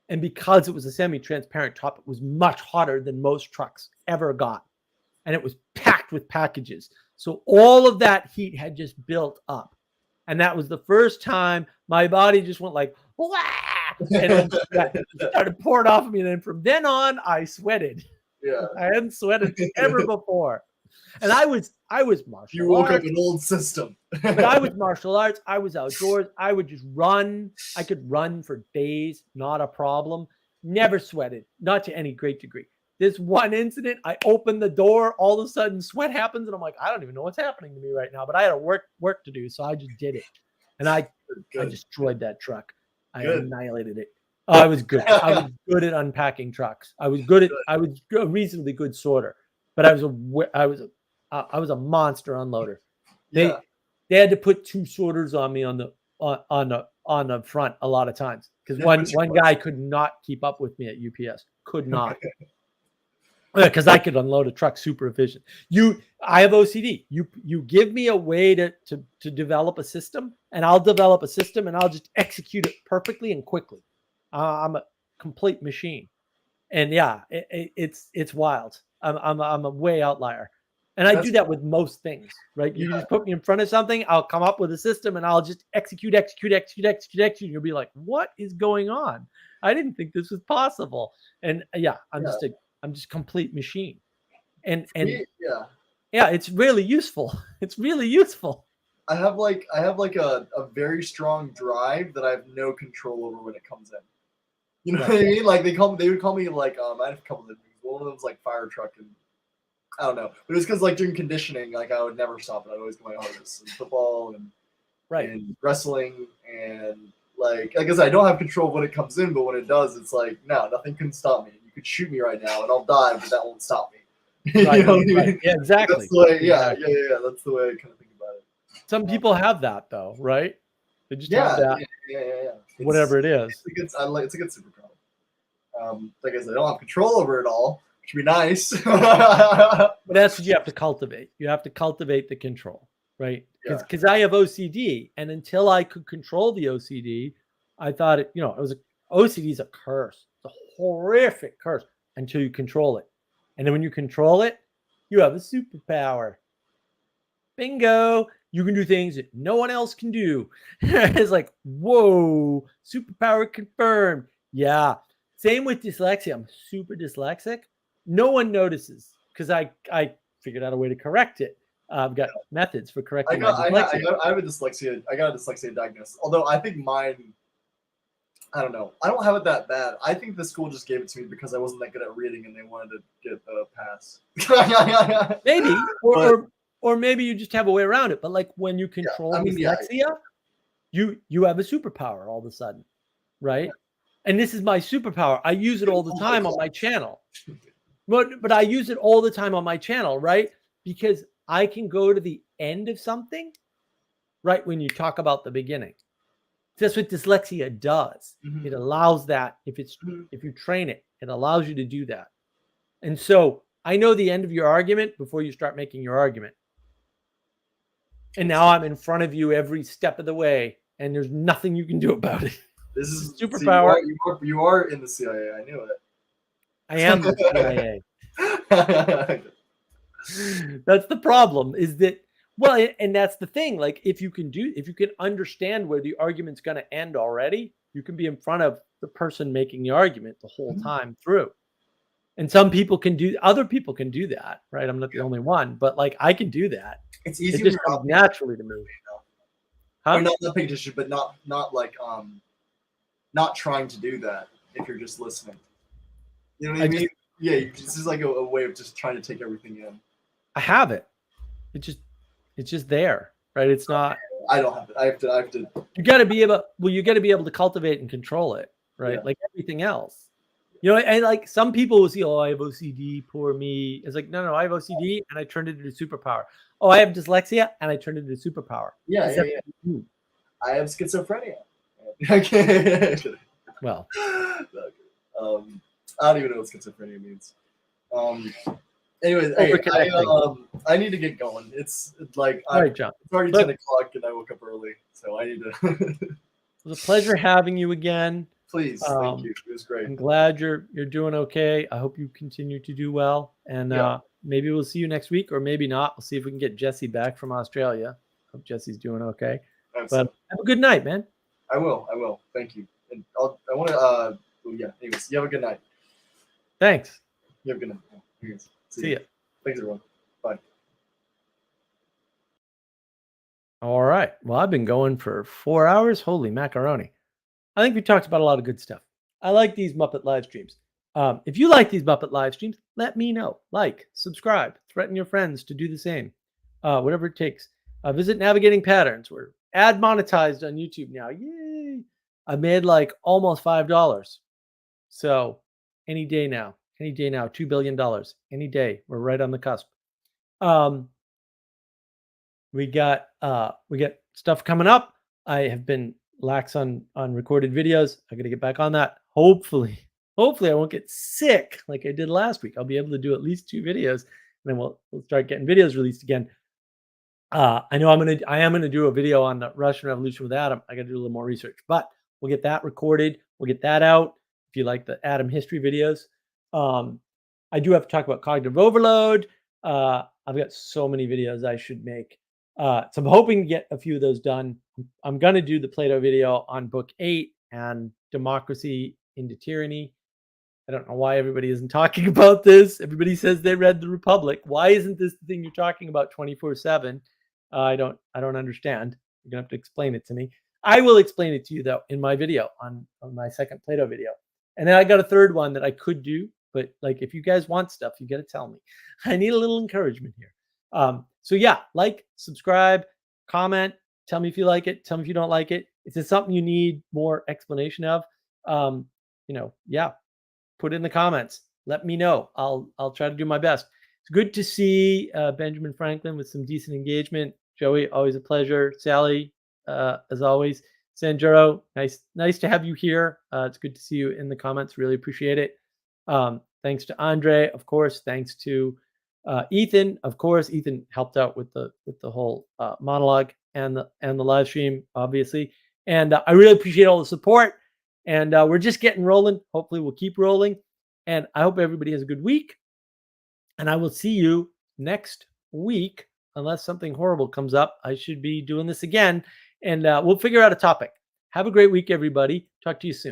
And because it was a semi-transparent top, it was much hotter than most trucks ever got. And it was packed with packages. So all of that heat had just built up. And that was the first time my body just went like, wah! And it started pouring off of me. And then from then on, I sweated. Yeah. I hadn't sweated ever before. And I was martial arts. You woke up an old system. I was martial arts. I was outdoors. I would just run. I could run for days. Not a problem. Never sweated. Not to any great degree. This one incident, I opened the door, all of a sudden sweat happens, and I'm like, I don't even know what's happening to me right now, but I had work to do, so I just did it. And I destroyed that truck. I annihilated it. Oh, I was good. I was good at unpacking trucks. I was a reasonably good sorter, but I was a monster unloader. They had to put two sorters on me on the front a lot of times because one guy could not keep up with me at UPS. Could not. Because I could unload a truck super efficient. I have OCD. You give me a way to develop a system, and I'll develop a system, and I'll just execute it perfectly and quickly. I'm a complete machine, and yeah, it's wild. I'm a way outlier, and I do that with most things. Right? You just put me in front of something, I'll come up with a system, and I'll just execute. You'll be like, what is going on? I didn't think this was possible. And I'm just complete machine. And it's really useful. It's really useful. I have like a very strong drive that I have no control over when it comes in. You know what I mean? Like they would call me like I have a couple of things. One of them was like fire truck, and I don't know. But it was because like during conditioning, like I would never stop it. I'd always go my hardest in football and wrestling and Like I said, I don't have control of when it comes in, but when it does, it's like, no, nothing can stop me. You could shoot me right now and I'll die, but that won't stop me. Right, You know what I right. mean? Yeah, exactly. That's the way, Exactly. yeah. That's the way I kind of think about it. Some people have that though, right? They just Yeah, have that, yeah. whatever it is. It's a good superpower. Like I said, I don't have control over it all, which would be nice. But that's what you have to cultivate. You have to cultivate the control, right? Because I have OCD, and until I could control the OCD, I thought it was OCD is a curse. It's a horrific curse until you control it. And then when you control it, you have a superpower. Bingo. You can do things that no one else can do. It's like, whoa, superpower confirmed. Yeah. Same with dyslexia. I'm super dyslexic. No one notices because I figured out a way to correct it. I've got methods for correcting my dyslexia. I have a dyslexia. I got a dyslexia diagnosis. Although I think mine, I don't know. I don't have it that bad. I think the school just gave it to me because I wasn't that good at reading and they wanted to get the pass. Maybe, or maybe you just have a way around it. But like when you control dyslexia, you have a superpower all of a sudden, right? And this is my superpower. I use it all the time on my channel. But I use it all the time on my channel, right? Because I can go to the end of something right when you talk about the beginning. That's what dyslexia does. It allows that if you train it, it allows you to do that. And so I know the end of your argument before you start making your argument. And now I'm in front of you every step of the way, and there's nothing you can do about it. This is superpower. See, you are in the CIA. I knew it. I am the CIA. That's the problem. Is that and that's the thing. Like if you can understand where the argument's going to end already, you can be in front of the person making the argument the whole time through. And other people can do that, right? I'm not the only one, but like I can do that. It's easy. It just comes naturally to me. Or not paying attention, but not like not trying to do that if you're just listening. You know what I mean? Yeah, this is like a way of just trying to take everything in. I have it. It's just there, right? It's not. I don't have it. I have to. You got to be able to cultivate and control it, right? Yeah. Like everything else. And like some people will see, oh, I have OCD, poor me. It's like, no, I have OCD and I turned it into superpower. Oh, I have dyslexia and I turned it into superpower. Yeah. I have schizophrenia. Well, I don't even know what schizophrenia means. Anyways, I need to get going. It's like all right, John. It's already 10 o'clock and I woke up early, so I need to. It was a pleasure having you again. Please, thank you. It was great. I'm glad you're doing okay. I hope you continue to do well, and maybe we'll see you next week, or maybe not. We'll see if we can get Jesse back from Australia. Hope Jesse's doing okay. But have a good night, man. I will. Thank you. And I want to. Anyways, you have a good night. Thanks. You have a good night. See ya. Thanks, everyone. Bye. All right. Well, I've been going for 4 hours. Holy macaroni. I think we talked about a lot of good stuff. I like these Muppet live streams. If you like these Muppet live streams, let me know. Like, subscribe, threaten your friends to do the same. Whatever it takes. Visit Navigating Patterns. We're ad monetized on YouTube now. Yay! I made like almost $5. So any day now, $2 billion. Any day. We're right on the cusp. We got stuff coming up. I have been lax on recorded videos. I got to get back on that. Hopefully I won't get sick like I did last week. I'll be able to do at least 2 videos, and then we'll start getting videos released again. I know I am gonna do a video on the Russian Revolution with Adam. I got to do a little more research, but we'll get that recorded. We'll get that out. If you like the Adam history videos, I do have to talk about cognitive overload. I've got so many videos I should make. So I'm hoping to get a few of those done. I'm going to do the Plato video on book 8 and democracy into tyranny. I don't know why everybody isn't talking about this. Everybody says they read the Republic. Why isn't this the thing you're talking about 24/7? I don't understand. You're going to have to explain it to me. I will explain it to you though in my video on my second Plato video. And then I got a third one that I could do, but like if you guys want stuff, you got to tell me. I need a little encouragement here. So yeah, like, subscribe, comment, Tell me if you like it. Tell me if you don't like it. Is it something you need more explanation of? Yeah, put it in the comments. Let me know. I'll try to do my best. It's good to see Benjamin Franklin with some decent engagement. Joey, always a pleasure. Sally, as always. Sanjuro, nice to have you here. It's good to see you in the comments. Really appreciate it. Thanks to Andre, of course. Thanks to Ethan, of course. Ethan helped out with the whole monologue and the live stream, obviously. And I really appreciate all the support. And we're just getting rolling. Hopefully, we'll keep rolling. And I hope everybody has a good week. And I will see you next week, unless something horrible comes up. I should be doing this again, and we'll figure out a topic. Have a great week, everybody. Talk to you soon.